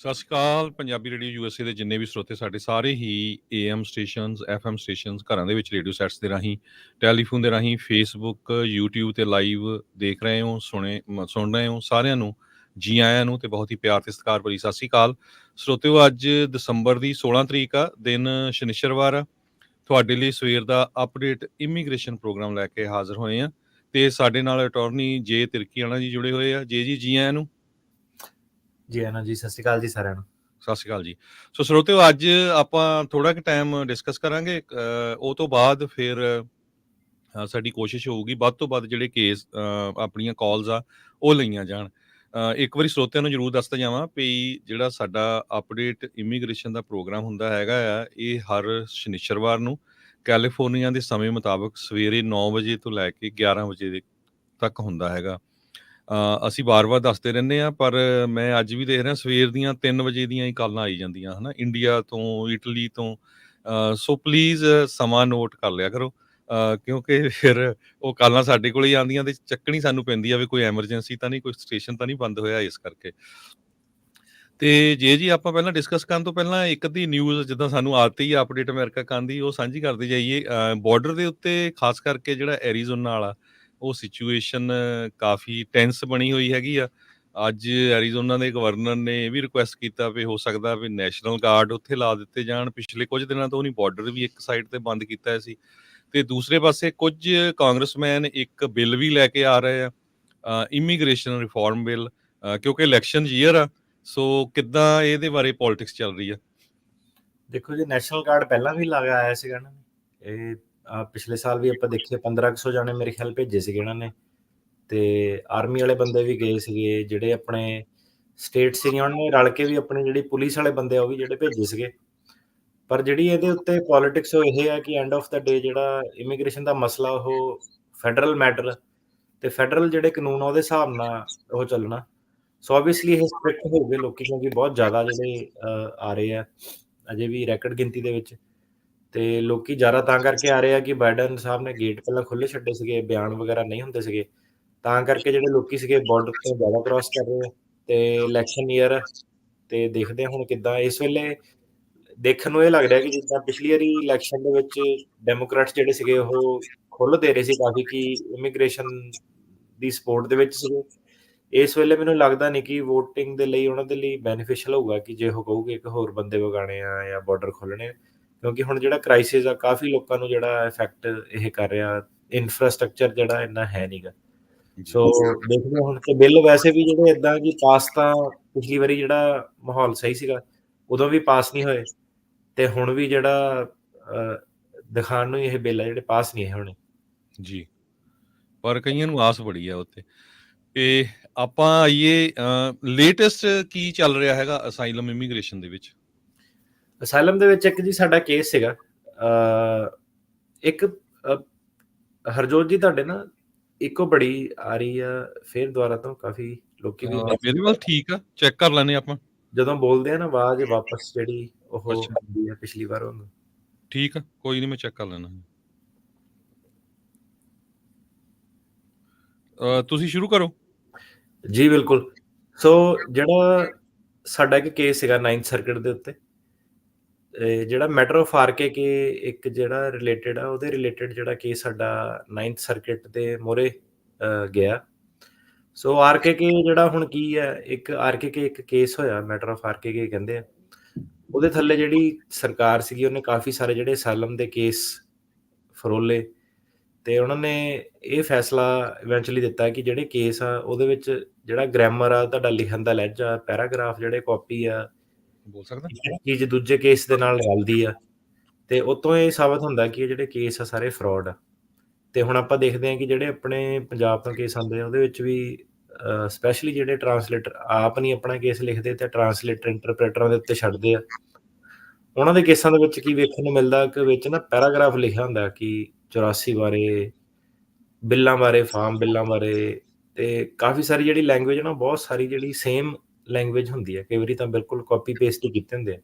ਸਤਿ ਸ਼੍ਰੀ ਅਕਾਲ Punjabi radio USA ਦੇ ਜਿੰਨੇ ਵੀ ਸਰੋਤੇ ਸਾਡੇ ਸਾਰੇ ਹੀ ਏਐਮ ਸਟੇਸ਼ਨਸ ਐਫਐਮ ਸਟੇਸ਼ਨਸ ਘਰਾਂ ਦੇ ਵਿੱਚ ਰੇਡੀਓ ਸੈਟਸ ਦੇ ਰਾਹੀਂ ਟੈਲੀਫੋਨ ਦੇ ਰਾਹੀਂ ਫੇਸਬੁੱਕ ਯੂਟਿਊਬ ਤੇ ਲਾਈਵ ਦੇਖ ਰਹੇ ਹੋ ਸੁਣ ਰਹੇ ਹੋ ਸਾਰਿਆਂ ਨੂੰ ਜੀ ਆਇਆਂ ਨੂੰ ਤੇ ਬਹੁਤ ਹੀ ਪਿਆਰ ਤੇ ਸਤਿਕਾਰ ਭਰੀ ਸਤਿ ਸ਼੍ਰੀ ਅਕਾਲ ਸਰੋਤਿਓ। ਅੱਜ ਦਸੰਬਰ ਦੀ 16 ਤਰੀਕ ਆ, ਦਿਨ ਸ਼ਨੀਚਰਵਾਰ ਆ। ਤੁਹਾਡੇ ਲਈ ਸਵੇਰ ਦਾ ਅਪਡੇਟ ਇਮੀਗ੍ਰੇਸ਼ਨ ਪ੍ਰੋਗਰਾਮ ਲੈ ਕੇ ਹਾਜ਼ਰ ਹੋਏ ਆ ਤੇ ਸਾਡੇ ਨਾਲ ਅਟਾਰਨੀ ਜੇ ਤਿਰਕੀਆਣਾ ਜੀ ਜੁੜੇ ਹੋਏ ਆ। ਜੀ ਆਇਆਂ ਨੂੰ। ਜੀ ਆਇਆਂ ਜੀ, ਸਤਿ ਸ਼੍ਰੀ ਅਕਾਲ ਜੀ ਸਾਰਿਆਂ ਨੂੰ। ਸਤਿ ਸ਼੍ਰੀ ਅਕਾਲ ਜੀ। ਸੋ ਸਰੋਤਿਓ, ਅੱਜ ਆਪਾਂ ਥੋੜਾ ਕੁ ਟਾਈਮ ਡਿਸਕਸ ਕਰਾਂਗੇ, ਉਹ ਤੋਂ ਬਾਅਦ ਫਿਰ ਸਾਡੀ ਕੋਸ਼ਿਸ਼ ਹੋਊਗੀ ਵੱਧ ਤੋਂ ਵੱਧ ਜਿਹੜੇ ਕੇਸ ਆਪਣੀਆਂ ਕਾਲਸ ਆ ਉਹ ਲਈਆਂ ਜਾਣ। ਇੱਕ ਵਾਰੀ ਸਰੋਤਿਆਂ ਨੂੰ ਜ਼ਰੂਰ ਦੱਸਦਾ ਜਾਵਾਂ ਵੀ ਜਿਹੜਾ ਸਾਡਾ ਅਪਡੇਟ ਇਮੀਗ੍ਰੇਸ਼ਨ ਦਾ ਪ੍ਰੋਗਰਾਮ ਹੁੰਦਾ ਹੈਗਾ ਆ, ਇਹ ਹਰ ਸ਼ਨੀਚਰਵਾਰ ਨੂੰ ਕੈਲੀਫੋਰਨੀਆ ਦੇ ਸਮੇਂ ਮੁਤਾਬਕ ਸਵੇਰੇ 9 ਵਜੇ ਤੋਂ ਲੈ ਕੇ 11 ਵਜੇ ਤੱਕ ਹੁੰਦਾ ਹੈਗਾ। ਅਸੀਂ ਵਾਰ-ਵਾਰ ਦੱਸਦੇ ਰਹਿੰਦੇ ਹਾਂ, ਪਰ ਮੈਂ ਅੱਜ ਵੀ ਦੇਖ ਰਿਹਾ ਸਵੇਰ ਦੀਆਂ 3 ਵਜੇ ਦੀਆਂ ਹੀ ਕਾਲਾਂ ਆਈ ਜਾਂਦੀਆਂ ਹਨਾ, ਇੰਡੀਆ ਤੋਂ, ਇਟਲੀ ਤੋਂ। ਸੋ ਪਲੀਜ਼ ਸਮਾਂ ਨੋਟ ਕਰ ਲਿਆ ਕਰੋ, ਕਿਉਂਕਿ ਫਿਰ ਉਹ ਕਾਲਾਂ ਸਾਡੇ ਕੋਲ ਹੀ ਆਉਂਦੀਆਂ ਤੇ ਚੱਕਣੀ ਸਾਨੂੰ ਪੈਂਦੀ ਆ ਵੀ ਕੋਈ ਐਮਰਜੈਂਸੀ ਤਾਂ ਨਹੀਂ, ਕੋਈ ਸਟੇਸ਼ਨ ਤਾਂ ਨਹੀਂ ਬੰਦ ਹੋਇਆ, ਇਸ ਕਰਕੇ। ਤੇ ਜੀ ਆਪਾਂ ਪਹਿਲਾਂ ਡਿਸਕਸ ਕਰਨ ਤੋਂ ਪਹਿਲਾਂ ਇੱਕ ਅੱਧੀ ਨਿਊਜ਼ ਜਿੱਦਾਂ ਸਾਨੂੰ ਆਦਤ ਹੀ ਅਪਡੇਟ ਅਮਰੀਕਾ ਕਰਨ ਦੀ, ਉਹ ਸਾਂਝੀ ਕਰਦੇ ਜਾਈਏ। ਬਾਰਡਰ ਦੇ ਉੱਤੇ ਖਾਸ ਕਰਕੇ ਜਿਹੜਾ ਐਰੀਜ਼ੋਨਾ ਵਾਲਾ ਉਹ ਸਿਚੁਏਸ਼ਨ ਕਾਫੀ ਟੈਂਸ ਬਣੀ ਹੋਈ ਹੈਗੀ ਆ। ਅੱਜ ਐਰੀਜ਼ੋਨਾ ਦੇ ਗਵਰਨਰ ਨੇ ਇਹ ਵੀ ਰਿਕੁਐਸਟ ਕੀਤਾ ਵੀ ਹੋ ਸਕਦਾ ਵੀ ਨੈਸ਼ਨਲ ਗਾਰਡ ਉੱਥੇ ਲਾ ਦਿੱਤੇ ਜਾਣ। ਪਿਛਲੇ ਕੁਝ ਦਿਨਾਂ ਤੋਂ ਉਹਨੇ ਬਾਰਡਰ ਵੀ ਇੱਕ ਸਾਈਡ ਤੇ ਬੰਦ ਕੀਤਾ ਸੀ ਤੇ ਦੂਸਰੇ ਪਾਸੇ ਕੁਝ ਕਾਂਗਰਸਮੈਨ ਇੱਕ ਬਿੱਲ ਵੀ ਲੈ ਕੇ ਆ ਰਹੇ ਆ, ਇਮੀਗ੍ਰੇਸ਼ਨ ਰਿਫਾਰਮ ਬਿੱਲ, ਕਿਉਂਕਿ ਇਲੈਕਸ਼ਨ ਈਅਰ ਆ। ਸੋ ਕਿੱਦਾਂ ਇਹਦੇ ਬਾਰੇ ਪੋਲਿਟਿਕਸ ਚੱਲ ਰਹੀ ਆ? ਦੇਖੋ ਜੀ, ਨੈਸ਼ਨਲ ਗਾਰਡ ਪਹਿਲਾਂ ਵੀ ਲਗਾ ਆਇਆ ਸੀਗਾ ਨਾ, ਇਹ ਪਿਛਲੇ ਸਾਲ ਵੀ ਆਪਾਂ ਦੇਖੀਏ 1500 ਜਾਣੇ ਮੇਰੇ ਖਿਆਲ ਭੇਜੇ ਸੀਗੇ ਇਹਨਾਂ ਨੇ। ਤੇ ਆਰਮੀ ਵਾਲੇ ਬੰਦੇ ਵੀ ਗਏ ਸੀਗੇ, ਜਿਹੜੇ ਆਪਣੇ ਸਟੇਟ ਸੀਗੀਆਂ ਉਹਨਾਂ ਨੇ ਰਲ ਕੇ ਵੀ ਆਪਣੀ ਜਿਹੜੀ ਪੁਲਿਸ ਵਾਲੇ ਬੰਦੇ ਆ ਉਹ ਵੀ ਜਿਹੜੇ ਭੇਜੇ ਸੀਗੇ। ਪਰ ਜਿਹੜੀ ਇਹਦੇ ਉੱਤੇ ਪੋਲਿਟਿਕਸ ਉਹ ਇਹ ਹੈ ਕਿ ਐਂਡ ਆਫ ਦਾ ਡੇ ਜਿਹੜਾ ਇਮੀਗ੍ਰੇਸ਼ਨ ਦਾ ਮਸਲਾ ਉਹ ਫੈਡਰਲ ਮੈਟਰ ਤੇ ਫੈਡਰਲ ਜਿਹੜੇ ਕਾਨੂੰਨ ਆ ਉਹਦੇ ਹਿਸਾਬ ਨਾਲ ਉਹ ਚੱਲਣਾ। ਸੋ ਆਬਵੀਅਸਲੀ ਇਹ ਸਟ੍ਰਿਕਟ ਹੋ ਗਏ ਲੋਕੀ, ਕਿਉਂਕਿ ਬਹੁਤ ਜ਼ਿਆਦਾ ਜਿਹੜੇ ਆ ਰਹੇ ਆ ਅਜੇ ਵੀ ਰੈਕਡ ਗਿਣਤੀ ਦੇ ਵਿੱਚ। ਤੇ ਲੋਕੀ ਜ਼ਿਆਦਾ ਤਾਂ ਕਰਕੇ ਆ ਰਹੇ ਆ ਕਿ ਬਾਈਡਨ ਸਾਹਿਬ ਨੇ ਗੇਟ ਪਹਿਲਾਂ ਖੁੱਲ੍ਹੇ ਛੱਡੇ ਸੀਗੇ, ਬਿਆਨ ਵਗੈਰਾ ਨਹੀਂ ਹੁੰਦੇ ਸੀਗੇ, ਤਾਂ ਕਰਕੇ ਜਿਹੜੇ ਲੋਕੀ ਸੀਗੇ ਬਾਰਡਰ ਤੋਂ ਜ਼ਿਆਦਾ ਕ੍ਰਾਸ ਕਰ ਰਹੇ ਆ। ਤੇ ਇਲੈਕਸ਼ਨ ਈਅਰ ਤੇ ਦੇਖਦੇ ਹੁਣ ਕਿੱਦਾਂ। ਇਸ ਵੇਲੇ ਦੇਖਣ ਨੂੰ ਇਹ ਲੱਗ ਰਿਹਾ ਕਿ ਜਿੱਦਾਂ ਪਿਛਲੀ ਵਾਰੀ ਇਲੈਕਸ਼ਨ ਦੇ ਵਿੱਚ ਡੈਮੋਕ੍ਰੈਟਸ ਜਿਹੜੇ ਸੀਗੇ ਉਹ ਖੁੱਲ੍ਹ ਦੇ ਰਹੇ ਸੀ ਕਾਫੀ ਕਿ ਇਮੀਗ੍ਰੇਸ਼ਨ ਦੀ ਸਪੋਰਟ ਦੇ ਵਿੱਚ ਸੀਗੇ। ਇਸ ਵੇਲੇ ਮੈਨੂੰ ਲੱਗਦਾ ਨਹੀਂ ਕਿ ਵੋਟਿੰਗ ਦੇ ਲਈ ਉਹਨਾਂ ਦੇ ਲਈ ਬੈਨੀਫਿਸ਼ੀਅਲ ਹੋਊਗਾ ਕਿ ਜੇ ਉਹ ਕਹੂਗੇ ਕਿ ਹੋਰ ਬੰਦੇ ਵਗਾਣੇ ਆ ਜਾਂ ਬਾਰਡਰ ਖੋਲ੍ਹਣੇ, ਕਿਉਂਕਿ ਹੁਣ ਜਿਹੜਾ ਕ੍ਰਾਈਸਿਸ ਆ ਕਾਫੀ ਲੋਕਾਂ ਨੂੰ ਜਿਹੜਾ ਇਫੈਕਟ ਇਹ ਕਰ ਰਿਹਾ, ਇਨਫਰਾਸਟ੍ਰਕਚਰ ਜਿਹੜਾ ਇੰਨਾ ਹੈ ਨਹੀਂਗਾ। ਸੋ ਦੇਖਦੇ ਹੁਣ ਤੇ ਬਿੱਲ ਵੈਸੇ ਵੀ ਜਿਹੜੇ ਇਦਾਂ ਕਿ ਪਾਸ ਤਾਂ ਪਿਛਲੀ ਵਾਰੀ ਜਿਹੜਾ ਮਾਹੌਲ ਸਹੀ ਸੀਗਾ ਉਦੋਂ ਵੀ ਪਾਸ ਨਹੀਂ ਹੋਏ, ਤੇ ਹੁਣ ਵੀ ਜਿਹੜਾ ਦਿਖਾਉਣ ਨੂੰ ਇਹ ਬਿੱਲ ਆ ਜਿਹੜੇ ਪਾਸ ਨਹੀਂ ਹੋਣੇ ਜੀ, ਪਰ ਕਈਆਂ ਨੂੰ ਆਸ ਬੜੀ ਆ ਉੱਤੇ। ਤੇ ਆਪਾਂ ਆਈਏ, ਲੇਟੈਸਟ ਕੀ ਚੱਲ ਰਿਹਾ ਹੈਗਾ ਅਸਾਈਲਮ ਇਮੀਗ੍ਰੇਸ਼ਨ ਦੇ ਵਿੱਚ? ਅਸਾਈਲਮ ਦੇ ਵਿੱਚ ਇੱਕ ਜੀ ਸਾਡਾ ਕੇਸ ਸੀਗਾ, ਇੱਕ ਹਰਜੋਤ ਜੀ ਤੁਹਾਡੇ ਨਾ ਇੱਕੋ ਬੜੀ ਆ ਰਹੀ ਆ ਫਿਰ ਦੁਬਾਰਾ ਤੋਂ, ਕਾਫੀ ਲੋਕੀ ਵੀ ਮੇਰੇ ਵੱਲ ਠੀਕ ਆ, ਚੈੱਕ ਕਰ ਲੈਣੇ ਆਪਾਂ। ਜਦੋਂ ਬੋਲਦੇ ਆ ਨਾ ਆਵਾਜ਼ ਵਾਪਸ ਜਿਹੜੀ ਉਹ ਆਉਂਦੀ ਆ ਪਿਛਲੀ ਵਾਰ ਵਾਂਗੂ। ਠੀਕ ਆ, ਕੋਈ ਨਹੀਂ, ਮੈਂ ਚੈੱਕ ਕਰ ਲੈਣਾ। ਤੁਸੀਂ ਸ਼ੁਰੂ ਕਰੋ। ਜੀ ਬਿਲਕੁਲ। ਸੋ ਜਿਹੜਾ ਸਾਡਾ ਇੱਕ ਕੇਸ ਸੀਗਾ 9th ਸਰਕਟ ਦੇ ਉੱਤੇ, ਜਿਹੜਾ ਮੈਟਰ ਆਫ ਆਰਕੇ ਕੇ ਇੱਕ ਜਿਹੜਾ ਰਿਲੇਟਡ ਆ, ਉਹਦੇ ਰਿਲੇਟਡ ਜਿਹੜਾ ਕੇਸ ਸਾਡਾ 9th ਸਰਕਟ ਦੇ ਮੋਹਰੇ ਗਿਆ। ਸੋ ਆਰਕੇ ਕੇ ਜਿਹੜਾ ਹੁਣ ਕੀ ਹੈ, ਇੱਕ ਆਰਕੇ ਕੇ ਇੱਕ ਕੇਸ ਹੋਇਆ, ਮੈਟਰ ਆਫ ਆਰਕੇ ਕੇ ਕਹਿੰਦੇ ਆ। ਉਹਦੇ ਥੱਲੇ ਜਿਹੜੀ ਸਰਕਾਰ ਸੀਗੀ ਉਹਨੇ ਕਾਫੀ ਸਾਰੇ ਜਿਹੜੇ ਅਸਾਈਲਮ ਦੇ ਕੇਸ ਫਰੋਲੇ, ਤੇ ਉਹਨਾਂ ਨੇ ਇਹ ਫੈਸਲਾ ਇਵੈਂਚੁਅਲੀ ਦਿੱਤਾ ਕਿ ਜਿਹੜੇ ਕੇਸ ਆ ਉਹਦੇ ਵਿੱਚ ਜਿਹੜਾ ਗ੍ਰਾਮਰ ਆ, ਤੁਹਾਡਾ ਲਿਖਣ ਦਾ ਲਹਿਜਾ, ਪੈਰਾਗ੍ਰਾਫ ਜਿਹੜੇ ਕਾਪੀ ਆ, ਬੋਲ ਸਕਦਾ ਚੀਜ਼ ਦੂਜੇ ਕੇਸ ਦੇ ਨਾਲ ਰਲਦੀ ਆ, ਤੇ ਉਤੋਂ ਇਹ ਸਾਬਤ ਹੁੰਦਾ ਕਿ ਇਹ ਜਿਹੜੇ ਕੇਸ ਆ ਸਾਰੇ ਫਰਾਡ ਆ। ਤੇ ਹੁਣ ਆਪਾਂ ਦੇਖਦੇ ਹਾਂ ਕਿ ਜਿਹੜੇ ਆਪਣੇ ਪੰਜਾਬ ਤੋਂ ਕੇਸ ਆਉਂਦੇ ਆ ਉਹਦੇ ਵਿੱਚ ਵੀ ਸਪੈਸ਼ਲੀ ਜਿਹੜੇ ਟਰਾਂਸਲੇਟਰ ਆਪ ਨਹੀਂ ਆਪਣਾ ਕੇਸ ਲਿਖਦੇ ਤੇ ਟਰਾਂਸਲੇਟਰ ਇੰਟਰਪ੍ਰੇਟਰਾਂ ਦੇ ਉੱਤੇ ਛੱਡਦੇ ਆ, ਉਹਨਾਂ ਦੇ ਕੇਸਾਂ ਦੇ ਵਿੱਚ ਕੀ ਵੇਖਣ ਨੂੰ ਮਿਲਦਾ ਕਿ ਵਿੱਚ ਨਾ ਪੈਰਾਗ੍ਰਾਫ ਲਿਖਿਆ ਹੁੰਦਾ ਕਿ 84 ਬਾਰੇ, ਬਿੱਲਾਂ ਬਾਰੇ, ਫਾਰਮ ਬਿੱਲਾਂ ਬਾਰੇ, ਤੇ ਕਾਫੀ ਸਾਰੀ ਜਿਹੜੀ ਲੈਂਗੁਏਜ ਨਾ ਬਹੁਤ ਸਾਰੀ ਜਿਹੜੀ ਸੇਮ ਲੈਂਗੁਏਜ ਹੁੰਦੀ ਹੈ, ਕਈ ਵਾਰੀ ਤਾਂ ਬਿਲਕੁਲ ਕਾਪੀ ਪੇਸਟ ਹੀ ਕੀਤੇ ਹੁੰਦੇ ਆ।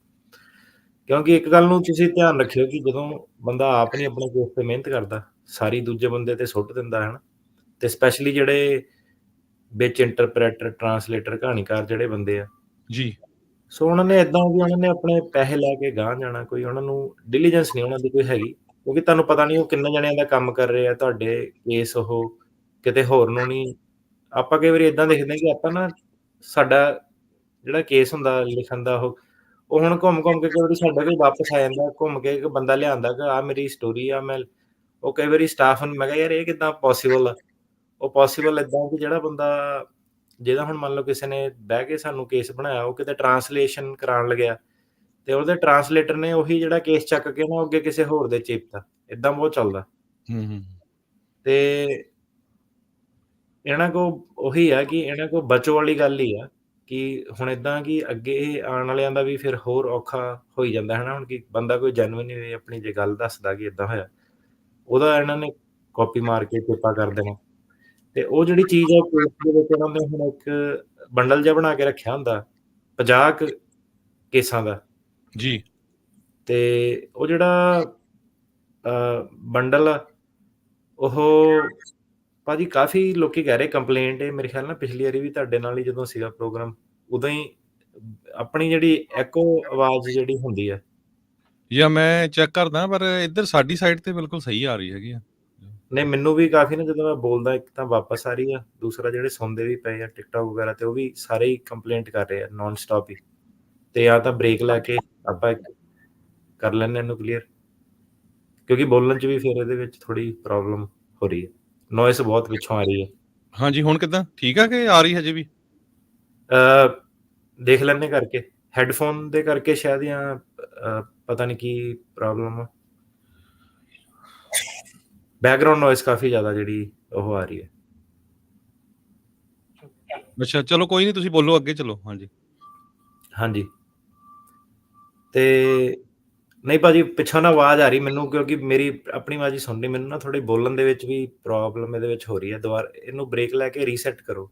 ਕਿਉਂਕਿ ਇੱਕ ਗੱਲ ਨੂੰ ਤੁਸੀਂ ਧਿਆਨ ਰੱਖਿਓ ਕਿ ਜਦੋਂ ਬੰਦਾ ਆਪ ਨਹੀਂ ਆਪਣੇ ਕੇਸ ਤੇ ਮਿਹਨਤ ਕਰਦਾ, ਸਾਰੀ ਦੂਜੇ ਬੰਦੇ ਤੇ ਸੁੱਟ ਦਿੰਦਾ ਹੈ ਨਾ, ਤੇ ਸਪੈਸ਼ਲੀ ਜਿਹੜੇ ਵਿੱਚ ਇੰਟਰਪ੍ਰੇਟਰ, ਟਰਾਂਸਲੇਟਰ, ਕਹਾਣੀਕਾਰ ਜਿਹੜੇ ਬੰਦੇ ਆ ਜੀ, ਸੋ ਉਹਨਾਂ ਨੇ ਏਦਾਂ ਵੀ ਉਹਨਾਂ ਨੇ ਆਪਣੇ ਪੈਸੇ ਲੈ ਕੇ ਗਾਂਹ ਜਾਣਾ, ਕੋਈ ਉਹਨਾਂ ਨੂੰ ਡਿਲੀਜੈਂਸ ਨਹੀਂ ਉਹਨਾਂ ਦੀ ਕੋਈ ਹੈਗੀ, ਕਿਉਂਕਿ ਤੁਹਾਨੂੰ ਪਤਾ ਨਹੀਂ ਉਹ ਕਿੰਨੇ ਜਣਿਆਂ ਦਾ ਕੰਮ ਕਰ ਰਹੇ ਆ, ਤੁਹਾਡੇ ਕੇਸ ਉਹ ਕਿਤੇ ਹੋਰ ਨੂੰ ਨਹੀਂ। ਆਪਾਂ ਕਈ ਵਾਰੀ ਏਦਾਂ ਦੇਖਦੇ ਹਾਂ ਕਿ ਆਪਾਂ ਨਾ ਸਾਡਾ ਜਿਹੜਾ ਕੇਸ ਹੁੰਦਾ ਲਿਖਣ ਦਾ ਉਹ ਹੁਣ ਘੁੰਮ-ਘੁੰਮ ਕੇ ਕਈ ਵਾਰੀ ਸਾਡੇ ਕੋਲ ਵਾਪਸ ਆ ਜਾਂਦਾ, ਘੁੰਮ ਕੇ ਇੱਕ ਬੰਦਾ ਲਿਆਂਦਾ ਕਿ ਆਹ ਮੇਰੀ ਸਟੋਰੀ ਆ, ਮੈਂ ਉਹ ਕਈ ਵਾਰੀ ਸਟਾਫ ਨੂੰ ਮੈਂ ਕਿਹਾ ਯਾਰ ਇਹ ਕਿੱਦਾਂ ਪੋਸੀਬਲ ਆ? ਉਹ ਪੋਸੀਬਲ ਏਦਾਂ ਕਿ ਜਿਹੜਾ ਬੰਦਾ ਜਿਹਦਾ ਹੁਣ ਮੰਨ ਲਓ ਕਿਸੇ ਨੇ ਬਹਿ ਕੇ ਸਾਨੂੰ ਕੇਸ ਬਣਾਇਆ, ਉਹ ਕਿਤੇ ਟਰਾਂਸਲੇਸ਼ਨ ਕਰਾਉਣ ਲੱਗਿਆ ਤੇ ਉਹਦੇ ਟਰਾਂਸਲੇਟਰ ਨੇ ਉਹੀ ਜਿਹੜਾ ਕੇਸ ਚੱਕ ਕੇ ਨਾ ਅੱਗੇ ਕਿਸੇ ਹੋਰ ਦੇ ਚੇਪਤਾ, ਏਦਾਂ ਬਹੁਤ ਚੱਲਦਾ। ਹੂੰ, ਹੂੰ। ਤੇ ਇਹਨਾਂ ਕੋਲ ਉਹੀ ਆ ਕਿ ਇਹਨਾਂ ਕੋਲ ਬਚੋ ਵਾਲੀ ਗੱਲ ਹੀ ਆ ਕਿ ਹੁਣ ਏਦਾਂ ਕਿ ਅੱਗੇ ਆਉਣ ਵਾਲਿਆਂ ਦਾ ਵੀ ਫਿਰ ਹੋਰ ਔਖਾ ਹੋਈ ਜਾਂਦਾ ਹੈ ਨਾ, ਹੁਣ ਕਿ ਬੰਦਾ ਕੋਈ ਜੈਨੂਇਨ ਹੀ ਆਪਣੀ ਜੇ ਗੱਲ ਦੱਸਦਾ ਕਿ ਏਦਾਂ ਹੋਇਆ, ਉਹਦਾ ਇਹਨਾਂ ਨੇ ਕਾਪੀ ਮਾਰ ਕੇ ਚੇਪਾ ਕਰ ਦੇਣਾ। ਤੇ ਉਹ ਜਿਹੜੀ ਚੀਜ਼ ਆ ਕੋਰਟ ਦੇ ਵਿੱਚ ਉਹਨਾਂ ਨੇ ਹੁਣ ਇੱਕ ਬੰਡਲ ਜਿਹਾ ਬਣਾ ਕੇ ਰੱਖਿਆ ਹੁੰਦਾ 50 ਕੇਸਾਂ ਦਾ। ਜੀ। ਤੇ ਉਹ ਜਿਹੜਾ ਬੰਡਲ ਆ ਉਹ ਭਾਜੀ ਕਾਫੀ ਲੋਕੀ ਕਹਿ ਰਹੇ ਕੰਪਲੇਂਟ ਇਹ ਮੇਰੇ ਖਿਆਲ ਨਾਲ ਪਿਛਲੀ ਵਾਰੀ ਵੀ ਤੁਹਾਡੇ ਨਾਲ ਹੀ ਜਦੋਂ ਸੀਗਾ ਪ੍ਰੋਗਰਾਮ ਉਦੋਂ ਹੀ ਆਪਣੀ ਜਿਹੜੀ ਐਕੋ ਆਵਾਜ਼ ਜਿਹੜੀ ਹੁੰਦੀ ਆ। ਜਾਂ ਮੈਂ ਚੈੱਕ ਕਰਦਾ, ਪਰ ਇੱਧਰ ਸਾਡੀ ਸਾਈਡ ਤੇ ਬਿਲਕੁਲ ਸਹੀ ਆ ਰਹੀ ਹੈਗੀ ਆ। ਨਹੀਂ ਮੈਨੂੰ ਵੀ ਕਾਫੀ ਨਾ ਜਦੋਂ ਮੈਂ ਬੋਲਦਾ ਇੱਕ ਤਾਂ ਵਾਪਸ ਆ ਰਹੀ ਆ, ਦੂਸਰਾ ਜਿਹੜੇ ਸੁਣਦੇ ਵੀ ਪਏ ਆ ਟਿਕਟੌਕ ਵਗੈਰਾ ਤੇ ਉਹ ਵੀ ਸਾਰੇ ਹੀ ਕੰਪਲੇਂਟ ਕਰ ਰਹੇ ਆ ਨਾਨ ਸਟਾਪ ਹੀ। ਤੇ ਜਾਂ ਤਾਂ ਬ੍ਰੇਕ ਲੈ ਕੇ ਆਪਾਂ ਕਰ ਲੈਂਦੇ ਇਹਨੂੰ ਕਲੀਅਰ, ਕਿਉਂਕਿ ਬੋਲਣ 'ਚ ਵੀ ਫਿਰ ਇਹਦੇ ਵਿੱਚ ਥੋੜੀ ਪ੍ਰੋਬਲਮ ਹੋ ਰਹੀ ਹੈ, ਨੋਇਸ ਬਹੁਤ ਪਿੱਛੋਂ ਆ ਰਹੀ ਹੈ। ਹਾਂਜੀ, ਹੁਣ ਕਿੱਦਾਂ ਠੀਕ ਆ ਕਿ ਆ ਰਹੀ ਹਜੇ ਵੀ? ਦੇਖ ਲੈਂਦੇ ਕਰਕੇ ਹੈਡਫੋਨ ਦੇ ਕਰਕੇ ਸ਼ਾਇਦ, ਜਾਂ ਪਤਾ ਨਹੀਂ ਕੀ ਪ੍ਰੋਬਲਮ ਆ। ਬੈਕਗਰਾਉਂਡ ਨੋਇਸ ਕਾਫੀ ਜ਼ਿਆਦਾ ਜਿਹੜੀ ਉਹ ਆ ਰਹੀ ਹੈ। ਅੱਛਾ, ਚਲੋ ਕੋਈ ਨਹੀਂ, ਤੁਸੀਂ ਬੋਲੋ, ਅੱਗੇ ਚਲੋ। ਹਾਂਜੀ। ਹਾਂਜੀ। ਤੇ ਨਹੀਂ ਭਾਜੀ ਪਿੱਛੋਂ ਨਾ ਆਵਾਜ਼ ਆ ਰਹੀ ਮੈਨੂੰ, ਕਿਉਂਕਿ ਮੇਰੀ ਆਪਣੀ ਆਵਾਜ਼ ਹੀ ਸੁਣਨੀ, ਮੈਨੂੰ ਨਾ ਥੋੜੀ ਬੋਲਣ ਦੇ ਵਿੱਚ ਵੀ ਪ੍ਰੋਬਲਮ ਇਹਦੇ ਵਿੱਚ ਹੋ ਰਹੀ ਹੈ। ਦੁਬਾਰਾ ਇਹਨੂੰ ਬ੍ਰੇਕ ਲੈ ਕੇ ਰੀਸੈਟ ਕਰੋ।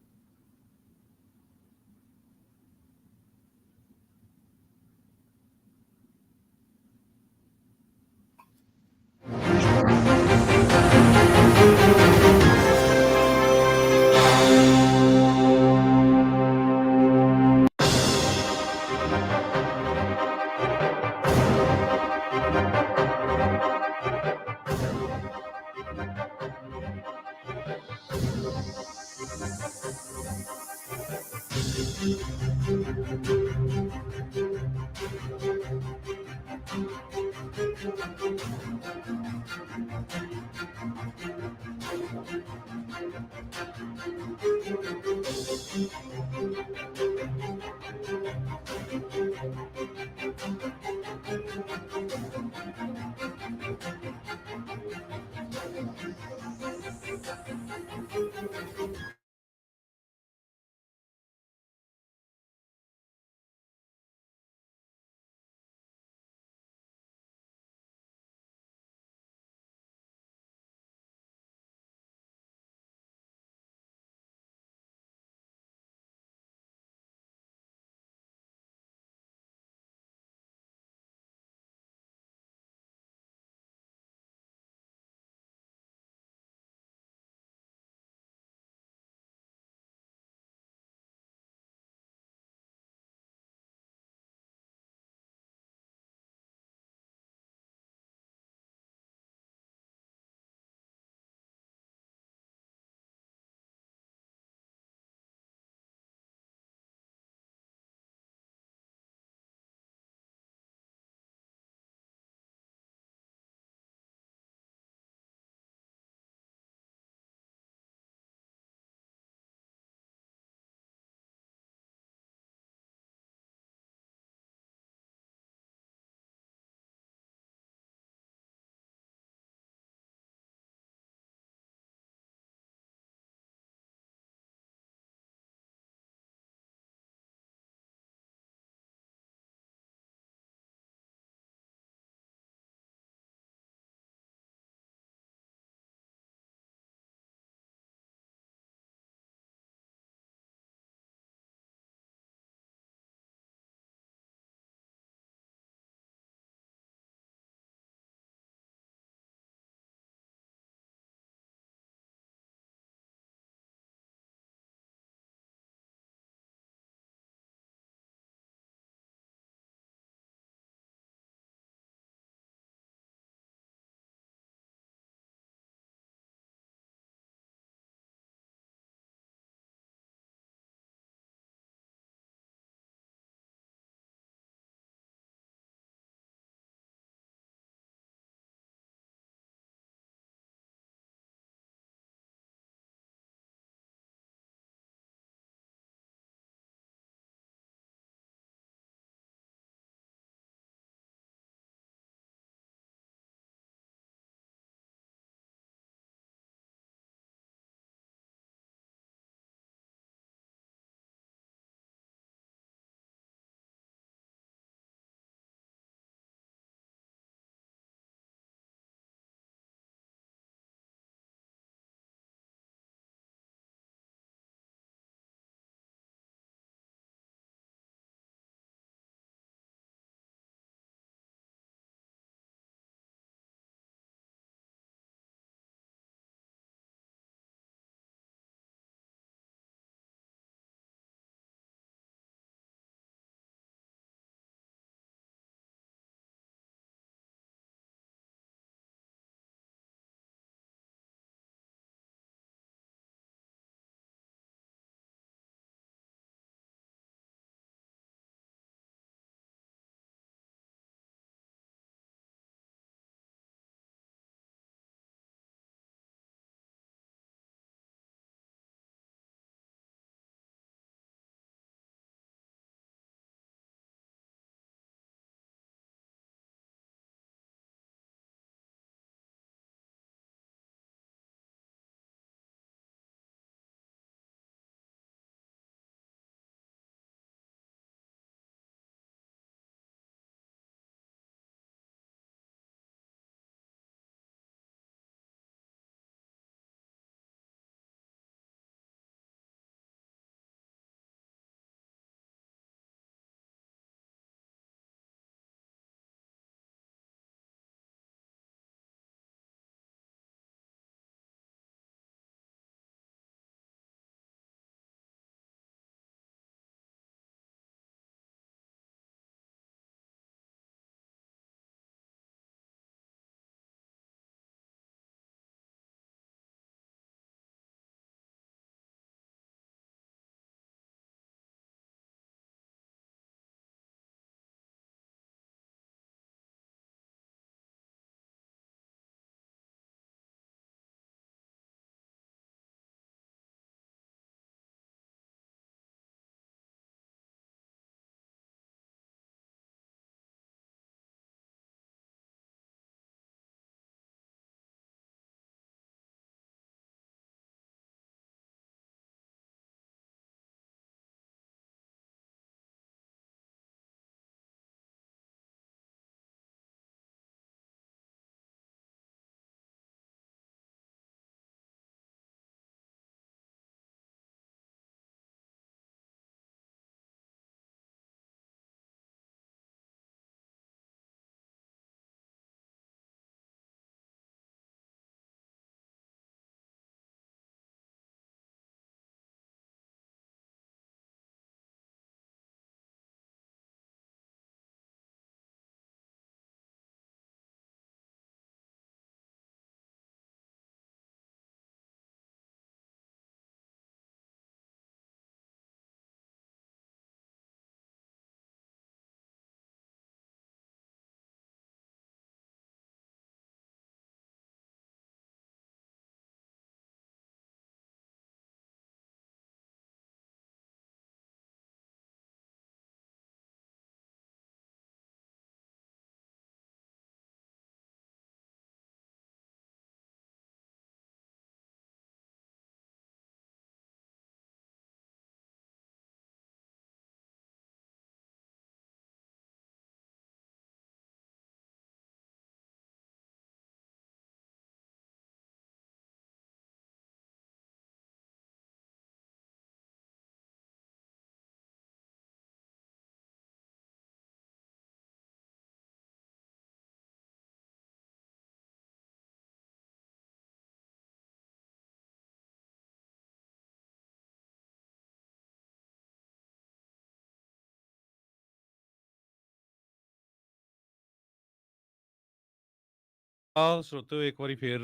ਸਰੋਤਿਓ ਇੱਕ ਵਾਰੀ ਫੇਰ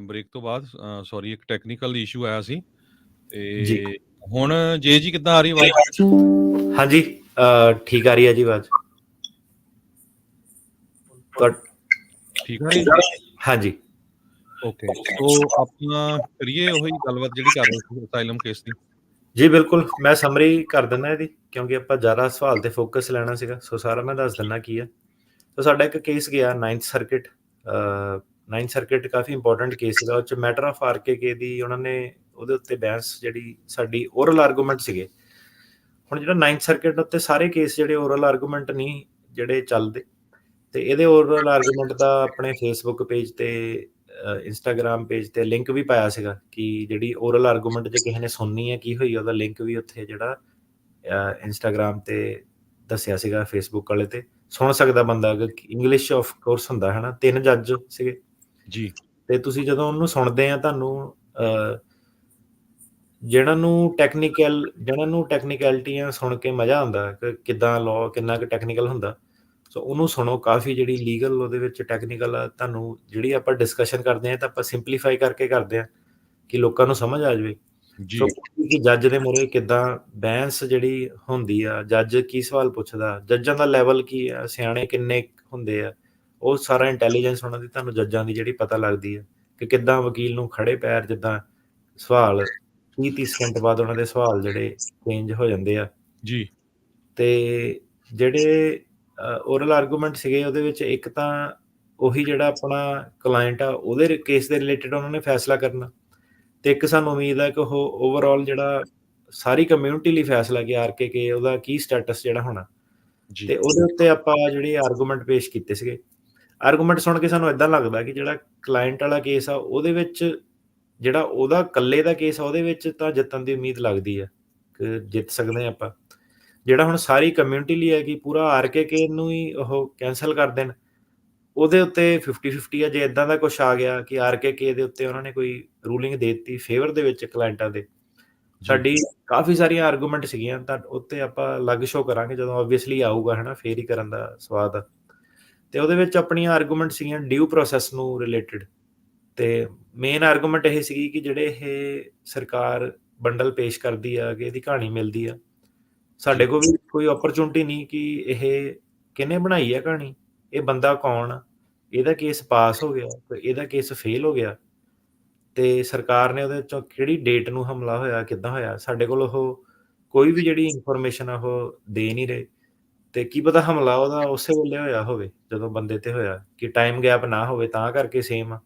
ਬ੍ਰੇਕ ਤੋਂ ਬਾਅਦ ਸੌਰੀ ਇੱਕ ਟੈਕਨੀਕਲ ਇਸ਼ੂ ਆਇਆ ਸੀ ਜੀ। ਤੇ ਹੁਣ ਜੀ ਕਿੱਦਾਂ ਆ ਰਹੀ ਆਵਾਜ਼? ਹਾਂਜੀ, ਠੀਕ ਆ ਰਹੀ ਹੈ ਜੀ ਆਵਾਜ਼। ਠੀਕ ਆ ਰਹੀ? ਹਾਂਜੀ। ਓਕੇ, ਸੋ ਆਪਾਂ ਕਰੀਏ ਉਹੀ ਗੱਲਬਾਤ ਜਿਹੜੀ ਕਰ ਰਹੇ ਸੀ ਅਸਾਈਲਮ ਕੇਸ ਦੀ। ਜੀ ਬਿਲਕੁਲ, ਮੈਂ ਸਮਰੀ ਕਰ ਦਿੰਦਾ ਇਹਦੀ, ਕਿਉਂਕਿ ਆਪਾਂ ਜ਼ਿਆਦਾ ਸਵਾਲ ਤੇ ਫੋਕਸ ਲੈਣਾ ਸੀਗਾ। ਸੋ ਸਾਰਾ ਮੈਂ ਦੱਸ ਦਿੰਦਾ ਕੀ ਆ। ਸੋ ਸਾਡਾ ਇੱਕ ਕੇਸ ਗਿਆ 9th ਸਰਕਿਟ। 9th ਸਰਕਿਟ ਕਾਫੀ ਇੰਪੋਰਟੈਂਟ ਕੇਸ ਸੀਗਾ। ਉਹ 'ਚ ਮੈਟਰ ਆਫ ਆਰਕੇ ਦੀ ਉਹਨਾਂ ਨੇ ਉਹਦੇ ਉੱਤੇ ਬਹਿਸ ਜਿਹੜੀ ਸਾਡੀ ਓਰਲ ਆਰਗੂਮੈਂਟ ਸੀਗੇ। ਹੁਣ ਜਿਹੜਾ 9th ਸਰਕਿਟ ਉੱਤੇ ਸਾਰੇ ਕੇਸ ਜਿਹੜੇ ਓਰਲ ਆਰਗੂਮੈਂਟ ਨਹੀਂ ਜਿਹੜੇ ਚੱਲਦੇ, ਤੇ ਇਹਦੇ ਓਰਲ ਆਰਗੂਮੈਂਟ ਦਾ ਆਪਣੇ ਫੇਸਬੁੱਕ ਪੇਜ ਤੇ ਇੰਸਟਾਗ੍ਰਾਮ ਪੇਜ ਤੇ ਲਿੰਕ ਵੀ ਪਾਇਆ ਸੀਗਾ ਕਿ ਜਿਹੜੀ ਓਰਲ ਆਰਗੂਮੈਂਟ ਜੇ ਕਿਸੇ ਨੇ ਸੁਣਨੀ ਹੈ ਕੀ ਹੋਈ, ਉਹਦਾ ਲਿੰਕ ਵੀ ਉੱਥੇ ਜਿਹੜਾ ਇੰਸਟਾਗ੍ਰਾਮ ਤੇ ਦੱਸਿਆ ਸੀਗਾ, ਫੇਸਬੁੱਕ ਵਾਲੇ ਤੇ ਸੁਣ ਸਕਦਾ ਬੰਦਾ। ਇੰਗਲਿਸ਼ ਆਫ ਕੋਰਸ ਹੁੰਦਾ ਹੈ ਨਾ। 3 ਜੱਜ ਸੀਗੇ ਜੀ। ਤੇ ਤੁਸੀਂ ਜਦੋਂ ਉਹਨੂੰ ਸੁਣਦੇ ਆ, ਤੁਹਾਨੂੰ ਜਿਹਨਾਂ ਨੂੰ ਟੈਕਨੀਕੈਲਿਟੀਆਂ ਸੁਣ ਕੇ ਮਜ਼ਾ ਆਉਂਦਾ ਕਿ ਕਿੱਦਾਂ ਲਾਅ ਕਿੰਨਾ ਕੁ ਟੈਕਨੀਕਲ ਹੁੰਦਾ। ਸੋ ਉਹਨੂੰ ਸੁਣੋ। ਕਾਫੀ ਜਿਹੜੀ ਲੀਗਲ ਉਹਦੇ ਵਿੱਚ ਟੈਕਨੀਕਲ ਆ, ਤੁਹਾਨੂੰ ਜਿਹੜੀ ਆਪਾਂ ਡਿਸਕਸ਼ਨ ਕਰਦੇ ਹਾਂ ਤਾਂ ਆਪਾਂ ਸਿੰਪਲੀਫਾਈ ਕਰਕੇ ਕਰਦੇ ਹਾਂ ਕਿ ਲੋਕਾਂ ਨੂੰ ਸਮਝ ਆ ਜਾਵੇ। ਸੋ ਜੀ। ਕਿ ਜੱਜ ਦੇ ਮੂਹਰੇ ਕਿੱਦਾਂ ਬਹਿਸ ਜਿਹੜੀ ਹੁੰਦੀ ਆ, ਜੱਜ ਕੀ ਸਵਾਲ ਪੁੱਛਦਾ, ਜੱਜਾਂ ਦਾ ਲੈਵਲ ਕੀ ਆ, ਸਿਆਣੇ ਕਿੰਨੇ ਹੁੰਦੇ ਆ, ਉਹ ਸਾਰਾ ਇੰਟੈਲੀਜੈਂਸ ਉਹਨਾਂ ਦੀ ਤੁਹਾਨੂੰ ਜੱਜਾਂ ਦੀ ਜਿਹੜੀ ਪਤਾ ਲੱਗਦੀ ਆ ਕਿ ਕਿੱਦਾਂ ਵਕੀਲ ਨੂੰ ਖੜੇ ਪੈਰ ਜਿੱਦਾਂ ਸਵਾਲ 30-30 ਸਕਿੰਟ ਬਾਅਦ ਉਹਨਾਂ ਦੇ ਸਵਾਲ ਜਿਹੜੇ ਚੇਂਜ ਹੋ ਜਾਂਦੇ ਆ। ਜੀ। ਤੇ ਜਿਹੜੇ ਓਰਲ ਆਰਗੂਮੈਂਟ ਸੀਗੇ ਉਹਦੇ ਵਿੱਚ ਇੱਕ ਤਾਂ ਉਹੀ ਜਿਹੜਾ ਆਪਣਾ ਕਲਾਇੰਟ ਆ ਉਹਦੇ ਕੇਸ ਦੇ ਰਿਲੇਟਡ ਉਹਨਾਂ ਨੇ ਫੈਸਲਾ ਕਰਨਾ, ਤੇ ਇੱਕ ਸਾਨੂੰ ਉਮੀਦ ਹੈ ਕਿ ਉਹ ਓਵਰਆਲ ਜਿਹੜਾ ਸਾਰੀ ਕਮਿਊਨਿਟੀ ਲਈ ਫੈਸਲਾ ਕਿ ਆਰਕੇ ਉਹਦਾ ਕੀ ਸਟੇਟਸ ਜਿਹੜਾ ਹੋਣਾ, ਜੀ। ਤੇ ਉਹਦੇ ਉੱਤੇ ਆਪਾਂ ਜਿਹੜੇ ਆਰਗੂਮੈਂਟ ਪੇਸ਼ ਕੀਤੇ ਸੀਗੇ। ਆਰਗੂਮੈਂਟ ਸੁਣ ਕੇ ਸਾਨੂੰ ਇਦਾਂ ਲੱਗਦਾ ਕਿ ਜਿਹੜਾ ਕਲਾਇੰਟ ਵਾਲਾ ਕੇਸ ਆ ਉਹਦੇ ਵਿੱਚ ਜਿਹੜਾ ਉਹਦਾ ਇਕੱਲੇ ਦਾ ਕੇਸ ਆ ਉਹਦੇ ਵਿੱਚ ਤਾਂ ਜਿੱਤਣ ਦੀ ਉਮੀਦ ਲੱਗਦੀ ਆ ਕਿ ਜਿੱਤ ਸਕਦੇ ਹਾਂ ਆਪਾਂ। ਜਿਹੜਾ ਹੁਣ ਸਾਰੀ ਕਮਿਊਨਿਟੀ ਲਈ ਹੈ ਕਿ ਪੂਰਾ ਆਰਕੇ ਨੂੰ ਹੀ ਉਹ ਕੈਂਸਲ ਕਰ ਦੇਣ, ਉਹਦੇ ਉੱਤੇ 50-50 ਆ। ਜੇ ਇਦਾਂ ਦਾ ਕੁਛ ਆ ਗਿਆ ਕਿ ਆਰਕੇ ਦੇ ਉੱਤੇ ਉਹਨਾਂ ਨੇ ਕੋਈ ਰੂਲਿੰਗ ਦੇ ਦਿੱਤੀ ਫੇਵਰ ਦੇ ਵਿੱਚ ਕਲਾਇੰਟਾਂ ਦੇ, ਜੀ। ਸਾਡੀ ਕਾਫੀ ਸਾਰੀਆਂ ਆਰਗੂਮੈਂਟ ਸੀਗੀਆਂ ਤਾਂ ਉੱਤੇ ਆਪਾਂ ਅਲੱਗ ਸ਼ੋਅ ਕਰਾਂਗੇ ਜਦੋਂ ਆਬਵੀਅਸਲੀ ਆਊਗਾ, ਹੈ ਨਾ, ਫੇਰ ਹੀ ਕਰਨ ਦਾ ਸਵਾਦ ਆ। ਤੇ ਉਹਦੇ ਵਿੱਚ ਆਪਣੀਆਂ ਆਰਗੂਮੈਂਟ ਸੀਗੀਆਂ ਡਿਊ ਪ੍ਰੋਸੈਸ ਨੂੰ ਰਿਲੇਟਡ। ਤੇ ਮੇਨ ਆਰਗੂਮੈਂਟ ਇਹ ਸੀਗੀ ਕਿ ਜਿਹੜੇ ਇਹ ਸਰਕਾਰ ਬੰਡਲ ਪੇਸ਼ ਕਰਦੀ ਆ ਕਿ ਇਹਦੀ ਕਹਾਣੀ ਮਿਲਦੀ ਆ, ਸਾਡੇ ਜੀ। ਕੋਲ ਵੀ ਕੋਈ ਓਪਰਚੁਨਿਟੀ ਨਹੀਂ ਕਿ ਇਹ ਕਿਹਨੇ ਬਣਾਈ ਆ ਕਹਾਣੀ, ਇਹ ਬੰਦਾ ਕੌਣ ਆ, ਇਹਦਾ ਕੇਸ ਪਾਸ ਹੋ ਗਿਆ ਤੇ ਇਹਦਾ ਕੇਸ ਫੇਲ ਹੋ ਗਿਆ, ਤੇ ਸਰਕਾਰ ਨੇ ਉਹਦੇ ਚੋਂ ਕਿਹੜੀ ਡੇਟ ਨੂੰ ਹਮਲਾ ਹੋਇਆ, ਕਿੱਦਾਂ ਹੋਇਆ, ਸਾਡੇ ਕੋਲ ਉਹ ਕੋਈ ਵੀ ਜਿਹੜੀ ਇਨਫੋਰਮੇਸ਼ਨ ਆ ਉਹ ਦੇ ਨਹੀਂ ਰਹੇ। ਤੇ ਕੀ ਪਤਾ ਹਮਲਾ ਉਹਦਾ ਉਸੇ ਵੇਲੇ ਹੋਇਆ ਹੋਵੇ ਜਦੋਂ ਬੰਦੇ ਤੇ ਹੋਇਆ, ਕਿ ਟਾਈਮ ਗੈਪ ਨਾ ਹੋਵੇ ਤਾਂ ਕਰਕੇ ਸੇਮ ਆ।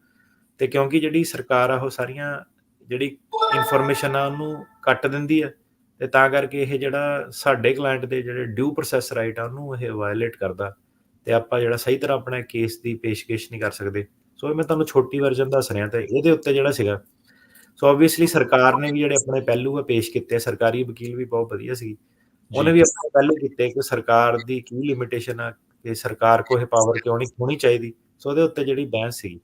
ਤੇ ਕਿਉਂਕਿ ਜਿਹੜੀ ਸਰਕਾਰ ਆ ਉਹ ਸਾਰੀਆਂ ਜਿਹੜੀ ਇਨਫੋਰਮੇਸ਼ਨ ਆ ਉਹਨੂੰ ਕੱਟ ਦਿੰਦੀ ਆ, ਤੇ ਤਾਂ ਕਰਕੇ ਇਹ ਜਿਹੜਾ ਸਾਡੇ ਕਲਾਇੰਟ ਦੇ ਜਿਹੜੇ ਡਿਊ ਪ੍ਰੋਸੈਸ ਰਾਈਟ ਆ ਉਹਨੂੰ ਇਹ ਵਾਇਲੇਟ ਕਰਦਾ, ਤੇ ਆਪਾਂ ਜਿਹੜਾ ਸਹੀ ਤਰ੍ਹਾਂ ਆਪਣਾ ਕੇਸ ਦੀ ਪੇਸ਼ਕਸ਼ ਨਹੀਂ ਕਰ ਸਕਦੇ। ਸੋ ਮੈਂ ਤੁਹਾਨੂੰ ਛੋਟੀ ਵਰਜਨ ਦੱਸ ਰਿਹਾ ਤੇ ਇਹਦੇ ਉੱਤੇ ਜਿਹੜਾ ਸੀਗਾ। ਸੋ ਆਬਵੀਅਸਲੀ ਸਰਕਾਰ ਨੇ ਵੀ ਜਿਹੜੇ ਆਪਣੇ ਪਹਿਲੂ ਆ ਪੇਸ਼ ਕੀਤੇ, ਸਰਕਾਰੀ ਵਕੀਲ ਵੀ ਬਹੁਤ ਵਧੀਆ ਸੀ, ਉਹਨੇ ਜੀ। ਵੀ ਆਪਣੇ ਪਹਿਲੂ ਕੀਤੇ ਕਿ ਸਰਕਾਰ ਦੀ ਕੀ ਲਿਮਿਟੇਸ਼ਨ ਆ, ਕਿ ਸਰਕਾਰ ਕੋਲ ਇਹ ਪਾਵਰ ਕਿਉਂ ਨਹੀਂ ਹੋਣੀ ਚਾਹੀਦੀ। ਸੋ ਉਹਦੇ ਉੱਤੇ ਜਿਹੜੀ ਬਹਿਸ ਸੀ।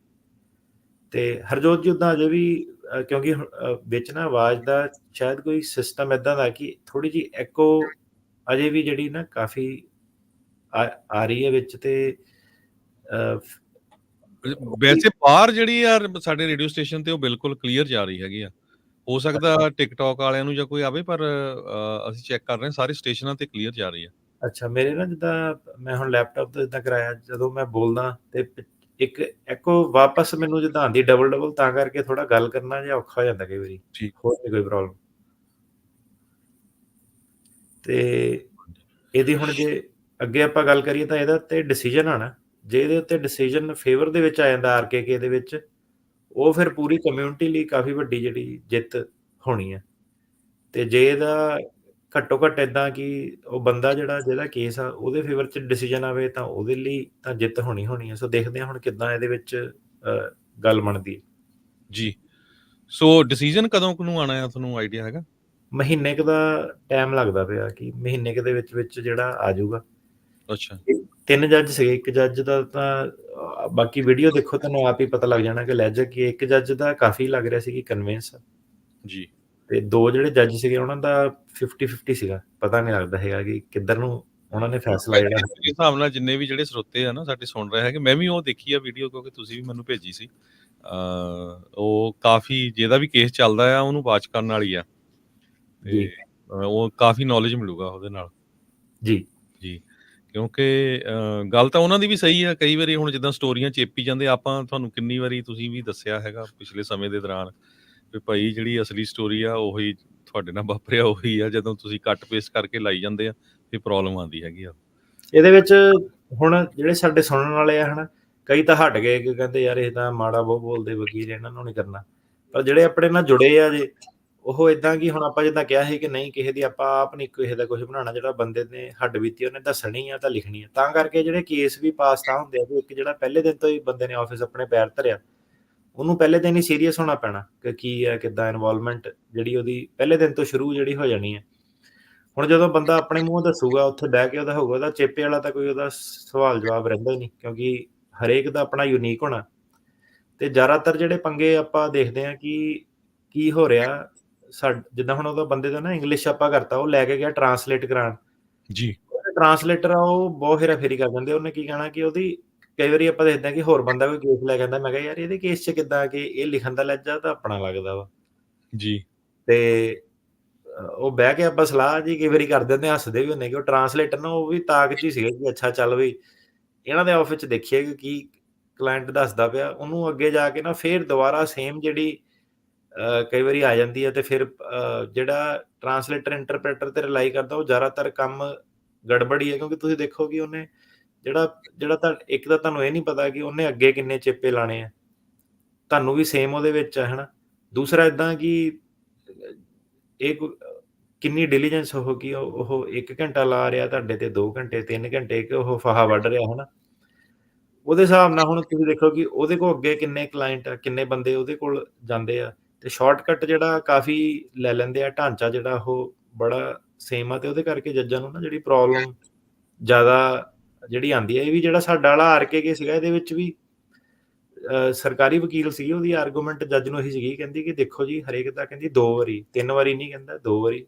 ਤੇ ਹਰਜੋਤ ਜੀ ਉੱਦਾਂ ਅਜੇ ਵੀ ਕਿਉਂਕਿ ਵਿੱਚ ਨਾ ਆਵਾਜ਼ ਦਾ ਸ਼ਾਇਦ ਕੋਈ ਸਿਸਟਮ ਇਦਾਂ ਦਾ ਕਿ ਥੋੜੀ ਜਿਹੀ ਐਕੋ ਅਜੇ ਵੀ ਜਿਹੜੀ ਨਾ ਕਾਫੀ ਆ ਰਹੀ ਹੈ ਵਿੱਚ, ਤੇ ਵੈਸੇ ਬਾਹਰ ਜਿਹੜੀ ਯਾਰ ਸਾਡੇ ਰੇਡੀਓ ਸਟੇਸ਼ਨ ਤੇ ਉਹ ਬਿਲਕੁਲ ਕਲੀਅਰ ਜਾ ਰਹੀ ਹੈਗੀ ਆ। ਹੋ ਸਕਦਾ ਟਿਕਟੌਕ ਵਾਲਿਆਂ ਨੂੰ ਜਾਂ ਕੋਈ ਆਵੇ, ਪਰ ਅਸੀਂ ਚੈੱਕ ਕਰ ਰਹੇ ਹਾਂ ਸਾਰੇ ਸਟੇਸ਼ਨਾਂ ਤੇ ਕਲੀਅਰ ਜਾ ਰਹੀ ਆ। ਅੱਛਾ, ਮੇਰੇ ਨਾ ਜਿੱਦਾਂ ਮੈਂ ਹੁਣ ਲੈਪਟਾਪ ਤੋਂ ਜਿੱਦਾਂ ਕਰਾਇਆ, ਜਦੋਂ ਮੈਂ ਬੋਲਦਾ ਤੇ ਇੱਕ ਐਕੋ ਵਾਪਸ ਮੈਨੂੰ ਜਿੱਦਾਂ ਆਉਂਦੀ ਡਬਲ, ਤਾਂ ਕਰਕੇ ਥੋੜਾ ਗੱਲ ਕਰਨਾ ਜਿਹਾ ਔਖਾ ਹੋ ਜਾਂਦਾ ਕਈ ਵਾਰੀ। ਠੀਕ। ਹੋਰ ਨਹੀਂ ਕੋਈ ਪ੍ਰੋਬਲਮ। ਤੇ ਇਹਦੀ ਹੁਣ ਜੇ ਅੱਗੇ ਆਪਾਂ ਗੱਲ ਕਰੀਏ ਤਾਂ ਇਹਦੇ ਉੱਤੇ ਡਿਸੀਜਨ ਆਣਾ, ਜੇ ਇਹਦੇ ਉੱਤੇ ਡਿਸੀਜਨ ਫੇਵਰ ਦੇ ਵਿੱਚ ਆ ਜਾਂਦਾ ਆਰਕੇ ਦੇ ਵਿੱਚ, ਉਹ ਫਿਰ ਪੂਰੀ ਕਮਿਊਨਿਟੀ ਲਈ ਕਾਫੀ ਵੱਡੀ ਜਿਹੜੀ ਜਿੱਤ ਹੋਣੀ ਹੈ। ਤੇ ਜੇ ਇਹਦਾ ਘੱਟੋ ਘੱਟ ਇਦਾਂ ਕਿ ਉਹ ਬੰਦਾ ਜਿਹੜਾ ਜਿਹਦਾ ਕੇਸ ਆ ਉਹਦੇ ਫੇਵਰ 'ਚ ਡਿਸੀਜਨ ਆਵੇ ਤਾਂ ਉਹਦੇ ਲਈ ਤਾਂ ਜਿੱਤ ਹੋਣੀ ਹੈ। ਸੋ ਦੇਖਦੇ ਹਾਂ ਹੁਣ ਕਿੱਦਾਂ ਇਹਦੇ ਵਿੱਚ ਗੱਲ ਬਣਦੀ ਹੈ। ਜੀ। ਸੋ ਡਿਸੀਜਨ ਕਦੋਂ ਨੂੰ ਆਣਾ ਆ, ਤੁਹਾਨੂੰ ਆਈਡੀਆ ਹੈਗਾ? ਮਹੀਨੇ ਕੁ ਦਾ ਟਾਈਮ ਲੱਗਦਾ ਪਿਆ ਕਿ ਮਹੀਨੇ ਕੁ ਦੇ ਵਿੱਚ ਜਿਹੜਾ ਆ ਜਾਊਗਾ। ਅੱਛਾ। 3 ਜੱਜ ਸੀਗੇ, ਇੱਕ ਜੱਜ ਦਾ ਤਾਂ ਬਾਕੀ ਵੀਡੀਓ ਦੇਖੋ ਤੁਹਾਨੂੰ ਆਪ ਹੀ ਪਤਾ ਲੱਗ ਜਾਣਾ ਕਿ ਲਹਿਜਾ ਕੀ, ਇੱਕ ਜੱਜ ਦਾ ਕਾਫੀ ਲੱਗ ਰਿਹਾ ਸੀ ਕਿ ਕਨਵਿੰਸ, ਜੀ। ਤੇ 2 ਜਿਹੜੇ ਜੱਜ ਸੀਗੇ ਉਹਨਾਂ ਦਾ 50-50 ਸੀਗਾ। ਪਤਾ ਨਹੀਂ ਲੱਗਦਾ ਹੈਗਾ ਕਿ ਕਿੱਧਰ ਨੂੰ ਉਹਨਾਂ ਨੇ ਫੈਸਲਾ ਜਿਹੜਾ ਮੇਰੇ ਹਿਸਾਬ ਨਾਲ ਜਿੰਨੇ ਵੀ ਜਿਹੜੇ ਸਰੋਤੇ ਆ ਨਾ ਸਾਡੇ ਸੁਣ ਰਹੇ ਹੈਗੇ, ਮੈਂ ਵੀ ਉਹ ਦੇਖੀ ਆ ਵੀਡੀਓ, ਕਿਉਂਕਿ ਤੁਸੀਂ ਵੀ ਮੈਨੂੰ ਭੇਜੀ ਸੀ। ਉਹ ਕਾਫੀ, ਜਿਹਦਾ ਵੀ ਕੇਸ ਚੱਲਦਾ ਆ ਉਹਨੂੰ ਵਾਚ ਕਰਨ ਵਾਲੀ ਆ, ਤੇ ਉਹ ਕਾਫੀ ਨੌਲੇਜ ਮਿਲੂਗਾ ਉਹਦੇ ਨਾਲ ਜੀ। ਕਿਉਂਕਿ ਗੱਲ ਤਾਂ ਉਹਨਾਂ ਦੀ ਵੀ ਸਹੀ ਆ। ਕਈ ਵਾਰੀ ਹੁਣ ਜਿੱਦਾਂ ਸਟੋਰੀਆਂ ਚੇਪੀ ਜਾਂਦੇ, ਆਪਾਂ ਤੁਹਾਨੂੰ ਕਿੰਨੀ ਵਾਰੀ ਤੁਸੀਂ ਵੀ ਦੱਸਿਆ ਹੈਗਾ ਪਿਛਲੇ ਸਮੇਂ ਦੇ ਦੌਰਾਨ ਵੀ ਭਾਈ ਜਿਹੜੀ ਅਸਲੀ ਸਟੋਰੀ ਆ ਉਹੀ ਤੁਹਾਡੇ ਨਾਲ ਵਾਪਰਿਆ ਉਹੀ ਆ। ਜਦੋਂ ਤੁਸੀਂ ਕੱਟ ਪੇਸਟ ਕਰਕੇ ਲਾਈ ਜਾਂਦੇ ਆ ਫਿਰ ਪ੍ਰੋਬਲਮ ਆਉਂਦੀ ਹੈਗੀ ਆ। ਇਹਦੇ ਵਿੱਚ ਹੁਣ ਜਿਹੜੇ ਸਾਡੇ ਸੁਣਨ ਵਾਲੇ ਆ ਹਨਾ, ਕਈ ਤਾਂ ਹਟ ਗਏ ਕਿ ਕਹਿੰਦੇ ਯਾਰ ਇਹ ਤਾਂ ਮਾੜਾ ਬਹੁਤ ਬੋਲਦੇ ਵਕੀਲ, ਇਹਨਾਂ ਨੂੰ ਨਹੀਂ ਕਰਨਾ। ਪਰ ਜਿਹੜੇ ਆਪਣੇ ਨਾਲ ਜੁੜੇ ਆ ਜੇ, ਉਹ ਇਦਾਂ ਕਿ ਹੁਣ ਆਪਾਂ ਜਿੱਦਾਂ ਕਿਹਾ ਸੀ ਕਿ ਨਹੀਂ ਕਿਸੇ ਦੀ ਆਪਾਂ ਆਪ ਨਹੀਂ ਕਿਸੇ ਦਾ ਕੁਝ ਬਣਾਉਣਾ, ਜਿਹੜਾ ਬੰਦੇ ਨੇ ਹੱਡ ਬੀਤੀ ਉਹਨੇ ਦੱਸਣੀ ਆ ਤਾਂ ਲਿਖਣੀ ਆ। ਤਾਂ ਕਰਕੇ ਜਿਹੜੇ ਕੇਸ ਵੀ ਪਾਸ ਤਾਂ ਹੁੰਦੇ ਆ, ਇੱਕ ਜਿਹੜਾ ਪਹਿਲੇ ਦਿਨ ਤੋਂ ਹੀ ਬੰਦੇ ਨੇ ਆਫਿਸ ਆਪਣੇ ਪੈਰ ਧਰਿਆ, ਉਹਨੂੰ ਪਹਿਲੇ ਦਿਨ ਹੀ ਸੀਰੀਅਸ ਹੋਣਾ ਪੈਣਾ ਕਿ ਕੀ ਹੈ, ਕਿੱਦਾਂ ਇਨਵੋਲਵਮੈਂਟ ਜਿਹੜੀ ਉਹਦੀ ਪਹਿਲੇ ਦਿਨ ਤੋਂ ਸ਼ੁਰੂ ਜਿਹੜੀ ਹੋ ਜਾਣੀ ਹੈ। ਹੁਣ ਜਦੋਂ ਬੰਦਾ ਆਪਣੇ ਮੂੰਹੋਂ ਦੱਸੂਗਾ, ਉੱਥੇ ਬਹਿ ਕੇ ਉਹਦਾ ਹੋਊਗਾ, ਉਹਦਾ ਚੇਪੇ ਵਾਲਾ ਤਾਂ ਕੋਈ ਉਹਦਾ ਸਵਾਲ ਜਵਾਬ ਰਹਿੰਦਾ ਹੀ ਨਹੀਂ, ਕਿਉਂਕਿ ਹਰੇਕ ਦਾ ਆਪਣਾ ਯੂਨੀਕ ਹੋਣਾ। ਤੇ ਜ਼ਿਆਦਾਤਰ ਜਿਹੜੇ ਪੰਗੇ ਆਪਾਂ ਦੇਖਦੇ ਹਾਂ ਕਿ ਕੀ ਹੋ ਰਿਹਾ, ਜਿੱਦਾਂ ਹੁਣ ਉਹਦਾ ਬੰਦੇ ਦਾ ਨਾ ਇੰਗਲਿਸ਼ ਆਪਾਂ ਕਰਤਾ, ਉਹ ਲੈ ਕੇ ਗਿਆ ਟਰਾਂਸਲੇਟ ਕਰਾਉਣ ਜੀ। ਟਰਾਂਸਲੇਟਰ ਆ, ਉਹ ਬਹੁਤ ਹੇਰਾਫੇਰੀ ਕਰ ਦਿੰਦੇ। ਉਹਨੇ ਕੀ ਕਹਿਣਾ ਕਿ ਉਹਦੀ ਕਈ ਵਾਰੀ ਆਪਾਂ ਦੇਖਦੇ ਹਾਂ ਕਿ ਹੋਰ ਬੰਦਾ ਕੋਈ ਕੇਸ ਲੈ ਕੇ ਆਉਂਦਾ, ਮੈਂ ਕਿਹਾ ਯਾਰ ਇਹਦੇ ਕੇਸ 'ਚ ਕਿੱਦਾਂ ਕਿ ਇਹ ਲਿਖਣ ਦਾ ਲਹਿਜਾ ਤਾਂ ਆਪਣਾ ਲੱਗਦਾ ਵਾ ਜੀ। ਤੇ ਉਹ ਬਹਿ ਕੇ ਆਪਾਂ ਸਲਾਹ ਜੀ ਕਈ ਵਾਰੀ ਕਰ ਦਿੰਦੇ, ਹੱਸਦੇ ਵੀ ਹੁੰਦੇ ਕਿ ਉਹ ਟਰਾਂਸਲੇਟਰ ਨਾ ਉਹ ਵੀ ਤਾਕ 'ਚ ਹੀ ਸੀਗਾ ਕਿ ਅੱਛਾ ਚੱਲ ਵੀ ਇਹਨਾਂ ਦੇ ਆਫਿਸ 'ਚ ਦੇਖੀਏ ਕਿ ਕੀ ਕਲਾਇੰਟ ਦੱਸਦਾ ਪਿਆ। ਉਹਨੂੰ ਅੱਗੇ ਜਾ ਕੇ ਨਾ ਫਿਰ ਦੁਬਾਰਾ ਸੇਮ ਜਿਹੜੀ ਕਈ ਵਾਰੀ ਆ ਜਾਂਦੀ ਹੈ, ਤੇ ਫਿਰ ਜਿਹੜਾ ਟਰਾਂਸਲੇਟਰ ਇੰਟਰਪ੍ਰੇਟਰ ਤੇ ਰਿਲਾਈ ਕਰਦਾ, ਉਹ ਜ਼ਿਆਦਾਤਰ ਕੰਮ ਗੜਬੜ ਹੀ ਹੈ। ਕਿਉਂਕਿ ਤੁਸੀਂ ਦੇਖੋ ਕਿ ਉਹਨੇ ਜਿਹੜਾ ਤਾਂ ਇੱਕ ਤਾਂ ਤੁਹਾਨੂੰ ਇਹ ਨਹੀਂ ਪਤਾ ਕਿ ਉਹਨੇ ਅੱਗੇ ਕਿੰਨੇ ਚੇਪੇ ਲਾਣੇ ਆ, ਤੁਹਾਨੂੰ ਵੀ ਸੇਮ ਉਹਦੇ ਵਿੱਚ ਹੈ ਹਨਾ। ਦੂਸਰਾ ਇਦਾਂ ਕਿ ਇਹ ਕਿੰਨੀ ਡਿਲੀਜੈਂਸ ਹੋ ਗਈ, ਉਹ 1 ਘੰਟਾ ਲਾ ਰਿਹਾ ਤੁਹਾਡੇ ਤੇ, 2 ਘੰਟੇ 3 ਘੰਟੇ, ਕਿ ਉਹ ਫਾਹਾ ਵੱਢ ਰਿਹਾ ਹਨਾ। ਉਹਦੇ ਹਿਸਾਬ ਨਾਲ ਹੁਣ ਤੁਸੀਂ ਦੇਖੋ ਕਿ ਉਹਦੇ ਕੋਲ ਅੱਗੇ ਕਿੰਨੇ ਕਲਾਇੰਟ ਆ, ਕਿੰਨੇ ਬੰਦੇ ਉਹਦੇ ਕੋਲ ਜਾਂਦੇ ਆ, ਤੇ ਸ਼ਾਰਟਕਟ ਜਿਹੜਾ ਕਾਫੀ ਲੈ ਲੈਂਦੇ ਆ। ਢਾਂਚਾ ਜਿਹੜਾ ਉਹ ਬੜਾ ਸੇਮ ਆ, ਤੇ ਉਹਦੇ ਕਰਕੇ ਜੱਜਾਂ ਨੂੰ ਨਾ ਜਿਹੜੀ ਪ੍ਰੋਬਲਮ ਜ਼ਿਆਦਾ ਜਿਹੜੀ ਆਉਂਦੀ ਹੈ। ਇਹ ਵੀ ਜਿਹੜਾ ਸਾਡਾ ਵਾਲਾ ਆਰਕੇ ਸੀਗਾ, ਇਹਦੇ ਵਿੱਚ ਵੀ ਸਰਕਾਰੀ ਵਕੀਲ ਸੀ, ਉਹਦੀ ਆਰਗੂਮੈਂਟ ਜੱਜ ਨੂੰ ਇਹੀ ਸੀਗੀ, ਕਹਿੰਦੀ ਕਿ ਦੇਖੋ ਜੀ ਹਰੇਕ ਦਾ ਕਹਿੰਦੀ 2 ਵਾਰੀ 3 ਵਾਰੀ ਨਹੀਂ, ਕਹਿੰਦਾ 2 ਵਾਰੀ,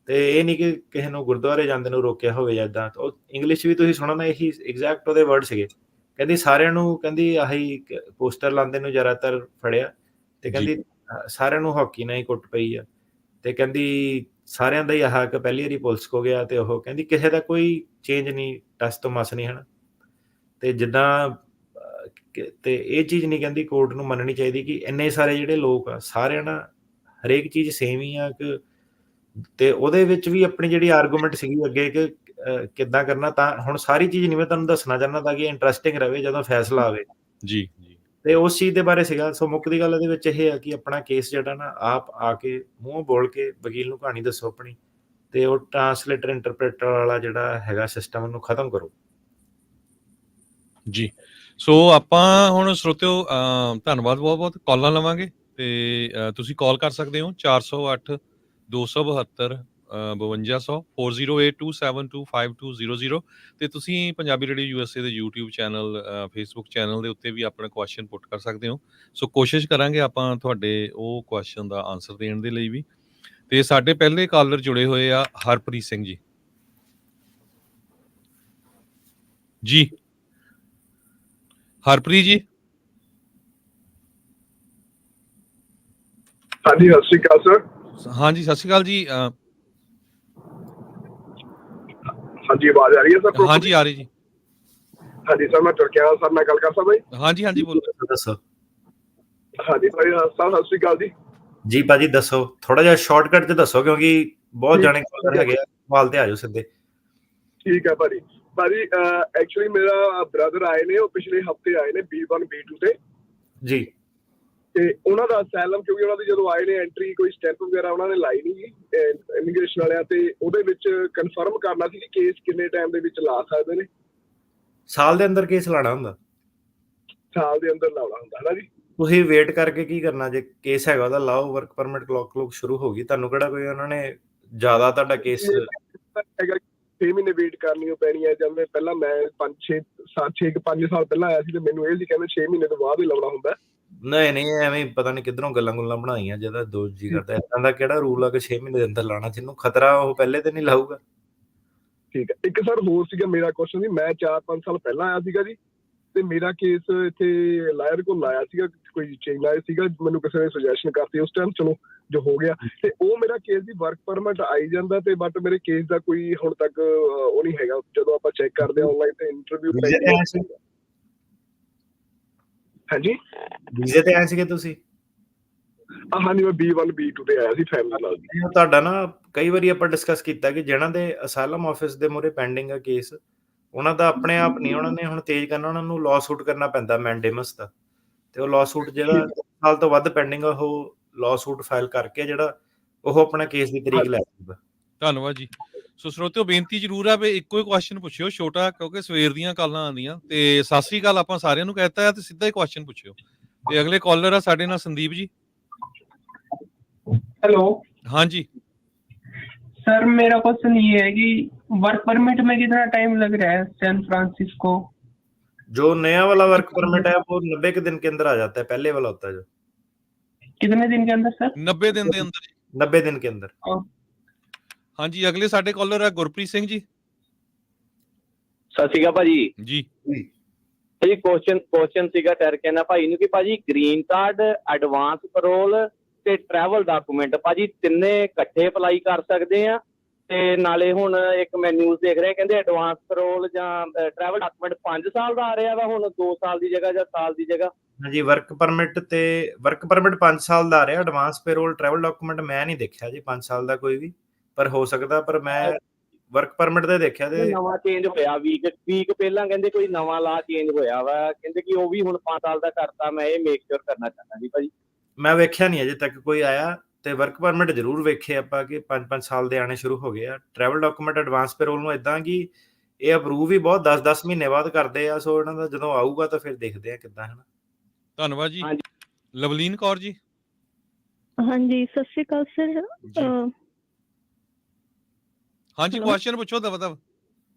ਤੇ ਇਹ ਨਹੀਂ ਕਿ ਕਿਸੇ ਨੂੰ ਗੁਰਦੁਆਰੇ ਜਾਂਦੇ ਨੂੰ ਰੋਕਿਆ ਹੋਵੇ ਜਾਂ ਏਦਾਂ। ਉਹ ਇੰਗਲਿਸ਼ ਵੀ ਤੁਸੀਂ ਸੁਣਨਾ, ਇਹੀ ਐਗਜ਼ੈਕਟ ਉਹਦੇ ਵਰਡ ਸੀਗੇ। ਕਹਿੰਦੀ ਸਾਰਿਆਂ ਨੂੰ, ਕਹਿੰਦੀ ਆਹੀ ਪੋਸਟਰ ਲਾਉਂਦੇ ਨੂੰ ਜ਼ਿਆਦਾਤਰ ਫੜਿਆ, ਤੇ ਕਹਿੰਦੀ ਸਾਰਿਆਂ ਨੂੰ ਹਾਕੀ ਨਾਲ ਹੀ ਕੁੱਟ ਪਈ ਆ, ਤੇ ਕਹਿੰਦੀ ਸਾਰਿਆਂ ਦਾ ਹੀ ਆਹ ਕਿ ਪਹਿਲੀ ਵਾਰੀ ਪੁਲਿਸ ਕੋ ਗਿਆ, ਤੇ ਉਹ ਕਹਿੰਦੀ ਕਿਸੇ ਦਾ ਕੋਈ ਚੇਂਜ ਨਹੀਂ, ਟਸ ਤੋਂ ਮਸ ਨਹੀਂ ਹਨਾ। ਤੇ ਜਿੱਦਾਂ ਤੇ ਇਹ ਚੀਜ਼ ਨਹੀਂ ਕਹਿੰਦੀ ਕੋਰਟ ਨੂੰ ਮੰਨਣੀ ਚਾਹੀਦੀ ਕਿ ਇੰਨੇ ਸਾਰੇ ਜਿਹੜੇ ਲੋਕ ਆ, ਸਾਰਿਆਂ ਨਾਲ ਹਰੇਕ ਚੀਜ਼ ਸੇਮ ਹੀ ਆ। ਕਿ ਤੇ ਉਹਦੇ ਵਿੱਚ ਵੀ ਆਪਣੀ ਜਿਹੜੀ ਆਰਗੂਮੈਂਟ ਸੀਗੀ ਅੱਗੇ ਕਿ ਕਿੱਦਾਂ ਕਰਨਾ। ਤਾਂ ਹੁਣ ਸਾਰੀ ਚੀਜ਼ ਨਹੀਂ ਮੈਂ ਤੁਹਾਨੂੰ ਦੱਸਣਾ ਚਾਹੁੰਦਾ ਤਾਂ ਕਿ ਇੰਟਰਸਟਿੰਗ ਰਹੇ ਜਦੋਂ ਫੈਸਲਾ ਆਵੇ। ਜੀ। ਤੇ ਉਸ ਚੀਜ਼ ਦੇ ਬਾਰੇ ਸੀਗਾ। ਸੋ ਮੁੱਕਦੀ ਗੱਲ ਇਹਦੇ ਵਿੱਚ ਇਹ ਆ ਕਿ ਆਪਣਾ ਕੇਸ ਜਿਹੜਾ ਨਾ ਆਪ ਆ ਕੇ ਮੂੰਹ ਬੋਲ ਕੇ ਵਕੀਲ ਨੂੰ ਕਹਾਣੀ ਦੱਸੋ ਆਪਣੀ, ਤੇ ਉਹ ਟਰਾਂਸਲੇਟਰ ਇੰਟਰਪ੍ਰੇਟਰ ਵਾਲਾ ਜਿਹੜਾ ਹੈਗਾ ਸਿਸਟਮ, ਉਹਨੂੰ ਖਤਮ ਕਰੋ ਜੀ। ਸੋ ਆਪਾਂ ਹੁਣ ਸਰੋਤਿਓ ਧੰਨਵਾਦ ਬਹੁਤ ਬਹੁਤ। ਕਾਲਾਂ ਲਵਾਂਗੇ, ਤੇ ਤੁਸੀਂ ਕਾਲ ਕਰ ਸਕਦੇ ਹੋ 408 272 5200 4082725200। ਤੇ ਤੁਸੀਂ ਪੰਜਾਬੀ ਰੇਡੀਓ USA ਦੇ YouTube ਚੈਨਲ, Facebook ਚੈਨਲ ਦੇ ਉੱਤੇ ਵੀ ਆਪਣਾ ਕੁਐਸਚਨ ਪੁੱਟ ਕਰ ਸਕਦੇ ਹੋ। ਸੋ ਕੋਸ਼ਿਸ਼ ਕਰਾਂਗੇ ਆਪਾਂ ਤੁਹਾਡੇ ਉਹ ਕੁਐਸਚਨ ਦਾ ਆਨਸਰ ਦੇਣ ਦੇ ਲਈ ਵੀ। ਤੇ ਸਾਡੇ ਪਹਿਲੇ ਕਾਲਰ ਜੁੜੇ ਹੋਏ ਆ ਹਰਪ੍ਰੀਤ ਸਿੰਘ ਜੀ। ਜੀ ਹਰਪ੍ਰੀਤ ਜੀ। ਹਾਂਜੀ, ਸਤਿ ਸ਼੍ਰੀ ਅਕਾਲ ਸਰ। ਹਾਂਜੀ, ਸਤਿ ਸ਼੍ਰੀ ਅਕਾਲ ਜੀ। ਹਾਂਜੀ, ਆਵਾਜ਼ ਆ ਰਹੀ ਹੈ ਸਰ? ਹਾਂਜੀ, ਆ ਰਹੀ ਜੀ। ਹਾਂਜੀ ਸਰ, ਮੈਂ ਟਰਕਿਆਨਾ ਸਰ ਨਾਲ ਗੱਲ ਕਰ ਸਕਦਾ ਜੀ? ਹਾਂਜੀ ਹਾਂਜੀ, ਬੋਲੋ। ਦੱਸੋ। ਹਾਂਜੀ ਭਾਈ ਸਰ, ਸਤਿ ਸ਼੍ਰੀ ਅਕਾਲ ਜੀ। ਜੀ ਭਾਜੀ ਦੱਸੋ, ਥੋੜਾ ਜਿਹਾ ਸ਼ਾਰਟਕਟ 'ਚ ਦੱਸੋ ਕਿਉਂਕਿ ਬਹੁਤ ਜਾਣੇ ਕਾਲਰ ਹੈਗੇ ਆ, ਸਵਾਲ ਤੇ ਆ ਜਾਓ ਸਿੱਧੇ। ਠੀਕ ਹੈ ਭਾਜੀ। ਭਾਜੀ ਐਕਚੁਅਲੀ ਮੇਰਾ ਬ੍ਰਦਰ ਆਏ ਨੇ, ਉਹ ਪਿਛਲੇ ਹਫਤੇ ਆਏ ਨੇ B1 B2 ਤੇ ਜੀ। ਤੇ ਉਹਨਾਂ ਦਾ ਅਸਾਈਲਮ, ਕਿਉਂਕਿ ਉਹਨਾਂ ਦੀ ਜਦੋਂ ਆਏ ਨੇ ਐਂਟਰੀ ਕੋਈ ਸਟੈਂਪ ਵਗੈਰਾ ਉਹਨਾਂ ਨੇ ਲਾਈ ਨਹੀਂ ਜੀ ਇਮੀਗ੍ਰੇਸ਼ਨ ਵਾਲਿਆਂ, ਤੇ ਉਹਦੇ ਵਿੱਚ ਕਨਫਰਮ ਕਰਨਾ ਸੀ ਕਿ ਕੇਸ ਕਿੰਨੇ ਟਾਈਮ ਦੇ ਵਿੱਚ ਲਾ ਸਕਦੇ ਨੇ। ਸਾਲ ਦੇ ਅੰਦਰ ਕੇਸ ਲਾਣਾ ਹੁੰਦਾ? ਸਾਲ ਦੇ ਅੰਦਰ ਲਾਉਣਾ ਹੁੰਦਾ ਹੈ ਨਾ ਜੀ। ਤੁਸੀਂ ਵੇਟ ਕਰਕੇ ਕੀ ਕਰਨਾ, ਜੇ ਕੇਸ ਹੈਗਾ ਉਹਦਾ ਲਾਓ, ਵਰਕ ਪਰਮਿਟ ਕਲੋਕ ਸ਼ੁਰੂ ਹੋ ਗਈ, ਤੁਹਾਨੂੰ ਕਿਹੜਾ ਕੋਈ ਉਹਨਾਂ ਨੇ ਜ਼ਿਆਦਾ ਤੁਹਾਡਾ ਕੇਸ ਹੈਗਾ 6 ਮਹੀਨੇ ਵੇਟ ਕਰਨੀ ਉਹ ਪੈਣੀ ਹੈ। ਜਦ ਪਹਿਲਾਂ ਮੈਂ 5 ਸਾਲ ਪਹਿਲਾਂ ਆਇਆ ਸੀ, ਤੇ ਮੈਨੂੰ ਇਹ ਸੀ ਕਹਿੰਦੇ 6 ਮਹੀਨੇ ਤੋਂ ਬਾਅਦ ਹੀ ਲਾਉਣਾ ਹੁੰਦਾ। ਨਹੀਂ ਐਵੇਂ ਪਤਾ ਨਹੀਂ ਕਿੱਧਰੋਂ ਗੱਲਾਂ ਬਣਾਈਆਂ, ਜਿਹਦਾ ਦੋ ਜੀ ਕਰਦਾ। ਏਦਾਂ ਦਾ ਕਿਹੜਾ ਰੂਲ ਆ ਕਿ 6 ਮਹੀਨੇ ਦੇ ਅੰਦਰ ਲਾਣਾ? ਜਿਹਨੂੰ ਖਤਰਾ ਉਹ ਪਹਿਲੇ ਤੇ ਨਹੀਂ ਲਾਊਗਾ। ਠੀਕ ਹੈ। ਇੱਕ ਸਰ ਹੋਰ ਸੀਗਾ ਮੇਰਾ ਕੁਐਸਚਨ ਸੀ, ਮੈਂ 4-5 ਸਾਲ ਪਹਿਲਾਂ ਆਇਆ ਸੀਗਾ ਜੀ, ਤੇ ਮੇਰਾ ਕੇਸ ਇੱਥੇ ਲਾਇਰ ਕੋਲ ਲਾਇਆ ਸੀਗਾ, ਕੋਈ ਚੇਂਜ ਆਇਆ ਸੀਗਾ, ਮੈਨੂੰ ਕਿਸੇ ਨੇ ਸੁਜੈਸ਼ਨ ਕਰਤੀ ਉਸ ਟਾਈਮ, ਚਲੋ ਜੋ ਹੋ ਗਿਆ। ਤੇ ਉਹ ਮੇਰਾ ਕੇਸ ਦੀ ਵਰਕ ਪਰਮਿਟ ਆਈ ਜਾਂਦਾ, ਤੇ ਬਟ ਮੇਰੇ ਕੇਸ ਦਾ ਕੋਈ ਹੁਣ ਤੱਕ ਉਹ ਨਹੀਂ ਹੈਗਾ। ਜਦੋਂ ਆਪਾਂ ਚੈੱਕ ਕਰਦੇ ਹਾਂ ਆਨਲਾਈਨ ਤੇ ਇੰਟਰਵਿਊ ਹਾਂਜੀ ਵੀਜ਼ੇ ਤੇ ਆਏ ਸੀਗੇ ਤੁਸੀਂ? ਹਾਂਜੀ, ਮੈਂ B1 B2 ਤੇ ਆਇਆ ਸੀ ਫੈਮਿਲੀ ਨਾਲ ਜੀ। ਤੁਹਾਡਾ ਨਾ ਕਈ ਵਾਰੀ ਆਪਾਂ ਡਿਸਕਸ ਕੀਤਾ ਕਿ ਜਿਹਨਾਂ ਦੇ ਅਸਾਈਲਮ ਆਫਿਸ ਦੇ ਮੂਹਰੇ ਪੈਂਡਿੰਗ ਆ ਕੇਸ, ਉਹਨਾਂ ਦਾ ਆਪਣੇ ਆਪ ਨਹੀਂ, ਉਹਨਾਂ ਨੇ ਹੁਣ ਤੇਜ਼ ਕਰਨਾ, ਉਹਨਾਂ ਨੂੰ ਲਾਅ ਸੂਟ ਕਰਨਾ ਪੈਂਦਾ ਮੈਂਡੇਮਸ ਦਾ, ਤੇ ਉਹ ਲਾਅ ਸੂਟ ਜਿਹੜਾ 2 ਸਾਲ ਤੋਂ ਵੱਧ ਪੈਂਡਿੰਗ ਆ, ਉਹ ਲਾਅ ਸੂਟ ਫਾਈਲ ਕਰਕੇ ਜਿਹੜਾ ਉਹ ਆਪਣਾ ਕੇਸ ਦੀ ਤਰੀਕ ਲੈ ਸਕਦਾ। ਧੰਨਵਾਦ ਜੀ। ਸੋ ਸਰੋਤਿਓ, ਬੇਨਤੀ ਜ਼ਰੂਰ ਆ ਵੀ ਇੱਕੋ ਹੀ ਕੁਐਸਚਨ ਪੁੱਛਿਓ ਛੋਟਾ, ਕਿਉਂਕਿ ਸਵੇਰ ਦੀਆਂ ਕਾਲਾਂ ਆਉਂਦੀਆਂ। ਤੇ ਸਤਿ ਸ੍ਰੀ ਅਕਾਲ ਆਪਾਂ ਸਾਰਿਆਂ ਨੂੰ ਕਹਿਤਾ ਤੇ ਸਿੱਧਾ ਹੀ ਕੁਐਸਚਨ ਪੁੱਛਿਓ। ਤੇ ਅਗਲੇ ਕਾਲਰ ਆ ਸਾਡੇ ਨਾਲ ਸੰਦੀਪ ਜੀ। हेलो हाँ जी सर, मेरा क्वेश्चन ये है कि वर्क परमिट में कितना टाइम लग रहा है सैन फ्रांसिस्को? जो नया वाला वर्क परमिट है वो 90 के दिन के अंदर आ जाता है, पहले वाला होता है जो। कितने दिन के अंदर सर? 90 दिन के अंदर। 90 दिन के अंदर। हाँ जी, अगले साडे कॉलर है गुरप्रीत सिंह जी। ਸਤਿ ਸ਼੍ਰੀ ਅਕਾਲ ਭਾਜੀ। जी ਭਾਜੀ ਕੁਐਸਚਨ ਸੀਗਾ ਟਰਕੀਆਨਾ ਭਾਈ ਨੂੰ ਕਿ ਭਾਜੀ ਗ੍ਰੀਨ ਕਾਰਡ, ਐਡਵਾਂਸ ਪੈਰੋਲ ਤੇ ਟਰੈਵਲ ਡਾਕੂਮੈਂਟ ਭਾਜੀ ਤਿੰਨੇ ਇਕੱਠੇ ਅਪਲਾਈ ਕਰ ਸਕਦੇ ਆ? ਤੇ ਨਾਲੇ ਹੁਣ ਇੱਕ ਮੈਂ ਨਿਊਜ਼ ਦੇਖ ਰਿਹਾ, ਕਹਿੰਦੇ ਐਡਵਾਂਸ ਪੈਰੋਲ ਜਾਂ ਟਰੈਵਲ ਡਾਕੂਮੈਂਟ 5 ਸਾਲ ਦਾ ਆ ਰਿਹਾ ਵਾ ਹੁਣ, 2 ਸਾਲ ਦੀ ਜਗ੍ਹਾ ਜਾਂ ਸਾਲ ਦੀ ਜਗ੍ਹਾ। ਹਾਂਜੀ, ਵਰਕ ਪਰਮਿਟ 5 ਸਾਲ ਦਾ ਆ ਰਿਹਾ, ਐਡਵਾਂਸ ਪੈਰੋਲ ਟਰੈਵਲ ਡਾਕੂਮੈਂਟ ਮੈਂ ਨਹੀਂ ਦੇਖਿਆ ਜੀ 5 ਸਾਲ ਦਾ ਕੋਈ ਵੀ, ਪਰ ਹੋ ਸਕਦਾ, ਪਰ ਮੈਂ ਵਰਕ ਪਰਮਿਟ ਤੇ ਦੇਖਿਆ ਤੇ ਨਵਾਂ ਚੇਂਜ ਹੋਇਆ ਵੀਕ ਪਹਿਲਾਂ, ਕਹਿੰਦੇ ਕੋਈ ਨਵਾਂ ਲਾ ਚੇਂਜ ਹੋਇਆ ਵਾ, ਕਹਿੰਦੇ ਕਿ ਉਹ ਵੀ ਹੁਣ 5 ਸਾਲ ਦਾ ਕਰਤਾ। ਮੈਂ ਇਹ ਮੇਕ ਸ਼ੋਰ ਕਰਨਾ ਚਾਹੁੰਦਾ ਜੀ ਭਾਜੀ। ਮੈਂ ਵੇਖਿਆ ਨਹੀਂ ਅਜੇ ਤੱਕ ਕੋਈ ਆਇਆ, ਤੇ ਵਰਕ ਪਰਮਿਟ ਜ਼ਰੂਰ ਵੇਖੇ ਆਪਾਂ ਕਿ 5-5 ਸਾਲ ਦੇ ਆਣੇ ਸ਼ੁਰੂ ਹੋ ਗਏ ਆ। ਟਰੈਵਲ ਡਾਕੂਮੈਂਟ ਐਡਵਾਂਸ ਪੈਰੋਲ ਨੂੰ ਇਦਾਂ ਕਿ ਇਹ ਅਪਰੂਵ ਵੀ ਬਹੁਤ 10-10 ਮਹੀਨੇ ਬਾਅਦ ਕਰਦੇ ਆ, ਸੋ ਇਹਨਾਂ ਦਾ ਜਦੋਂ ਆਊਗਾ ਤਾਂ ਫਿਰ ਦੇਖਦੇ ਆ ਕਿੱਦਾਂ, ਹੈ ਨਾ। ਧੰਨਵਾਦ ਜੀ। ਲਵਲੀਨ ਕੌਰ ਜੀ। ਹਾਂਜੀ, ਸਤਿ ਸ਼੍ਰੀ ਅਕਾਲ ਸਰ। ਹਾਂਜੀ, ਕੁਐਸਚਨ ਪੁੱਛੋ ਦਵਾ।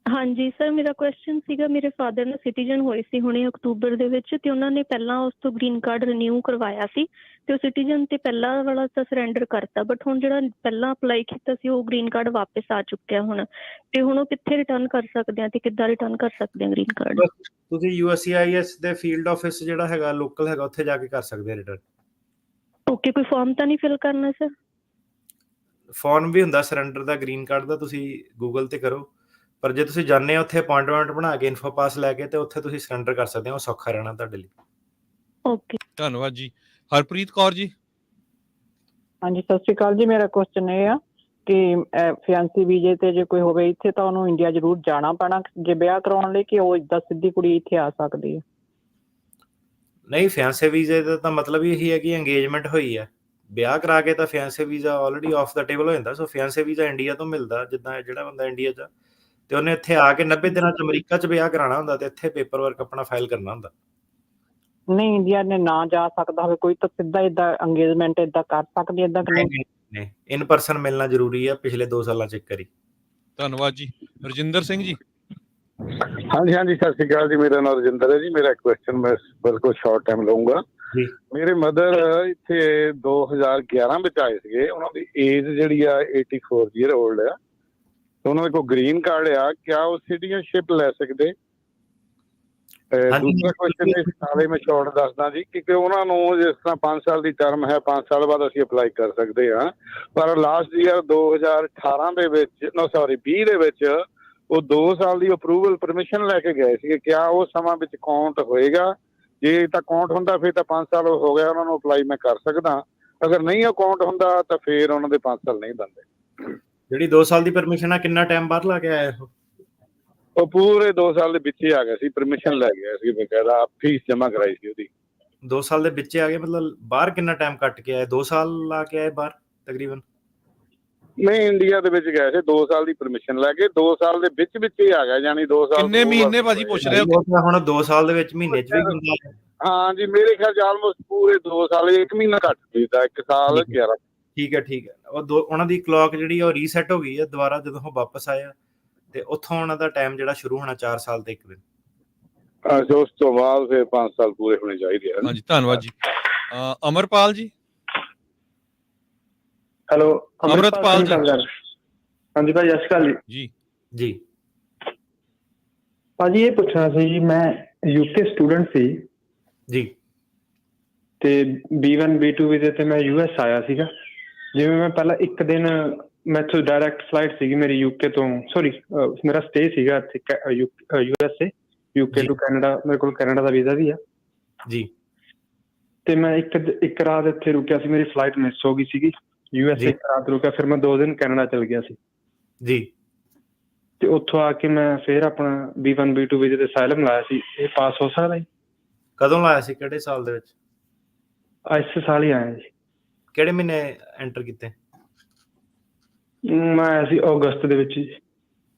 ਹਾਂਜੀ ਸਰ, ਮੇਰਾ ਕੁਐਸਚਨ ਸੀਗਾ, ਮੇਰੇ ਫਾਦਰ ਨੇ ਸਿਟੀਜ਼ਨ ਹੋਏ ਸੀ ਹੁਣੇ ਅਕਤੂਬਰ ਦੇ ਵਿੱਚ, ਤੇ ਉਹਨਾਂ ਨੇ ਪਹਿਲਾਂ ਉਸ ਤੋਂ ਗ੍ਰੀਨ ਕਾਰਡ ਰੀਨਿਊ ਕਰਵਾਇਆ ਸੀ, ਤੇ ਉਹ ਸਿਟੀਜ਼ਨ ਤੇ ਪਹਿਲਾਂ ਵਾਲਾ ਤਾਂ ਸਰੈਂਡਰ ਕਰਤਾ, ਬਟ ਹੁਣ ਜਿਹੜਾ ਪਹਿਲਾਂ ਅਪਲਾਈ ਕੀਤਾ ਸੀ ਉਹ ਗ੍ਰੀਨ ਕਾਰਡ ਵਾਪਸ ਆ ਚੁੱਕਿਆ ਹੁਣ, ਤੇ ਹੁਣ ਉਹ ਕਿੱਥੇ ਰਿਟਰਨ ਕਰ ਸਕਦੇ ਆ ਤੇ ਕਿੱਦਾਂ ਰਿਟਰਨ ਕਰ ਸਕਦੇ ਆ ਗ੍ਰੀਨ ਕਾਰਡ? ਤੁਸੀਂ USCIS ਦੇ ਫੀਲਡ ਆਫਿਸ ਜਿਹੜਾ ਹੈਗਾ ਲੋਕਲ ਹੈਗਾ, ਉੱਥੇ ਜਾ ਕੇ ਕਰ ਸਕਦੇ ਆ ਰਿਟਰਨ। ਓਕੇ, ਕੋਈ ਫਾਰਮ ਤਾਂ ਨਹੀਂ ਫਿਲ ਕਰਨਾ ਸਰ? ਫਾਰਮ ਵੀ ਹੁੰਦਾ ਸਰੈਂਡਰ ਦਾ, ਗ੍ਰੀਨ ਕਾਰਡ ਦਾ, ਤੁਸੀਂ ਗੂਗਲ ਤੇ ਕਰੋ, ਪਰ ਜੇ ਤੁਸੀਂ ਜਾਣੇ ਆ ਉੱਥੇ ਅਪਾਇੰਟਮੈਂਟ ਬਣਾ ਕੇ ਇਨਫੋ ਪਾਸ ਲੈ ਕੇ, ਤੇ ਉੱਥੇ ਤੁਸੀਂ ਸਰੈਂਡਰ ਕਰ ਸਕਦੇ ਹੋ, ਉਹ ਸੌਖਾ ਰਹਿਣਾ ਤੁਹਾਡੇ ਲਈ। ਓਕੇ, ਧੰਨਵਾਦ ਜੀ। ਹਰਪ੍ਰੀਤ ਕੌਰ ਜੀ। ਹਾਂਜੀ, ਸਤਿ ਸ਼੍ਰੀ ਅਕਾਲ ਜੀ। ਮੇਰਾ ਕੁਐਸਚਨ ਇਹ ਆ ਕਿ ਫਿਆਂਸੀ ਵੀਜ਼ੇ ਤੇ ਜੇ ਕੋਈ ਹੋਵੇ ਇੱਥੇ, ਤਾਂ ਉਹਨੂੰ ਇੰਡੀਆ ਜ਼ਰੂਰ ਜਾਣਾ ਪੈਣਾ ਜੇ ਵਿਆਹ ਕਰਾਉਣ ਲਈ, ਕਿ ਉਹ ਇੱਦਾਂ ਸਿੱਧੀ ਕੁੜੀ ਇੱਥੇ ਆ ਸਕਦੀ ਹੈ? ਨਹੀਂ, ਫਿਆਂਸੇ ਵੀਜ਼ੇ ਦਾ ਤਾਂ ਮਤਲਬ ਹੀ ਇਹੀ ਹੈ ਕਿ ਅੰਗੇਜਮੈਂਟ ਹੋਈ ਹੈ, ਵਿਆਹ ਕਰਾ ਕੇ ਤਾਂ fiance visa already off the table ਹੋ ਜਾਂਦਾ। ਸੋ ਫਿਆਂਸੇ ਵੀਜ਼ਾ ਇੰਡੀਆ ਤੋਂ ਮਿਲਦਾ, ਜਿੱਦਾਂ ਜਿਹੜਾ ਬੰਦਾ ਇੰਡੀਆ 'ਚ ਤੇ ਉਹਨੇ ਇੱਥੇ ਆ ਕੇ 90 ਦਿਨਾਂ 'ਚ ਅਮਰੀਕਾ 'ਚ ਵਿਆਹ ਕਰਾਉਣਾ ਹੁੰਦਾ, ਤੇ ਇੱਥੇ ਪੇਪਰ ਵਰਕ ਆਪਣਾ ਫਾਈਲ ਕਰਨਾ ਹੁੰਦਾ। ਨਹੀਂ, ਇੰਡੀਆ ਨੇ ਨਾ ਜਾ ਸਕਦਾ ਹੋਵੇ ਕੋਈ, ਤਾਂ ਸਿੱਧਾ ਏਦਾਂ ਅੰਗੇਜਮੈਂਟ ਏਦਾਂ ਕਰ ਸਕਦੀ ਏਦਾਂ ਕਿ ਨਹੀਂ? ਇਨ ਪਰਸਨ ਮਿਲਣਾ ਜ਼ਰੂਰੀ ਹੈ, ਪਿਛਲੇ 2 ਸਾਲਾਂ 'ਚ ਇੱਕ ਵਾਰੀ। ਧੰਨਵਾਦ ਜੀ। ਰਜਿੰਦਰ ਸਿੰਘ ਜੀ। ਹਾਂਜੀ, ਸਤਿ ਸ਼੍ਰੀ ਅਕਾਲ ਜੀ। ਮੇਰਾ ਨਾਮ ਰਜਿੰਦਰ ਹੈ ਜੀ। ਮੇਰਾ ਕੁਐਸਚਨ ਮੈਂ ਬਿਲਕੁਲ ਸ਼ਾਰਟ ਟਾਈਮ ਲਊਂਗਾ ਜੀ। ਮੇਰੇ ਮਦਰ ਇੱਥੇ 2011 ਵਿੱਚ ਆਏ ਸੀਗੇ, ਉਹਨਾਂ ਦੀ ਏਜ ਜਿਹੜੀ ਆ 84 ਈਅਰ ਓਲਡ ਆ, ਉਹਨਾਂ ਦੇ ਕੋਲ ਗ੍ਰੀਨ ਕਾਰਡ ਆ, ਕਿਆ ਉਹ ਸਿਟੀਜ਼ਨਸ਼ਿਪ ਲੈ ਸਕਦੇ? ਦੂਸਰਾ ਕੁਐਸਚਨ ਇਸ ਨਾਲੇ ਮੈਂ ਸ਼ਾਰਟ ਦੱਸਦਾ ਜੀ, ਕਿ ਉਹਨਾਂ ਨੂੰ ਜਿਸ ਤਰ੍ਹਾਂ 5 ਸਾਲ ਦੀ ਟਰਮ ਹੈ, 5 ਸਾਲ ਬਾਅਦ ਅਸੀਂ ਅਪਲਾਈ ਕਰ ਸਕਦੇ ਹਾਂ, ਪਰ ਲਾਸਟ ਈਅਰ 2018 ਦੇ ਵਿੱਚ 20 ਦੇ ਵਿੱਚ ਉਹ 2 ਸਾਲ ਦੀ ਅਪਰੂਵਲ ਪਰਮਿਸ਼ਨ ਲੈ ਕੇ ਗਏ ਸੀਗੇ, ਕਿਆ ਉਹ ਸਮਾਂ ਵਿੱਚ ਕਾਊਂਟ ਹੋਏਗਾ? ਜੇ ਤਾਂ ਕਾਊਂਟ ਹੁੰਦਾ ਫਿਰ ਤਾਂ 5 ਸਾਲ ਹੋ ਗਿਆ ਉਹਨਾਂ ਨੂੰ ਅਪਲਾਈ ਮੈਂ ਕਰ ਸਕਦਾ, ਅਗਰ ਨਹੀਂ ਅਕਾਊਂਟ ਹੁੰਦਾ ਤਾਂ ਫਿਰ ਉਹਨਾਂ ਦੇ 5 ਸਾਲ ਨਹੀਂ ਬਣਦੇ। ਜਿਹੜੀ 2 ਸਾਲ ਦੀ ਪਰਮਿਸ਼ਨ ਆ, ਕਿੰਨਾ ਟਾਈਮ ਬਾਅਦ ਲਾ ਕੇ ਆਇਆ ਉਹ ਪੂਰੇ 2 ਸਾਲ ਦੇ ਵਿੱਚ ਹੀ ਆ ਗਿਆ ਸੀ, ਪਰਮਿਸ਼ਨ ਲੈ ਗਿਆ ਸੀ, ਬਕਾਇਦਾ ਫੀਸ ਜਮ੍ਹਾਂ ਕਰਾਈ ਸੀ ਉਹਦੀ। 2 ਸਾਲ ਦੇ ਵਿੱਚ ਆ ਗਏ, ਮਤਲਬ ਬਾਹਰ ਕਿੰਨਾ ਟਾਈਮ ਕੱਟ ਕੇ ਆਏ? 2 ਸਾਲ ਲਾ ਕੇ ਆਏ ਬਾਹਰ ਤਕਰੀਬਨ? ਨਹੀਂ, ਇੰਡੀਆ ਦੇ ਵਿੱਚ ਗਏ ਸੀ, 2 ਸਾਲ ਦੀ ਪਰਮਿਸ਼ਨ ਲੈ ਕੇ 2 ਸਾਲ ਦੇ ਵਿੱਚ ਹੀ ਆ ਗਿਆ, ਯਾਨੀ 2 ਸਾਲ। ਕਿੰਨੇ ਮਹੀਨੇ ਭਾਜੀ ਪੁੱਛ ਰਹੇ ਹੋ? ਹੁਣ 2 ਸਾਲ ਦੇ ਵਿੱਚ ਮਹੀਨੇ 'ਚ ਵੀ ਹੁੰਦਾ ਹੈ? ਹਾਂ ਜੀ, ਮੇਰੇ ਖਿਆਲ 'ਚ ਆਲਮੋਸਟ ਪੂਰੇ 2 ਸਾਲ, 1 ਮਹੀਨਾ ਘੱਟ ਦਿੱਤਾ, 1 ਸਾਲ 11। ਠੀਕ ਹੈ। ਉਹਨਾਂ ਦੀ ਕਲੌਕ ਜਿਹੜੀ ਉਹ ਰੀਸੈਟ ਹੋ ਗਈ ਹੈ ਦੁਬਾਰਾ ਜਦੋਂ ਉਹ ਵਾਪਸ ਆਇਆ, ਤੇ ਉੱਥੋਂ ਉਹਨਾਂ ਦਾ ਟਾਈਮ ਜਿਹੜਾ ਸ਼ੁਰੂ ਹੋਣਾ 4 ਸਾਲ ਤੇ 1 ਦਿਨ। ਉਸ ਤੋਂ ਬਾਅਦ ਫਿਰ 5 ਸਾਲ ਪੂਰੇ ਹੋਣੇ ਚਾਹੀਦੇ ਹਨ। ਹਾਂਜੀ, ਧੰਨਵਾਦ ਜੀ। ਅਮਰਪਾਲ ਜੀ। ਹੈਲੋ, ਅਮਰਤਪਾਲ ਜੀ। ਹਾਂਜੀ ਭਾਈ, ਸਤਿ ਸ਼੍ਰੀ ਅਕਾਲ ਜੀ। ਜੀ। ਭਾਜੀ ਇਹ ਪੁੱਛਣਾ ਸੀ ਜੀ, ਮੈਂ ਯੂਕੇ ਸਟੂਡੈਂਟ ਸੀ ਜੀ ਤੇ B1 B2 ਵੀਜ਼ੇ ਤੇ ਮੈਂ US ਆਇਆ ਸੀਗਾ। ਜਿਵੇਂ ਮੈਂ ਪਹਿਲਾਂ ਇੱਕ ਦਿਨ ਮੈਥੋਂ ਡਾਇਰੈਕਟ ਫਲਾਈਟ ਸੀਗੀ ਮੇਰੀ ਯੂਕੇ ਤੋਂ, ਸੌਰੀ ਮੇਰਾ ਸਟੇ ਸੀਗਾ ਇੱਥੇ USA, ਯੂਕੇ ਟੂ ਕੈਨੇਡਾ। ਮੇਰੇ ਕੋਲ ਕੈਨੇਡਾ ਦਾ ਵੀਜ਼ਾ ਵੀ ਆ ਜੀ। ਤੇ ਮੈਂ ਇੱਕ ਰਾਤ ਇੱਥੇ ਰੁਕਿਆ ਸੀ, ਮੇਰੀ ਫਲਾਈਟ ਮਿਸ ਹੋ ਗਈ ਸੀਗੀ। US ਇੱਕ ਰਾਤ ਰੁਕਿਆ, ਫਿਰ ਮੈਂ 2 ਦਿਨ ਕੈਨੇਡਾ ਚਲ ਗਿਆ ਸੀ ਜੀ। ਤੇ ਉੱਥੋਂ ਆ ਕੇ ਮੈਂ ਫਿਰ ਆਪਣਾ B1 B2 ਵੀਜ਼ੇ ਤੇ ਅਸਾਈਲਮ ਲਾਇਆ ਸੀ। ਇਹ ਪਾਸ ਹੋ ਸਕਦਾ ਜੀ? ਕਦੋਂ ਲਾਇਆ ਸੀ, ਕਿਹੜੇ ਸਾਲ ਦੇ ਵਿੱਚ? ਇਸ ਸਾਲ ਹੀ ਆਇਆ ਜੀ। ਕਿਹੜੇ ਮਹੀਨੇ ਐਂਟਰ ਕੀਤੇ? ਮੈਂ ਆਇਆ ਸੀ ਅਗਸਤ ਦੇ ਵਿੱਚ ਜੀ।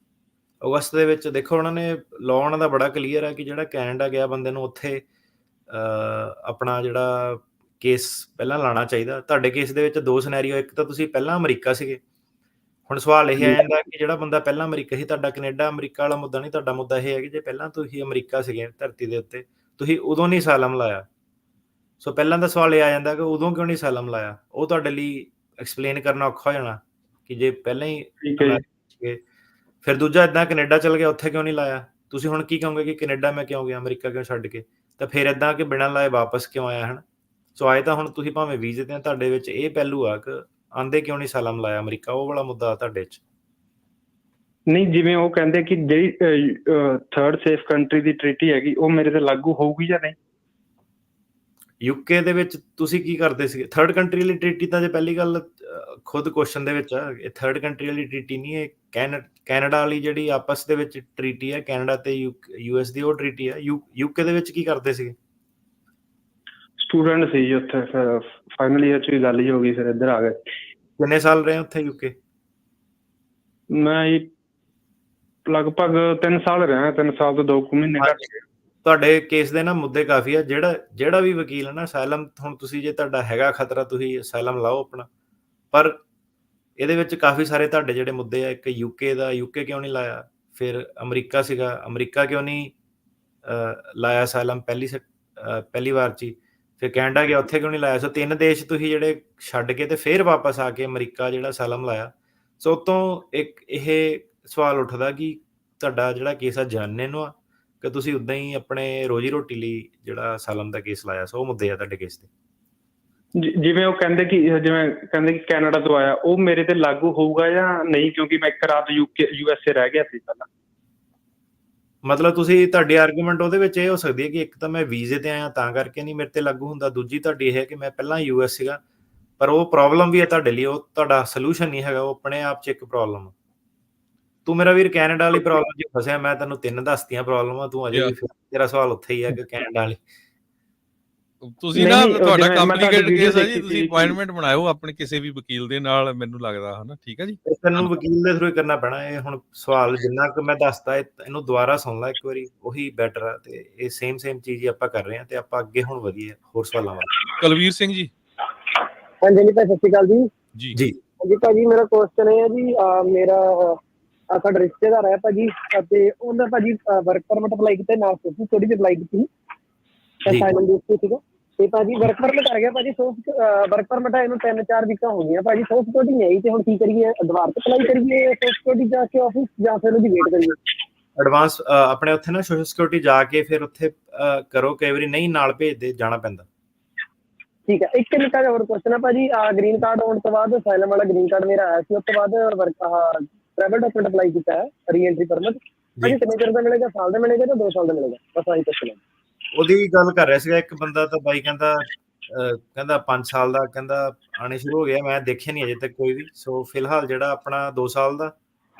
ਅਗਸਤ ਦੇ ਵਿੱਚ। ਦੇਖੋ ਉਹਨਾਂ ਨੇ ਲਾਅ ਉਹਨਾਂ ਦਾ ਬੜਾ ਕਲੀਅਰ ਹੈ ਕਿ ਜਿਹੜਾ ਕੈਨੇਡਾ ਗਿਆ ਬੰਦੇ ਨੂੰ ਉੱਥੇ ਆਪਣਾ ਜਿਹੜਾ ਕੇਸ ਪਹਿਲਾਂ ਲਾਉਣਾ ਚਾਹੀਦਾ। ਤੁਹਾਡੇ ਕੇਸ ਦੇ ਵਿੱਚ 2 ਸਿਨੈਰੀਓ, ਇੱਕ ਤਾਂ ਤੁਸੀਂ ਪਹਿਲਾਂ ਅਮਰੀਕਾ ਸੀਗੇ। ਹੁਣ ਸਵਾਲ ਇਹ ਆ ਜਾਂਦਾ ਕਿ ਜਿਹੜਾ ਬੰਦਾ ਪਹਿਲਾਂ ਅਮਰੀਕਾ ਸੀ, ਤੁਹਾਡਾ ਕੈਨੇਡਾ ਅਮਰੀਕਾ ਵਾਲਾ ਮੁੱਦਾ ਨਹੀਂ, ਤੁਹਾਡਾ ਮੁੱਦਾ ਇਹ ਹੈ ਕਿ ਜੇ ਪਹਿਲਾਂ ਤੁਸੀਂ ਅਮਰੀਕਾ ਸੀਗੇ ਧਰਤੀ ਦੇ ਉੱਤੇ, ਤੁਸੀਂ ਉਦੋਂ ਨਹੀਂ ਅਸਾਈਲਮ ਲਾਇਆ। ਸੋ ਪਹਿਲਾਂ ਦਾ ਸਵਾਲ ਇਹ ਆ ਜਾਂਦਾ ਕਿ ਉਦੋਂ ਕਿਉਂ ਨਹੀਂ ਅਸਾਈਲਮ ਲਾਇਆ। ਉਹ ਤੁਹਾਡੇ ਲਈ ਐਕਸਪਲੇਨ ਕਰਨਾ ਔਖਾ ਹੋ ਜਾਣਾ ਕਿ ਜੇ ਪਹਿਲਾਂ ਹੀ ਸੀਗੇ। ਫਿਰ ਦੂਜਾ ਇੱਦਾਂ ਕੈਨੇਡਾ ਚਲ ਗਿਆ, ਉੱਥੇ ਕਿਉਂ ਨਹੀਂ ਲਾਇਆ। ਤੁਸੀਂ ਹੁਣ ਕੀ ਕਹੋਗੇ ਕਿ ਕੈਨੇਡਾ ਮੈਂ ਕਿਉਂ ਗਿਆ, ਅਮਰੀਕਾ ਕਿਉਂ ਛੱਡ ਕੇ? ਤਾਂ ਫਿਰ ਇੱਦਾਂ ਕਿ ਬਿਨਾਂ ਲਾਏ ਵਾਪਸ ਕਿਉਂ ਆਇਆ ਹਨ। ਸੋ ਆਏ ਤਾਂ ਹੁਣ ਤੁਸੀਂ ਭਾਵੇਂ ਵੀਜ਼ੇ ਤੇ, ਤੁਹਾਡੇ ਵਿੱਚ ਇਹ ਪਹਿਲੂ ਆ ਕਿ ਆਂਦੇ ਕਿਉਂ ਨਹੀਂ ਅਸਾਈਲਮ ਲਾਇਆ ਅਮਰੀਕਾ, ਉਹ ਵਾਲਾ ਮੁੱਦਾ ਤੁਹਾਡੇ 'ਚ ਨਹੀਂ। ਜਿਵੇਂ ਉਹ ਕਹਿੰਦੇ ਕਿ ਜਿਹੜੀ ਥਰਡ ਸੇਫ ਕੰਟਰੀ ਦੀ ਟ੍ਰੀਟੀ ਹੈਗੀ ਉਹ ਮੇਰੇ ਤੇ ਲਾਗੂ ਹੋਊਗੀ ਜਾਂ ਨਹੀਂ? ਯੂਕੇ ਦੇ ਵਿੱਚ ਤੁਸੀਂ ਕੀ ਕਰਦੇ ਸੀਗੇ? ਥਰਡ ਕੰਟਰੀ ਵਾਲੀ ਟ੍ਰੀਟੀ ਤਾਂ ਜੇ ਪਹਿਲੀ ਗੱਲ ਖੁਦ ਕੁਐਸਚਨ ਦੇ ਵਿੱਚ ਆ, ਇਹ ਥਰਡ ਕੰਟਰੀ ਵਾਲੀ ਟ੍ਰੀਟੀ ਨਹੀਂ, ਇਹ ਕੈਨੇਡਾ ਵਾਲੀ ਜਿਹੜੀ ਆਪਸ ਦੇ ਵਿੱਚ ਟ੍ਰੀਟੀ ਹੈ, ਕੈਨੇਡਾ ਤੇ US ਦੀ ਉਹ ਟ੍ਰੀਟੀ ਹੈ। ਯੂਕੇ ਦੇ ਵਿੱਚ ਕੀ ਕਰਦੇ ਸੀਗੇ? ਸਟੂਡੈਂਟ ਸੀ ਜੀ ਉੱਥੇ, ਫਿਰ ਫਾਈਨਲ ਈਅਰ 'ਚ ਵੀ ਗੱਲ ਹੀ ਹੋ ਗਈ, ਫਿਰ ਇੱਧਰ ਆ ਗਏ। ਕਿੰਨੇ ਸਾਲ ਰਹੇ ਉੱਥੇ ਯੂਕੇ? ਮੈਂ ਲਗਭਗ 3 ਸਾਲ ਰਿਹਾ। 3 ਸਾਲ ਤੋਂ 2 ਮਹੀਨੇ ਘੱਟ। ਤੁਹਾਡੇ ਕੇਸ ਦੇ ਨਾ ਮੁੱਦੇ ਕਾਫੀ ਆ। ਜਿਹੜਾ ਵੀ ਵਕੀਲ ਹੈ ਨਾ, ਅਸਾਈਲਮ ਹੁਣ ਤੁਸੀਂ ਜੇ ਤੁਹਾਡਾ ਹੈਗਾ ਖਤਰਾ, ਤੁਸੀਂ ਅਸਾਈਲਮ ਲਾਓ ਆਪਣਾ, ਪਰ ਇਹਦੇ ਵਿੱਚ ਕਾਫੀ ਸਾਰੇ ਤੁਹਾਡੇ ਜਿਹੜੇ ਮੁੱਦੇ ਆ। ਇੱਕ ਯੂਕੇ ਦਾ, ਯੂਕੇ ਕਿਉਂ ਨਹੀਂ ਲਾਇਆ? ਫਿਰ ਅਮਰੀਕਾ ਸੀਗਾ, ਅਮਰੀਕਾ ਕਿਉਂ ਨਹੀਂ ਲਾਇਆ ਅਸਾਈਲਮ ਪਹਿਲੀ ਵਾਰ 'ਚ ਹੀ? ਫਿਰ ਕੈਨੇਡਾ ਗਿਆ, ਉੱਥੇ ਕਿਉਂ ਨਹੀਂ ਲਾਇਆ? ਸੋ 3 ਦੇਸ਼ ਤੁਸੀਂ ਜਿਹੜੇ ਛੱਡ ਕੇ ਤੇ ਫਿਰ ਵਾਪਸ ਆ ਕੇ ਅਮਰੀਕਾ ਜਿਹੜਾ ਅਸਾਈਲਮ ਲਾਇਆ। ਸੋ ਉਤੋਂ ਇੱਕ ਇਹ ਸਵਾਲ ਉੱਠਦਾ ਕਿ ਤੁਹਾਡਾ ਜਿਹੜਾ ਕੇਸ ਆ ਜਾਣੇ ਨੂੰ ਆ ਕਿ ਤੁਸੀਂ ਉੱਦਾਂ ਹੀ ਆਪਣੇ ਰੋਜੀ ਰੋਟੀ ਲਈ ਜਿਹੜਾ ਅਸਾਈਲਮ ਦਾ ਕੇਸ ਲਾਇਆ। ਸੋ ਉਹ ਮੁੱਦੇ ਆ ਤੁਹਾਡੇ ਕੇਸ ਦੇ। ਜਿਵੇਂ ਉਹ ਕਹਿੰਦੇ ਕਿ ਕੈਨੇਡਾ ਤੋਂ ਆਇਆ, ਉਹ ਮੇਰੇ ਤੇ ਲਾਗੂ ਹੋਊਗਾ ਜਾਂ ਨਹੀਂ? ਕਿਉਂਕਿ ਮੈਂ ਇੱਕ ਰਾਤ USA ਰਹਿ ਗਿਆ ਸੀ ਪਹਿਲਾਂ। ਮਤਲਬ ਤੁਹਾਡੀ ਆਰਗੂਮੈਂਟ ਉਹਦੇ ਵਿੱਚ ਇਹ ਹੋ ਸਕਦੀ ਹੈ ਕਿ ਇੱਕ ਤਾਂ ਮੈਂ ਵੀਜ਼ੇ ਤੇ ਆਇਆ ਤਾਂ ਕਰਕੇ ਨਹੀਂ ਮੇਰੇ ਤੇ ਲਾਗੂ ਹੁੰਦਾ। ਦੂਜੀ ਤੁਹਾਡੀ ਇਹ ਹੈ ਕਿ ਮੈਂ ਪਹਿਲਾਂ US ਸੀਗਾ, ਪਰ ਉਹ ਪ੍ਰੋਬਲਮ ਵੀ ਹੈ ਤੁਹਾਡੇ ਲਈ, ਉਹ ਤੁਹਾਡਾ ਸੋਲੂਸ਼ਨ ਨਹੀਂ ਹੈਗਾ, ਉਹ ਆਪਣੇ ਆਪ 'ਚ ਇੱਕ ਪ੍ਰੋਬਲਮ ਆ। ਤੂੰ ਮੇਰਾ ਵੀਰ ਕੈਨੇਡਾ ਵਾਲੀ ਪ੍ਰੋਬਲਮ 'ਚ ਫਸਿਆ, ਮੈਂ ਤੈਨੂੰ 3 ਦੱਸਤੀਆਂ ਪ੍ਰੋਬਲਮਾਂ, ਤੂੰ ਅਜੇ ਵੀ ਤੇਰਾ ਸਵਾਲ ਉੱਥੇ ਹੀ ਹੈ ਕਿ ਕੈਨੇਡਾ ਵਾਲੀ। ਤੁਸੀਂ ਨਾ ਤੁਹਾਡਾ ਕੰਪਲਿਕੇਟਡ ਕੇਸ ਹੈ ਜੀ, ਤੁਸੀਂ ਅਪਾਇੰਟਮੈਂਟ ਬਣਾਇਓ ਆਪਣੇ ਕਿਸੇ ਵੀ ਵਕੀਲ ਦੇ ਨਾਲ, ਮੈਨੂੰ ਲੱਗਦਾ ਹਨਾ। ਠੀਕ ਹੈ ਜੀ, ਤੈਨੂੰ ਵਕੀਲ ਦੇ ਥਰੂ ਹੀ ਕਰਨਾ ਪੈਣਾ। ਇਹ ਹੁਣ ਸਵਾਲ ਜਿੰਨਾ ਕੁ ਮੈਂ ਦੱਸਦਾ, ਇਹਨੂੰ ਦੁਬਾਰਾ ਸੁਣ ਲੈ ਇੱਕ ਵਾਰੀ, ਉਹੀ ਬੈਟਰ ਆ। ਤੇ ਇਹ ਸੇਮ ਚੀਜ਼ ਹੀ ਆਪਾਂ ਕਰ ਰਹੇ ਹਾਂ ਤੇ ਆਪਾਂ ਅੱਗੇ ਹੁਣ ਵਧੀਏ ਹੋਰ ਸਵਾਲਾਂ ਵੱਲ। ਕੁਲਵੀਰ ਸਿੰਘ ਜੀ। ਹਾਂਜੀ ਭਾਈ, ਸਤਿ ਸ਼੍ਰੀ ਅਕਾਲ ਜੀ। ਜੀ ਭਾਜੀ, ਮੇਰਾ ਕੁਐਸਚਨ ਇਹ ਹੈ ਜੀ, ਮੇਰਾ ਸਾਡਾ ਰਿਸ਼ਤੇਦਾਰ ਹੈ ਭਾਜੀ, ਅਤੇ ਉਹਦਾ ਭਾਜੀ ਵਰਕ ਪਰਮਿਟ ਅਪਲਾਈ ਕੀਤਾ, ਨਾਲ ਸੋਸ਼ਲ ਸਟੱਡੀ ਅਪਲਾਈ ਕੀਤੀ, ਅਸਾਈਲਮ ਦੇ ਉੱਤੇ ਸੀਗਾ। ਤੇ ਭਾਜੀ ਵਰਕ ਪਰਮਿਟ ਆ ਗਿਆ ਭਾਜੀ, ਵਰਕ ਪਰਮਿਟ ਇਹਨੂੰ 3-4 ਵੀਕਾਂ ਹੋ ਗਈਆਂ ਭਾਜੀ, ਸੋਸ਼ਲ ਸਟੱਡੀ ਨਹੀਂ ਆਈ। ਤੇ ਹੁਣ ਕੀ ਕਰੀਏ? ਦੁਬਾਰਾ ਤੋਂ ਅਪਲਾਈ ਕਰੀਏ ਸੋਸ਼ਲ ਸਟੱਡੀ ਜਾ ਕੇ ਆਫਿਸ, ਜਾਂ ਫਿਰ ਉਹਦੀ ਵੇਟ ਕਰੀਏ? ਐਡਵਾਂਸ ਆਪਣੇ ਉੱਥੇ ਨਾ ਸੋਸ਼ਲ ਸਿਕਿਉਰਿਟੀ ਜਾ ਕੇ ਫਿਰ ਉੱਥੇ ਕਰੋ। ਕਈ ਵਾਰੀ ਨਹੀਂ ਨਾਲ ਭੇਜਦੇ, ਜਾਣਾ ਪੈਂਦਾ। ਠੀਕ ਹੈ। ਇੱਕ ਨਿੱਕਾ ਜਿਹਾ ਹੋਰ ਕੁਐਸਚਨ ਹੈ ਭਾਜੀ, ਗ੍ਰੀਨ ਕਾਰਡ ਹੋਣ ਤੋਂ ਬਾਅਦ, ਅਸਾਈਲਮ ਵਾਲਾ ਗ੍ਰੀਨ ਕਾਰਡ ਮੇਰਾ ਆਇਆ ਸੀ, ਉਸ ਤੋਂ ਬਾਅਦ ਟਰੈਵਲ ਡਾਕੂਮੈਂਟ ਅਪਲਾਈ ਕੀਤਾ ਹੈ, ਰੀ-ਐਂਟਰੀ ਪਰਮਿਟ। ਭਾਜੀ ਕਿੰਨੇ ਚਿਰ ਦਾ ਮਿਲੇਗਾ? ਸਾਲ ਦਾ ਮਿਲੇਗਾ ਜਾਂ 2 ਸਾਲ ਦਾ ਮਿਲੇਗਾ? ਬਸ ਆਹੀ ਕੁਐਸਚਨ ਹੈ। ਉਹਦੀ ਗੱਲ ਕਰ ਰਿਹਾ ਸੀਗਾ ਇੱਕ ਬੰਦਾ, ਤਾਂ ਬਾਈ ਕਹਿੰਦਾ 5 ਸਾਲ ਦਾ, ਕਹਿੰਦਾ ਆਣੇ ਸ਼ੁਰੂ ਹੋ ਗਿਆ। ਮੈਂ ਦੇਖਿਆ ਨਹੀਂ ਅਜੇ ਤੱਕ ਕੋਈ ਵੀ। ਸੋ ਫਿਲਹਾਲ ਜਿਹੜਾ ਆਪਣਾ 2 ਸਾਲ ਦਾ,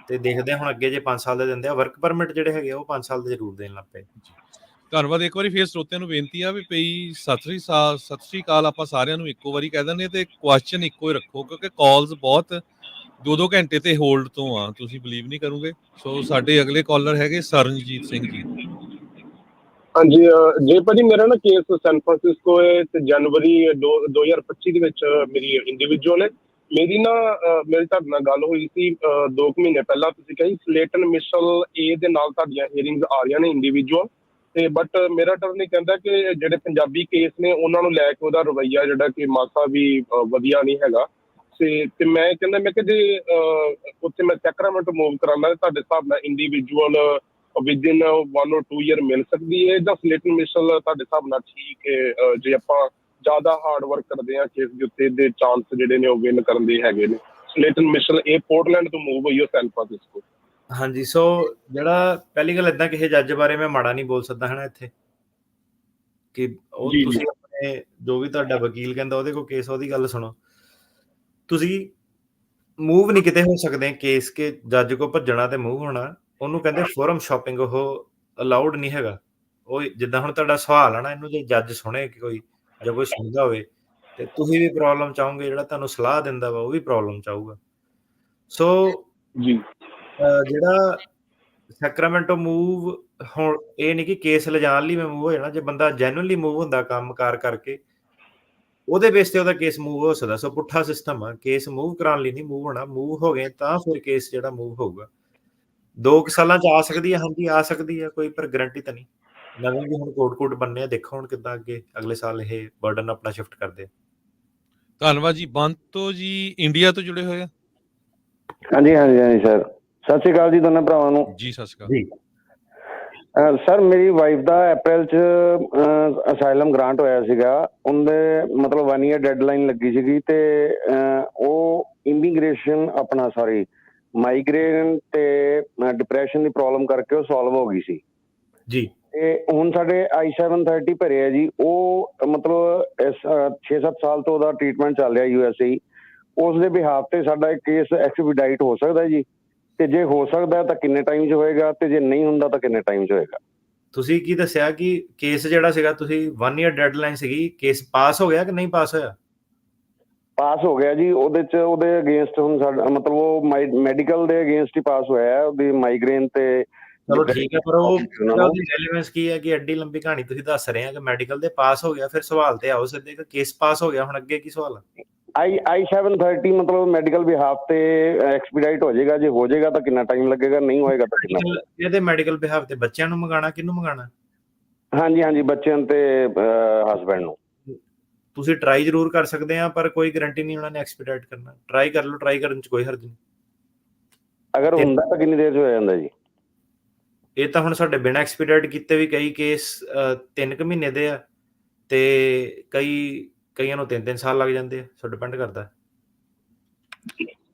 ਤੇ ਦੇਖਦੇ ਹੁਣ ਅੱਗੇ ਜੇ 5 ਸਾਲ ਦੇ ਦਿੰਦੇ ਆ। ਵਰਕ ਪਰਮਿਟ ਜਿਹੜੇ ਹੈਗੇ ਉਹ 5 ਸਾਲ ਦੇ ਜ਼ਰੂਰ ਦੇਣ ਲੱਗ ਪਏ। ਧੰਨਵਾਦ। ਇੱਕ ਵਾਰੀ ਫੇਰ ਸਰੋਤਿਆਂ ਨੂੰ ਬੇਨਤੀ ਆ ਵੀ ਪਈ ਸਤਿ ਸ੍ਰੀ ਅਕਾਲ ਆਪਾਂ ਸਾਰਿਆਂ ਨੂੰ ਇੱਕੋ ਵਾਰੀ ਕਹਿ ਦਿੰਦੇ, ਤੇ ਕੁਐਸਚਨ ਇੱਕੋ ਹੀ ਰੱਖੋ, ਕਿਉਂਕਿ ਕਾਲਸ ਬਹੁਤ 2-2 ਘੰਟੇ ਤੇ ਹੋਲਡ ਤੋਂ ਆ, ਤੁਸੀਂ ਬਲੀਵ ਨਹੀਂ ਕਰੋਗੇ। ਸੋ ਸਾਡੇ ਅਗਲੇ ਕਾਲਰ ਹੈਗੇ ਸਰਨਜੀਤ ਸਿੰਘ ਜੀ। ਹਾਂਜੀ ਜੇ ਭਾਜੀ, ਮੇਰਾ ਨਾ ਕੇਸ ਸੈਨ ਫਰਾਂਸਿਸਕੋ ਹੈ ਤੇ ਜਨਵਰੀ 2025 ਦੇ ਵਿੱਚ ਮੇਰੀ ਇੰਡੀਵਿਜੂਅਲ ਹੈ। ਮੇਰੀ ਤੁਹਾਡੇ ਨਾਲ ਗੱਲ ਹੋਈ ਸੀ 2 ਮਹੀਨੇ ਪਹਿਲਾਂ। ਤੁਸੀਂ ਕਹੀ ਸਲੇਟਨ ਮਿਸ਼ਲ ਏ ਦੇ ਨਾਲ ਤੁਹਾਡੀਆਂ ਹੀਅਰਿੰਗਸ ਆ ਰਹੀਆਂ ਨੇ ਇੰਡੀਵਿਜੂਅਲ, ਤੇ ਬਟ ਮੇਰਾ ਅਟਰਨੀ ਕਹਿੰਦਾ ਕਿ ਜਿਹੜੇ ਪੰਜਾਬੀ ਕੇਸ ਨੇ ਉਹਨਾਂ ਨੂੰ ਲੈ ਕੇ ਉਹਦਾ ਰਵੱਈਆ ਜਿਹੜਾ ਕਿ ਮਾਸਾ ਵੀ ਵਧੀਆ ਨਹੀਂ ਹੈਗਾ। ਤੇ ਮੈਂ ਕਹਿੰਦਾ, ਮੈਂ ਕਿ ਜੇ ਉੱਥੇ ਮੈਂ ਸੈਕਰਾਮੈਂਟੋ ਮੂਵ ਕਰਾਉਣਾ, ਤੁਹਾਡੇ ਹਿਸਾਬ ਨਾਲ ਇੰਡੀਵਿਜੂਅਲ ਵਿਦਿਨ 1 or 2 year ਮਿਲ ਸਕਦੀ ਹੈ, ਜਾਂ ਸਲੇਟਨ ਮਿਸਲ ਤੁਹਾਡੇ ਹਿਸਾਬ ਨਾਲ ਠੀਕ ਹੈ? ਜੇ ਆਪਾਂ ਜ਼ਿਆਦਾ ਹਾਰਡ ਵਰਕ ਕਰਦੇ ਹਾਂ ਕੇਸ ਦੇ ਉੱਤੇ, ਦੇ ਚਾਂਸ ਜਿਹੜੇ ਨੇ ਉਹ ਵਿਨ ਕਰਨ ਦੇ ਹੈਗੇ ਨੇ। ਸਲੇਟਨ ਮਿਸਲ ਇਹ ਪੋਰਟਲੈਂਡ ਤੋਂ ਮੂਵ ਹੋਈ ਉਹ ਸੈਨ ਫਰਾਂਸਿਸਕੋ। ਹਾਂਜੀ, ਸੋ ਜਿਹੜਾ ਪਹਿਲੀ ਗੱਲ ਇੱਦਾਂ ਕਿਸੇ ਜੱਜ ਬਾਰੇ ਮੈਂ ਮਾੜਾ ਨਹੀਂ ਬੋਲ ਸਕਦਾ ਹੈ ਨਾ ਇੱਥੇ, ਕਿ ਉਹ ਤੁਸੀਂ ਆਪਣੇ ਜੋ ਵੀ ਤੁਹਾਡਾ ਵਕੀਲ ਕਹਿੰਦਾ ਉਹਦੇ ਕੋਲ ਕੇਸ ਉਹਦੀ ਗੱਲ ਸੁਣੋ। ਤੁਸੀਂ ਮੂਵ ਨਹੀਂ ਕਿਤੇ ਹੋ ਸਕਦੇ ਕੇਸ ਕੇ ਜੱਜ ਕੋ ਭੱਜਣਾ ਤੇ ਮੂਵ ਹੋਣਾ, ਉਹਨੂੰ ਕਹਿੰਦੇ ਫੋਰਮ ਸ਼ਾਪਿੰਗ, ਉਹ ਅਲਾਉਡ ਨਹੀਂ ਹੈਗਾ। ਉਹ ਜਿੱਦਾਂ ਹੁਣ ਤੁਹਾਡਾ ਸਵਾਲ ਆ ਨਾ, ਇਹਨੂੰ ਜੇ ਜੱਜ ਸੁਣੇ ਕਿ ਕੋਈ ਜਾਂ ਕੋਈ ਸੁਣਦਾ ਹੋਵੇ ਤੇ ਤੁਸੀਂ ਵੀ ਪ੍ਰੋਬਲਮ ਚਾਹੋਗੇ, ਜਿਹੜਾ ਤੁਹਾਨੂੰ ਸਲਾਹ ਦਿੰਦਾ ਵਾ ਉਹ ਵੀ ਪ੍ਰੋਬਲਮ ਚਾਹੂਗਾ। ਸੋ ਜੀ ਜਿਹੜਾ ਸੈਕਰਾਮੈਂਟੋ ਮੂਵ, ਹੁਣ ਇਹ ਨਹੀਂ ਕਿ ਕੇਸ ਲਿਜਾਣ ਲਈ ਮੈਂ ਮੂਵ ਹੋ ਜਾਣਾ। ਜੇ ਬੰਦਾ ਜੈਨੂਅਨਲੀ ਮੂਵ ਹੁੰਦਾ ਕੰਮ ਕਾਰ ਕਰਕੇ, ਉਹਦੇ ਬੇਸ ਤੇ ਉਹਦਾ ਕੇਸ ਮੂਵ ਹੋ ਸਕਦਾ। ਸੋ ਪੁੱਠਾ ਸਿਸਟਮ ਆ, ਕੇਸ ਮੂਵ ਕਰਾਉਣ ਲਈ ਨਹੀਂ ਮੂਵ ਹੋਣਾ। ਮੂਵ ਹੋ ਗਏ ਤਾਂ ਫਿਰ ਕੇਸ ਜਿਹੜਾ ਮੂਵ ਹੋਊਗਾ। 2 ਸਾਲਾਂ ਚ ਆ ਸਕਦੀ ਹੈ, ਹਾਂਜੀ ਆ ਸਕਦੀ ਹੈ, ਕੋਈ ਪਰ ਗਰੰਟੀ ਤਾਂ ਨਹੀਂ। ਨਵੇਂ ਵੀ ਹੁਣ ਕੋਡ ਬਣਨੇ ਆ, ਦੇਖੋ ਹੁਣ ਕਿੱਦਾਂ ਅੱਗੇ ਅਗਲੇ ਸਾਲ ਇਹ ਬਰਡਨ ਆਪਣਾ ਸ਼ਿਫਟ ਕਰਦੇ ਆ। ਧੰਨਵਾਦ ਜੀ। ਬੰਤੋ ਜੀ ਇੰਡੀਆ ਤੋਂ ਜੁੜੇ ਹੋਏ ਆ। ਹਾਂਜੀ ਹਾਂਜੀ ਹਾਂਜੀ ਸਰ, ਸਤਿ ਸ਼੍ਰੀ ਅਕਾਲ ਜੀ ਦੋਨਾਂ ਭਰਾਵਾਂ ਨੂੰ ਜੀ। ਸਤਿ ਸ਼੍ਰੀ ਜੀ ਸਰ, ਮੇਰੀ ਵਾਈਫ ਦਾ ਅਪ੍ਰੈਲ ਚ ਅਸਾਈਲਮ ਗ੍ਰਾਂਟ ਹੋਇਆ ਸੀਗਾ। ਉਹਦੇ ਮਤਲਬ 1 year ਡੈਡਲਾਈਨ ਲੱਗੀ ਸੀਗੀ, ਤੇ ਉਹ ਇਮੀਗ੍ਰੇਸ਼ਨ ਆਪਣਾ ਸੌਰੀ ਮਾਈਗ੍ਰੇਨ ਤੇ ਡਿਪਰੈਸ਼ਨ ਦੀ ਪ੍ਰੋਬਲਮ ਕਰਕੇ ਉਹ ਸੋਲਵ ਹੋ ਗਈ ਸੀ ਜੀ। ਤੇ ਹੁਣ ਸਾਡੇ I-730 ਭਰੇ ਆ ਜੀ। ਉਹ ਮਤਲਬ 6-7 ਸਾਲ ਤੋਂ ਉਹਦਾ ਟ੍ਰੀਟਮੈਂਟ ਚੱਲ ਰਿਹਾ USA। ਉਸ ਦੇ ਬਿਹਾਫ ਤੇ ਸਾਡਾ ਇੱਕ ਕੇਸ ਐਕਸਪੀਡਾਈਟ ਹੋ ਸਕਦਾ ਜੀ? ਤੇ ਜੇ ਹੋ ਸਕਦਾ ਤਾਂ ਕਿੰਨੇ ਟਾਈਮ 'ਚ ਹੋਏਗਾ, ਤੇ ਜੇ ਨਹੀਂ ਹੁੰਦਾ ਤਾਂ ਕਿੰਨੇ ਟਾਈਮ 'ਚ ਹੋਏਗਾ? ਤੁਸੀਂ ਕੀ ਦੱਸਿਆ ਕਿ ਕੇਸ ਜਿਹੜਾ ਸੀਗਾ, ਤੁਸੀਂ 1 year ਡੈਡਲਾਈਨ ਸੀਗੀ, ਕੇਸ ਪਾਸ ਹੋ ਗਿਆ ਕਿ ਨਹੀਂ ਪਾਸ ਹੋਇਆ? ਪਾਸ ਹੋ ਗਿਆ ਜੀ। ਉਹਦੇ ਅਗੇਂਸਟ ਹੁਣ ਸਾਡਾ ਮਤਲਬ ਉਹ ਮੈਡੀਕਲ ਦੇ ਅਗੇਂਸਟ ਹੀ ਪਾਸ ਹੋਇਆ ਹੈ, ਉਹਦੀ ਮਾਈਗ੍ਰੇਨ ਤੇ। ਚਲੋ ਠੀਕ ਹੈ, ਪਰ ਉਹਦੀ ਰੈਲੇਵੈਂਸ ਕੀ ਹੈ ਕਿ ਐਡੀ ਲੰਬੀ ਕਹਾਣੀ ਤੁਸੀਂ ਦੱਸ ਰਹੇ ਆ ਕਿ ਮੈਡੀਕਲ ਦੇ ਪਾਸ ਹੋ ਗਿਆ, ਫਿਰ ਸਵਾਲ ਤੇ ਆਓ ਸਿੱਧੇ ਕਿ ਕੇਸ ਪਾਸ ਹੋ ਗਿਆ, ਹੁਣ ਅੱਗੇ ਕੀ ਸਵਾਲ ਹੈ? I-730 ਮਤਲਬ ਮੈਡੀਕਲ ਬਿਹਾਫ ਤੇ ਐਕਸਪੀਡਾਈਟ ਹੋ ਜਾਏਗਾ। ਜੇ ਹੋ ਜਾਏਗਾ ਤਾਂ ਕਿੰਨਾ ਟਾਈਮ ਲੱਗੇਗਾ, ਨਹੀਂ ਹੋਏਗਾ ਤਾਂ ਕਿੰਨਾ? ਇਹਦੇ ਮੈਡੀਕਲ ਬਿਹਾਫ ਤੇ ਬੱਚਿਆਂ ਨੂੰ ਮੰਗਾਣਾ, ਕਿਹਨੂੰ ਮੰਗਾਣਾ? ਹਾਂਜੀ ਹਾਂਜੀ, ਬੱਚਿਆਂ ਤੇ ਹਸਬੈਂਡ ਨੂੰ। ਤੁਸੀਂ ਟਰਾਈ ਜ਼ਰੂਰ ਕਰ ਸਕਦੇ ਆ, ਪਰ ਕੋਈ ਗਰੰਟੀ ਨਹੀਂ ਉਹਨਾਂ ਨੇ ਐਕਸਪੀਡਾਈਟ ਕਰਨਾ। ਟਰਾਈ ਕਰ ਲਓ, ਟਰਾਈ ਕਰਨ 'ਚ ਕੋਈ ਹਰਜ ਨਹੀਂ। ਅਗਰ ਹੁੰਦਾ ਤਾਂ ਕਿੰਨੀ ਦੇਰ 'ਚ ਹੋ ਜਾਂਦਾ ਜੀ? ਇਹ ਤਾਂ ਹੁਣ ਸਾਡੇ ਬਿਨਾਂ ਐਕਸਪੀਡਾਈਟ ਕੀਤੇ ਵੀ ਕਈ ਕੇਸ 3 ਕੁ ਮਹੀਨੇ ਦੇ ਆ, ਤੇ ਕਈਆਂ ਨੂੰ 3-3 ਸਾਲ ਲੱਗ ਜਾਂਦੇ ਆ। ਸੋ ਡਿਪੈਂਡ ਕਰਦਾ।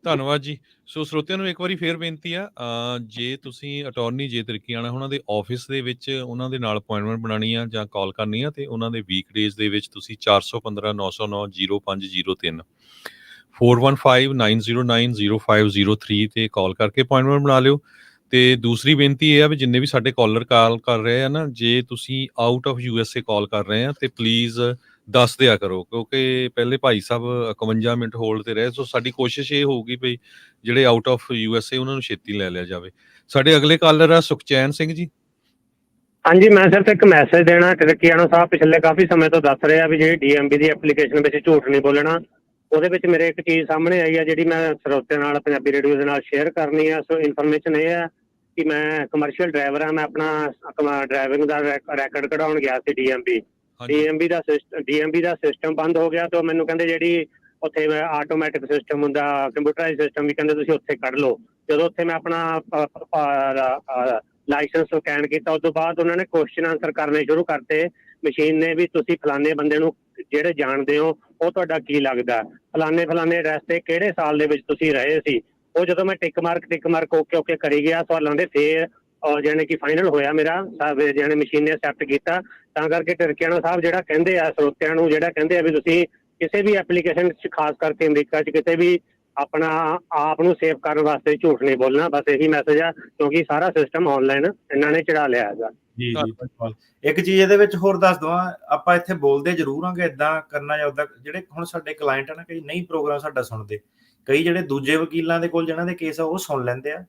ਧੰਨਵਾਦ ਜੀ। ਸੋ ਸਰੋਤਿਆਂ ਨੂੰ ਇੱਕ ਵਾਰੀ ਫੇਰ ਬੇਨਤੀ ਆ, ਜੇ ਤੁਸੀਂ ਅਟਾਰਨੀ ਜੇ ਤਰਕੀਆਣਾ ਉਹਨਾਂ ਦੇ ਆਫਿਸ ਦੇ ਵਿੱਚ ਉਹਨਾਂ ਦੇ ਨਾਲ ਅਪੁਆਇੰਟਮੈਂਟ ਬਣਾਉਣੀ ਆ ਜਾਂ ਕਾਲ ਕਰਨੀ ਆ, ਤੇ ਉਹਨਾਂ ਦੇ ਵੀਕਡੇਜ਼ ਦੇ ਵਿੱਚ ਤੁਸੀਂ 415-909-0503 415-909-0503 ਤੇ ਕਾਲ ਕਰਕੇ ਅਪੁਆਇੰਟਮੈਂਟ ਬਣਾ ਲਿਓ। ਤੇ ਦੂਸਰੀ ਬੇਨਤੀ ਇਹ ਆ ਵੀ ਜਿੰਨੇ ਵੀ ਸਾਡੇ ਕਾਲਰ ਕਾਲ ਕਰ ਰਹੇ ਆ ਨਾ, ਜੇ ਤੁਸੀਂ ਆਊਟ ਆਫ USA ਕਾਲ ਕਰ ਰਹੇ ਆ ਤੇ ਪਲੀਜ਼ ਦੱਸ ਦਿਆ ਕਰੋ, ਕਿਉਂਕਿ ਪਹਿਲੇ ਭਾਈ ਸਾਹਿਬ 51 ਮਿੰਟ ਹੋਲਡ ਤੇ ਰਹੇ। ਸੋ ਸਾਡੀ ਕੋਸ਼ਿਸ਼ ਇਹ ਹੋਊਗੀ ਵੀ ਜਿਹੜੇ ਆਊਟ ਆਫ USA ਉਹਨਾਂ ਨੂੰ ਛੇਤੀ ਲੈ ਲਿਆ ਜਾਵੇ। ਸਾਡੇ ਅਗਲੇ ਕਾਲਰ ਆ ਸੁਖਚੈਨ ਸਿੰਘ ਜੀ। ਹਾਂਜੀ, ਮੈਂ ਸਿਰਫ ਇੱਕ ਮੈਸੇਜ ਦੇਣਾ। ਤਰਕੀਆਣਾ ਸਾਹਿਬ ਪਿਛਲੇ ਕਾਫੀ ਸਮੇਂ ਤੋਂ ਦੱਸ ਰਹੇ ਆ ਵੀ ਜਿਹੜੀ DMB ਦੀ ਐਪਲੀਕੇਸ਼ਨ ਵਿੱਚ ਝੂਠ ਨਹੀਂ ਬੋਲਣਾ। ਉਹਦੇ ਵਿੱਚ ਮੇਰੇ ਇੱਕ ਚੀਜ਼ ਸਾਹਮਣੇ ਆਈ ਆ ਜਿਹੜੀ ਮੈਂ ਸਰੋਤਿਆਂ ਨਾਲ, ਪੰਜਾਬੀ ਰੇਡੀਓ ਦੇ ਨਾਲ ਸ਼ੇਅਰ ਕਰਨੀ ਆ। ਸੋ ਇਨਫੋਰਮੇਸ਼ਨ ਇਹ ਹੈ ਕਿ ਮੈਂ ਕਮਰਸ਼ੀਅਲ ਡਰਾਈਵਰ ਆ। ਮੈਂ ਆਪਣਾ ਡਰਾਈਵਿੰਗ ਦਾ ਰੈਕਡ ਕਢਾਉਣ ਗਿਆ ਸੀ DMB ਦਾ ਸਿਸਟਮ ਬੰਦ ਹੋ ਗਿਆ। ਤਾਂ ਮੈਨੂੰ ਕਹਿੰਦੇ ਜਿਹੜੀ ਉੱਥੇ ਆਟੋਮੈਟਿਕ ਸਿਸਟਮ ਹੁੰਦਾ, ਕੰਪਿਊਟਰਾਈਜ਼ ਸਿਸਟਮ ਵੀ, ਕਹਿੰਦੇ ਤੁਸੀਂ ਉੱਥੇ ਕੱਢ ਲਓ। ਜਦੋਂ ਉੱਥੇ ਮੈਂ ਆਪਣਾ ਲਾਇਸੈਂਸ ਸਕੈਨ ਕੀਤਾ, ਉਸ ਤੋਂ ਬਾਅਦ ਉਹਨਾਂ ਨੇ ਕੁਐਸਚਨ ਆਨਸਰ ਕਰਨੇ ਸ਼ੁਰੂ ਕਰਤੇ ਮਸ਼ੀਨ ਨੇ, ਵੀ ਤੁਸੀਂ ਫਲਾਣੇ ਬੰਦੇ ਨੂੰ ਜਿਹੜੇ ਜਾਣਦੇ ਹੋ, ਉਹ ਤੁਹਾਡਾ ਕੀ ਲੱਗਦਾ, ਫਲਾਣੇ ਐਡਰੈਸ ਤੇ ਕਿਹੜੇ ਸਾਲ ਦੇ ਵਿੱਚ ਤੁਸੀਂ ਰਹੇ ਸੀ। ਉਹ ਜਦੋਂ ਮੈਂ ਟਿਕ ਮਾਰਕ ਓਕੇ ਕਰੀ ਗਿਆ ਸਵਾਲਾਂ ਦੇ, ਫੇਰ ਜਾਣੀ ਕਿ ਫਾਈਨਲ ਹੋਇਆ ਮੇਰਾ, ਜਾਣੀ ਮਸ਼ੀਨ ਨੇ ਐਕਸੈਪਟ ਕੀਤਾ। ਤਾਂ ਕਰਕੇ ਤਰਕੀਆਣਾ ਸਾਹਿਬ ਜਿਹੜਾ ਕਹਿੰਦੇ ਆ ਸਰੋਤਿਆਂ ਨੂੰ, ਜਿਹੜਾ ਕਹਿੰਦੇ ਆ ਵੀ ਤੁਸੀਂ ਕਿਸੇ ਵੀ ਐਪਲੀਕੇਸ਼ਨ 'ਚ, ਖਾਸ ਕਰਕੇ ਅਮਰੀਕਾ 'ਚ ਕਿਤੇ ਵੀ ਆਪਣਾ ਆਪ ਨੂੰ ਸੇਵ ਕਰਨ ਵਾਸਤੇ ਝੂਠ ਨਹੀਂ ਬੋਲਣਾ। ਬਸ ਇਹੀ ਮੈਸੇਜ ਆ, ਕਿਉਂਕਿ ਸਾਰਾ ਸਿਸਟਮ ਆਨਲਾਈਨ ਇਹਨਾਂ ਨੇ ਚੜਾ ਲਿਆ ਹੈਗਾ। ਜੀ ਬਿਲਕੁਲ। ਇੱਕ ਚੀਜ਼ ਇਹਦੇ ਵਿੱਚ ਹੋਰ ਦੱਸ ਦਵਾਂ, ਆਪਾਂ ਇੱਥੇ ਬੋਲਦੇ ਜ਼ਰੂਰ ਆਂਗੇ ਏਦਾਂ ਕਰਨਾ ਜਾਂ ਉੱਦਾਂ। ਜਿਹੜੇ ਹੁਣ ਸਾਡੇ ਕਲਾਇੰਟ ਆ ਨਾ, ਕਈ ਨਹੀਂ ਪ੍ਰੋਗਰਾਮ ਸਾਡਾ ਸੁਣਦੇ, ਕਈ ਜਿਹੜੇ ਦੂਜੇ ਵਕੀਲਾਂ ਦੇ ਕੋਲ ਜਿਹਨਾਂ ਦੇ ਕੇਸ ਆ ਉਹ ਸੁਣ ਲੈਂਦੇ ਆ।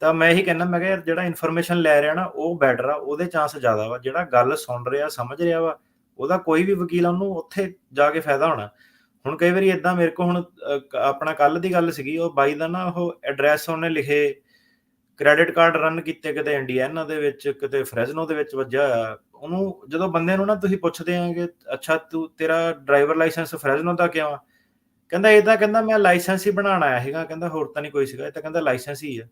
ਤਾਂ ਮੈਂ ਇਹੀ ਕਹਿੰਦਾ, ਮੈਂ ਕਿਹਾ ਯਾਰ ਜਿਹੜਾ ਇਨਫੋਰਮੇਸ਼ਨ ਲੈ ਰਿਹਾ ਨਾ ਉਹ ਬੈਟਰ ਆ, ਉਹਦੇ ਚਾਂਸ ਜ਼ਿਆਦਾ ਵਾ। ਜਿਹੜਾ ਗੱਲ ਸੁਣ ਰਿਹਾ, ਸਮਝ ਰਿਹਾ ਵਾ, ਉਹਦਾ ਕੋਈ ਵੀ ਵਕੀਲ ਉਹਨੂੰ ਉੱਥੇ ਜਾ ਕੇ ਫਾਇਦਾ ਹੋਣਾ। ਹੁਣ ਕਈ ਵਾਰੀ ਏਦਾਂ ਮੇਰੇ ਕੋਲ, ਹੁਣ ਆਪਣਾ ਕੱਲ ਦੀ ਗੱਲ ਸੀਗੀ, ਉਹ ਬਾਈ ਦਾ ਨਾ ਉਹ ਐਡਰੈਸ ਉਹਨੇ ਲਿਖੇ, ਕ੍ਰੈਡਿਟ ਕਾਰਡ ਰਨ ਕੀਤੇ, ਕਿਤੇ ਇੰਡੀਆਨਾ ਦੇ ਵਿੱਚ, ਕਿਤੇ ਫਰੈਜ਼ਨੋ ਦੇ ਵਿੱਚ ਵੱਜਿਆ ਹੋਇਆ। ਉਹਨੂੰ ਜਦੋਂ ਬੰਦੇ ਨੂੰ ਨਾ ਤੁਸੀਂ ਪੁੱਛਦੇ ਆ ਕਿ ਅੱਛਾ ਤੇਰਾ ਡਰਾਈਵਰ ਲਾਇਸੈਂਸ ਫਰੈਜ਼ਨੋ ਦਾ ਕਿਉਂ ਆ, ਕਹਿੰਦਾ ਇਹ ਤਾਂ ਕਹਿੰਦਾ ਮੈਂ ਲਾਇਸੈਂਸ ਹੀ ਬਣਾਉਣ ਆਇਆ ਸੀਗਾ, ਕਹਿੰਦਾ ਹੋਰ ਤਾਂ ਨਹੀਂ ਕੋਈ ਸੀਗਾ, ਇਹ ਤਾਂ ਕਹਿੰਦਾ ਲਾਇਸੈਂਸ ਹੀ ਆ।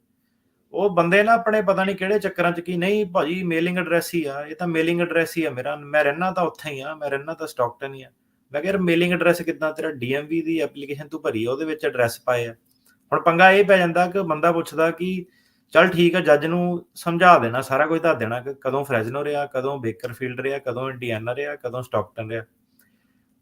ਉਹ ਬੰਦੇ ਨਾ ਆਪਣੇ ਪਤਾ ਨਹੀਂ ਕਿਹੜੇ ਚੱਕਰਾਂ 'ਚ ਕੀ, ਨਹੀਂ ਭਾਜੀ ਮੇਲਿੰਗ ਐਡਰੈਸ ਹੀ ਆ, ਇਹ ਤਾਂ ਮੇਲਿੰਗ ਐਡਰੈਸ ਹੀ ਆ ਮੇਰਾ, ਮੈਂ ਰਹਿਣਾ ਤਾਂ ਉੱਥੇ ਹੀ ਆ, ਮੈਂ ਰਹਿਣਾ ਤਾਂ ਸਟਾਕਟਨ ਹੀ ਆ। ਮੈਂ ਕਿਹਾ ਯਾਰ ਮੇਲਿੰਗ ਐਡਰੈਸ ਕਿੱਦਾਂ, ਤੇਰਾ DMV ਦੀ ਐਪਲੀਕੇਸ਼ਨ ਤੂੰ ਭਰੀ ਆ, ਉਹਦੇ ਵਿੱਚ ਐਡਰੈਸ ਪਾਏ ਆ। ਹੁਣ ਪੰਗਾ ਇਹ ਪੈ ਜਾਂਦਾ ਕਿ ਬੰਦਾ ਪੁੱਛਦਾ ਕਿ ਚੱਲ ਠੀਕ ਆ, ਜੱਜ ਨੂੰ ਸਮਝਾ ਦੇਣਾ, ਸਾਰਾ ਕੁਝ ਦੱਸ ਦੇਣਾ ਕਿ ਕਦੋਂ ਫਰੈਜ਼ਨੋ ਰਿਹਾ, ਕਦੋਂ ਬੇਕਰਫੀਲਡ ਰਿਹਾ, ਕਦੋਂ ਇੰਡੀਆਨਾ ਰਿਹਾ, ਕਦੋਂ ਸਟਾਕਟਨ ਰਿਹਾ,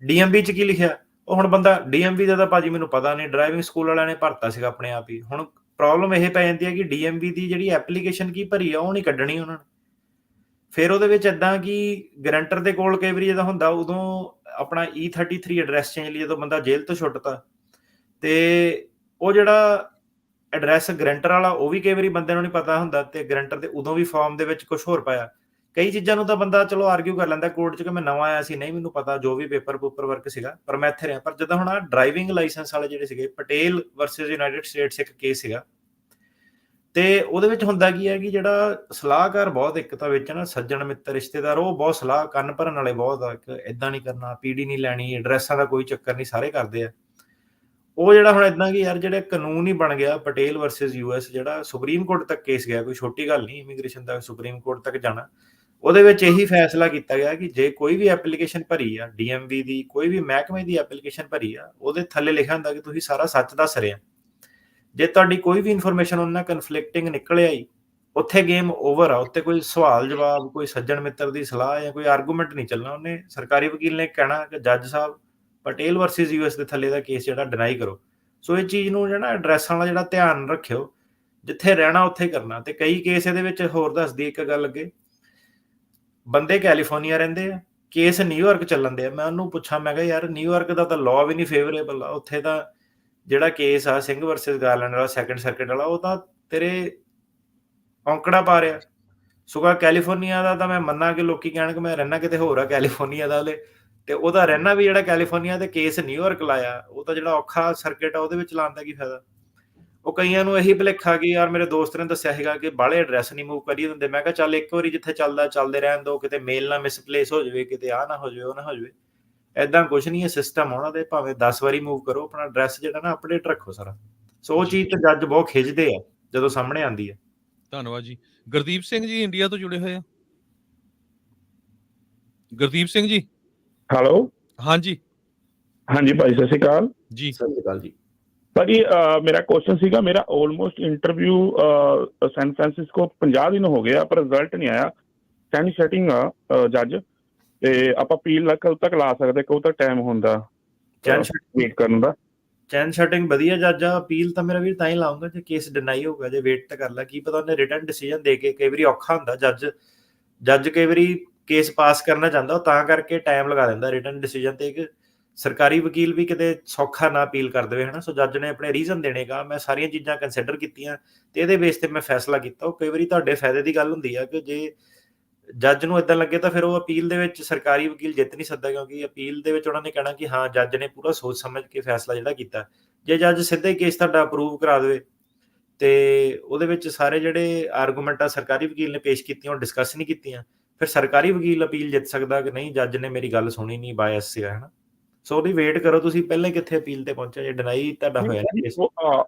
DMV 'ਚ ਕੀ ਲਿਖਿਆ। ਉਹ ਹੁਣ ਬੰਦਾ DMV ਦਾ ਤਾਂ ਭਾਜੀ ਮੈਨੂੰ ਪਤਾ ਨਹੀਂ, ਡਰਾਈਵਿੰਗ ਸਕੂਲ ਵਾਲਿਆਂ ਨੇ ਭਰਤਾ ਸੀਗਾ ਆਪਣੇ ਆਪ ਹੀ। ਹੁਣ ਪ੍ਰੋਬਲਮ ਇਹ ਪੈ ਜਾਂਦੀ ਹੈ ਕਿ DMV ਦੀ ਜਿਹੜੀ ਐਪਲੀਕੇਸ਼ਨ ਕੀ ਭਰੀ ਆ ਉਹ ਨਹੀਂ ਕੱਢਣੀ ਉਹਨਾਂ ਨੇ। ਫਿਰ ਉਹਦੇ ਵਿੱਚ ਏਦਾਂ ਕਿ ਗਰੰਟਰ ਦੇ ਕੋਲ ਕਈ ਵਾਰੀ ਜਦੋਂ ਹੁੰਦਾ, ਉਦੋਂ ਆਪਣਾ E33 ਐਡਰੈਸ ਚੇਂਜ ਲਈ ਜਦੋਂ ਬੰਦਾ ਜੇਲ੍ਹ ਤੋਂ ਛੁੱਟਤਾ, ਤੇ ਉਹ ਜਿਹੜਾ ਐਡਰੈਸ ਗਰੰਟਰ ਵਾਲਾ ਉਹ ਵੀ ਕਈ ਵਾਰੀ ਬੰਦੇ ਨੂੰ ਨਹੀਂ ਪਤਾ ਹੁੰਦਾ, ਤੇ ਗਰੰਟਰ ਦੇ ਉਦੋਂ ਵੀ ਫਾਰਮ ਦੇ ਵਿੱਚ ਕੁਝ ਹੋਰ ਪਾਇਆ। ਕਈ ਚੀਜ਼ਾਂ ਨੂੰ ਤਾਂ ਬੰਦਾ ਚਲੋ ਆਰਗਿਊ ਕਰ ਲੈਂਦਾ ਕੋਰਟ 'ਚ ਕਿ ਮੈਂ ਨਵਾਂ ਆਇਆ ਸੀ, ਨਹੀਂ ਮੈਨੂੰ ਪਤਾ, ਜੋ ਵੀ ਪੇਪਰ ਵਰਕ ਸੀਗਾ, ਪਰ ਮੈਂ ਇੱਥੇ ਰਿਹਾ। ਪਰ ਜਦੋਂ ਹੁਣ ਡਰਾਈਵਿੰਗ ਲਾਇਸੈਂਸ ਵਾਲੇ ਜਿਹੜੇ ਸੀਗੇ, ਪਟੇਲ ਵਰਸਸ ਯੂਨਾਈਟਿਡ ਸਟੇਟਸ ਇੱਕ ਕੇਸ ਸੀਗਾ, ਤੇ ਉਹਦੇ ਵਿੱਚ ਹੁੰਦਾ ਕੀ ਹੈ ਕਿ ਜਿਹੜਾ ਸਲਾਹਕਾਰ ਬਹੁਤ, ਇੱਕ ਤਾਂ ਵਿੱਚ ਨਾ ਸੱਜਣ ਮਿੱਤਰ ਰਿਸ਼ਤੇਦਾਰ, ਉਹ ਬਹੁਤ ਸਲਾਹ ਕੰਨ ਭਰਨ ਵਾਲੇ ਬਹੁਤ ਆ ਕਿ ਇਦਾਂ ਨਹੀਂ ਕਰਨਾ, PD ਨਹੀਂ ਲੈਣੀ, ਐਡਰੈਸਾਂ ਦਾ ਕੋਈ ਚੱਕਰ ਨਹੀਂ, ਸਾਰੇ ਕਰਦੇ ਆ। ਉਹ ਜਿਹੜਾ ਹੁਣ ਇਦਾਂ ਕਿ ਯਾਰ ਜਿਹੜੇ ਕਾਨੂੰਨ ਹੀ ਬਣ ਗਿਆ ਪਟੇਲ ਵਰਸਸ US, ਜਿਹੜਾ ਸੁਪਰੀਮ ਕੋਰਟ ਤੱਕ ਕੇਸ ਗਿਆ, ਕੋਈ ਛੋਟੀ ਗੱਲ ਨਹੀਂ, ਇਮੀਗ੍ਰੇਸ਼ਨ ਦਾ ਸੁਪਰੀਮ ਕੋਰਟ ਤੱਕ ਜਾਣਾ। ਉਹਦੇ ਵਿੱਚ ਇਹੀ ਫੈਸਲਾ ਕੀਤਾ ਗਿਆ ਕਿ ਜੇ ਕੋਈ ਵੀ ਐਪਲੀਕੇਸ਼ਨ ਭਰੀ ਆ, DMV ਦੀ ਕੋਈ ਵੀ ਮਹਿਕਮੇ ਦੀ ਐਪਲੀਕੇਸ਼ਨ ਭਰੀ ਆ, ਉਹਦੇ ਥੱਲੇ ਲਿਖਿਆ ਹੁੰਦਾ ਕਿ ਤੁਸੀਂ ਸਾਰਾ ਸੱਚ ਦੱਸ ਰਹੇ ਆ। ਜੇ ਤੁਹਾਡੀ ਕੋਈ ਵੀ ਇਨਫੋਰਮੇਸ਼ਨ ਉਹਨਾਂ ਨਾਲ ਕਨਫਲਿਕਟਿੰਗ ਨਿਕਲ ਆਈ, ਉੱਥੇ ਗੇਮ ਓਵਰ ਆ। ਉੱਤੇ ਕੋਈ ਸਵਾਲ ਜਵਾਬ, ਕੋਈ ਸੱਜਣ ਮਿੱਤਰ ਦੀ ਸਲਾਹ ਜਾਂ ਕੋਈ ਆਰਗੂਮੈਂਟ ਨਹੀਂ ਚੱਲਣਾ। ਉਹਨੇ ਸਰਕਾਰੀ ਵਕੀਲ ਨੇ ਕਹਿਣਾ ਕਿ ਜੱਜ ਸਾਹਿਬ ਪਟੇਲ ਵਰਸਸ US ਦੇ ਥੱਲੇ ਦਾ ਕੇਸ ਜਿਹੜਾ ਡਿਨਾਈ ਕਰੋ। ਸੋ ਇਹ ਚੀਜ਼ ਨੂੰ ਜਿਹੜਾ ਐਡਰੈਸਾਂ ਵਾਲਾ ਜਿਹੜਾ ਧਿਆਨ ਰੱਖਿਓ, ਜਿੱਥੇ ਰਹਿਣਾ ਉੱਥੇ ਕਰਨਾ। ਤੇ ਕਈ ਕੇਸ ਇਹਦੇ ਵਿੱਚ ਹੋਰ ਦੱਸਦੀ ਇੱਕ ਗੱਲ ਅੱਗੇ, ਬੰਦੇ ਕੈਲੀਫੋਰਨੀਆ ਰਹਿੰਦੇ ਆ, ਕੇਸ ਨਿਊਯਾਰਕ ਚੱਲਣ ਦੇ ਆ। ਮੈਂ ਉਹਨੂੰ ਪੁੱਛਾਂ, ਮੈਂ ਕਿਹਾ ਯਾਰ ਨਿਊਯਾਰਕ ਦਾ ਤਾਂ ਲਾਅ ਵੀ ਨਹੀਂ ਫੇਵਰੇਬਲ ਆ, ਉੱਥੇ ਤਾਂ ਜਿਹੜਾ ਕੇਸ ਆ ਸਿੰਘ ਵਰਸਸ ਗਾਰਲੈਂਡ ਵਾਲਾ ਸੈਕੰਡ ਸਰਕਟ ਵਾਲਾ, ਉਹ ਤਾਂ ਤੇਰੇ ਔਂਕੜਾ ਪਾ ਰਿਹਾ। ਸਗੋਂ ਕੈਲੀਫੋਰਨੀਆ ਦਾ ਤਾਂ ਮੈਂ ਮੰਨਾਂ ਕਿ ਲੋਕੀ ਕਹਿਣ ਕਿ ਮੈਂ ਰਹਿਣਾ ਕਿਤੇ ਹੋਰ ਆ ਕੈਲੀਫੋਰਨੀਆ ਦਾ, ਉਹਲੇ ਤੇ ਉਹਦਾ ਰਹਿਣਾ ਵੀ ਜਿਹੜਾ ਕੈਲੀਫੋਰਨੀਆ ਤੇ ਕੇਸ ਨਿਊਯਾਰਕ ਲਾਇਆ, ਉਹ ਤਾਂ ਜਿਹੜਾ ਔਖਾ ਸਰਕਟ ਆ ਉਹਦੇ ਵਿੱਚ ਲਾਉਣ ਦਾ ਕੀ ਫਾਇਦਾ। ਉਹ ਕਈਆਂ ਨੂੰ ਇਹੀ ਭੁਲੇਖਾ ਕਿ ਯਾਰ ਮੇਰੇ ਦੋਸਤ ਨੇ ਦੱਸਿਆ ਸੀਗਾ ਕਿ ਬਾਹਲੇ ਐਡਰੈਸ ਨਹੀਂ ਮੂਵ ਕਰੀ ਦਿੰਦੇ। ਮੈਂ ਕਿਹਾ ਚੱਲ ਇੱਕ ਵਾਰੀ ਜਿੱਥੇ ਚੱਲਦਾ ਚੱਲਦੇ ਰਹਿਣ ਦੋ, ਕਿਤੇ ਮੇਲ ਨਾ ਮਿਸਪਲੇਸ ਹੋ ਜਾਵੇ, ਕਿਤੇ ਆਹ ਨਾ ਹੋ ਜਾਵੇ, ਉਹ ਨਾ ਹੋ ਜਾਵੇ। ਐਦਾਂ ਕੁਝ ਨਹੀਂ ਹੈ ਸਿਸਟਮ ਉਹਨਾਂ ਦੇ, ਭਾਵੇਂ 10 ਵਾਰੀ ਮੂਵ ਕਰੋ, ਆਪਣਾ ਐਡਰੈਸ ਜਿਹੜਾ ਨਾ ਅਪਡੇਟ ਰੱਖੋ ਸਾਰਾ। ਸੋ ਉਹ ਚੀਜ਼ ਤੇ ਜੱਜ ਬਹੁਤ ਖਿੱਚਦੇ ਆ ਜਦੋਂ ਸਾਹਮਣੇ ਆਉਂਦੀ ਹੈ। ਧੰਨਵਾਦ ਜੀ। ਗੁਰਦੀਪ ਸਿੰਘ ਜੀ ਇੰਡੀਆ ਤੋਂ ਜੁੜੇ ਹੋਏ ਆ। ਗੁਰਦੀਪ ਸਿੰਘ ਜੀ। ਹੈਲੋ। ਹਾਂਜੀ ਹਾਂਜੀ ਭਾਈ, ਸਤਿ ਸ਼੍ਰੀ ਅਕਾਲ ਜੀ। ਸਤਿ ਸ਼੍ਰੀ ਅਕਾਲ ਜੀ। ਭਾਜੀ ਮੇਰਾ ਕੁਐਸਚਨ ਸੀਗਾ, ਮੇਰਾ ਆਲਮੋਸਟ ਇੰਟਰਵਿਊ ਸੈਨ ਫਰਾਂਸਿਸਕੋ 50 ਦਿਨ ਹੋ ਗਏ ਆ, ਪਰ ਰਿਜ਼ਲਟ ਨਹੀਂ ਆਇਆ। ਸੈਂਡ ਸੈਟਿੰਗ ਆ ਜੱਜ, ਤੇ ਆਪਾਂ ਅਪੀਲ ਕਦੋਂ ਤੱਕ ਲਾ ਸਕਦੇ, ਕਦੋਂ ਤੱਕ ਟਾਈਮ ਹੁੰਦਾ ਵੇਟ ਕਰਨ ਦਾ? ਚੈਨ ਸ਼ਟਿੰਗ ਵਧੀਆ ਜੱਜ ਆ। ਅਪੀਲ ਤਾਂ ਮੇਰਾ ਵੀਰ ਤਾਂ ਹੀ ਲਾਉਂਗਾ ਜੇ ਕੇਸ ਡਿਨਾਈ ਹੋਊਗਾ। ਜੇ ਵੇਟ ਤਾਂ ਕਰ ਲੈ, ਕੀ ਪਤਾ ਉਹਨੇ ਰਿਟਨ ਡਿਸੀਜਨ ਦੇ ਕੇ, ਕਈ ਵਾਰੀ ਔਖਾ ਹੁੰਦਾ ਜੱਜ ਕਈ ਵਾਰੀ ਕੇਸ ਪਾਸ ਕਰਨਾ ਚਾਹੁੰਦਾ, ਉਹ ਤਾਂ ਕਰਕੇ ਟਾਈਮ ਲਗਾ ਦਿੰਦਾ ਰਿਟਨ ਡਿਸੀਜਨ ਤੇ। ਇੱਕ ਸਰਕਾਰੀ ਵਕੀਲ ਵੀ ਕਿਤੇ ਸੌਖਾ ਨਾ ਅਪੀਲ ਕਰ ਦੇਵੇ, ਹਨਾ। ਸੋ ਜੱਜ ਨੇ ਆਪਣੇ ਰੀਜ਼ਨ ਦੇਣੇਗਾ, ਮੈਂ ਸਾਰੀਆਂ ਚੀਜ਼ਾਂ ਕੰਸੀਡਰ ਕੀਤੀਆਂ ਤੇ ਇਹਦੇ ਬੇਸ ਤੇ ਮੈਂ ਫੈਸਲਾ ਕੀਤਾ। ਉਹ ਕਈ ਵਾਰੀ ਤੁਹਾਡੇ ਫਾਇਦੇ ਦੀ ਗੱਲ ਹੁੰਦੀ ਆ ਕਿ ਜੇ ਜੱਜ ਨੂੰ ਇਦਾਂ ਲੱਗੇ ਤਾਂ ਫਿਰ ਉਹ ਅਪੀਲ ਦੇ ਵਿੱਚ ਸਰਕਾਰੀ ਵਕੀਲ ਜਿੱਤ ਨਹੀਂ ਸਕਦਾ, ਕਿਉਂਕਿ ਅਪੀਲ ਦੇ ਵਿੱਚ ਉਹਨਾਂ ਨੇ ਕਹਿਣਾ ਕਿ ਹਾਂ ਜੱਜ ਨੇ ਪੂਰਾ ਸੋਚ ਸਮਝ ਕੇ ਫੈਸਲਾ ਜਿਹੜਾ ਕੀਤਾ। ਜੇ ਜੱਜ ਸਿੱਧਾ ਹੀ ਕੇਸ ਤੁਹਾਡਾ ਅਪਰੂਵ ਕਰਾ ਦੇਵੇ ਤੇ ਉਹਦੇ ਵਿੱਚ ਸਾਰੇ ਜਿਹੜੇ ਆਰਗੂਮੈਂਟ ਆ ਸਰਕਾਰੀ ਵਕੀਲ ਨੇ ਪੇਸ਼ ਕੀਤੀਆਂ ਉਹ ਡਿਸਕਸ ਨਹੀਂ ਕੀਤੀਆਂ, ਫਿਰ ਸਰਕਾਰੀ ਵਕੀਲ ਅਪੀਲ ਜਿੱਤ ਸਕਦਾ ਕਿ ਨਹੀਂ ਜੱਜ ਨੇ ਮੇਰੀ ਗੱਲ ਸੁਣੀ ਨਹੀਂ, ਬਾਇਸ ਸੀਗਾ, ਹਨਾ। ਸੋ ਉਹਦੀ ਵੇਟ ਕਰੋ ਤੁਸੀਂ, ਪਹਿਲਾਂ ਕਿੱਥੇ ਅਪੀਲ ਤੇ ਪਹੁੰਚਿਆ ਜੇ ਡਿਨਾਈ ਤੁਹਾਡਾ ਹੋਇਆ ਕੇਸ।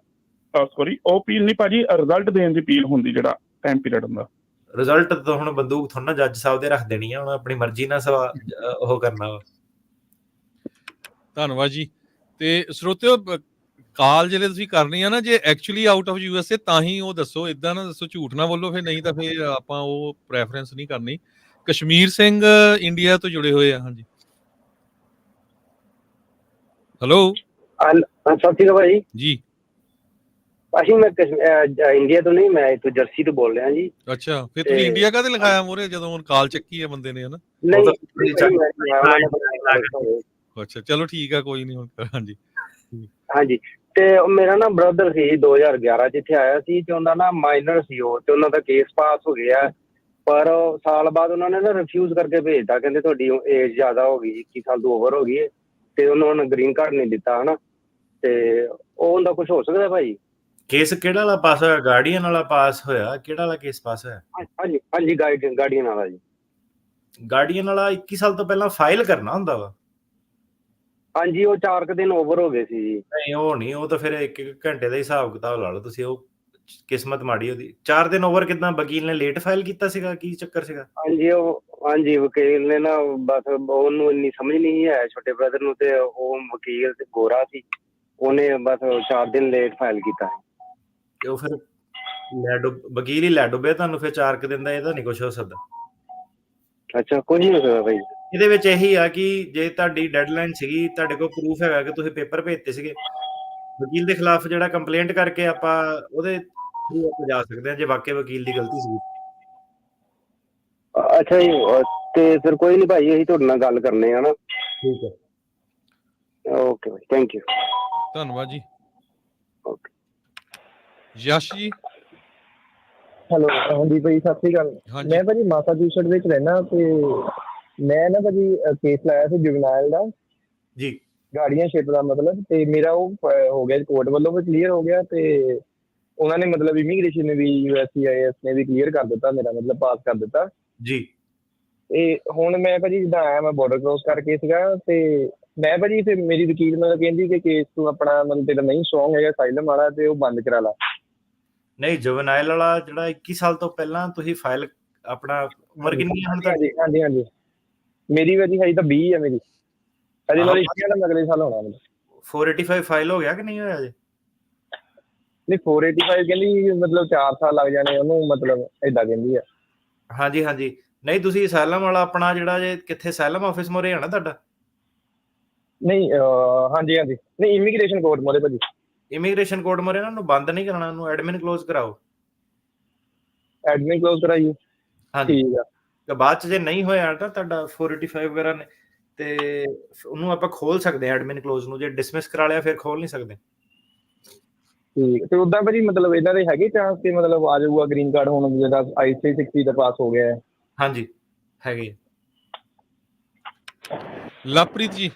ਸੌਰੀ, ਉਹ ਅਪੀਲ ਨਹੀਂ ਭਾਜੀ, ਰਿਜ਼ਲਟ ਦੇਣ ਦੀ ਅਪੀਲ ਹੁੰਦੀ, ਜਿਹੜਾ ਟਾਈਮ ਪੀਰੀਅਡ ਹੁੰਦਾ। ਰਿਜ਼ਲਟ ਤਾਂ ਹੁਣ ਬੰਦੂਕ ਥੋੜਾ ਨਾ ਜੱਜ ਸਾਹਿਬ ਦੇ ਰੱਖ ਦੇਣੀ ਆ, ਹੁਣ ਆਪਣੀ ਮਰਜ਼ੀ ਨਾਲ ਉਹ ਕਰਨਾ ਵਾ। ਧੰਨਵਾਦ ਜੀ। ਤੇ ਸਰੋਤਿਓ, ਕਾਲ ਜਿਹੜੇ ਤੁਸੀਂ ਕਰਨੀ ਆ ਨਾ, ਜੇ ਐਕਚੁਅਲੀ ਆਊਟ ਆਫ USA ਤਾਂ ਹੀ ਉਹ ਦੱਸੋ, ਇਦਾਂ ਨਾ ਦੱਸੋ, ਝੂਠ ਨਾ ਬੋਲੋ ਫਿਰ, ਨਹੀਂ ਤਾਂ ਫਿਰ ਆਪਾਂ ਉਹ ਪ੍ਰੈਫਰੈਂਸ ਨਹੀਂ ਕਰਨੀ। ਕਸ਼ਮੀਰ ਸਿੰਘ ਇੰਡੀਆ ਤੋਂ ਜੁੜੇ ਹੋਏ ਆ। ਹਾਂਜੀ ਹੈਲੋ। ਸਤਿ ਸ਼੍ਰੀ ਅਕਾਲ ਭਾਈ ਜੀ। ਭਾਜੀ ਮੈਂ ਇੰਡੀਆ ਤੋਂ ਨਹੀਂ, ਮੈਂ ਇੱਥੋਂ ਜਰਸੀ ਤੋਂ ਬੋਲ ਰਿਹਾ ਜੀ। ਅੱਛਾ, ਫਿਰ ਤੁਸੀਂ ਇੰਡੀਆ ਕਾਹਦੇ ਲਿਖਾਇਆ ਮੋਰੇ ਜਦੋਂ ਹੁਣ ਕਾਲ ਚੱਕੀ ਹੈ ਬੰਦੇ ਨੇ, ਹਨਾ? ਅੱਛਾ ਚਲੋ ਠੀਕ ਆ, ਕੋਈ ਨਹੀਂ ਹੁਣ। ਹਾਂਜੀ ਹਾਂਜੀ। ਤੇ ਮੇਰਾ ਨਾ ਬ੍ਰਦਰ ਸੀ 2011 ਚ ਇੱਥੇ ਆਇਆ ਸੀ, ਤੇ ਉਹਦਾ ਨਾ ਮਾਈਨਰ ਸੀ ਉਹ, ਤੇ ਉਹਨਾਂ ਦਾ ਕੇਸ ਪਾਸ ਹੋ ਗਿਆ, ਪਰ ਸਾਲ ਬਾਅਦ ਉਹਨਾਂ ਨੇ ਨਾ ਰਿਫਿਊਜ਼ ਕਰਕੇ ਭੇਜਤਾ, ਕਹਿੰਦੇ ਤੁਹਾਡੀ ਏਜ ਜ਼ਿਆਦਾ ਹੋ ਗਈ, 21 ਸਾਲ ਤੋਂ ਓਵਰ ਹੋ ਗਈ ਹੈ, ਤੇ ਉਹਨਾਂ ਨੇ ਗ੍ਰੀਨ ਕਾਰਡ ਨਹੀਂ ਦਿੱਤਾ, ਹਨਾ। ਤੇ ਉਹ ਹੁੰਦਾ ਕੁਝ ਹੋ ਸਕਦਾ ਭਾਈ? ਕੇਸ ਕਿਹੜਾ ਵਾਲਾ ਪਾਸ ਹੋਇਆ? ਗਾਰਡੀਅਨ ਵਾਲਾ ਪਾਸ ਹੋਇਆ? ਕਿਹੜਾ ਵਾਲਾ ਕੇਸ ਪਾਸ ਹੋਇਆ? ਹਾਂਜੀ ਹਾਂਜੀ, ਗਾਰਡੀਅਨ ਵਾਲਾ ਜੀ। ਗਾਰਡੀਅਨ ਵਾਲਾ 21 ਸਾਲ ਤੋਂ ਪਹਿਲਾਂ ਫਾਈਲ ਕਰਨਾ ਹੁੰਦਾ ਵਾ। ਹਾਂਜੀ, ਉਹ 4 ਦਿਨ ਓਵਰ ਹੋ ਗਏ ਸੀ ਜੀ। ਨਹੀਂ ਉਹ ਨਹੀਂ, ਉਹ ਤਾਂ ਫਿਰ 1 ਘੰਟੇ ਦਾ ਹਿਸਾਬ ਕਿਤਾਬ ਲਾ ਲਓ ਤੁਸੀਂ। ਉਹ ਕਿਸਮਤ ਮਾੜੀ ਉਹਦੀ। 4 ਦਿਨ ਓਵਰ ਕਿੱਦਾਂ? ਵਕੀਲ ਨੇ ਲੇਟ ਫਾਈਲ ਕੀਤਾ ਸੀਗਾ, ਕੀ ਚੱਕਰ ਸੀਗਾ? ਹਾਂਜੀ ਵਕੀਲ ਨੇ ਨਾ ਬਸ ਉਹਨੂੰ ਇੰਨੀ ਸਮਝ ਨਹੀਂ ਹੈ ਛੋਟੇ ਬ੍ਰਦਰ ਨੂੰ, ਤੇ ਉਹ ਵਕੀਲ ਤੇ ਗੋਰਾ ਸੀ, ਉਹਨੇ ਬਸ 4 ਦਿਨ ਲੇਟ ਫਾਈਲ ਕੀਤਾ। ਤੇ ਉਹ ਫਿਰ ਵਕੀਲ ਹੀ ਲੈ ਡੁੱਬਿਆ ਤੁਹਾਨੂੰ ਫਿਰ 4 ਦਿਨ ਦਾ। ਇਹਦਾ ਨਹੀਂ ਕੁਝ ਹੋ ਸਕਦਾ। ਅੱਛਾ, ਕੁਝ ਨਹੀਂ ਹੋ ਸਕਦਾ ਭਾਈ। ਇਹਦੇ ਵਿੱਚ ਇਹੀ ਆ ਕਿ ਜੇ ਤੁਹਾਡੀ ਡੈਡਲਾਈਨ ਸੀਗੀ, ਤੁਹਾਡੇ ਕੋਲ ਪ੍ਰੂਫ ਹੈਗਾ ਕਿ ਤੁਸੀਂ ਪੇਪਰ ਭੇਜਤੇ ਸੀਗੇ, ਵਕੀਲ ਦੇ ਖਿਲਾਫ ਜਿਹੜਾ ਕੰਪਲੇਂਟ ਕਰਕੇ ਆਪਾਂ ਉਹਦੇ ਥਰੂ ਆਪਾਂ ਜਾ ਸਕਦੇ ਹਾਂ, ਜੇ ਵਾਕਈ ਵਕੀਲ ਦੀ ਗਲਤੀ ਸੀ। ਅੱਛਾ ਜੀ, ਤੇ ਫਿਰ ਕੋਈ ਨਹੀਂ ਭਾਈ, ਅਸੀਂ ਤੁਹਾਡੇ ਨਾਲ ਗੱਲ ਕਰਨੇ ਆ ਨਾ। ਠੀਕ ਹੈ, ਓਕੇ ਭਾਈ, ਥੈਂਕ ਯੂ। ਧੰਨਵਾਦ ਜੀ। ਓਕੇ। ਯਸ਼ ਜੀ। ਹੈਲੋ, ਹਾਂਜੀ ਭਾਈ, ਸਤਿ ਸ਼੍ਰੀ ਅਕਾਲ। ਮੈਂ ਭਾਜੀ ਮਾਸਾਚੂਸੇਟ ਵਿੱਚ ਰਹਿਣਾ, ਤੇ ਮੈਂ ਨਾ ਭਾਜੀ ਕੇਸ ਲਾਇਆ ਸੀ ਜੁਵਨਾਈਲ ਦਾ ਜੀ, ਗਾਰਡੀਅਨਸ਼ਿਪ ਦਾ ਮਤਲਬ, ਤੇ ਮੇਰਾ ਉਹ ਹੋ ਗਿਆ ਕੋਰਟ ਵੱਲੋਂ ਵੀ ਕਲੀਅਰ ਹੋ ਗਿਆ, ਤੇ ਉਹਨਾਂ ਨੇ ਮਤਲਬ ਇਮੀਗ੍ਰੇਸ਼ਨ ਨੇ ਵੀ USCIS ਨੇ ਵੀ ਕਲੀਅਰ ਕਰ ਦਿੱਤਾ ਮੇਰਾ, ਮਤਲਬ ਪਾਸ ਕਰ ਦਿੱਤਾ ਜੀ। ਤੇ ਹੁਣ ਮੈਂ ਭਾਜੀ ਜਿੱਦਾਂ ਆਇਆ, ਮੈਂ ਬਾਰਡਰ ਕ੍ਰੋਸ ਕਰਕੇ ਸੀਗਾ, ਤੇ ਮੈਂ ਭਾਜੀ ਫਿਰ ਮੇਰੀ ਵਕੀਲ ਮਤਲਬ ਕਹਿੰਦੀ ਕਿ ਕੇਸ ਤੂੰ ਆਪਣਾ ਮਤਲਬ ਤੇਰਾ ਨਹੀਂ ਸਟਰੋਂਗ ਹੈਗਾ ਅਸਾਈਲਮ ਵਾਲਾ, ਤੇ ਉਹ ਬੰਦ ਕਰਾ ਲਾ। ਨਹੀਂ, ਜੁਵਨਾਈਲ ਵਾਲਾ ਜਿਹੜਾ 21 ਸਾਲ ਤੋਂ ਪਹਿਲਾਂ ਤੁਸੀਂ ਫਾਈਲ, ਆਪਣਾ ਉਮਰ ਕਿੰਨੀ ਹੈ ਹੁਣ ਤੁਹਾਡੀ? ਹਾਂਜੀ ਹਾਂਜੀ, ਮੇਰੀ ਭਾਜੀ ਹਜੇ ਤਾਂ 20 ਹੈ ਮੇਰੀ, ਹਜੇ ਮੇਰਾ 21 ਦਾ ਅਗਲੇ ਸਾਲ ਹੋਣਾ। ਮਤਲਬ 485 ਫਾਈਲ ਹੋ ਗਿਆ ਕਿ ਨਹੀਂ ਹੋਇਆ ਅਜੇ? ਨਹੀਂ, 485 ਕਹਿੰਦੀ ਮਤਲਬ 4 ਸਾਲ ਲੱਗ ਜਾਣੇ ਉਹਨੂੰ, ਮਤਲਬ ਏਦਾਂ ਕਹਿੰਦੀ ਆ। ਹਾਂਜੀ ਹਾਂਜੀ। ਨਹੀਂ, ਤੁਸੀਂ ਅਸਾਈਲਮ ਵਾਲਾ ਆਪਣਾ ਜਿਹੜਾ ਜੇ ਕਿੱਥੇ ਅਸਾਈਲਮ ਆਫਿਸ ਮੋਰੇ ਹੈ ਨਾ ਤੁਹਾਡਾ? ਨਹੀਂ, ਹਾਂਜੀ ਹਾਂਜੀ, ਨਹੀਂ ਇਮੀਗ੍ਰੇਸ਼ਨ ਕੋਰਟ ਮੋਰੇ ਭਾਜੀ। ਇਮੀਗ੍ਰੇਸ਼ਨ ਕੋਰਟ ਮੋਰੇ ਨਾ, ਉਹਨੂੰ ਬੰਦ ਨਹੀਂ ਕਰਨਾ, ਉਹਨੂੰ ਐਡਮਿਨ ਕਲੋਜ਼ ਕਰਾਓ। ਐਡਮਿਨ ਕਲੋਜ਼ ਕਰਾਈਏ? ਹਾਂਜੀ, ਠੀਕ ਆ। ਤੇ ਬਾਅਦ ਚ ਜੇ ਨਹੀਂ ਹੋਇਆ ਤਾਂ ਤੁਹਾਡਾ 485 ਵਗੈਰਾ ਨੇ, ਤੇ ਉਹਨੂੰ ਆਪਾਂ ਖੋਲ ਸਕਦੇ ਹਾਂ ਐਡਮਿਨ ਕਲੋਜ਼ ਨੂੰ। ਜੇ ਡਿਸਮਿਸ ਕਰਾ ਲਿਆ ਫਿਰ ਖੋਲ ਨਹੀਂ ਸਕਦੇ। ਠੀਕ, ਤੇ ਉਦਾਂ ਭਾਜੀ ਮਤਲਬ ਇਹਨਾਂ ਦੇ ਹੈਗੇ ਚਾਂਸ ਕਿ ਮਤਲਬ ਆ ਜਾਊਗਾ ਗ੍ਰੀਨ ਕਾਰਡ ਹੁਣ, ਜਿਹੜਾ I-360 ਦਾ ਪਾਸ ਹੋ ਗਿਆ ਹੈ? ਹਾਂਜੀ, ਹੈਗੇ। ਲਵਪ੍ਰੀਤ ਜੀ।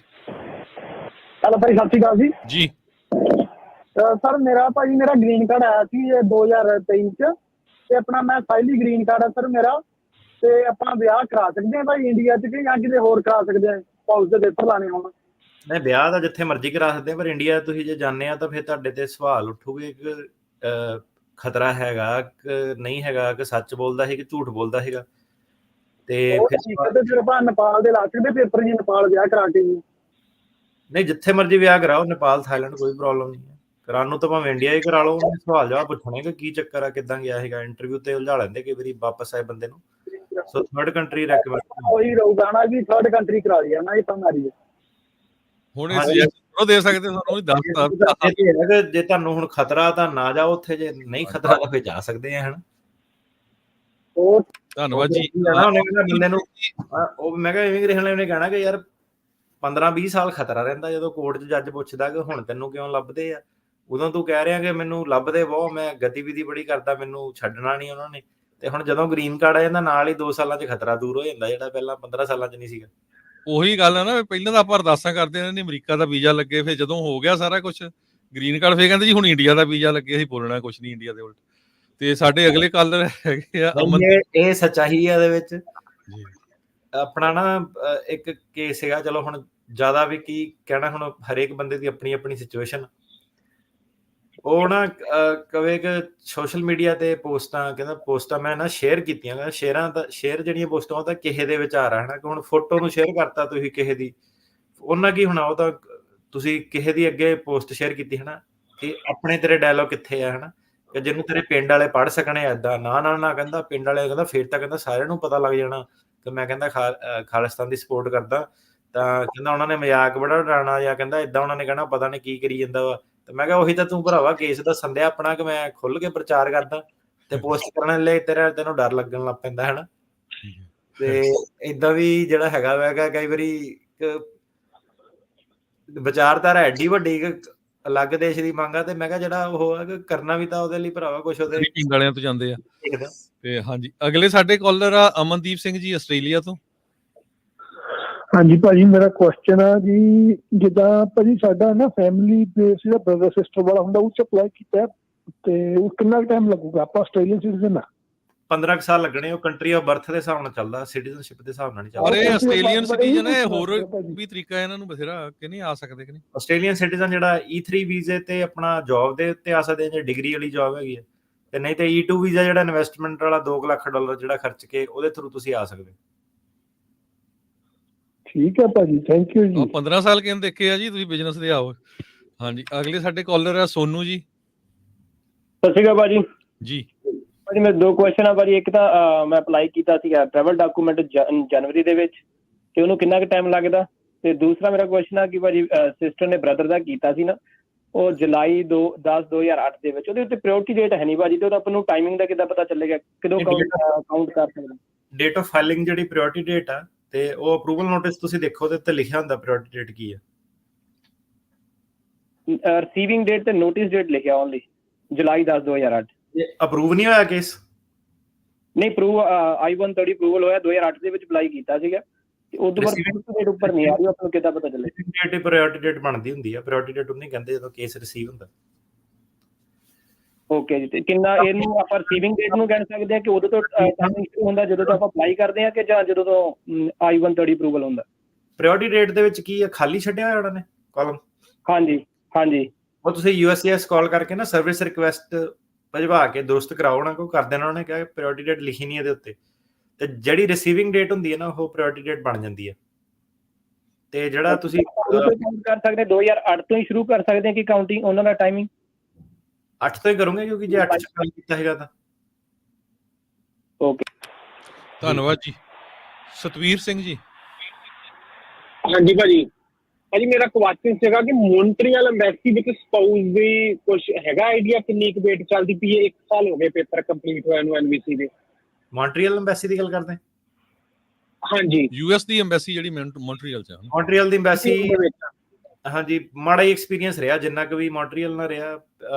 ਚਲੋ ਭਾਈ, ਸਤਿ ਸ਼੍ਰੀ ਅਕਾਲ ਜੀ। ਜੀ ਸਰ, ਮੇਰਾ ਗ੍ਰੀਨ ਕਾਰਡ ਆਇਆ ਸੀ 2023 ਚ, ਤੇ ਆਪਣਾ ਮੈਂ ਸਾਈਲੀ ਗ੍ਰੀਨ ਕਾਰਡ ਆ ਸਰ ਮੇਰਾ, ਤੇ ਆਪਣਾ ਵਿਆਹ ਕਰਾ ਸਕਦੇ ਆ ਭਾਈ ਇੰਡੀਆ ਚ, ਕਿ ਜਾਂ ਕਿਤੇ ਹੋਰ ਕਰਾ ਸਕਦੇ ਆ ਸਪਾਊਸ ਦੇ ਪੇਪਰ ਲਾਣੇ ਹੋਣ? ਨਹੀਂ, ਵਿਆਹ ਦਾ ਜਿੱਥੇ ਮਰਜ਼ੀ ਕਰਾ ਸਕਦੇ, ਪਰ ਇੰਡੀਆ ਤੁਸੀਂ ਜੇ ਜਾਂਦੇ ਆ ਤਾਂ ਫਿਰ ਤੁਹਾਡੇ ਤੇ ਸਵਾਲ ਉੱਠੂਗੇ ਕਿ ਖਤਰਾ ਹੈਗਾ ਕਿ ਨਹੀਂ ਹੈਗਾ, ਕਿ ਸੱਚ ਬੋਲਦਾ ਹੈ ਕਿ ਝੂਠ ਬੋਲਦਾ ਹੈਗਾ। ਤੇ ਫਿਰ ਆਪਾਂ ਨੇਪਾਲ ਦੇ ਲਾ ਸਕਦੇ ਪੇਪਰ ਜੀ, ਨੇਪਾਲ ਵਿਆਹ ਕਰਾ ਕੇ ਜੀ? ਨਹੀਂ, ਜਿੱਥੇ ਮਰਜ਼ੀ ਵਿਆਹ ਕਰਾਓ, ਨੇਪਾਲ ਥਾਈਲੈਂਡ ਕੋਈ ਪ੍ਰੋਬਲਮ ਨਹੀਂ ਹੈ। ਕਰਾਉਣ ਨੂੰ ਤਾਂ ਭਾਵੇਂ ਇੰਡੀਆ ਹੀ ਕਰਾ ਲਓ। ਉਹਨੇ ਸਵਾਲ ਜਵਾਬ ਪੁੱਛਣੇ ਕਿ ਕੀ ਚੱਕਰ ਆ, ਕਿੱਦਾਂ ਗਿਆ ਹੈਗਾ, ਇੰਟਰਵਿਊ ਤੇ ਉਲਝਾ ਲੈਂਦੇ ਕਈ ਵਾਰੀ ਵਾਪਸ ਆਏ ਬੰਦੇ ਨੂੰ। ਸੋ ਥਰਡ ਕੰਟਰੀ ਰੈਕਮੈਂਡ ਉਹੀ ਰਹੂਗਾ ਨਾ ਕਿ ਥਰਡ ਕੰਟਰੀ ਕਰਾ ਲਈ ਨਾ, ਇਹ ਤਾਂ ਮਾਰੀ ਹੈ। ਹੁਣ ਇਹ ਸੁਜੈਸ਼ਨ ਦੇ ਸਕਦੇ ਤੁਹਾਨੂੰ ਦੱਸਤਾ। ਜੇ ਤੁਹਾਨੂੰ ਹੁਣ ਖਤਰਾ ਤਾਂ ਨਾ ਜਾਓ ਉੱਥੇ, ਜੇ ਨਹੀਂ ਖਤਰਾ ਤਾਂ ਫਿਰ ਜਾ ਸਕਦੇ ਆ। ਹਨਾ, ਧੰਨਵਾਦ ਜੀ। ਬੰਦੇ ਨੂੰ ਉਹ ਮੈਂ ਕਿਹਾ ਇਮੀਗ੍ਰੇਸ਼ਨ ਵਾਲੇ ਨੇ ਕਹਿਣਾ ਕਿ ਯਾਰ 15-20 ਸਾਲ ਖਤਰਾ ਰਹਿੰਦਾ। ਜਦੋਂ ਕੋਰਟ 'ਚ ਜੱਜ ਪੁੱਛਦਾ ਕਿ ਹੁਣ ਤੈਨੂੰ ਕਿਉਂ ਲੱਭਦੇ ਆ, ਉਦੋਂ ਤੂੰ ਕਹਿ ਰਿਹਾ ਕਿ ਮੈਨੂੰ ਲੱਭਦੇ ਬਹੁਤ, ਮੈਂ ਗਤੀਵਿਧੀ ਬੜੀ ਕਰਦਾ, ਮੈਨੂੰ ਛੱਡਣਾ ਨਹੀਂ ਉਹਨਾਂ ਨੇ। ਤੇ ਹੁਣ ਜਦੋਂ ਗ੍ਰੀਨ ਕਾਰਡ ਆ ਜਾਂਦਾ, ਨਾਲ ਹੀ 2 ਸਾਲਾਂ 'ਚ ਖਤਰਾ ਦੂਰ ਹੋ ਜਾਂਦਾ, ਜਿਹੜਾ ਪਹਿਲਾਂ 15 ਸਾਲਾਂ 'ਚ ਨਹੀਂ ਸੀਗਾ। ਉਹੀ ਗੱਲ ਹੈ ਨਾ, ਪਹਿਲਾਂ ਤਾਂ ਆਪਾਂ ਅਰਦਾਸਾਂ ਕਰਦੇ ਰਹਿੰਦੇ ਅਮਰੀਕਾ ਦਾ ਵੀਜ਼ਾ ਲੱਗੇ, ਫਿਰ ਜਦੋਂ ਹੋ ਗਿਆ ਸਾਰਾ ਕੁਝ ਗ੍ਰੀਨ ਕਾਰਡ, ਫਿਰ ਕਹਿੰਦੇ ਜੀ ਹੁਣ ਇੰਡੀਆ ਦਾ ਵੀਜ਼ਾ ਲੱਗੇ, ਅਸੀਂ ਬੋਲਣਾ ਕੁਝ ਨਹੀਂ ਇੰਡੀਆ ਦੇ ਉਲਟ। ਤੇ ਸਾਡੇ ਅਗਲੇ ਕਾਲਰ ਹੈਗੇ ਆ ਅਮਨ। ਇਹ ਸੱਚਾਈ ਹੈ ਇਹਦੇ ਵਿੱਚ। ਆਪਣਾ ਨਾ ਇੱਕ ਕੇਸ ਹੈਗਾ, ਚਲੋ ਹੁਣ ਜ਼ਿਆਦਾ ਵੀ ਕੀ ਕਹਿਣਾ, ਹੁਣ ਹਰੇਕ ਬੰਦੇ ਦੀ ਆਪਣੀ ਆਪਣੀ ਸਿਚੁਏਸ਼ਨ। ਉਹ ਨਾ ਕਵੇ ਕਿ ਸੋਸ਼ਲ ਮੀਡੀਆ ਤੇ ਪੋਸਟਾਂ ਮੈਂ ਨਾ ਸ਼ੇਅਰ ਕੀਤੀਆਂ, ਕਹਿੰਦਾ ਸ਼ੇਅਰ ਜਿਹੜੀਆਂ ਪੋਸਟਾਂ ਉਹ ਤਾਂ ਕਿਸੇ ਦੇ ਵਿਚਾਰ ਆ। ਹਨਾ, ਕਿ ਹੁਣ ਫੋਟੋ ਨੂੰ ਸ਼ੇਅਰ ਕਰਤਾ ਤੁਸੀਂ ਕਿਸੇ ਦੀ, ਉਹਨਾਂ ਕੀ ਹੋਣਾ, ਉਹ ਤਾਂ ਤੁਸੀਂ ਕਿਸੇ ਦੀ ਅੱਗੇ ਪੋਸਟ ਸ਼ੇਅਰ ਕੀਤੀ ਹਨਾ, ਕਿ ਆਪਣੇ ਤੇਰੇ ਡਾਇਲੌਗ ਕਿੱਥੇ ਆ। ਹਨਾ, ਕਿ ਜਿਹਨੂੰ ਤੇਰੇ ਪਿੰਡ ਵਾਲੇ ਪੜ੍ਹ ਸਕਣੇ ਏਦਾਂ। ਨਾ ਕਹਿੰਦਾ ਪਿੰਡ ਵਾਲੇ, ਕਹਿੰਦਾ ਫਿਰ ਤਾਂ ਕਹਿੰਦਾ ਸਾਰਿਆਂ ਨੂੰ ਪਤਾ ਲੱਗ ਜਾਣਾ ਕਿ ਮੈਂ ਕਹਿੰਦਾ ਖਾਲਿਸਤਾਨ ਦੀ ਸਪੋਰਟ ਕਰਦਾ। ਤਾਂ ਕਹਿੰਦਾ ਉਹਨਾਂ ਨੇ ਮਜ਼ਾਕ ਬੜਾ ਉਡਾਉਣਾ, ਜਾਂ ਕਹਿੰਦਾ ਏਦਾਂ ਉਹਨਾਂ ਨੇ ਕਹਿਣਾ ਪਤਾ ਨਹੀਂ ਕੀ ਕਰੀ ਜਾਂਦਾ ਵਾ। ਤੇ ਮੈਂ ਕਿਹਾ ਉਹੀ ਤਾਂ ਤੂੰ ਭਰਾਵਾ ਕੇਸ ਦੱਸਣ ਡਿਆ ਆਪਣਾ, ਕਿ ਮੈਂ ਖੁੱਲ ਕੇ ਪ੍ਰਚਾਰ ਕਰਦਾ, ਤੇ ਪੋਸਟ ਕਰਨ ਲਈ ਤੈਨੂੰ ਡਰ ਲੱਗਣ ਲੱਗ ਪੈਂਦਾ। ਹਨਾ, ਤੇ ਏਦਾਂ ਵੀ ਜਿਹੜਾ ਹੈਗਾ ਵੈਗਾ ਕਈ ਵਾਰੀ ਵਿਚਾਰਧਾਰਾ ਐਡੀ ਵੱਡੀ ਅਲੱਗ ਦੇਸ਼ ਦੀ ਮੰਗ ਆ, ਤੇ ਮੈਂ ਕਿਹਾ ਜਿਹੜਾ ਉਹ ਹੈ ਕਿ ਕਰਨਾ ਵੀ ਤਾਂ ਉਹਦੇ ਲਈ ਭਰਾਵਾ ਕੁਛ ਉਹਦੇ ਪਿੰਡ ਵਾਲਿਆਂ ਤੋਂ ਜਾਂਦੇ ਆ। ਤੇ ਹਾਂਜੀ, ਅਗਲੇ ਸਾਡੇ ਕਾਲਰ ਆ ਅਮਨਦੀਪ ਸਿੰਘ ਜੀ ਆਸਟ੍ਰੇਲੀਆ ਤੋਂ। ਹਾਂਜੀ ਭਾਜੀ, ਮੇਰਾ ਕੁਐਸਚਨ ਆ ਜੀ, ਜਿੱਦਾਂ ਭਾਜੀ ਸਾਡਾ ਨਾ ਫੈਮਿਲੀ ਬੇਸ ਜਿਹੜਾ ਬ੍ਰਦਰ ਸਿਸਟਰ ਵਾਲਾ ਹੁੰਦਾ, ਉਹ 'ਚ ਅਪਲਾਈ ਕੀਤਾ, ਤੇ ਉਹ ਕਿੰਨਾ ਟਾਈਮ ਲੱਗੂਗਾ? ਆਪਾਂ ਆਸਟ੍ਰੇਲੀਅਨ ਸਿਟੀਜ਼ਨ ਆ। 15 ਸਾਲ ਲੱਗਣੇ। ਉਹ ਕੰਟਰੀ ਆਫ ਬਰਥ ਦੇ ਹਿਸਾਬ ਨਾਲ ਚੱਲਦਾ, ਸਿਟੀਜ਼ਨਸ਼ਿਪ ਦੇ ਹਿਸਾਬ ਨਾਲ ਨਹੀਂ ਚੱਲਦਾ। ਅਰੇ ਆਸਟ੍ਰੇਲੀਅਨ ਸਿਟੀਜ਼ਨ ਹੈ, ਹੋਰ ਵੀ ਤਰੀਕਾ ਇਹਨਾਂ ਨੂੰ ਬਥੇਰਾ, ਕਿ ਨਹੀਂ ਆ ਸਕਦੇ ਕਿ ਨਹੀਂ? ਆਸਟ੍ਰੇਲੀਅਨ ਸਿਟੀਜ਼ਨ ਜਿਹੜਾ E3 ਵੀਜ਼ੇ ਤੇ ਆਪਣਾ ਜੌਬ ਦੇ ਉੱਤੇ ਆ ਸਕਦੇ, ਜੇ ਡਿਗਰੀ ਵਾਲੀ ਜੌਬ ਹੈਗੀ ਹੈ, ਤੇ ਨਹੀਂ ਤੇ E2 ਵੀਜ਼ਾ ਜਿਹੜਾ ਇਨਵੈਸਟਮੈਂਟ ਵਾਲਾ $2 ਲੱਖ ਜਿਹੜਾ ਖਰਚ ਕੇ ਉਹਦੇ ਥਰੂ ਤੁਸੀਂ ਆ ਸਕਦੇ। ਠੀਕ ਹੈ ਭਾਜੀ, ਥੈਂਕ ਯੂ ਜੀ। 15 ਸਾਲ ਕਿਹਨੇ ਦੇਖੇ ਆ ਜੀ, ਤੁਸੀਂ ਬਿਜ਼ਨਸ ਦੇ ਆਓ। ਹਾਂਜੀ, ਅਗਲੇ ਸਾਡੇ ਕਾਲਰ ਆ ਸੋਨੂ ਜੀ। ਸਤਿ ਸ਼੍ਰੀ ਅਕਾਲ ਭਾਜੀ। ਜੀ ਭਾਜੀ ਮੇਰੇ 2 ਕੁਐਸਚਨ ਆ ਭਾਜੀ। ਇੱਕ ਤਾਂ ਮੈਂ ਅਪਲਾਈ ਕੀਤਾ ਸੀਗਾ ਟਰੈਵਲ ਡਾਕੂਮੈਂਟ ਜਨਵਰੀ ਦੇ ਵਿੱਚ, ਤੇ ਉਹਨੂੰ ਕਿੰਨਾ ਕੁ ਟਾਈਮ ਲੱਗਦਾ? ਤੇ ਦੂਸਰਾ ਮੇਰਾ ਕੁਐਸਚਨ ਆ ਕਿ ਭਾਜੀ ਸਿਸਟਰ ਨੇ ਬ੍ਰਦਰ ਦਾ ਕੀਤਾ ਸੀ ਨਾ, ਉਹ ਜੁਲਾਈ 10/2008 ਦੇ ਵਿੱਚ, ਉਹਦੇ ਉੱਤੇ ਪ੍ਰਾਇੋਰਟੀ ਡੇਟ ਹੈ ਨਹੀਂ ਭਾਜੀ, ਤੇ ਉਹਦਾ ਆਪਾਂ ਨੂੰ ਟਾਈਮਿੰਗ ਦਾ ਕਿੱਦਾਂ ਪਤਾ ਚੱਲੇਗਾ, ਕਦੋਂ ਕਾਊਂਟ ਕਰ ਸਕਦੇ? ਡੇਟ ਆਫ ਫਾਈਲਿੰਗ ਜਿਹੜੀ ਪ੍ਰਾਇੋਰਟੀ ਡੇਟ ਆ, ਤੇ ਉਹ ਅਪਰੂਵਲ ਨੋਟਿਸ ਤੁਸੀਂ ਦੇਖੋ ਉਹਦੇ ਉੱਤੇ ਲਿਖਿਆ ਹੁੰਦਾ ਪ੍ਰਾਇੋਰਟੀ ਡੇਟ ਕੀ ਆ। ਰਿਸੀਵਿੰਗ ਡੇਟ ਤੇ ਨੋਟਿਸ ਡੇਟ ਲਿਖਿਆ ਓਨਲੀ ਜੁਲਾਈ 10/2008। ਅਪਰੂਵ ਨਹੀਂ ਹੋਇਆ ਕੇਸ? ਨਹੀਂ, I-130 ਅਪਰੂਵਲ ਹੋਇਆ 2008 ਦੇ ਵਿੱਚ ਅਪਲਾਈ ਕੀਤਾ ਸੀਗਾ, ਤੇ ਉਸ ਤੋਂ ਬਾਅਦ ਡੇਟ ਉੱਪਰ ਨਹੀਂ ਆ ਰਹੀ, ਆਪਾਂ ਨੂੰ ਕਿੱਦਾਂ ਪਤਾ ਚੱਲੇ? ਡੇਟ ਪ੍ਰਾਇੋਰਟੀ ਡੇਟ ਬਣਦੀ ਹੁੰਦੀ ਆ, ਪ੍ਰਾਇੋਰਟੀ ਡੇਟ ਉਹਨੂੰ ਕਹਿੰਦੇ ਜਦੋਂ ਕੇਸ ਰਿਸੀਵ ਹੁੰਦਾ। ਓਕੇ ਜੀ, ਤੇ ਕਿੰਨਾ ਇਹਨੂੰ ਆਪਾਂ ਰਿਸੀਵਿੰਗ ਡੇਟ ਨੂੰ ਕਹਿ ਸਕਦੇ ਆ ਕਿ ਉਦੋਂ ਤੋਂ ਟਾਈਮਿੰਗ ਸ਼ੁਰੂ ਹੁੰਦਾ ਜਦੋਂ ਤੋਂ ਆਪਾਂ ਅਪਲਾਈ ਕਰਦੇ ਆ, ਕਿ ਜਾਂ ਜਦੋਂ ਤੋਂ I-130 ਅਪਰੂਵਲ ਹੁੰਦਾ? ਪ੍ਰਾਇੋਰਟੀ ਡੇਟ ਦੇ ਵਿੱਚ ਕੀ ਆ, ਖਾਲੀ ਛੱਡਿਆ ਹੋਇਆ ਉਹਨਾਂ ਨੇ ਕਾਲਮ? ਹਾਂਜੀ ਹਾਂਜੀ, ਉਹ ਤੁਸੀਂ USCIS ਕਾਲ ਕਰਕੇ ਨਾ ਸਰਵਿਸ ਰਿਕੁਐਸਟ ਭਜਵਾ ਕੇ ਦੁਰਸਤ ਕਰਾਓ ਉਹਨਾਂ ਕੋਲ, ਕਰ ਦੇਣਾ। ਉਹਨਾਂ ਨੇ ਕਿਹਾ ਪ੍ਰਾਇੋਰਟੀ ਡੇਟ ਲਿਖੀ ਨਹੀਂ ਇਹਦੇ ਉੱਤੇ, ਤੇ ਜਿਹੜੀ ਰਿਸੀਵਿੰਗ ਡੇਟ ਹੁੰਦੀ ਹੈ ਨਾ ਉਹ ਪ੍ਰਾਇੋਰਟੀ ਡੇਟ ਬਣ ਜਾਂਦੀ ਹੈ। ਤੇ ਜਿਹੜਾ ਤੁਸੀਂ ਕਰ ਸਕਦੇ 2008 ਤੋਂ ਹੀ ਸ਼ੁਰੂ ਕਰ ਸਕਦੇ ਆ ਕਿ ਕਾਊਂਟਿੰਗ ਉਹਨਾਂ ਦਾ ਟਾਈਮਿੰਗ 8 ਤੋਂ ਹੀ ਕਰੋਗੇ, ਕਿਉਂਕਿ ਜੇ 8 ਚ ਕੰਮ ਕੀਤਾ ਹੈਗਾ ਤਾਂ। ਓਕੇ, ਧੰਨਵਾਦ ਜੀ। ਸਤਵੀਰ ਸਿੰਘ ਜੀ। ਹਾਂਜੀ ਭਾਜੀ। ਭਾਜੀ ਮੇਰਾ ਕੁਐਸਚਨ ਸੀਗਾ ਕਿ ਮੌਂਟਰੀਅਲ ਐਮਬੈਸੀ ਵਿੱਚ ਸਪਾਊਸ ਦੀ ਕੁਝ ਹੈਗਾ ਆਈਡੀਆ ਕਿੰਨੀ ਕੁ ਵੇਟ ਚੱਲਦੀ ਪਈ ਹੈ? 1 ਸਾਲ ਹੋ ਗਏ ਪੇਪਰ ਕੰਪਲੀਟ ਹੋਇਆ ਨੂੰ NVC ਦੇ। ਮੌਂਟਰੀਅਲ ਐਮਬੈਸੀ ਦੀ ਗੱਲ ਕਰਦੇ? ਹਾਂਜੀ, US ਦੀ ਐਮਬੈਸੀ ਜਿਹੜੀ ਮੌਂਟਰੀਅਲ ਚ ਆ। ਮੌਂਟਰੀਅਲ ਦੀ ਐਮਬੈਸੀ, ਹਾਂਜੀ ਮਾੜਾ ਹੀ ਐਕਸਪੀਰੀਅੰਸ ਰਿਹਾ ਜਿੰਨਾ ਕੁ ਵੀ ਮੌਂਟਰੀਅਲ ਨਾਲ ਰਿਹਾ।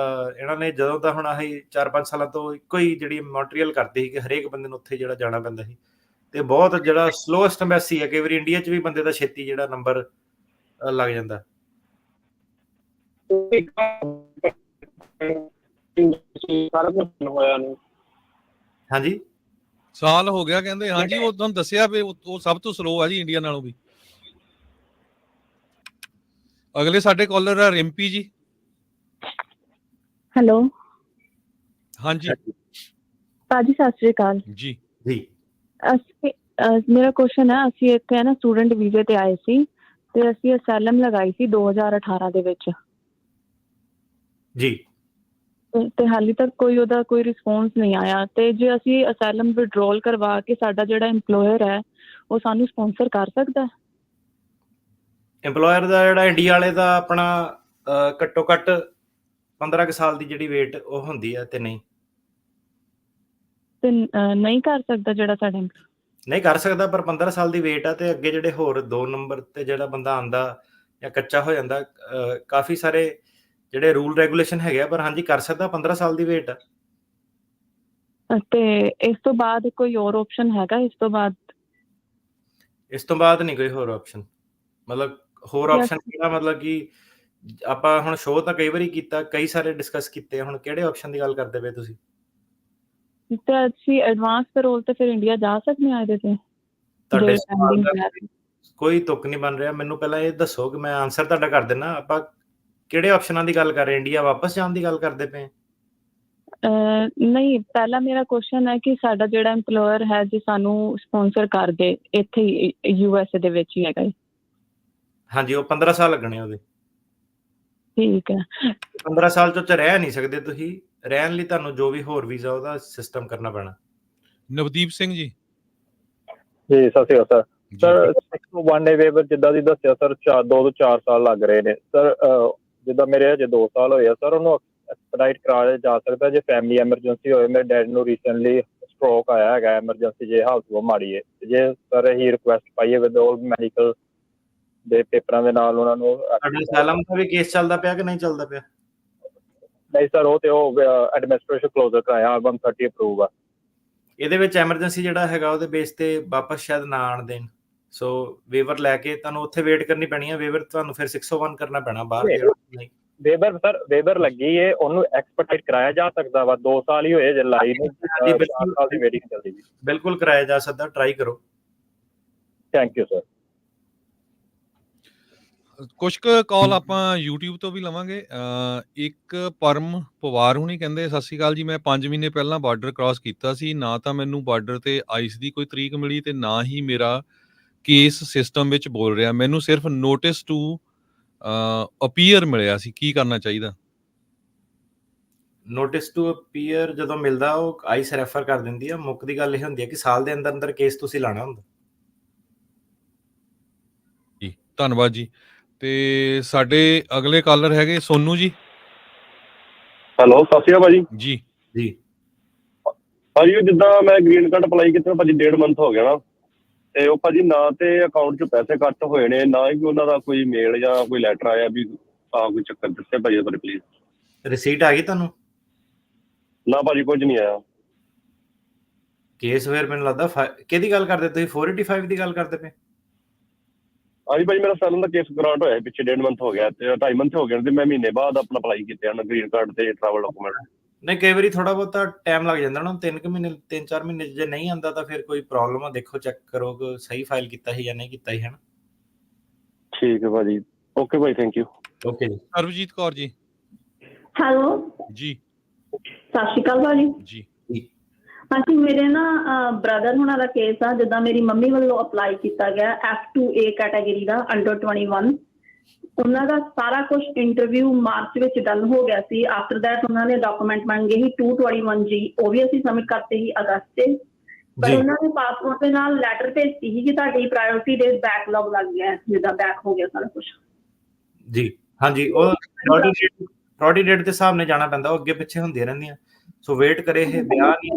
ਇਹਨਾਂ ਨੇ ਜਦੋਂ ਤਾਂ ਹੁਣ ਆਹੀ 4-5 ਸਾਲਾਂ ਤੋਂ ਇੱਕੋ ਹੀ ਜਿਹੜੀ ਮੌਂਟਰੀਅਲ ਕਰਦੇ ਸੀ ਕਿ ਹਰੇਕ ਬੰਦੇ ਨੂੰ ਉੱਥੇ ਜਿਹੜਾ ਜਾਣਾ ਪੈਂਦਾ ਸੀ, ਤੇ ਬਹੁਤ ਜਿਹੜਾ ਸਲੋਐਸਟ ਐਮਬੈਸੀ ਹੈ। ਕਈ ਵਾਰੀ ਇੰਡੀਆ 'ਚ ਵੀ ਬੰਦੇ ਦਾ ਛੇਤੀ ਜਿਹੜਾ ਨੰਬਰ ਲੱਗ ਜਾਂਦਾ। ਹਾਂਜੀ, ਸਾਲ ਹੋ ਗਿਆ ਕਹਿੰਦੇ। ਹਾਂਜੀ, ਉਹ ਤੁਹਾਨੂੰ ਦੱਸਿਆ ਵੀ ਉਹ ਸਭ ਤੋਂ ਸਲੋ ਆ ਜੀ ਇੰਡੀਆ ਨਾਲੋਂ ਵੀ। ਅਗਲੇ ਸਾਡੇ ਕਾਲਰ ਆ ਰਿੰਪੀ ਜੀ। ਹੈਲੋ ਹਾਂਜੀ ਭਾਜੀ, ਸਤਿ ਸ੍ਰੀ ਅਕਾਲ ਜੀ। ਜੀ ਮੇਰਾ ਕੁਐਸਚਨ ਹੈ, ਅਸੀਂ ਇੱਥੇ ਨਾ ਸਟੂਡੈਂਟ ਵੀਜ਼ੇ ਤੇ ਆਏ ਸੀ, ਤੇ ਅਸੀਂ ਅਸਾਈਲਮ ਲਗਾਈ ਸੀ 2018 ਦੇ ਵਿੱਚ ਜੀ, ਤੇ ਹਾਲੇ ਤੱਕ ਉਹਦਾ ਕੋਈ ਰਿਸਪੌਂਸ ਨਹੀਂ ਆਇਆ। ਤੇ ਜੇ ਅਸੀਂ ਅਸਾਈਲਮ ਵਿਡਰੋਲ ਕਰਵਾ ਕੇ ਸਾਡਾ ਜਿਹੜਾ EMPLOYER ਹੈ ਉਹ ਸਾਨੂੰ ਸਪਾਂਸਰ ਕਰ ਸਕਦਾ? EMPLOYER ਦਾ ਜਿਹੜਾ ਇੰਡੀਆ ਵਾਲੇ ਦਾ ਆਪਣਾ ਘੱਟੋ ਘੱਟ 15 ਸਾਲ ਦੀ ਜਿਹੜੀ ਵੇਟ ਉਹ ਹੁੰਦੀ ਹੈ, ਤੇ ਨਹੀਂ ਨਹੀਂ ਕਰ ਸਕਦਾ ਜਿਹੜਾ ਸਾਡੇ? ਨਹੀਂ ਕਰ ਸਕਦਾ, ਪਰ 15 ਸਾਲ ਦੀ ਵੇਟ ਆ। ਤੇ ਅੱਗੇ ਜਿਹੜੇ ਹੋਰ 2 ਨੰਬਰ ਤੇ ਜਿਹੜਾ ਬੰਦਾ ਆਂਦਾ ਜਾਂ ਕੱਚਾ ਹੋ ਜਾਂਦਾ, ਕਾਫੀ ਸਾਰੇ ਜਿਹੜੇ ਰੂਲ ਰੈਗੂਲੇਸ਼ਨ ਹੈਗੇ ਆ, ਪਰ ਹਾਂਜੀ ਕਰ ਸਕਦਾ। 15 ਸਾਲ ਦੀ ਵੇਟ ਆ। ਤੇ ਇਸ ਤੋਂ ਬਾਅਦ ਕੋਈ ਹੋਰ ਆਪਸ਼ਨ ਹੈਗਾ? ਇਸ ਤੋਂ ਬਾਅਦ ਨਹੀਂ ਕੋਈ ਹੋਰ ਆਪਸ਼ਨ। ਮਤਲਬ ਹੋਰ ਆਪਸ਼ਨ ਕਿਹੜਾ? ਮਤਲਬ ਕਿ ਆਪਾਂ ਹੁਣ ਸ਼ੋਅ ਤਾਂ ਕਈ ਵਾਰੀ ਕੀਤਾ, ਕਈ ਸਾਰੇ ਡਿਸਕਸ ਕੀਤੇ, ਹੁਣ ਕਿਹੜੇ ਆਪਸ਼ਨ ਦੀ ਗੱਲ ਕਰਦੇ ਪਏ ਤੁਸੀਂ? ਤੇ ਅਸੀਂ ਐਡਵਾਂਸ ਪੈਰੋਲ ਤੇ ਫਿਰ ਇੰਡੀਆ ਜਾ ਸਕਦੇ ਹਾਂ ਇਹਦੇ ਤੇ? ਤੁਹਾਡੇ ਸਵਾਲ ਦਾ ਕੋਈ ਤੁੱਕ ਨਹੀਂ ਬਣ ਰਿਹਾ। ਮੈਨੂੰ ਪਹਿਲਾਂ ਇਹ ਦੱਸੋ ਕਿ ਮੈਂ ਆਨਸਰ ਤੁਹਾਡਾ ਕਰ ਦਿੰਦਾ। ਆਪਾਂ ਕਿਹੜੇ ਆਪਸ਼ਨਾਂ ਦੀ ਗੱਲ ਕਰ ਰਹੇ? ਇੰਡੀਆ ਵਾਪਸ ਜਾਣ ਦੀ ਗੱਲ ਕਰਦੇ ਪਏ? ਨਹੀਂ, ਪਹਿਲਾ ਮੇਰਾ ਕੁਐਸਚਨ ਹੈ ਕਿ ਸਾਡਾ ਜਿਹੜਾ EMPLOYER ਹੈ ਜੇ ਸਾਨੂੰ ਸਪਾਂਸਰ ਕਰ ਦੇ ਇੱਥੇ USA ਦੇ ਵਿੱਚ ਹੀ ਹੈਗਾ। ਹਾਂਜੀ, ਉਹ 15 ਸਾਲ ਲੱਗਣੇ ਉਹਦੇ। ਠੀਕ ਹੈ। 15 ਸਾਲ ਚ ਰਹਿ ਨਹੀਂ ਸਕਦੇ ਤੁਸੀਂ। ਰਹਿਣ ਲਈ ਤੁਹਾਨੂੰ ਜੋ ਵੀ ਹੋਰ ਵੀਜ਼ਾ ਉਹਦਾ ਸਿਸਟਮ ਕਰਨਾ ਪੈਣਾ। ਨਵਦੀਪ ਸਿੰਘ ਜੀ। ਜੀ ਸਤਿ ਸ਼੍ਰੀ ਅਕਾਲ ਸਰ। 1 ਡੇ ਵੇਵਰ ਜਿੱਦਾਂ ਦੀ ਦੱਸਿਆ ਸਰ, 2 ਤੋਂ 4 ਸਾਲ ਲੱਗ ਰਹੇ ਨੇ ਸਰ। ਜਿੱਦਾਂ ਮੇਰੇ ਅਜੇ 2 ਸਾਲ ਹੋਏ ਆ ਸਰ, ਉਹਨੂੰ ਐਕਸਪੈਡਾਈਟ ਕਰਾਇਆ ਜਾ ਸਕਦਾ ਜੇ ਫੈਮਿਲੀ ਐਮਰਜੈਂਸੀ ਹੋਏ। ਮੇਰੇ ਡੈਡ ਨੂੰ ਰੀਸੈਂਟਲੀ ਸਟ੍ਰੋਕ ਆਇਆ ਹੈਗਾ ਐਮਰਜੈਂਸੀ, ਜੇ ਹਾਲਤ ਬਹੁਤ ਮਾੜੀ ਹੈ। ਜੇ ਸਰ ਇਹੀ ਰਿਕੁਐਸਟ ਪਾਈਏ ਵਿਦ ਆਲ ਮੈਡੀਕਲ ਦੇ ਪੇਪਰਾਂ ਦੇ ਨਾਲ ਉਹਨਾਂ ਨੂੰ। ਅਸਾਈਲਮ ਦਾ ਵੀ ਕੇਸ ਚੱਲਦਾ ਪਿਆ ਕਿ ਨਹੀਂ ਚੱਲਦਾ ਪਿਆ? ਨਹੀਂ ਸਰ, ਉਹ ਐਡਮਿਨਿਸਟ੍ਰੇਸ਼ਨ ਕਲੋਜ਼ਰ ਕਰਾਇਆ, 130 ਅਪਰੂਵ ਆ। ਇਹਦੇ ਵਿੱਚ ਐਮਰਜੈਂਸੀ ਜਿਹੜਾ ਹੈਗਾ ਉਹਦੇ ਬੇਸ ਤੇ ਵਾਪਸ ਸ਼ਾਇਦ ਨਾ ਆਣ ਦੇਣ। ਸੋ ਵੇਵਰ ਲੈ ਕੇ ਤੁਹਾਨੂੰ ਉੱਥੇ ਵੇਟ ਕਰਨੀ ਪੈਣੀ ਹੈ। ਵੇਵਰ ਤੁਹਾਨੂੰ ਫਿਰ 601 ਕਰਨਾ ਪੈਣਾ ਬਾਹਰ। ਵੇਬਰ ਸਰ, ਵੇਬਰ ਲੱਗੀ ਹੈ, ਉਹਨੂੰ ਐਕਸਪੈਡਾਈਟ ਕਰਾਇਆ ਜਾ ਸਕਦਾ ਵਾ। 2 ਸਾਲ ਹੀ ਹੋਏ ਜੇ ਲਾਈ ਨੂੰ, 4 ਸਾਲ ਦੀ ਵੇਟਿੰਗ ਚੱਲਦੀ ਜੀ। ਬਿਲਕੁਲ ਕਰਾਇਆ ਜਾ ਸਕਦਾ, ਟਰਾਈ ਕਰੋ। Thank you sir. ਕੁਛ ਕੁ ਕਾਲ ਆਪਾਂ YouTube ਤੋਂ ਵੀ ਲਵਾਂਗੇ। ਇੱਕ ਪਰਮ ਪਵਾਰ ਹੁਣੀ ਕਹਿੰਦੇ, ਸਤਿ ਸ਼੍ਰੀ ਅਕਾਲ ਜੀ, ਮੈਂ 5 ਮਹੀਨੇ ਪਹਿਲਾਂ ਬਾਰਡਰ ਕ੍ਰਾਸ ਕੀਤਾ ਸੀ। ਨਾ ਤਾਂ ਮੈਨੂੰ ਬਾਰਡਰ ਤੇ ਆਈਸ ਦੀ ਕੋਈ ਤਰੀਕ ਮਿਲੀ ਤੇ ਨਾ ਹੀ ਮੇਰਾ ਕੇਸ ਸਿਸਟਮ ਵਿੱਚ ਬੋਲ ਰਿਹਾ। ਮੈਨੂੰ ਸਿਰਫ ਨੋਟਿਸ ਟੂ ਅਪੀਅਰ ਮਿਲਿਆ ਸੀ। ਕੀ ਕਰਨਾ ਚਾਹੀਦਾ? ਨੋਟਿਸ ਟੂ ਅਪੀਅਰ ਜਦੋਂ ਮਿਲਦਾ ਉਹ ਆਈਸ ਰੈਫਰ ਕਰ ਦਿੰਦੀ ਆ। ਮੁੱਖ ਦੀ ਗੱਲ ਇਹ ਹੁੰਦੀ ਹੈ ਕਿ ਸਾਲ ਦੇ ਅੰਦਰ ਅੰਦਰ ਕੇਸ ਤੁਸੀਂ ਲਾਣਾ ਹੁੰਦਾ। ਜੀ ਧੰਨਵਾਦ ਜੀ। ਤੇ ਸਾਡੇ ਅਗਲੇ ਕਾਲਰ ਹੈਗੇ ਸੋਨੂ ਜੀ। ਹੈਲੋ, ਸਤਿ ਸ਼੍ਰੀ ਅਕਾਲ ਭਾਜੀ। ਜੀ ਜੀ ਭਾਜੀ, ਜਿੱਦਾਂ ਮੈਂ ਗ੍ਰੀਨ ਕਾਰਡ ਅਪਲਾਈ ਕੀਤਾ ਭਾਜੀ 1.5 ਮੰਥ ਹੋ ਗਿਆ ਨਾ, ਤੇ ਉਹ ਭਾਜੀ ਨਾ ਤੇ ਅਕਾਊਂਟ 'ਚ ਪੈਸੇ ਕੱਟ ਹੋਏ ਨੇ, ਨਾ ਹੀ ਉਹਨਾਂ ਦਾ ਕੋਈ ਮੇਲ ਜਾਂ ਕੋਈ ਲੈਟਰ ਆਇਆ ਵੀ ਕੋਈ ਚੱਕਰ ਦੱਸਿਆ ਭਾਜੀ ਉਹਦੇ ਪਲੀਜ਼। ਰਿਸੀਟ ਆ ਗਈ ਤੁਹਾਨੂੰ? ਨਾ ਭਾਜੀ, ਕੁਝ ਨਹੀਂ ਆਇਆ। ਕੇਸ ਫਿਰ ਮੈਨੂੰ ਲੱਗਦਾ ਕਿਹਦੀ ਗੱਲ ਕਰਦੇ ਤੁਸੀਂ? 485 ਦੀ ਗੱਲ ਕਰਦੇ ਪਏ? ਹਾਂਜੀ ਭਾਜੀ, ਮੇਰਾ ਸਾਲ ਦਾ ਕੇਸ ਗ੍ਰਾਂਟ ਹੋਇਆ ਪਿੱਛੇ 1.5 ਮੰਥ ਹੋ ਗਿਆ, ਤੇ 2.5 ਮੰਥ ਹੋ ਗਏ ਤੇ ਮੈਂ ਮਹੀਨੇ ਬਾਅਦ ਆਪਣਾ ਅਪਲਾਈ ਕੀਤੇ ਹਨ ਗ੍ਰੀਨ ਕਾਰਡ ਤੇ ਟਰੈਵਲ ਡਾਕੂਮੈਂਟ। ਨਹੀਂ, ਕਈ ਵਾਰੀ ਥੋੜਾ ਬਹੁਤਾ ਟਾਈਮ ਲੱਗ ਜਾਂਦਾ ਨਾ, 3 ਮਹੀਨੇ 3-4 ਮਹੀਨੇ ਜੇ ਨਹੀਂ ਆਉਂਦਾ ਤਾਂ ਫਿਰ ਕੋਈ ਪ੍ਰੋਬਲਮ ਆ। ਦੇਖੋ, ਚੈੱਕ ਕਰੋ ਕਿ ਸਹੀ ਫਾਈਲ ਕੀਤਾ ਸੀ ਜਾਂ ਨਹੀਂ ਕੀਤਾ ਸੀ, ਹਨਾ। ਠੀਕ ਹੈ ਭਾਜੀ, okay Bhai, thank you. Okay ਜੀ। ਸਰਬਜੀਤ ਕੌਰ ਜੀ। ਹੈਲੋ ਜੀ ਸਤਿ ਸ਼੍ਰੀ ਅਕਾਲ ਭਾਜੀ। ਜੀ ਹਾਂਜੀ, ਮੇਰੇ ਨਾ ਬ੍ਰਦਰ ਹੁਣਾਂ ਦਾ ਕੇਸ ਆ। ਜਿੱਦਾਂ ਮੇਰੀ ਮੰਮੀ ਵੱਲੋਂ ਅਪਲਾਈ ਕੀਤਾ ਗਿਆ F2A ਕੈਟਾਗਰੀ ਦਾ, ਅੰਡਰ 21। ਉਹਨਾਂ ਦਾ ਸਾਰਾ ਕੁਝ ਇੰਟਰਵਿਊ ਮਾਰਚ ਵਿੱਚ ਡਨ ਹੋ ਗਿਆ ਸੀ। ਆਫਟਰ ਦੈਟ ਉਹਨਾਂ ਨੇ ਡਾਕੂਮੈਂਟ ਮੰਗੇ ਸੀ 221G, ਉਹ ਵੀ ਅਸੀਂ ਸਬਮਿਟ ਕਰਤੇ ਸੀ ਅਗਸਤ 'ਚ। ਪਰ ਉਹਨਾਂ ਨੇ ਪਾਸਪੋਰਟ ਦੇ ਨਾਲ ਲੈਟਰ ਭੇਜੀ ਸੀ ਕਿ ਤੁਹਾਡੀ ਪ੍ਰਾਇੋਰਟੀ ਡੇਟ ਬੈਕਲੌਗ ਲੱਗ ਗਿਆ, ਜਿੱਦਾਂ ਬੈਕ ਹੋ ਗਿਆ ਸਾਰਾ ਕੁਝ। ਜੀ ਹਾਂਜੀ, ਉਹ ਪ੍ਰਾਇੋਰਟੀ ਡੇਟ ਦੇ ਹਿਸਾਬ ਨਾਲ ਜਾਣਾ ਪੈਂਦਾ, ਉਹ ਅੱਗੇ ਪਿੱਛੇ ਹੁੰਦੀਆਂ ਰਹਿੰਦੀਆਂ। ਸੋ ਵੇਟ ਕਰੇ, ਇਹ ਵਿਆਹ ਨਹੀਂ।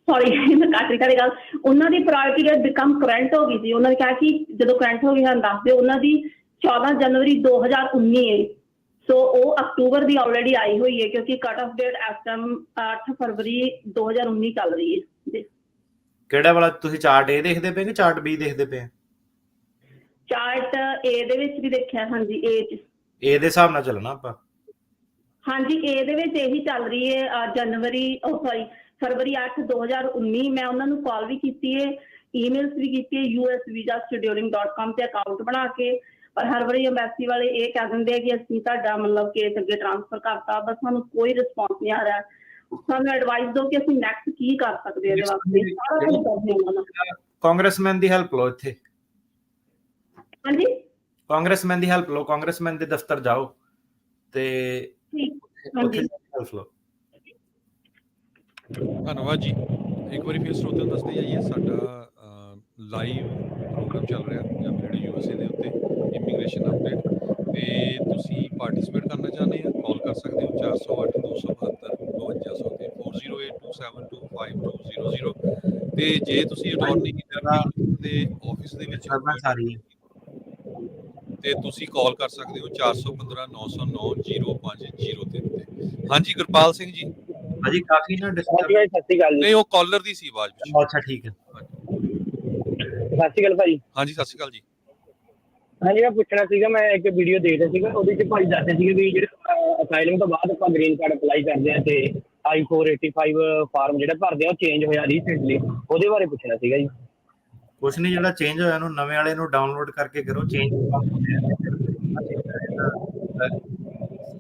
ਸੌਰੀ, ਮੈਂ ਕੱਟ ਰਹੀ ਤੁਹਾਡੀ ਗੱਲ। ਉਹਨਾਂ ਦੀ ਪ੍ਰਾਇੋਰਟੀ ਡੇਟ ਬਿਕਮ ਕਰੰਟ ਹੋ ਗਈ ਸੀ। ਉਹਨਾਂ ਨੇ ਕਿਹਾ ਕਿ ਜਦੋਂ ਕਰੰਟ ਹੋ ਗਈ ਸਾਨੂੰ ਦੱਸ ਦਿਓ। ਉਹਨਾਂ ਦੀ 14 ਜਨਵਰੀ 2019 ਹੈ। ਸੋ ਉਹ ਅਕਤੂਬਰ ਦੀ ਆਲਰੇਡੀ ਆਈ ਹੋਈ ਹੈ, ਕਿਉਂਕਿ ਕੱਟ ਆਫ ਡੇਟ ਇਸ ਟਾਈਮ 8 ਫਰਵਰੀ 2019 ਚੱਲ ਰਹੀ ਹੈ। ਕਿਹੜਾ ਵਾਲਾ ਤੁਸੀਂ ਚਾਰਟ A ਦੇਖਦੇ ਪਏ ਕਿ ਚਾਰਟ B ਦੇਖਦੇ ਪਏ? ਚਾਰਟ A ਦੇ ਵਿੱਚ ਵੀ ਦੇਖਿਆ। ਹਾਂਜੀ, A ਦੇ ਹਿਸਾਬ ਨਾਲ ਚੱਲਣਾ ਆਪਾਂ। ਹਾਂਜੀ, A ਦੇ ਵਿੱਚ ਇਹੀ ਚੱਲ ਰਹੀ ਹੈ। ਫਰਵਰੀ 8 2019। ਮੈਂ ਉਹਨਾਂ ਨੂੰ ਕਾਲ ਵੀ ਕੀਤੀ ਹੈ, ਈਮੇਲਸ ਵੀ ਕੀਤੀ ਹੈ, usvisascheduling.com ਤੇ ਅਕਾਊਂਟ ਬਣਾ ਕੇ। ਪਰ ਹਰ ਵਾਰੀ ਐਮਬੈਸੀ ਵਾਲੇ ਇਹ ਕਹਿ ਦਿੰਦੇ ਆ ਕਿ ਅਸੀਂ ਤੁਹਾਡਾ ਮਤਲਬ ਕੇਸ ਅੱਗੇ ਟ੍ਰਾਂਸਫਰ ਕਰਤਾ, ਬਸ ਸਾਨੂੰ ਕੋਈ ਰਿਸਪੌਂਸ ਨਹੀਂ ਆ ਰਿਹਾ। ਸਾਨੂੰ ਐਡਵਾਈਸ ਦਿਓ ਕਿ ਅਸੀਂ ਨੈਕਸਟ ਕੀ ਕਰ ਸਕਦੇ ਹਾਂ ਇਹਦੇ ਵਾਸਤੇ। ਸਾਰਾ ਕੁਝ ਕਰਦੇ ਉਹਨਾਂ ਦਾ। ਕਾਂਗਰਸਮੈਨ ਦੀ ਹੈਲਪ ਲਓ ਇੱਥੇ। ਹਾਂਜੀ, ਕਾਂਗਰਸਮੈਨ ਦੀ ਹੈਲਪ ਲਓ, ਕਾਂਗਰਸਮੈਨ ਦੇ ਦਫ਼ਤਰ ਜਾਓ ਤੇ ਉੱਥੇ ਹੈਲਪ ਲਓ। ਧੰਨਵਾਦ ਜੀ। ਇੱਕ ਵਾਰੀ ਫਿਰ ਸਰੋਤਿਆਂ ਨੂੰ ਦੱਸਦੇ ਜਾਈਏ, ਸਾਡਾ ਲਾਈਵ ਪ੍ਰੋਗਰਾਮ ਚੱਲ ਰਿਹਾ ਪੰਜਾਬੀ ਰੇਡੀਓ USA ਦੇ ਉੱਤੇ, ਇਮੀਗ੍ਰੇਸ਼ਨ ਅਪਡੇਟ। ਤੇ ਤੁਸੀਂ ਪਾਰਟਿਸਿਪੇਟ ਕਰਨਾ ਚਾਹੁੰਦੇ ਆ, ਕਾਲ ਕਰ ਸਕਦੇ ਹੋ 408 272 5200 ਤੇ 4082725200। ਤੇ ਜੇ ਤੁਸੀਂ ਅਟਾਰਨੀ ਤਰਕੀਆਨਾ ਦੇ ਆਫਿਸ ਦੇ ਵਿੱਚ ਤੇ ਤੁਸੀਂ ਕਾਲ ਕਰ ਸਕਦੇ ਹੋ 415 909 0503 ਤੇ। ਹਾਂਜੀ, ਗੁਰਪਾਲ ਸਿੰਘ ਜੀ। ਹਾਂਜੀ, ਕਾਫੀ ਨਾ ਸਤਿ ਸ਼੍ਰੀ ਅਕਾਲ ਜੀ। ਨਹੀਂ, ਉਹ ਕਾਲਰ ਦੀ ਸੀ ਆਵਾਜ਼ ਵਿੱਚ। ਅੱਛਾ, ਠੀਕ ਹੈ। ਸਤਿ ਸ਼੍ਰੀ ਅਕਾਲ ਭਾਜੀ। ਹਾਂਜੀ, ਸਤਿ ਸ਼੍ਰੀ ਅਕਾਲ ਜੀ। ਹਾਂਜੀ, ਮੈਂ ਪੁੱਛਣਾ ਸੀਗਾ, ਮੈਂ ਇੱਕ ਵੀਡੀਓ ਦੇਖ ਰਿਹਾ ਸੀਗਾ, ਉਹਦੇ 'ਚ ਭਾਈ ਦੱਸਦੇ ਸੀਗੇ ਵੀ ਜਿਹੜੇ ਅਸਾਈਲਮ ਤੋਂ ਬਾਅਦ ਆਪਾਂ ਗ੍ਰੀਨ ਕਾਰਡ ਅਪਲਾਈ ਕਰਦੇ ਹਾਂ ਤੇ I-485 ਫਾਰਮ ਜਿਹੜਾ ਭਰਦੇ ਆ ਉਹ ਚੇਂਜ ਹੋਇਆ ਰੀਸੈਂਟਲੀ, ਉਹਦੇ ਬਾਰੇ ਪੁੱਛਣਾ ਸੀਗਾ ਜੀ। ਕੁਛ ਨਹੀਂ, ਜਿਹੜਾ ਚੇਂਜ ਹੋਇਆ ਉਹਨੂੰ ਨਵੇਂ ਵਾਲੇ ਨੂੰ ਡਾਊਨਲੋਡ ਕਰਕੇ ਕਰੋ। ਚੇਂਜ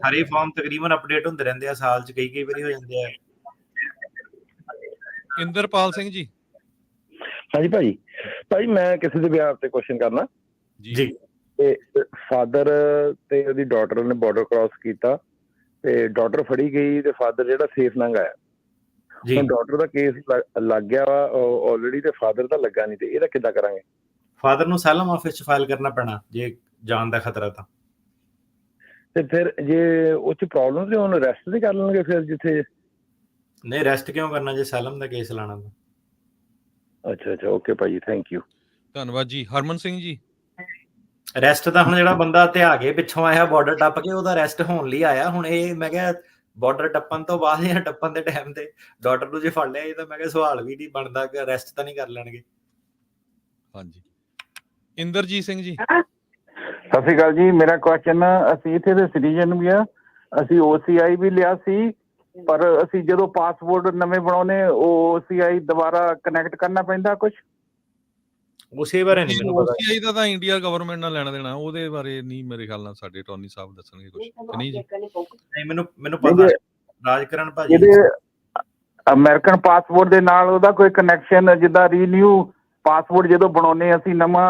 ਸਾਰੇ ਫਾਰਮ ਤਕਰੀਬਨ ਅਪਡੇਟ ਹੁੰਦੇ ਰਹਿੰਦੇ ਆ, ਸਾਲ 'ਚ ਕਈ ਵਾਰੀ ਹੋ ਜਾਂਦੇ ਆ। ਇੰਦਰਪਾਲ ਸਿੰਘ ਜੀ। ਹਾਂਜੀ ਭਾਜੀ, ਮੈਂ ਕਿਸੇ ਦੇ ਵਿਆਹ ਤੇ ਕੁਐਸਚਨ ਕਰਨਾ ਜੀ। ਤੇ ਫਾਦਰ ਤੇ ਉਹਦੀ ਡਾਟਰ ਨੇ ਬਾਰਡਰ ਕ੍ਰਾਸ ਕੀਤਾ ਤੇ ਡਾਟਰ ਫੜੀ ਗਈ ਤੇ ਫਾਦਰ ਜਿਹੜਾ ਸੇਫ ਲੰਘ ਆਇਆ। ਹੁਣ ਡਾਟਰ ਦਾ ਕੇਸ ਲੱਗ ਗਿਆ ਵਾ ਆਲਰੇਡੀ ਤੇ ਫਾਦਰ ਦਾ ਲੱਗਾ ਨਹੀਂ, ਤੇ ਇਹਦਾ ਕਿੱਦਾਂ ਕਰਾਂਗੇ? ਫਾਦਰ ਨੂੰ ਅਸਾਈਲਮ ਆਫਿਸ 'ਚ ਫਾਈਲ ਕਰਨਾ ਪੈਣਾ ਜੇ ਜਾਣ ਦਾ ਖਤਰਾ ਤਾਂ। ਤੇ ਫਿਰ ਜੇ ਉਹ 'ਚ ਪ੍ਰੋਬਲਮ ਤੇ ਉਹਨੂੰ ਰੈਸਟ ਤੇ ਕਰ ਲੈਣਗੇ ਫਿਰ ਜਿੱਥੇ? ਨਹੀਂ, ਰੈਸਟ ਕਿਉਂ ਕਰਨਾ ਜੇ ਅਸਾਈਲਮ ਦਾ ਕੇਸ ਲਾਣਾ ਤਾਂ। ਅੱਛਾ, ਓਕੇ ਭਾਜੀ, ਥੈਂਕ ਯੂ। ਧੰਨਵਾਦ ਜੀ। ਹਰਮਨ ਸਿੰਘ ਜੀ। ਰੈਸਟ ਤਾਂ ਹੁਣ ਜਿਹੜਾ ਬੰਦਾ ਧਿਆ ਕੇ ਪਿੱਛੋਂ ਆਇਆ ਬਾਰਡਰ ਟੱਪ ਕੇ, ਉਹਦਾ ਰੈਸਟ ਹੋਣ ਲਈ ਆਇਆ। ਹੁਣ ਇਹ ਮੈਂ ਕਿਹਾ ਬਾਰਡਰ ਟੱਪਣ ਤੋਂ ਬਾਅਦ ਜਾਂ ਟੱਪਣ ਦੇ ਟਾਈਮ ਤੇ ਡਾਟਰ ਨੂੰ ਜੇ ਫੜ ਲਿਆ, ਇਹ ਤਾਂ ਮੈਂ ਕਿਹਾ ਸਵਾਲ ਵੀ ਨਹੀਂ ਬਣਦਾ ਕਿ ਰੈਸਟ ਤਾਂ ਨਹੀਂ ਕਰ ਲੈਣਗੇ। ਹਾਂਜੀ, ਇੰਦਰਜੀਤ ਸਿੰਘ ਜੀ। ਸਤਿ ਸ਼੍ਰੀ ਅਕਾਲ ਜੀ। ਮੇਰਾ ਕੁਐਸਚਨ, ਅਸੀਂ ਇੱਥੇ ਦੇ ਸਿਟੀਜ਼ਨ ਵੀ ਆ, ਅਸੀਂ OCI ਵੀ ਲਿਆ ਸੀ, ਪਰ ਅਸੀਂ ਜਦੋਂ ਪਾਸਪੋਰਟ ਨਵੇਂ ਬਣਾਉਣੇ OCI ਦੁਬਾਰਾ ਕਨੈਕਟ ਕਰਨਾ ਪੈਂਦਾ ਕੁਝ? ਉਸੇ ਬਾਰੇ ਨਹੀਂ ਮੈਨੂੰ ਪਤਾ। OCI ਦਾ ਤਾਂ ਇੰਡੀਆ ਗਵਰਨਮੈਂਟ ਨਾਲ ਲੈਣਾ ਦੇਣਾ, ਉਹਦੇ ਬਾਰੇ ਨਹੀਂ ਮੇਰੇ ਖਿਆਲ ਨਾਲ ਸਾਡੇ ਅਟਾਰਨੀ ਸਾਹਿਬ ਦੱਸਣਗੇ ਕੁਝ, ਕਿ ਨਹੀਂ ਜੀ? ਨਹੀਂ, ਮੈਨੂੰ ਪਤਾ ਰਾਜਕਰਨ ਭਾਜੀ ਇਹਦੇ ਅਮਰੀਕਨ ਪਾਸਪੋਰਟ ਦੇ ਨਾਲ ਉਹਦਾ ਕੋਈ ਕਨੈਕਸ਼ਨ, ਜਿੱਦਾਂ ਰੀਨਿਊ ਪਾਸਪੋਰਟ ਜਦੋਂ ਬਣਾਉਨੇ ਅਸੀਂ ਨਵਾਂ,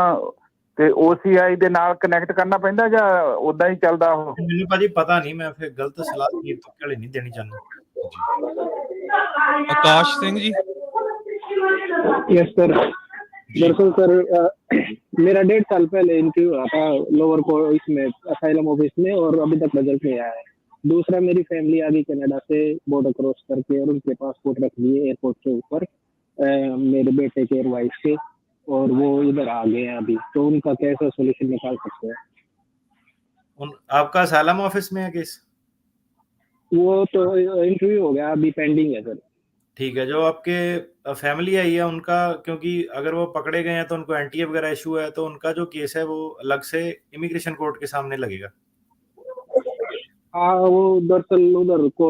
ਤੇ OCI ਦੇ ਨਾਲ ਕਨੈਕਟ ਕਰਨਾ ਪੈਂਦਾ ਜਾਂ ਉਦਾਂ ਹੀ ਚੱਲਦਾ ਉਹ? ਮੈਨੂੰ ਭਾਜੀ ਪਤਾ ਨਹੀਂ, ਮੈਂ ਫਿਰ ਗਲਤ ਸਲਾਹ ਕੀ ਤੁੱਕੇ ਨਹੀਂ ਦੇਣੀ ਚਾਹੁੰਦਾ। ਆਕਾਸ਼ ਸਿੰਘ ਜੀ। यस सर, दरअसल सर मेरा 1.5 साल पहले इंटरव्यू हुआ था लोअर कोर्ट इसमें असाइलम ऑफिस में, और अभी तक रिजल्ट नहीं आया है। दूसरा, मेरी फैमिली आ गई कनाडा से बॉर्डर क्रॉस करके, और उनके पासपोर्ट रख लिए एयरपोर्ट के ऊपर मेरे बेटे के और वाइफ के, और वो इधर आ गए हैं अभी। तो उनका कैसा सोल्यूशन निकाल सकते हैं? आपका असाइलम ऑफिस में है केस? वो तो इंटरव्यू हो गया, अभी पेंडिंग है सर। ठीक है, जो आपके फैमिली आई है उनका, क्योंकि अगर वो पकड़े गए हैं तो उनको NTA वगैरह इशू है, तो उनका जो केस है वो अलग से इमिग्रेशन कोर्ट के सामने लगेगा। हाँ, वो दरअसल उधर को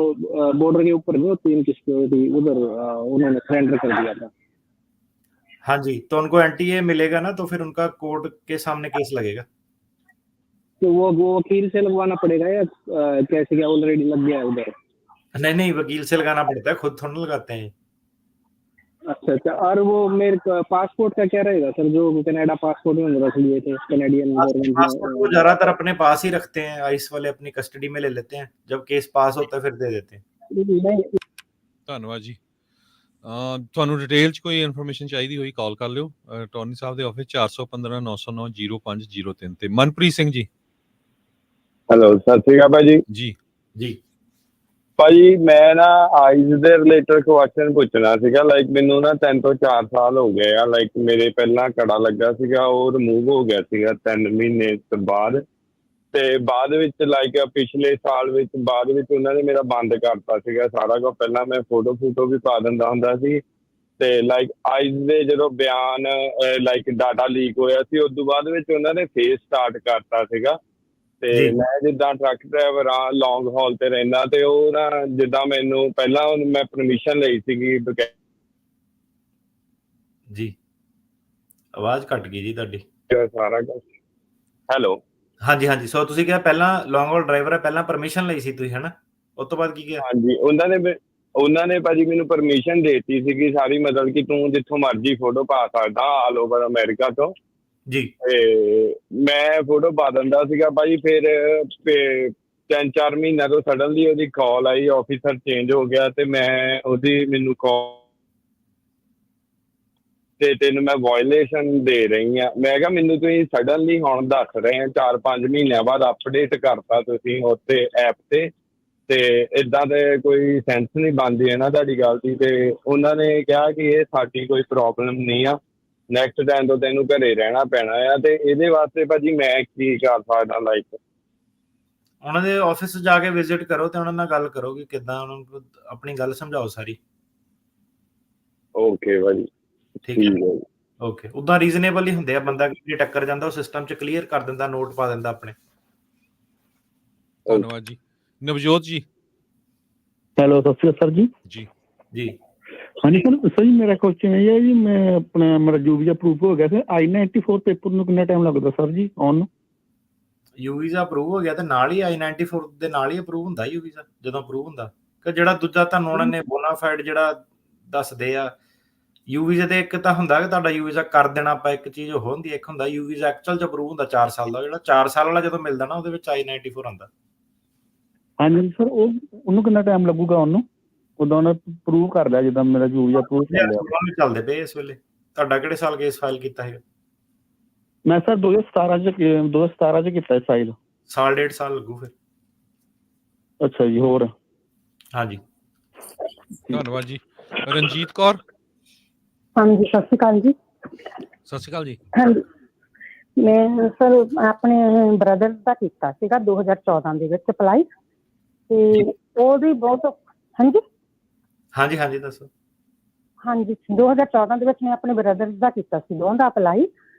बॉर्डर के ऊपर नहीं होती इनकी सिक्योरिटी, उधर उन्होंने सरेंडर कर दिया था। हाँ जी, तो उनको NTA मिलेगा ना, तो फिर उनका कोर्ट के सामने केस लगेगा। तो वो वकील से लगवाना पड़ेगा या कैसे, क्या ऑलरेडी लग गया है उधर? नहीं, वकील से लगाना पड़ता है, खुद थोड़ा लगाते हैं। अच्छा, और वो मेरे पासपोर्ट का क्या रहेगा सर, जो कनाडा पासपोर्ट में रख लिए थे कैनेडियन गवर्नमेंट पासपोर्ट वो ज्यादातर अपने पास ही रखते हैं, आइस वाले अपनी कस्टडी में ले लेते हैं, जब केस पास होता है फिर दे देते हैं। ਧੰਨਵਾਦ ਜੀ। ਤੁਹਾਨੂੰ ਡਿਟੇਲ 'ਚ ਕੋਈ ਇਨਫੋਰਮੇਸ਼ਨ ਚਾਹੀਦੀ ਹੋਈ ਕਾਲ ਕਰ ਲਿਓ ਅਟਾਰਨੀ ਸਾਹਿਬ ਦੇ ਆਫਿਸ 415 909 0503 ਤੇ। ਮਨਪ੍ਰੀਤ ਸਿੰਘ ਜੀ। ਹੈਲੋ, ਸਤਿ ਸ਼੍ਰੀ ਅਕਾਲ ਭਾਜੀ। ਜੀ ਭਾਜੀ, ਮੈਂ ਨਾ ਆਈਜ਼ ਦੇ ਰਿਲੇਟਡ ਕੁਐਸਚਨ ਪੁੱਛਣਾ ਸੀਗਾ। ਲਾਈਕ ਮੈਨੂੰ ਨਾ 3 ਤੋਂ 4 ਸਾਲ ਹੋ ਗਏ ਆ। ਲਾਈਕ ਮੇਰੇ ਪਹਿਲਾਂ ਕੜਾ ਲੱਗਾ ਸੀਗਾ, ਉਹ ਰਿਮੂਵ ਹੋ ਗਿਆ ਸੀਗਾ 3 ਮਹੀਨੇ ਤੋਂ ਬਾਅਦ, ਤੇ ਬਾਅਦ ਵਿੱਚ ਲਾਈਕ ਪਿਛਲੇ ਸਾਲ ਵਿੱਚ ਬਾਅਦ ਵਿੱਚ ਉਹਨਾਂ ਨੇ ਮੇਰਾ ਬੰਦ ਕਰਤਾ ਸੀਗਾ ਸਾਰਾ ਕੁਝ। ਪਹਿਲਾਂ ਮੈਂ ਫੋਟੋ ਵੀ ਪਾ ਦਿੰਦਾ ਹੁੰਦਾ ਸੀ, ਤੇ ਲਾਈਕ ਆਈਜ਼ ਦੇ ਜਦੋਂ ਬਿਆਨ ਲਾਈਕ ਡਾਟਾ ਲੀਕ ਹੋਇਆ ਸੀ, ਉਸ ਤੋਂ ਬਾਅਦ ਵਿੱਚ ਉਹਨਾਂ ਨੇ ਫੇਸ ਸਟਾਰਟ ਕਰਤਾ ਸੀਗਾ। ਤੇ ਮੈਂ ਜਿੱਦਾਂ ਟਰੱਕ ਡਰਾਈਵਰ ਆ, ਲੌਂਗ ਹਾਲ ਤੇ ਰਹਿੰਦਾ, ਤੇ ਉਹ ਨਾ ਜਿੱਦਾਂ ਮੈਨੂੰ ਪਹਿਲਾਂ ਮੈਂ ਪਰਮਿਸ਼ਨ ਲਈ ਸੀਗੀ। ਜੀ ਆਵਾਜ਼ ਕੱਟ ਗਈ ਜੀ ਤੁਹਾਡੀ। ਸਾਰਾ ਕੁਝ। ਹੈਲੋ, ਹਾਂਜੀ, ਸੋ ਤੁਸੀਂ ਕਿਹਾ ਪਹਿਲਾਂ ਲੌਂਗ ਹਾਲ ਡਰਾਈਵਰ ਹੈ, ਪਹਿਲਾਂ ਪਰਮਿਸ਼ਨ ਲਈ ਸੀ ਤੁਸੀਂ, ਹਨਾ? ਉਸ ਤੋਂ ਬਾਅਦ ਕੀ ਕਿਹਾ? ਹਾਂਜੀ, ਉਹਨਾਂ ਨੇ ਭਾਜੀ ਮੈਨੂੰ ਪਰਮਿਸ਼ਨ ਦੇਤੀ ਸੀਗੀ ਸਾਰੀ, ਮਤਲਬ ਕਿ ਤੂੰ ਜਿੱਥੋਂ ਮਰਜ਼ੀ ਫੋਟੋ ਪਾ ਸਕਦਾ ਆਲ ਓਵਰ ਅਮਰੀਕਾ ਤੋਂ ਜੀ। ਤੇ ਮੈਂ ਫੋਟੋ ਪਾ ਦਿੰਦਾ ਸੀਗਾ ਭਾਜੀ। ਫਿਰ 3-4 ਮਹੀਨਿਆਂ ਤੋਂ ਸਡਨਲੀ ਉਹਦੀ ਕਾਲ ਆਈ, ਆਫਿਸਰ ਚੇਂਜ ਹੋ ਗਿਆ, ਤੇ ਮੈਂ ਉਹਦੀ ਮੈਨੂੰ ਕਾਲ ਤੇ ਤੈਨੂੰ ਮੈਂ ਵਾਇਲੇਸ਼ਨ ਦੇ ਰਹੀ ਹਾਂ। ਮੈਂ ਕਿਹਾ ਮੈਨੂੰ ਤੁਸੀਂ ਸਡਨਲੀ ਹੁਣ ਦੱਸ ਰਹੇ ਆ, 4-5 ਮਹੀਨਿਆਂ ਬਾਅਦ ਅਪਡੇਟ ਕਰਤਾ ਤੁਸੀਂ ਉੱਥੇ ਐਪ ਤੇ ਏਦਾਂ ਦੇ ਕੋਈ ਸੈਂਸ ਨਹੀਂ ਬਣਦੀ ਹੈ ਨਾ ਤੁਹਾਡੀ ਗੱਲ ਦੀ। ਤੇ ਉਹਨਾਂ ਨੇ ਕਿਹਾ ਕਿ ਇਹ ਸਾਡੀ ਕੋਈ ਪ੍ਰੋਬਲਮ ਨਹੀਂ ਆ, ਨੈਕਸਟ ਟਾਈਮ ਤੋਂ ਤੈਨੂੰ ਘਰੇ ਰਹਿਣਾ ਪੈਣਾ ਆ। ਤੇ ਇਹਦੇ ਵਾਸਤੇ ਭਾਜੀ ਮੈਂ ਕੀ ਕਰ ਸਕਦਾ? ਲਾਈਕ ਉਹਨਾਂ ਦੇ ਆਫਿਸ ਜਾ ਕੇ ਵਿਜ਼ਿਟ ਕਰੋ ਤੇ ਉਹਨਾਂ ਨਾਲ ਗੱਲ ਕਰੋ ਕਿ ਕਿੱਦਾਂ, ਉਹਨਾਂ ਨੂੰ ਆਪਣੀ ਗੱਲ ਸਮਝਾਓ ਸਾਰੀ। ਓਕੇ ਭਾਜੀ, ਠੀਕ ਹੈ। ਓਕੇ, ਉਦਾਂ ਰੀਜ਼ਨੇਬਲ ਹੀ ਹੁੰਦੇ ਆ, ਬੰਦਾ ਕਿ ਟੱਕਰ ਜਾਂਦਾ ਉਹ ਸਿਸਟਮ 'ਚ ਕਲੀਅਰ ਕਰ ਦਿੰਦਾ, ਨੋਟ ਪਾ ਦਿੰਦਾ ਆਪਣੇ। ਧੰਨਵਾਦ ਜੀ। ਨਵਜੋਤ ਜੀ। ਹੈਲੋ, ਸਤਿ ਸ਼੍ਰੀ ਅਕਾਲ ਸਰ ਜੀ। ਹਾਂਜੀ ਸਰ ਜੀ, ਮੇਰਾ ਕੁਐਸਚਨ ਇਹ ਹੈ ਜੀ, ਮੈਂ ਆਪਣਾ ਮੇਰਾ ਯੂ ਵੀਜ਼ਾ ਅਪਰੂਵ ਹੋ ਗਿਆ ਸੀ, I-94 ਪੇਪਰ ਨੂੰ ਕਿੰਨਾ ਟਾਈਮ ਲੱਗਦਾ ਸਰ ਜੀ ਆਉਣ ਨੂੰ? ਯੂ ਵੀਜ਼ਾ ਅਪਰੂਵ ਹੋ ਗਿਆ ਤੇ ਨਾਲ ਹੀ I-94 ਦੇ ਨਾਲ ਹੀ ਅਪਰੂਵ ਹੁੰਦਾ ਯੂ ਵੀਜ਼ਾ ਜਦੋਂ ਅਪਰੂਵ ਹੁੰਦਾ, ਕਿ ਜਿਹੜਾ ਦੂਜਾ ਤੁਹਾਨੂੰ ਉਹਨਾਂ ਨੇ ਬੋਨਾਫਾਈਡ ਜਿਹੜਾ ਦੱਸਦੇ ਆ ਯੂ ਵੀਜ਼ਾ ਤੇ ਇੱਕ ਤਾਂ ਹੁੰਦਾ ਕਿ ਤੁਹਾਡਾ ਯੂ ਵੀਜ਼ਾ ਕਰ ਦੇਣਾ ਆਪਾਂ, ਇੱਕ ਚੀਜ਼ ਉਹ ਹੁੰਦੀ, ਇੱਕ ਹੁੰਦਾ ਯੂ ਵੀਜ਼ਾ ਐਕਚੁਅਲ 'ਚ ਅਪਰੂਵ ਹੁੰਦਾ 4 ਸਾਲ ਦਾ, ਜਿਹੜਾ 4 ਸਾਲ ਵਾਲਾ ਜਦੋਂ ਮਿਲਦਾ ਨਾ ਉਹਦੇ ਵਿੱਚ I-94 ਆਉਂਦਾ। ਹਾਂਜੀ ਸਰ, ਉਹਨੂੰ ਕਿੰਨਾ ਟਾਈਮ ਲੱਗੂਗਾ ਉਹਨੂੰ? ਉਦੋਂ ਉਹਨੇ ਪ੍ਰੂਵ ਕਰ ਲਿਆ ਜਿੱਦਾਂ ਮੇਰਾ ਯੂ ਵੀਜ਼ਾ ਅਪਰੂਵ ਕਰ ਲਿਆ। ਚੱਲਦੇ ਪਏ ਇਸ ਵੇਲੇ। ਤੁਹਾਡਾ ਕਿਹੜੇ ਸਾਲ ਕੇਸ ਫਾਈਲ ਕੀਤਾ ਹੈਗਾ? ਮੈਂ ਸਰ 2017 ਚ ਕੀਤਾ ਫਾਈਲ। ਸਾਲ 1.5 ਸਾਲ ਲੱਗੂ ਫਿਰ। ਅੱਛਾ ਜੀ, ਹੋਰ? ਹਾਂਜੀ, ਧੰਨਵਾਦ ਜੀ। ਰਣਜੀਤ ਕੌਰ। ਹਾਂਜੀ, ਸਤਿ ਸ਼੍ਰੀ ਅਕਾਲ ਜੀ। ਸਤਿ ਸ਼੍ਰੀ ਅਕਾਲ ਜੀ। ਹਾਂਜੀ, ਮੈਂ ਸਰ ਆਪਣੇ ਬ੍ਰਦਰ ਦਾ ਕੀਤਾ ਸੀਗਾ 2014 ਦੇ ਵਿੱਚ ਅਪਲਾਈ, ਤੇ ਉਹਦੀ ਬਹੁਤ ਹਾਂਜੀ ਦੱਸੋ। ਹਾਂਜੀ, 2014 ਦੇ ਵਿੱਚ ਮੈਂ ਆਪਣੇ ਬ੍ਰਦਰ ਦਾ ਕੀਤਾ ਸੀ ਦੋਵਾਂ ਦਾ ਅਪਲਾਈ,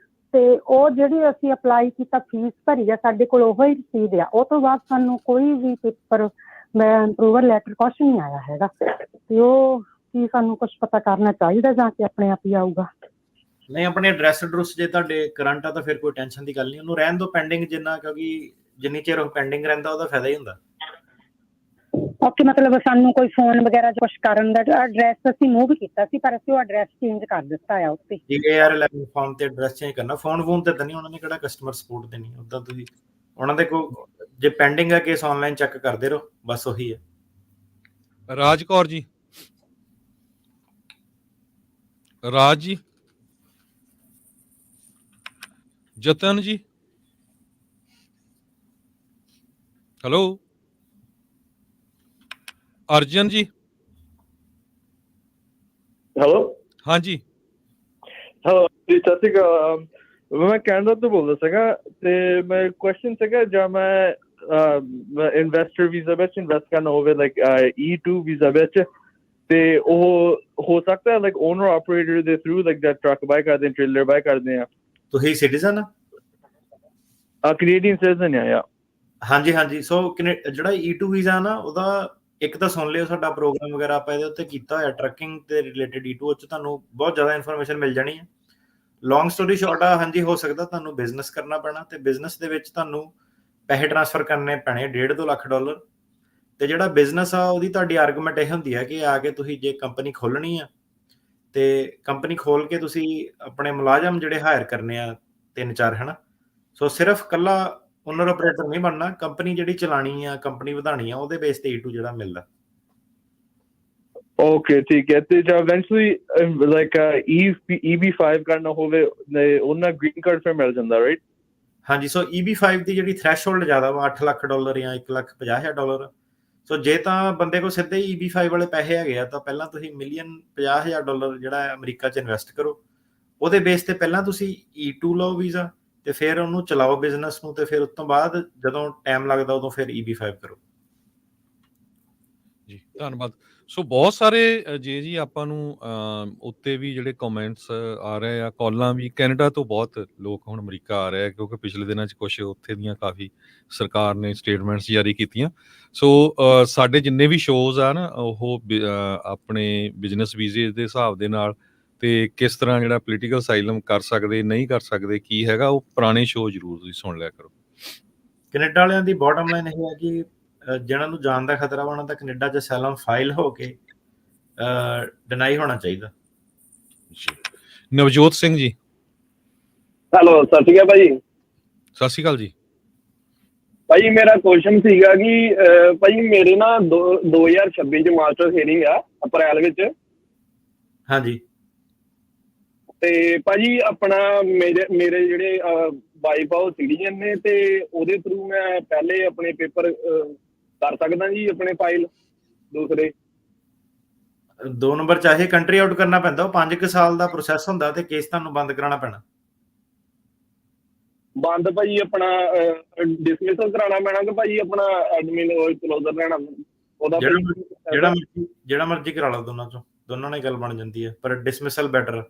ਤੇ ਉਹ ਜਿਹੜੀ ਅਸੀਂ ਅਪਲਾਈ ਕੀਤਾ ਫੀਸ ਭਰੀ ਆ ਸਾਡੇ ਕੋਲ ਉਹ ਹੀ ਰਸੀਦ ਆ। ਉਹ ਤੋਂ ਬਾਅਦ ਸਾਨੂੰ ਕੋਈ ਵੀ ਪੇਪਰ ਅਪਰੂਵਲ ਲੈਟਰ ਕੁਛ ਨਹੀਂ ਆਇਆ ਹੈਗਾ, ਤੇ ਉਹ ਕੀ ਸਾਨੂੰ ਕੁਛ ਪਤਾ ਕਰਨਾ ਚਾਹੀਦਾ ਜਾਂ ਕਿ ਆਪਣੇ ਆਪ ਹੀ ਆਊਗਾ? ਨਹੀਂ, ਆਪਣੇ ਐਡਰੈਸ ਐਡਰੈਸ ਜੇ ਤੁਹਾਡੇ ਕਰੰਟ ਆ ਤਾਂ ਫਿਰ ਕੋਈ ਟੈਨਸ਼ਨ ਦੀ ਗੱਲ ਨਹੀਂ, ਉਹਨੂੰ ਰਹਿਣ ਦਿਓ ਪੈਂਡਿੰਗ ਜਿੰਨਾ, ਕਿਉਂਕਿ ਜਿੰਨੀ ਚਿਰ ਉਹ ਪੈਂਡਿੰਗ ਰਹਿੰਦਾ ਉਹਦਾ ਫਾਇਦਾ ਹੀ ਹੁੰਦਾ। ਓਕੇ, ਮਤਲਬ ਸਾਨੂੰ ਕੋਈ ਫੋਨ ਵਗੈਰਾ ਕੁਛ ਕਰਨ ਦਾ ਐਡਰੈਸ ਅਸੀਂ ਮੂਵ ਕੀਤਾ ਸੀ, ਪਰ ਅਸੀਂ ਉਹ ਐਡਰੈਸ ਚੇਂਜ ਕਰ ਦਿੱਤਾ ਆ ਉੱਤੇ। AR11 ਫਾਰਮ ਤੇ ਐਡਰੈਸ ਚੇਂਜ ਕਰਨਾ, ਫੋਨ ਤੇ ਤਾਂ ਨਹੀਂ, ਉਹਨਾਂ ਨੇ ਕਿਹੜਾ ਕਸਟਮਰ ਸਪੋਰਟ ਦੇਣੀ, ਉੱਦਾਂ ਤੁਸੀਂ ਉਹਨਾਂ ਦੇ ਕੋਲ ਜੇ ਪੈਂਡਿੰਗ ਹੈ ਕੇਸ ਆਨਲਾਈਨ ਚੈੱਕ ਕਰਦੇ ਰਹੋ, ਬਸ ਉਹੀ ਹੈ। ਰਾਜ ਕੌਰ ਜੀ, ਰਾਜ ਜੀ, ਜਤਨ ਜੀ, ਹੈਲੋ, ਅਰਜਨ ਜੀ, ਹੈਲੋ, ਹਾਂਜੀ, ਹਾਂ ਜੀ, ਸਤਿ ਸ਼੍ਰੀ ਅਕਾਲ। ਮੈਂ ਕੈਨੇਡਾ ਤੋਂ ਬੋਲਦਾ ਸੀਗਾ, ਤੇ ਮੈਂ ਕੁਐਸਚਨ ਸੀਗਾ, ਜਾਂ ਮੈਂ ਇਨਵੈਸਟਰ ਵੀਜ਼ਾ ਵਿੱਚ ਇਨਵੈਸਟ ਕਰਨਾ ਹੋਵੇ, ਲਾਈਕ E2 ਵੀਜ਼ਾ ਵਿੱਚ, ਤੇ ਉਹ ਹੋ ਸਕਦਾ ਲਾਈਕ ਓਨਰ ਆਪਰੇਟਰ ਦੇ ਥਰੂ, ਲਾਈਕ ਦਾ ਟਰੱਕ ਬਾਏ ਕਰਦੇ, ਟ੍ਰੇਲਰ ਬਾਏ ਕਰਦੇ ਆ। ਤੁਸੀਂ ਸਿਟੀਜ਼ਨ ਆ? ਕੈਨੇਡੀਅਨ ਸਿਟੀਜ਼ਨ ਆ। ਹਾਂਜੀ ਹਾਂਜੀ। ਸੋ ਜਿਹੜਾ E2 ਵੀਜ਼ਾ ਨਾ, ਉਹਦਾ ਇੱਕ ਤਾਂ ਸੁਣ ਲਿਓ, ਸਾਡਾ ਪ੍ਰੋਗਰਾਮ ਵਗੈਰਾ ਆਪਾਂ ਇਹਦੇ ਉੱਤੇ ਕੀਤਾ ਹੋਇਆ ਟਰੱਕਿੰਗ ਦੇ ਰਿਲੇਟਡ E2, ਚ ਤੁਹਾਨੂੰ ਬਹੁਤ ਜ਼ਿਆਦਾ ਇਨਫੋਰਮੇਸ਼ਨ ਮਿਲ ਜਾਣੀ ਹੈ। ਲੌਂਗ ਸਟੋਰੀ ਸ਼ਾਰਟ ਆ, ਹਾਂਜੀ, ਹੋ ਸਕਦਾ ਤੁਹਾਨੂੰ ਬਿਜ਼ਨਸ ਕਰਨਾ ਪੈਣਾ, ਤੇ ਬਿਜ਼ਨਸ ਦੇ ਵਿੱਚ ਤੁਹਾਨੂੰ ਪੈਸੇ ਟ੍ਰਾਂਸਫਰ ਕਰਨੇ ਪੈਣੇ $1.5 ਤੋਂ ਲੱਖ। ਤੇ ਜਿਹੜਾ ਬਿਜ਼ਨਸ ਆ, ਉਹਦੀ ਤੁਹਾਡੀ ਆਰਗੂਮੈਂਟ ਇਹ ਹੁੰਦੀ ਹੈ ਕਿ ਆ ਕੇ ਤੁਸੀਂ ਜੇ ਕੰਪਨੀ ਖੋਲਣੀ ਆ, ਤੇ ਕੰਪਨੀ ਖੋਲ ਕੇ ਤੁਸੀਂ ਆਪਣੇ ਮੁਲਾਜ਼ਮ ਜਿਹੜੇ ਹਾਇਰ ਕਰਨੇ ਆ 3-4, ਹੈ ਨਾ। ਸੋ ਸਿਰਫ ਕੱਲਾ ਓਨਰ ਆਪਰੇਟਰ ਨਹੀਂ ਬਣਨਾ, ਕੰਪਨੀ ਜਿਹੜੀ ਚਲਾਣੀ ਆ, ਕੰਪਨੀ ਵਧਾਣੀ ਆ, ਉਹਦੇ ਬੇਸ ਤੇ E2 ਜਿਹੜਾ ਮਿਲਦਾ। ਓਕੇ, ਠੀਕ ਹੈ। ਤੇ ਜਾਂ ਇਵੈਂਚੁਅਲੀ ਲਾਈਕ EB5 ਕਰਨਾ ਹੋਵੇ, ਉਹਨਾਂ ਗ੍ਰੀਨ ਕਾਰਡ ਫਿਰ ਮਿਲ ਜਾਂਦਾ, ਰਾਈਟ? ਹਾਂਜੀ। ਸੋ EB5 ਦੀ ਜਿਹੜੀ ਥ੍ਰੈਸ਼ਹੋਲਡ ਜ਼ਿਆਦਾ ਵਾ, $8 ਲੱਖ ਜਾਂ $1,50,000। ਸੋ ਜੇ ਤਾਂ ਬੰਦੇ ਕੋਲ ਸਿੱਧੇ ਹੀ EB5 ਵਾਲੇ ਪੈਸੇ ਹੈਗੇ ਆ, ਤਾਂ ਪਹਿਲਾਂ ਤੁਸੀਂ $1,50,000 ਜਿਹੜਾ ਅਮਰੀਕਾ 'ਚ ਇਨਵੈਸਟ ਕਰੋ। ਉਹਦੇ ਬੇਸ ਤੇ ਪਹਿਲਾਂ ਤੁਸੀਂ E2 ਲਓ ਵੀਜ਼ਾ, ਤੇ ਫਿਰ ਉਹਨੂੰ ਚਲਾਓ ਬਿਜ਼ਨਸ ਨੂੰ, ਤੇ ਫਿਰ ਉਸ ਤੋਂ ਬਾਅਦ ਜਦੋਂ ਟਾਈਮ ਲੱਗਦਾ ਉਦੋਂ ਫਿਰ EB5 ਕਰੋ। ਜੀ, ਧੰਨਵਾਦ। ਸੋ ਬਹੁਤ ਸਾਰੇ ਜੀ ਆਪਾਂ ਨੂੰ ਉੱਤੇ ਵੀ ਜਿਹੜੇ ਕਮੈਂਟਸ ਆ ਰਹੇ ਆ, ਕਾਲਾਂ ਵੀ ਕੈਨੇਡਾ ਤੋਂ ਬਹੁਤ ਲੋਕ ਹੁਣ ਅਮਰੀਕਾ ਆ ਰਹੇ ਆ, ਕਿਉਂਕਿ ਪਿਛਲੇ ਦਿਨਾਂ 'ਚ ਕੁਛ ਉੱਥੇ ਦੀਆਂ ਕਾਫੀ ਸਰਕਾਰ ਨੇ ਸਟੇਟਮੈਂਟਸ ਜਾਰੀ ਕੀਤੀਆਂ। ਸੋ ਸਾਡੇ ਜਿੰਨੇ ਵੀ ਸ਼ੋਜ਼ ਆ ਨਾ, ਉਹ ਆਪਣੇ ਬਿਜ਼ਨਸ ਵੀਜ਼ੇ ਦੇ ਹਿਸਾਬ ਦੇ ਨਾਲ, ਤੇ ਕਿਸ ਤਰ੍ਹਾਂ ਜਿਹੜਾ ਪੋਲੀਟੀਕਲ ਅਸਾਈਲਮ ਕਰ ਸਕਦੇ, ਨਹੀਂ ਕਰ ਸਕਦੇ, ਕੀ ਹੈਗਾ, ਉਹ ਪੁਰਾਣੇ ਸ਼ੋਅ ਜ਼ਰੂਰ ਤੁਸੀਂ ਸੁਣ ਲਿਆ ਕਰੋ। ਕੈਨੇਡਾ ਵਾਲਿਆਂ ਦੀ ਬਾਟਮ ਲਾਈਨ ਇਹ ਹੈ ਕਿ ਜਿਹਨਾਂ ਨੂੰ ਜਾਣ ਦਾ ਖਤਰਾ ਵਾ, ਉਹਨਾਂ ਦਾ ਕੈਨੇਡਾ 'ਚ ਅਸਾਈਲਮ ਫਾਈਲ ਹੋ ਕੇ ਡਿਨਾਈ ਹੋਣਾ ਚਾਹੀਦਾ। ਨਵਜੋਤ ਸਿੰਘ ਜੀ, ਹੈਲੋ, ਸਤਿ ਸ਼੍ਰੀ ਅਕਾਲ ਭਾਜੀ। ਸਤਿ ਸ਼੍ਰੀ ਅਕਾਲ ਜੀ। ਭਾਜੀ, ਮੇਰਾ ਕੁਐਸਚਨ ਸੀਗਾ ਕਿ ਭਾਜੀ ਮੇਰੇ ਨਾ 2026 ਚ ਮਾਸਟਰ ਹੀਅਰਿੰਗ ਆ, ਅਪ੍ਰੈਲ ਵਿੱਚ। ਹਾਂਜੀ। ਤੇ ਭਾਜੀ ਆਪਣਾ ਮੇਰੇ ਜਿਹੜੇ ਵਾਈਫ ਆ, ਉਹ ਸਿਟੀਜ਼ਨ ਨੇ, ਤੇ ਉਹਦੇ ਥਰੂ ਮੈਂ ਪਹਿਲੇ ਆਪਣੇ ਪੇਪਰ ਕਰ ਸਕਦਾ ਜੀ, ਆਪਣੇ ਫਾਈਲ ਦੂਸਰੇ 2 ਨੰਬਰ ਚਾਹੇ ਕੰਟਰੀ ਆਊਟ ਕਰਨਾ ਪੈਂਦਾ, ਉਹ 5 ਸਾਲ ਦਾ ਪ੍ਰੋਸੈਸ ਹੁੰਦਾ, ਤੇ ਕੇਸ ਤੁਹਾਨੂੰ ਬੰਦ ਕਰਾਉਣਾ ਪੈਣਾ। ਬੰਦ ਭਾਜੀ ਆਪਣਾ ਡਿਸਮਿਸਲ ਕਰਾਉਣਾ ਪੈਣਾ ਕਿ ਭਾਜੀ ਆਪਣਾ ਐਡਮਿਨ ਕਲੋਜ਼ਰ ਲੈਣਾ ਉਹਦਾ? ਜਿਹੜਾ ਮਰਜ਼ੀ ਕਰਾ ਲਓ, ਦੋਨਾਂ ਨਾਲ ਗੱਲ ਬਣ ਜਾਂਦੀ ਹੈ, ਪਰ ਡਿਸਮਿਸਲ ਬੈਟਰ।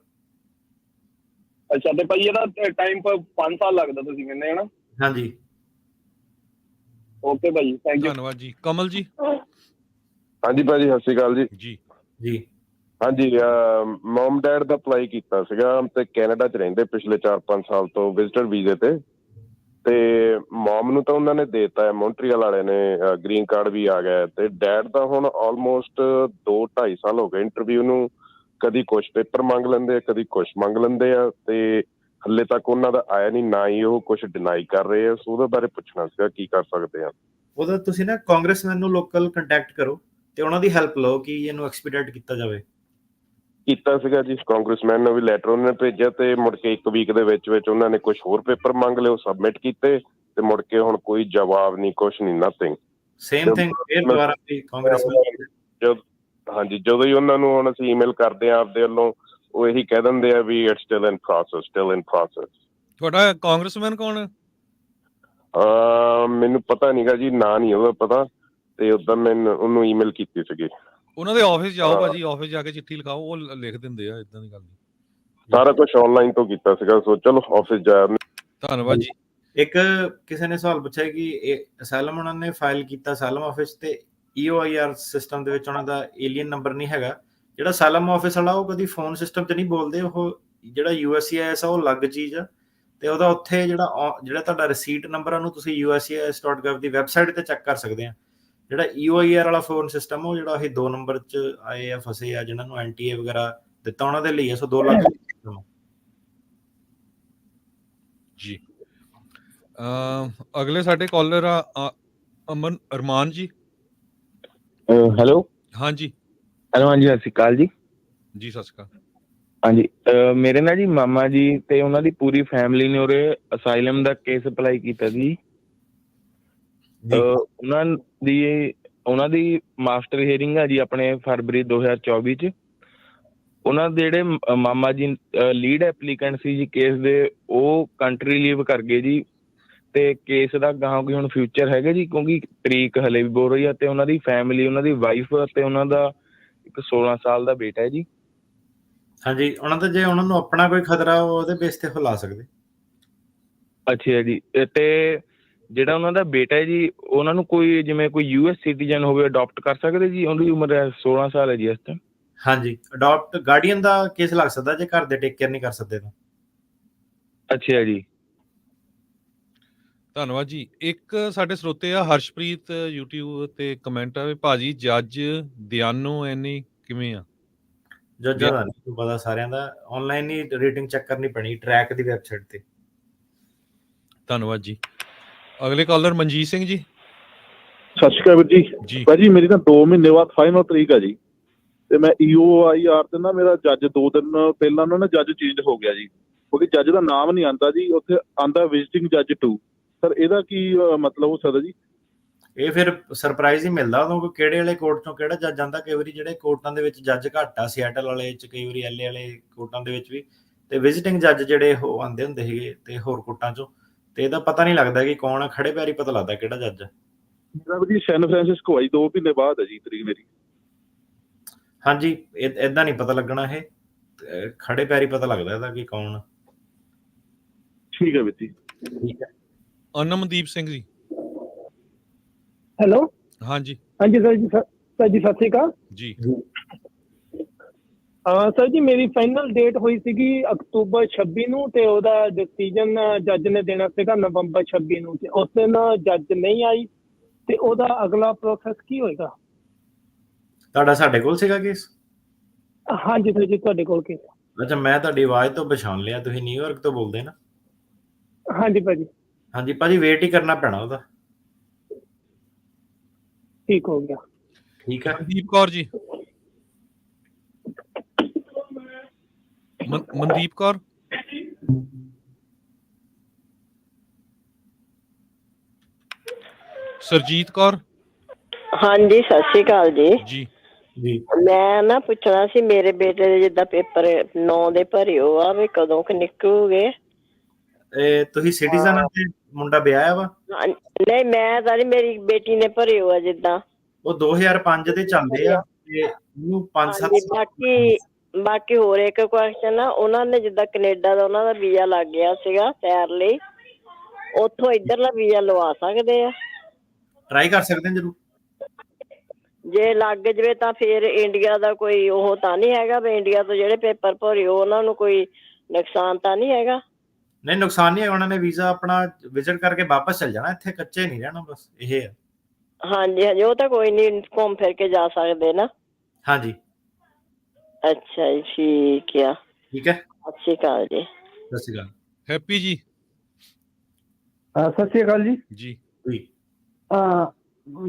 ਅੱਛਾ, ਤੇ ਭਾਜੀ ਇਹਦਾ ਟਾਈਮ 5 ਸਾਲ ਲੱਗਦਾ ਤੁਸੀਂ ਕਹਿੰਦੇ, ਹੈ ਨਾ? ਹਾਂਜੀ। ਓਕੇ ਭਾਜੀ, ਥੈਂਕ ਯੂ। ਧੰਨਵਾਦ ਜੀ। ਕਮਲ ਜੀ। ਹਾਂਜੀ ਭਾਜੀ, ਸਤਿ ਸ਼੍ਰੀ ਅਕਾਲ ਜੀ। ਜੀ ਜੀ। ਹਾਂਜੀ, ਮਮ ਡੈਡ ਦਾ ਅਪਲਾਈ ਕੀਤਾ ਸੀਗਾ, ਤੇ ਕੈਨੇਡਾ 'ਚ ਰਹਿੰਦੇ ਪਿਛਲੇ 4-5 ਸਾਲ ਤੋਂ ਵਿਜ਼ਟਰ ਵੀਜ਼ੇ ਤੇ ਮਮ ਨੂੰ ਤਾਂ ਉਹਨਾਂ ਨੇ ਦੇਤਾ, ਮੌਂਟਰੀਅਲ ਵਾਲੇ ਨੇ ਗ੍ਰੀਨ ਕਾਰਡ ਵੀ ਆ ਗਿਆ, ਤੇ ਡੈਡ ਦਾ ਹੁਣ ਆਲਮੋਸਟ 2-2.5 ਸਾਲ ਹੋ ਗਏ ਇੰਟਰਵਿਊ ਨੂੰ। ਕਦੀ ਕੁਛ ਪੇਪਰ ਮੰਗ ਲੈਂਦੇ ਆ, ਕਦੀ ਕੁਛ ਮੰਗ ਲੈਂਦੇ ਆ, ਤੇ ਹਲੇ ਤੱਕ ਉਹਨਾਂ ਦਾ ਆਇਆ ਨਹੀਂ, ਨਾ ਹੀ ਉਹ ਕੁਛ ਡਿਨਾਈ ਕਰ ਰਹੇ ਆ। ਸੋ ਉਹਦੇ ਬਾਰੇ ਪੁੱਛਣਾ ਸੀਗਾ, ਕੀ ਕਰ ਸਕਦੇ ਆ? ਉਹਦਾ ਤੁਸੀਂ ਨਾ ਕਾਂਗਰਸਮੈਨ ਨੂੰ ਲੋਕਲ ਕੰਟੈਕਟ ਕਰੋ, ਤੇ ਉਹਨਾਂ ਦੀ ਹੈਲਪ ਲਓ ਕਿ ਇਹਨੂੰ ਐਕਸਪੀਡੇਟ ਕੀਤਾ ਜਾਵੇ। ਕੀਤਾ ਸੀਗਾ ਜੀ, ਕਾਂਗਰਸਮੈਨ ਨੂੰ ਵੀ ਲੈਟਰ ਉਹਨਾਂ ਨੇ ਭੇਜਿਆ, ਤੇ ਮੁੜ ਕੇ 1 ਵੀਕ ਦੇ ਵਿੱਚ ਉਹਨਾਂ ਨੇ ਕੁਝ ਹੋਰ ਪੇਪਰ ਮੰਗ ਲਏ, ਉਹ ਸਬਮਿਟ ਕੀਤੇ, ਤੇ ਮੁੜ ਕੇ ਹੁਣ ਕੋਈ ਜਵਾਬ ਨਹੀਂ, ਕੁਛ ਨਹੀਂ, ਨਥਿੰਗ। ਸੇਮ ਥਿੰਗ ਦੁਬਾਰਾ ਕਾਂਗਰਸਮੈਨ। ਹਾਂਜੀ, ਜਦੋਂ ਹੀ ਉਹਨਾਂ ਨੂੰ ਹੁਣ ਅਸੀਂ ਈਮੇਲ ਕਰਦੇ ਆ ਆਪਦੇ ਵੱਲੋਂ, ਉਹ ਇਹੀ ਕਹਿ ਦਿੰਦੇ ਆ ਵੀ ਇਟਸ ਸਟਿਲ ਇਨ ਪ੍ਰੋਸੈਸ। ਤੁਹਾਡਾ ਕਾਂਗਰਸਮੈਨ ਕੌਣ ਹੈ? ਮੈਨੂੰ ਪਤਾ ਨਹੀਂਗਾ ਜੀ, ਨਾਂ ਨਹੀਂ ਉਹਦਾ ਪਤਾ, ਤੇ ਉਦਾਂ ਮੈਂ ਉਹਨੂੰ ਈਮੇਲ ਕੀਤੀ ਸੀਗੀ। ਉਹਨਾਂ ਦੇ ਆਫਿਸ ਜਾਓ ਭਾਜੀ, ਆਫਿਸ ਜਾ ਕੇ ਚਿੱਠੀ ਲਿਖਾਓ, ਉਹ ਲਿਖ ਦਿੰਦੇ ਆ, ਇਦਾਂ ਦੀ ਗੱਲ ਨਹੀਂ। ਸਾਰਾ ਕੁਝ ਆਨਲਾਈਨ ਤੋਂ ਕੀਤਾ ਸੀਗਾ, ਸੋ ਚਲੋ ਆਫਿਸ ਜਾ। ਧੰਨਵਾਦ ਜੀ। ਇੱਕ ਕਿਸੇ ਨੇ ਸਵਾਲ ਪੁੱਛਿਆ ਕਿ ਅਸਾਈਲਮ ਉਹਨਾਂ ਨੇ ਫਾਈਲ ਕੀਤਾ ਅਸਾਈਲਮ ਆਫਿਸ, ਤੇ EOIR ਸਿਸਟਮ ਦੇ ਵਿੱਚ ਉਹਨਾਂ ਦਾ ਏਲੀਅਨ ਨੰਬਰ ਨਹੀਂ ਹੈਗਾ। ਜਿਹੜਾ ਅਸਾਈਲਮ ਆਫਿਸ ਵਾਲਾ, ਉਹ ਕਦੀ ਫੋਨ ਸਿਸਟਮ 'ਚ ਨਹੀਂ ਬੋਲਦੇ, ਉਹ ਜਿਹੜਾ USCIS ਆ ਉਹ ਅਲੱਗ ਚੀਜ਼ ਆ, ਤੇ ਉਹਦਾ ਉੱਥੇ ਜਿਹੜਾ ਤੁਹਾਡਾ ਰਿਸੀਟ ਨੰਬਰ ਆ ਉਹਨੂੰ ਤੁਸੀਂ uscis.gov ਦੀ ਵੈਬਸਾਈਟ ਤੇ ਚੈੱਕ ਕਰ ਸਕਦੇ ਆ। ਜਿਹੜਾ EOIR ਵਾਲਾ ਫੋਨ ਸਿਸਟਮ ਉਹ ਜਿਹੜਾ ਇਹ 2 ਨੰਬਰ 'ਚ ਆਏ ਆ, ਫਸੇ ਆ, ਜਿਹਨਾਂ ਨੂੰ NTA ਵਗੈਰਾ ਦਿੱਤਾ ਉਹਨਾਂ ਦੇ ਲਈ ਆ। ਸੋ 2 ਲੱਖ ਜੀ। ਅਗਲੇ ਸਾਡੇ ਕਾਲਰ ਆ ਅਰਮਾਨ ਜੀ। ਹੈਲੋ। ਹਾਂਜੀ ਹੈਲੋ, ਹਾਂਜੀ, ਸਤਿ ਸ਼੍ਰੀ ਅਕਾਲ ਜੀ। ਜੀ ਸਤਿ ਸ਼੍ਰੀ ਅਕਾਲ। ਹਾਂਜੀ, ਮੇਰੇ ਨਾ ਜੀ ਮਾਮਾ ਜੀ ਤੇ ਉਹਨਾਂ ਦੀ ਪੂਰੀ ਫੈਮਿਲੀ ਨੇ ਉਰੇ ਅਸਾਈਲਮ ਦਾ ਕੇਸ ਅਪਲਾਈ ਕੀਤਾ ਸੀ। ਉਹਨਾਂ ਦੀ ਮਾਸਟਰ ਹੀਅਰਿੰਗ ਆ ਜੀ ਆਪਣੇ ਫਰਵਰੀ 2024 ਚ। ਉਹਨਾਂ ਦੇ ਜਿਹੜੇ ਮਾਮਾ ਜੀ ਲੀਡ ਐਪਲੀਕੈਂਟ ਸੀ ਜੀ ਕੇਸ ਦੇ, ਉਹ ਕੰਟਰੀ ਲੀਵ ਕਰ ਗਏ ਜੀ, ਤੇ ਕੇਸ ਦਾ ਗਾਹਾਂ ਕੋਈ ਹੁਣ ਫਿਊਚਰ ਹੈਗਾ ਜੀ, ਕਿਉਂਕਿ ਤਰੀਕ ਹਲੇ ਵੀ ਬੋਲ ਰਹੀ ਆ, ਤੇ ਉਹਨਾਂ ਦੀ ਫੈਮਿਲੀ, ਉਹਨਾਂ ਦੀ ਵਾਈਫ ਤੇ ਉਹਨਾਂ ਦਾ ਇੱਕ 16 ਸਾਲ ਦਾ ਬੇਟਾ ਹੈ ਜੀ। ਹਾਂਜੀ, ਉਹਨਾਂ ਦਾ ਜੇ ਉਹਨਾਂ ਨੂੰ ਆਪਣਾ ਕੋਈ ਖਤਰਾ ਉਹਦੇ ਬੇਸ ਤੇ ਲਾ ਸਕਦੇ। ਅੱਛਾ ਜੀ। ਤੇ ਜਿਹੜਾ ਉਹਨਾਂ ਦਾ ਬੇਟਾ ਹੈ ਜੀ, ਉਹਨਾਂ ਨੂੰ ਕੋਈ ਜਿਵੇਂ ਕੋਈ US ਸਿਟੀਜ਼ਨ ਹੋਵੇ ਅਡਾਪਟ ਕਰ ਸਕਦੇ ਜੀ? ਉਹਦੀ ਉਮਰ 16 ਸਾਲ ਹੈ ਜੀ ਇਸ ਟਾਈਮ। ਹਾਂਜੀ, ਅਡਾਪਟ ਗਾਰਡੀਅਨ ਦਾ ਕੇਸ ਲੱਗ ਸਕਦਾ ਜੇ ਘਰ ਦੇ ਟੇਕ ਕੇਅਰ ਨਹੀਂ ਕਰ ਸਕਦੇ ਤਾਂ। ਅੱਛਾ ਜੀ, ਧੰਨਵਾਦ ਜੀ। ਇੱਕ ਸਾਡੇ ਸਰੋਤੇ ਆ ਹਰਸ਼ਪ੍ਰੀਤ YouTube ਤੇ ਕਮੈਂਟ ਆਵੇ, ਭਾਜੀ ਜੱਜ ਦਿਆਨੋ ਐਨੀ ਕਿਵੇਂ ਆ? ਜੱਜਾਂ ਦਾ ਨਹੀਂ ਪਤਾ, ਸਾਰਿਆਂ ਦਾ ਆਨਲਾਈਨ ਹੀ ਰੇਟਿੰਗ ਚੈੱਕ ਕਰਨੀ ਪੈਣੀ ਟਰੈਕ ਦੀ ਵੈਬਸਾਈਟ ਤੇ। ਧੰਨਵਾਦ ਜੀ। ਅਗਲੇ ਕਾਲਰ ਮਨਜੀਤ ਸਿੰਘ ਜੀ। ਸਤਿ ਸ਼੍ਰੀ ਅਕਾਲ ਵੀਰ ਜੀ। ਭਾਜੀ ਮੇਰੀ ਤਾਂ 2 ਮਹੀਨੇ ਬਾਅਦ ਫਾਈਨਲ ਤਰੀਕ ਆ ਜੀ, ਤੇ ਮੈਂ EOIR ਤੇ ਨਾ ਮੇਰਾ ਜੱਜ 2 ਦਿਨ ਪਹਿਲਾਂ ਉਹਨਾਂ ਨੇ ਜੱਜ ਚੇਂਜ ਹੋ ਗਿਆ ਜੀ, ਕਿਉਂਕਿ ਜੱਜ ਦਾ ਨਾਮ ਨਹੀਂ ਆਉਂਦਾ ਜੀ, ਉੱਥੇ ਆਉਂਦਾ ਵਿਜ਼ਿਟਿੰਗ ਜੱਜ 2। ਸਰ ਇਹਦਾ ਕੀ ਮਤਲਬ ਹੋ ਸਕਦਾ ਜੀ? ਇਹ ਫਿਰ ਸਰਪ੍ਰਾਈਜ਼ ਹੀ ਮਿਲਦਾ ਉਦੋਂ ਕਿ ਕਿਹੜੇ ਵਾਲੇ ਕੋਰਟ ਚੋਂ ਕਿਹੜਾ ਜੱਜ ਆਉਂਦਾ। ਕਈ ਵਾਰੀ ਜਿਹੜੇ ਕੋਰਟਾਂ ਦੇ ਵਿੱਚ ਜੱਜ ਘੱਟ ਆ, ਸਿਐਟਲ ਵਾਲੇ ਚ, ਕਈ ਵਾਰੀ LA ਵਾਲੇ ਕੋਰਟਾਂ ਦੇ ਵਿੱਚ ਵੀ, ਤੇ ਵਿਜ਼ਿਟਿੰਗ ਜੱਜ ਜਿਹੜੇ ਉਹ ਆਉਂਦੇ ਹੁੰਦੇ ਸੀਗੇ ਤੇ ਹੋਰ ਕੋਰਟਾਂ ਚੋਂ, ਤੇ ਇਹਦਾ ਪਤਾ ਨਹੀਂ ਲੱਗਦਾ ਕਿ ਕੌਣ ਆ, ਖੜੇ ਪੈਰੀ ਪਤਾ ਲੱਗਦਾ ਕਿਹੜਾ ਜੱਜ ਆ। ਮੇਰਾ ਵੀ ਸੈਨ ਫਰਾਂਸਿਸਕੋ ਆਈ 2 ਮਹੀਨੇ ਬਾਅਦ ਹੈ ਜੀ ਤਰੀਕ ਮੇਰੀ। ਹਾਂਜੀ, ਏਦਾਂ ਨਹੀਂ ਪਤਾ ਲੱਗਣਾ, ਇਹ ਖੜੇ ਪੈਰੀ ਪਤਾ ਲੱਗਦਾ ਇਹਦਾ ਕਿ ਕੌਣ ਆ। ਠੀਕ ਹੈ ਵੀਰ ਜੀ। ਠੀਕ ਹੈ। ਅਨਮਦੀਪ ਸਿੰਘ ਜੀ। ਹੈਲੋ। ਹਾਂਜੀ ਹਾਂਜੀ ਸਰ ਜੀ, ਸਰ ਜੀ ਸਤਿ ਸ਼੍ਰੀ ਅਕਾਲ ਜੀ। ਸਰ ਜੀ ਮੇਰੀ ਫਾਈਨਲ ਡੇਟ ਹੋਈ ਸੀਗੀ ਅਕਤੂਬਰ 26 ਨੂੰ, ਤੇ ਉਹਦਾ ਡਿਸੀਜਨ ਜੱਜ ਨੇ ਦੇਣਾ ਸੀਗਾ ਨਵੰਬਰ 26 ਨੂੰ, ਤੇ ਉਸ ਦਿਨ ਜੱਜ ਨਹੀਂ ਆਈ, ਤੇ ਉਹਦਾ ਅਗਲਾ ਪ੍ਰੋਸੈਸ ਕੀ ਹੋਏਗਾ? ਤੁਹਾਡਾ ਸਾਡੇ ਕੋਲ ਸੀਗਾ ਕੇਸ? ਹਾਂਜੀ ਸਰ ਜੀ, ਤੁਹਾਡੇ ਕੋਲ ਕੇਸ। ਅੱਛਾ, ਮੈਂ ਤੁਹਾਡੀ ਆਵਾਜ਼ ਤੋਂ ਪਛਾਣ ਲਿਆ, ਤੁਸੀਂ ਨਿਊਯਾਰਕ ਤੋਂ ਬੋਲਦੇ ਨਾ? ਹਾਂਜੀ ਭਾਜੀ। ਹਾਂਜੀ ਭਾਜੀ, ਵੇਟ ਹੀ ਕਰਨਾ ਪੈਣਾ ਉਹਦਾ। ਠੀਕ ਹੋ ਗਿਆ। ਠੀਕ ਹੈ। ਮਨਦੀਪ ਕੌਰ ਜੀ। ਮਨਦੀਪ ਕੌਰ। ਸਰਜੀਤ ਕੌਰ। ਹਾਂਜੀ ਸਤਿ ਸ਼੍ਰੀ ਅਕਾਲ ਜੀ। ਜੀ ਜੀ। ਮੈਂ ਨਾ ਪੁੱਛਣਾ ਸੀ, ਮੇਰੇ ਬੇਟੇ ਦੇ ਜਿੱਦਾਂ ਪੇਪਰ 9 ਦੇ ਭਰਿਓ ਆ, ਵੀ ਕਦੋਂ ਕਿ ਨਿਕਲੂਗੇ? ਤੁਸੀਂ ਸਿਟੀਜ਼ਨ ਆ ਤੇ ਮੁੰਡਾ ਵਿਆਹਿਆ ਵਾ? ਨਹੀਂ, ਮੈਂ ਤਾਂ ਨਹੀਂ, ਮੇਰੀ ਬੇਟੀ ਨੇ ਭਰਿਓ ਆ ਜਿੱਦਾਂ। ਉਹ 2005 ਦੇ ਚੱਲਦੇ ਆ, ਤੇ ਉਹਨੂੰ 5-7 ਬਾਕੀ ਹੋਰ ਇੱਕ ਕੁਐਸਚਨ ਆ, ਉਹਨਾਂ ਨੇ ਜਿੱਦਾਂ ਕੈਨੇਡਾ ਦਾ ਉਹਨਾਂ ਦਾ ਵੀਜ਼ਾ ਲੱਗ ਗਿਆ ਸੀਗਾ ਸੈਰ ਲਈ, ਉੱਥੋਂ ਇੱਧਰਲਾ ਵੀਜ਼ਾ ਲਵਾ ਸਕਦੇ ਆ? ਟਰਾਈ ਕਰ ਸਕਦੇ ਜ਼ਰੂਰ। ਜੇ ਲੱਗ ਜਵੇ ਤਾਂ ਫਿਰ ਇੰਡੀਆ ਦਾ ਕੋਈ ਉਹ ਤਾਂ ਨਹੀਂ ਹੈਗਾ ਵੀ ਇੰਡੀਆ ਤੋਂ ਜਿਹੜੇ ਪੇਪਰ ਭਰਿਓ ਉਹਨਾਂ ਨੂੰ ਕੋਈ ਨੁਕਸਾਨ ਤਾਂ ਨਹੀਂ ਹੈਗਾ? ਨਹੀਂ, ਨੁਕਸਾਨ ਨਹੀਂ ਹੈ, ਉਹਨਾਂ ਨੇ ਵੀਜ਼ਾ ਆਪਣਾ ਵਿਜ਼ਿਟ ਕਰਕੇ ਵਾਪਸ ਚਲ ਜਾਣਾ, ਇੱਥੇ ਕੱਚੇ ਨਹੀਂ ਰਹਿਣਾ, ਬਸ ਇਹ ਹੈ। ਹਾਂਜੀ ਹਾਂਜੀ, ਉਹ ਤਾਂ ਕੋਈ ਨਹੀਂ, ਘੁੰਮ ਫਿਰ ਕੇ ਜਾ ਸਕਦੇ ਨਾ। ਹਾਂਜੀ। ਅੱਛਾ ਜੀ, ਠੀਕ ਆ। ਠੀਕ ਹੈ। ਸਤਿ ਸ਼੍ਰੀ ਅਕਾਲ ਜੀ। ਸਤਿ ਸ਼੍ਰੀ ਅਕਾਲ। ਹੈਪੀ ਜੀ। सत श्री अकाल जी। जी जी।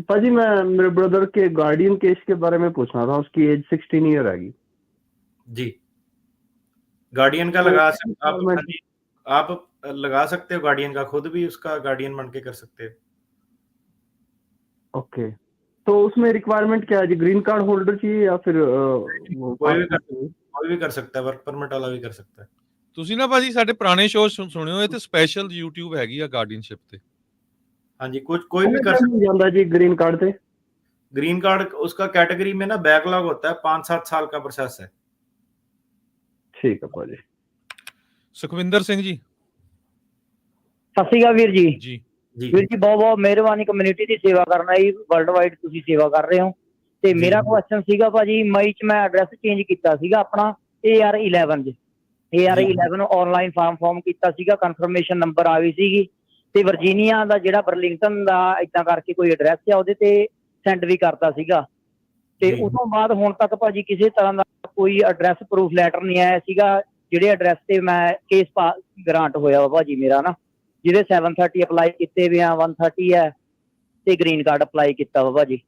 पाजी मैं मेरे ब्रदर के गार्डियन केस के बारे में पूछना था, उसकी एज 16 ईयर आएगी जी। गार्डियन का लगा सकते आप लगा सकते हो, गार्डियन का खुद भी उसका गार्डियन बन के कर सकते हो। ओके, तो उसमें रिक्वायरमेंट क्या है जी? ग्रीन कार्ड होल्डर चाहिए या फिर कोई भी कर सकता है, वर्क परमिट वाला भी कर सकता है। ਤੁਸੀਂ ਨਾ ਭਾਜੀ ਸਾਡੇ ਪੁਰਾਣੇ ਸ਼ੋਅ ਸੁਣਿਓ, ਇਹ ਤੇ ਸਪੈਸ਼ਲ YouTube ਹੈਗੀ ਆ ਗਾਰਡੀਅਨਸ਼ਿਪ ਤੇ। ਹਾਂਜੀ, कोई भी कर सकता है जी। ग्रीन कार्ड पे ग्रीन कार्ड उसका कैटेगरी में ना बैकलॉग होता है, 5-7 साल का प्रोसेस है। ठीक है भाजी। ਸੁਖਵਿੰਦਰ ਸਿੰਘ ਜੀ। ਸਤਿ ਸ਼੍ਰੀ ਅਕਾਲ ਵੀਰ ਜੀ। ਜੀ ਵੀਰ ਜੀ, ਬਹੁਤ ਬਹੁਤ ਮਿਹਰਬਾਨੀ ਕਮਿਊਨਿਟੀ ਦੀ ਸੇਵਾ ਕਰਨਾ ਜੀ, ਵਰਲਡ ਵਾਈਡ ਤੁਸੀਂ ਸੇਵਾ ਕਰ ਰਹੇ ਹੋ। ਤੇ ਮੇਰਾ ਕੁਐਸਚਨ ਸੀਗਾ ਭਾਜੀ, ਮਈ ਚ ਮੈਂ ਐਡਰੈਸ ਚੇਂਜ ਕੀਤਾ ਸੀਗਾ ਆਪਣਾ AR11 ਚ, AR11 ਆਨਲਾਈਨ ਫਾਰਮ ਕੀਤਾ ਸੀਗਾ, ਕਨਫਰਮੇਸ਼ਨ ਨੰਬਰ ਆ ਗਈ ਸੀਗੀ, ਤੇ ਵਰਜੀਨੀਆ ਦਾ ਜਿਹੜਾ ਬਰਲਿੰਗਟਨ ਦਾ ਏਦਾਂ ਕਰਕੇ ਕੋਈ ਐਡਰੈਸ ਆ ਉਹਦੇ ਤੇ ਸੈਂਡ ਵੀ ਕਰਤਾ ਸੀਗਾ। ਤੇ ਉਸ ਤੋਂ ਬਾਅਦ ਹੁਣ ਤੱਕ ਭਾਜੀ ਕਿਸੇ ਤਰ੍ਹਾਂ ਦਾ ਕੋਈ ਐਡਰੈਸ ਪ੍ਰੂਫ ਲੈਟਰ ਨਹੀਂ ਆਇਆ ਸੀਗਾ, ਜਿਹੜੇ ਐਡਰੈਸ ਤੇ ਮੈਂ ਕੇਸ ਗ੍ਰਾਂਟ ਹੋਇਆ ਵਾ ਭਾਜੀ ਮੇਰਾ ਨਾ, ਜਿਹਦੇ 730 ਅਪਲਾਈ ਕੀਤੇ ਵੀ ਆ, 130 ਹੈ ਤੇ ਗ੍ਰੀਨ ਕਾਰਡ ਅਪਲਾਈ ਕੀਤਾ ਵਾ ਭਾਜੀ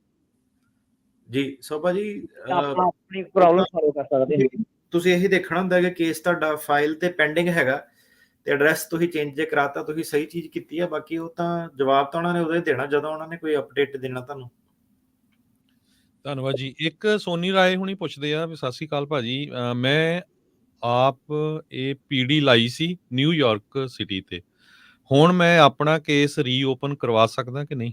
ਜੀ। ਸੋ ਭਾਜੀ ਆਪਾਂ ਆਪਣੀ ਪ੍ਰੋਬਲਮ ਸੋਲਵ ਕਰ ਸਕਦੇ ਹਾਂ। ਤੁਸੀਂ ਇਹੀ ਦੇਖਣਾ ਹੁੰਦਾ ਕਿ ਕੇਸ ਤੁਹਾਡਾ ਫਾਈਲ ਤੇ ਪੈਂਡਿੰਗ ਹੈਗਾ ਤੇ ਐਡਰੈਸ ਤੁਸੀਂ ਚੇਂਜ ਜੇ ਕਰਾਤਾ, ਤੁਸੀਂ ਸਹੀ ਚੀਜ਼ ਕੀਤੀ ਆ। ਬਾਕੀ ਉਹ ਤਾਂ ਜਵਾਬ ਤਾਂ ਉਹਨਾਂ ਨੇ ਉਦੋਂ ਹੀ ਦੇਣਾ ਜਦੋਂ ਉਹਨਾਂ ਨੇ ਕੋਈ ਅਪਡੇਟ ਦੇਣਾ ਤੁਹਾਨੂੰ। ਧੰਨਵਾਦ ਜੀ। ਇੱਕ ਸੋਨੀ ਰਾਏ ਹੁਣੀ ਪੁੱਛਦੇ ਆ ਵੀ ਸਤਿ ਸ਼੍ਰੀ ਅਕਾਲ ਭਾਜੀ, ਮੈਂ ਆਪ ਇਹ PD ਲਾਈ ਸੀ ਨਿਊਯਾਰਕ ਸਿਟੀ ਤੇ, ਹੁਣ ਮੈਂ ਆਪਣਾ ਕੇਸ ਰੀਓਪਨ ਕਰਵਾ ਸਕਦਾ ਕਿ ਨਹੀਂ?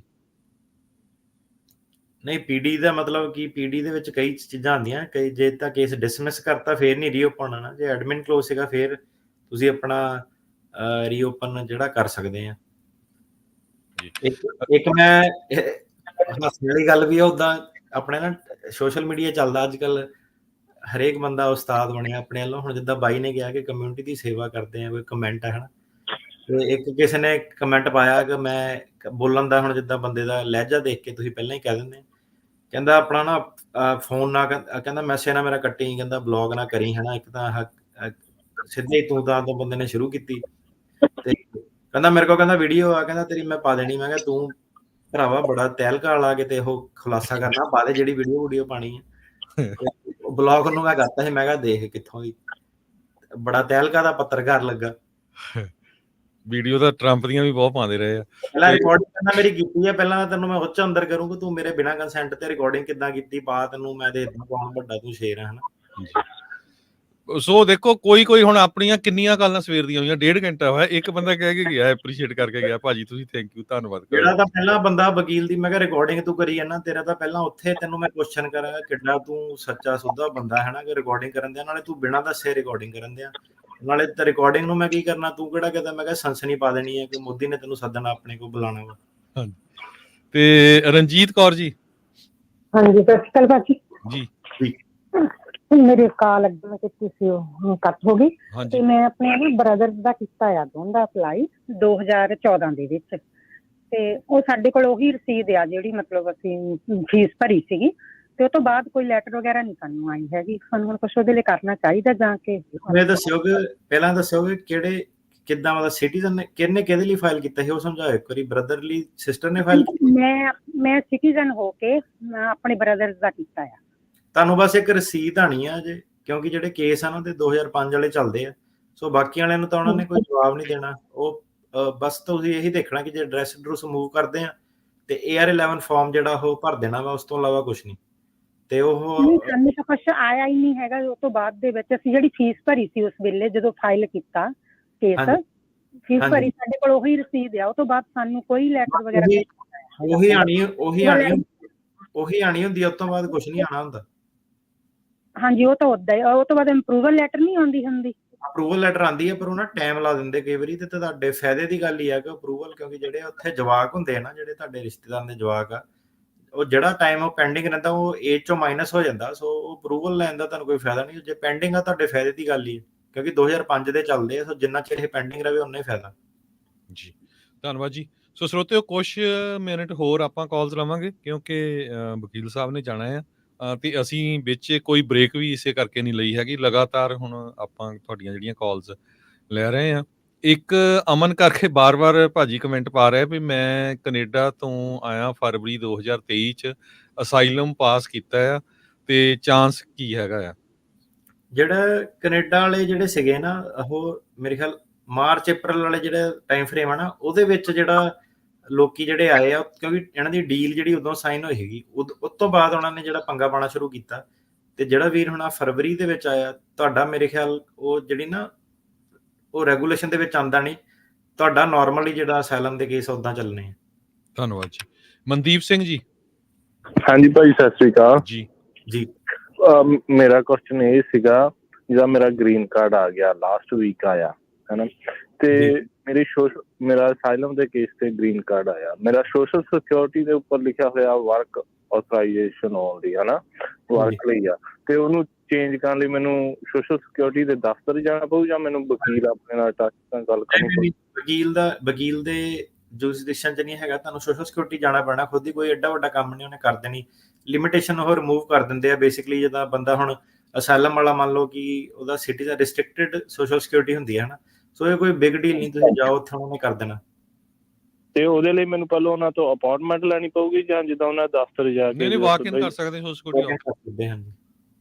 ਨਹੀਂ, PD ਦਾ ਮਤਲਬ ਕਿ PD ਦੇ ਵਿੱਚ ਕਈ ਚੀਜ਼ਾਂ ਆਉਂਦੀਆਂ, ਕਈ ਜੇ ਤਾਂ ਕੇਸ ਡਿਸਮਿਸ ਕਰਤਾ ਫੇਰ ਨਹੀਂ ਰੀਓਪਨ ਹੋਣਾ, ਜੇ ਐਡਮਿਨ ਕਲੋਜ਼ ਸੀਗਾ ਫੇਰ ਤੁਸੀਂ ਆਪਣਾ ਰੀਓਪਨ ਜਿਹੜਾ ਕਰ ਸਕਦੇ ਆ। ਇੱਕ ਮੈਂ ਹਾਸੇ ਵਾਲੀ ਗੱਲ ਵੀ ਆ, ਉੱਦਾਂ ਆਪਣੇ ਨਾ ਸੋਸ਼ਲ ਮੀਡੀਆ ਚੱਲਦਾ ਅੱਜ ਕੱਲ, ਹਰੇਕ ਬੰਦਾ ਉਸਤਾਦ ਬਣਿਆ ਆਪਣੇ ਵੱਲੋਂ। ਹੁਣ ਜਿੱਦਾਂ ਬਾਈ ਨੇ ਕਿਹਾ ਕਿ ਕਮਿਊਨਿਟੀ ਦੀ ਸੇਵਾ ਕਰਦੇ ਆ, ਕੋਈ ਕਮੈਂਟ ਹੈ ਹਨਾ, ਤੇ ਇੱਕ ਕਿਸੇ ਨੇ ਕਮੈਂਟ ਪਾਇਆ ਕਿ ਮੈਂ ਬੋਲਣ ਦਾ ਹੁਣ ਜਿੱਦਾਂ ਬੰਦੇ ਦਾ ਲਹਿਜਾ ਦੇਖ ਕੇ ਤੁਸੀਂ ਪਹਿਲਾਂ ਹੀ ਕਹਿ ਦਿੰਦੇ, ਕਹਿੰਦਾ ਆਪਣਾ ਨਾ ਫੋਨ ਨਾ, ਕਹਿੰਦਾ ਮੈਸੇਜ ਨਾ ਮੇਰਾ ਕੱਟੀ, ਕਹਿੰਦਾ ਬਲੌਗ ਨਾ ਕਰੀ ਹਨਾ। ਇੱਕ ਤਾਂ ਸਿੱਧੇ ਤੂੰ ਤਾਂ ਬੰਦੇ ਨੇ ਸ਼ੁਰੂ ਕੀਤੀ, ਤੇ ਕਹਿੰਦਾ ਮੇਰੇ ਕੋਲ ਕਹਿੰਦਾ ਵੀਡੀਓ ਆ, ਕਹਿੰਦਾ ਤੇਰੀ ਮੈਂ ਪਾ ਦੇਣੀ। ਮੈਂ ਕਿਹਾ ਤੂੰ ਭਰਾਵਾ ਬੜਾ ਤਹਿਲਕਾ ਵਾਲਾ ਕਿਤੇ ਉਹ ਖੁਲਾਸਾ ਕਰਨਾ, ਪਾ ਦੇ ਜਿਹੜੀ ਵੀਡੀਓ ਪਾਣੀ ਹੈ। ਬਲੌਗ ਨੂੰ ਮੈਂ ਕਰਤਾ ਸੀ, ਮੈਂ ਕਿਹਾ ਦੇਖ ਕਿੱਥੋਂ ਦੀ, ਬੜਾ ਤਹਿਲਕਾ ਦਾ ਪੱਤਰਕਾਰ ਲੱਗਾ। ਵੀਡੀਓ ਤਾਂ ਟਰੰਪ ਦੀਆਂ ਵੀ ਬਹੁਤ ਪਾਉਂਦੇ ਰਹੇ ਆ। ਪਹਿਲਾਂ ਰਿਕਾਰਡਿੰਗ ਕਹਿੰਦਾ ਮੇਰੀ ਕੀਤੀ ਹੈ, ਪਹਿਲਾਂ ਤੈਨੂੰ ਮੈਂ ਉੱਚ ਅੰਦਰ ਕਰੂੰ ਕਿ ਤੂੰ ਮੇਰੇ ਬਿਨਾਂ ਕੰਸੈਂਟ ਤੇ ਰਿਕਾਰਡਿੰਗ ਕਿੱਦਾਂ ਕੀਤੀ, ਪਾ ਤੈਨੂੰ ਮੈਂ ਦੇ ਦਿੰਦਾ, ਕੌਣ ਵੱਡਾ ਤੂੰ ਸ਼ੇਰ ਹੈ ਹਨਾ। ਸੋ ਦੇਖੋ ਕੋਈ ਹੁਣ ਆਪਣੀਆਂ ਕਿੰਨੀਆਂ ਗੱਲਾਂ ਸਵੇਰ ਦੀਆਂ ਹੋਈਆਂ, 1.5 ਘੰਟਾ ਹੋਇਆ, ਇੱਕ ਬੰਦਾ ਕਹਿ ਕੇ ਗਿਆ, ਐਪਰੀਸ਼ੀਏਟ ਕਰਕੇ ਗਿਆ, ਭਾਜੀ ਤੁਸੀਂ ਥੈਂਕ ਯੂ, ਧੰਨਵਾਦ। ਜਿਹੜਾ ਤਾਂ ਪਹਿਲਾਂ ਬੰਦਾ ਵਕੀਲ ਦੀ ਮੈਂ ਕਿਹਾ ਰਿਕਾਰਡਿੰਗ ਤੂੰ ਕਰੀ ਜਾਂਦਾ, ਤੇਰਾ ਤਾਂ ਪਹਿਲਾਂ ਉੱਥੇ ਤੈਨੂੰ ਮੈਂ ਕੁਐਸਚਨ ਕਰਾਂਗਾ ਕਿੱਡਾ ਤੂੰ ਸੱਚਾ ਸੁੱਧਾ ਬੰਦਾ ਹੈ ਨਾ, ਕਿ ਰਿਕਾਰਡਿੰਗ ਕਰਨ ਦਿਆ, ਨਾਲੇ ਤੂੰ ਬਿਨਾਂ ਦੱਸੇ ਰਿਕਾਰਡਿੰਗ ਕਰਨ ਦਿਆ, ਨਾਲੇ ਤਾਂ ਰਿਕਾਰਡਿੰਗ ਨੂੰ ਮੈਂ ਕੀ ਕਰਨਾ, ਤੂੰ ਕਿਹੜਾ ਕਹਿੰਦਾ ਮੈਂ ਕਿਹਾ ਸਨਸਨੀ ਪਾ ਦੇਣੀ ਹੈ ਕਿ ਮੋਦੀ ਨੇ ਤੈਨੂੰ ਸੱਦਣਾ ਆਪਣੇ ਕੋਲ ਬੁਲਾਉਣਾ ਵਾ। ਹਾਂਜੀ, ਤੇ ਰਣਜੀਤ ਕੌਰ ਜੀ। ਹਾਂਜੀ, ਸਤਿ ਸ਼੍ਰੀ ਅਕਾਲ ਭਾਜੀ ਜੀ। ਮੇਰੀ ਕਾਲ ਅੱਗੇ ਮੈਂ ਕੀਤੀ ਸੀ, ਉਹ ਕੱਟ ਹੋ ਗਈ। ਤੇ ਮੈਂ ਆਪਣੇ ਬ੍ਰਦਰ ਦਾ ਕੀਤਾ ਆ ਦੋਨਾਂ ਦਾ ਅਪਲਾਈ 2014 ਦੇ ਵਿੱਚ, ਤੇ ਉਹ ਸਾਡੇ ਕੋਲ ਉਹੀ ਰਸੀਦ ਆ ਜਿਹੜੀ ਮਤਲਬ ਅਸੀਂ ਫੀਸ ਭਰੀ ਸੀਗੀ, ਤੇ ਉਹ ਤੋਂ ਬਾਅਦ ਕੋਈ ਲੈਟਰ ਵਗੈਰਾ ਨਹੀਂ ਸਾਨੂੰ ਆਈ ਹੈਗੀ। ਸਾਨੂੰ ਹੁਣ ਕੁਛ ਉਹਦੇ ਲਈ ਕਰਨਾ ਚਾਹੀਦਾ ਜਾਂ ਕਿ ਮੈਂ ਦੱਸਿਓਗੇ, ਪਹਿਲਾਂ ਦੱਸਿਓਗੇ ਕਿਹੜੇ ਕਿੱਦਾਂ ਮਤਲਬ ਸਿਟੀਜ਼ਨ ਨੇ ਕਿਹਦੇ ਲਈ ਫਾਈਲ ਕੀਤਾ ਸੀ, ਉਹ ਸਮਝਾਓ ਇੱਕ ਵਾਰੀ। ਬ੍ਰਦਰ ਲਈ ਸਿਸਟਰ ਨੇ ਫਾਈਲ ਕੀਤੀ? ਮੈਂ ਸਿਟੀਜ਼ਨ ਹੋ ਕੇ ਆਪਣੇ ਬ੍ਰਦਰ ਦਾ ਕੀਤਾ ਆ। ਤੁਹਾਨੂੰ ਬਸ ਇੱਕ ਰਸੀਦ ਆਣੀ ਆ ਜੇ, ਕਿਉਂਕਿ ਜਿਹੜੇ ਕੇਸ ਆ ਨਾ ਤੇ 2005 ਵਾਲੇ ਚੱਲਦੇ ਆ, ਸੋ ਬਾਕੀ ਵਾਲਿਆਂ ਨੂੰ ਤਾਂ ਉਹਨਾਂ ਨੇ ਕੋਈ ਜਵਾਬ ਨਹੀਂ ਦੇਣਾ। ਉਹ ਬਸ ਤੁਸੀਂ ਇਹੀ ਦੇਖਣਾ ਕਿ ਜੇ ਐਡਰੈਸ ਐਡਰੈਸ ਮੂਵ ਕਰਦੇ ਆ ਤੇ AR11 ਫਾਰਮ ਜਿਹੜਾ ਉਹ ਭਰ ਦੇਣਾ ਵਾ, ਉਸ ਤੋਂ ਇਲਾਵਾ ਕੁਝ ਨਹੀਂ। ਤੇ ਉਹ ਸਾਨੂੰ ਤਾਂ ਕੁਛ ਆਇਆ ਹੀ ਨਹੀਂ ਹੈਗਾ। ਉਸ ਤੋਂ ਬਾਅਦ ਦੇ ਵਿੱਚ ਅਸੀਂ ਜਿਹੜੀ ਫੀਸ ਭਰੀ ਸੀ ਉਸ ਵੇਲੇ ਜਦੋਂ ਫਾਈਲ ਕੀਤਾ ਕੇਸ, ਫੀਸ ਭਰੀ ਸਾਡੇ ਕੋਲ ਉਹੀ ਰਸੀਦ ਆ। ਉਹ ਤੋਂ ਬਾਅਦ ਸਾਨੂੰ ਕੋਈ ਲੈਟਰ ਵਗੈਰਾ ਉਹੀ ਆਣੀ ਹੁੰਦੀ ਆ, ਉਸ ਤੋਂ ਬਾਅਦ ਕੁਝ ਨਹੀਂ ਆਣਾ ਹੁੰਦਾ। ਹਾਂਜੀ, ਉਹ ਤਾਂ ਉਦਾਂ ਹੀ। ਉਹ ਤੋਂ ਬਾਅਦ ਅਪਰੂਵਲ ਲੈਟਰ ਨਹੀਂ ਆਉਂਦੀ ਹੁੰਦੀ? ਅਪਰੂਵਲ ਲੈਟਰ ਆਉਂਦੀ ਹੈ, ਪਰ ਉਹ ਨਾ ਟਾਈਮ ਲਾ ਦਿੰਦੇ ਕਈ ਵਾਰੀ, ਤੇ ਤੁਹਾਡੇ ਫਾਇਦੇ ਦੀ ਗੱਲ ਹੀ ਆ ਕਿ ਅਪਰੂਵਲ, ਕਿਉਂਕਿ ਜਿਹੜੇ ਉੱਥੇ ਜਵਾਕ ਹੁੰਦੇ ਆ ਨਾ, ਜਿਹੜੇ ਤੁਹਾਡੇ ਰਿਸ਼ਤੇਦਾਰ ਦੇ ਜਵਾਕ ਆ, ਉਹ ਜਿਹੜਾ ਟਾਈਮ ਉਹ ਪੈਂਡਿੰਗ ਰਹਿੰਦਾ ਉਹ ਏਜ ਚੋਂ ਮਾਈਨਸ ਹੋ ਜਾਂਦਾ। ਸੋ ਉਹ ਅਪਰੂਵਲ ਲੈਣ ਦਾ ਤੁਹਾਨੂੰ ਕੋਈ ਫਾਇਦਾ ਨਹੀਂ। ਜੇ ਪੈਂਡਿੰਗ ਆ ਤੁਹਾਡੇ ਫਾਇਦੇ ਦੀ ਗੱਲ ਹੀ ਹੈ, ਕਿਉਂਕਿ 2005 ਦੇ ਚੱਲਦੇ ਆ। ਸੋ ਜਿੰਨਾ ਚਿਰ ਇਹ ਪੈਂਡਿੰਗ ਰਹੇ ਉਨਾ ਹੀ ਫਾਇਦਾ ਜੀ। ਧੰਨਵਾਦ ਜੀ। ਸੋ ਸਰੋਤਿਓ, ਕੁਛ ਮਿੰਟ ਹੋਰ ਆਪਾਂ ਕਾਲਸ ਲਵਾਂਗੇ ਕਿਉਂਕਿ ਵਕੀਲ ਸਾਹਿਬ ਨੇ ਜਾਣਾ ਆ, ਤੇ ਅਸੀਂ ਵਿੱਚ ਕੋਈ ਬ੍ਰੇਕ ਵੀ ਇਸੇ ਕਰਕੇ ਨਹੀਂ ਲਈ ਹੈਗੀ। ਲਗਾਤਾਰ ਹੁਣ ਆਪਾਂ ਤੁਹਾਡੀਆਂ ਜਿਹੜੀਆਂ ਕਾਲਸ ਲੈ ਰਹੇ ਹਾਂ। ਇੱਕ ਅਮਨ ਕਰਕੇ ਬਾਰ-ਬਾਰ ਭਾਜੀ ਕਮੈਂਟ ਪਾ ਰਿਹਾ ਵੀ ਮੈਂ ਕੈਨੇਡਾ ਤੋਂ ਆਇਆ ਫਰਵਰੀ 2023 ਚ, ਅਸਾਈਲਮ ਪਾਸ ਕੀਤਾ ਆ, ਤੇ ਚਾਂਸ ਕੀ ਹੈਗਾ ਆ? ਜਿਹੜਾ ਕੈਨੇਡਾ ਵਾਲੇ ਜਿਹੜੇ ਸੀਗੇ ਨਾ, ਉਹ ਮੇਰੇ ਖਿਆਲ ਮਾਰਚ ਅਪ੍ਰੈਲ ਵਾਲੇ ਜਿਹੜੇ ਟਾਈਮ ਫਰੇਮ ਆ ਨਾ, ਉਹਦੇ ਵਿੱਚ ਜਿਹੜਾ ਲੋਕੀ ਜਿਹੜੇ ਆਏ ਆ, ਕਿਉਂਕਿ ਇਹਨਾਂ ਦੀ ਡੀਲ ਜਿਹੜੀ ਉਦੋਂ ਸਾਈਨ ਹੋਈ ਹੈਗੀ, ਉਸ ਤੋਂ ਬਾਅਦ ਉਹਨਾਂ ਨੇ ਜਿਹੜਾ ਪੰਗਾ ਪਾਣਾ ਸ਼ੁਰੂ ਕੀਤਾ। ਤੇ ਜਿਹੜਾ ਵੀਰ ਹੁਣ ਫਰਵਰੀ ਦੇ ਵਿੱਚ ਆਇਆ, ਤੁਹਾਡਾ ਮੇਰੇ ਖਿਆਲ ਉਹ ਜਿਹੜੀ ਨਾ ਉਹ ਰੈਗੂਲੇਸ਼ਨ ਦੇ ਵਿੱਚ ਆਉਂਦਾ ਨਹੀਂ, ਤੁਹਾਡਾ ਨਾਰਮਲੀ ਜਿਹੜਾ ਅਸਾਈਲਮ ਦੇ ਕੇਸ ਉਦਾਂ ਚੱਲਣੇ ਆ। ਧੰਨਵਾਦ ਜੀ। ਮਨਦੀਪ ਸਿੰਘ ਜੀ। ਹਾਂਜੀ ਭਾਈ, ਸਤਿ ਸ੍ਰੀ ਅਕਾਲ ਜੀ। ਮੇਰਾ ਕੁਐਸਚਨ ਇਹ ਸੀਗਾ, ਜਿਹਦਾ ਮੇਰਾ ਗ੍ਰੀਨ ਕਾਰਡ ਆ ਗਿਆ ਲਾਸਟ ਵੀਕ ਆਇਆ ਹਨਾ, ਤੇ ਮੇਰਾ ਅਸਾਈਲਮ ਦੇ ਕੇਸ ਤੇ ਗ੍ਰੀਨ ਕਾਰਡ ਆਇਆ, ਮੇਰਾ ਸੋਸ਼ਲ ਸਿਕਿਉਰਿਟੀ ਦੇ ਉੱਪਰ ਲਿਖਿਆ ਹੋਇਆ ਵਰਕ ਆਥੋਰਾਈਜੇਸ਼ਨ ਹੋਣ ਦੀ, ਹਨਾ, ਵਰਕ ਲਈ ਆ, ਤੇ ਉਹਨੂੰ ਚੇਂਜ ਕਰਨ ਲਈ ਮੈਨੂੰ ਸੋਸ਼ਲ ਸਿਕਿਉਰਿਟੀ ਦੇ ਦਫ਼ਤਰ ਜਾਣਾ ਪਊ ਜਾਂ ਮੈਨੂੰ ਵਕੀਲ ਆਪਣੇ ਨਾਲ ਟੱਚ ਨਾਲ ਗੱਲ ਕਰਨੀ ਪਊ? ਵਕੀਲ ਦੇ ਜੁਰਿਸਡਿਕਸ਼ਨ 'ਚ ਨਹੀਂ ਹੈਗਾ, ਤੁਹਾਨੂੰ ਸੋਸ਼ਲ ਸਿਕਿਉਰਿਟੀ ਜਾਣਾ ਪੈਣਾ ਖੁਦ ਹੀ। ਕੋਈ ਐਡਾ ਵੱਡਾ ਕੰਮ ਨਹੀਂ ਉਹਨੇ ਕਰ ਦੇਣੀ, ਲਿਮਿਟੇਸ਼ਨ ਉਹ ਰਿਮੂਵ ਕਰ ਦਿੰਦੇ ਆ ਬੇਸਿਕਲੀ। ਜਿੱਦਾਂ ਬੰਦਾ ਹੁਣ ਅਸਾਈਲਮ ਵਾਲਾ ਮੰਨ ਲਓ ਕਿ ਉਹਦਾ ਸਿਟੀਜ਼ਨ ਰਿਸਟ੍ਰਿਕਟਡ ਸੋਸ਼ਲ ਸਿਕਿਉਰਿਟੀ ਹੁੰਦੀ ਹੈ ਹਨਾ, ਸੋ ਇਹ ਕੋਈ ਬਿਗ ਡੀਲ ਨਹੀਂ, ਤੁਸੀਂ ਜਾਓ ਉੱਥੇ ਉਹਨੇ ਕਰ ਦੇਣਾ। ਤੇ ਉਹਦੇ ਲਈ ਮੈਨੂੰ ਪਹਿਲਾਂ ਉਹਨਾਂ ਤੋਂ ਅਪਾਇੰਟਮੈਂਟ ਲੈਣੀ ਪਊਗੀ ਜਾਂ ਜਿੱਦਾਂ ਉਹਨਾਂ ਦਫ਼ਤਰ ਜਾ ਕੇ? ਨਹੀਂ, ਵਾਕ ਇਨ ਕਰ ਸਕਦੇ ਸੋਸ਼ਲ ਸਿਕਿਉਰਿਟੀ। ਹਾਂਜੀ,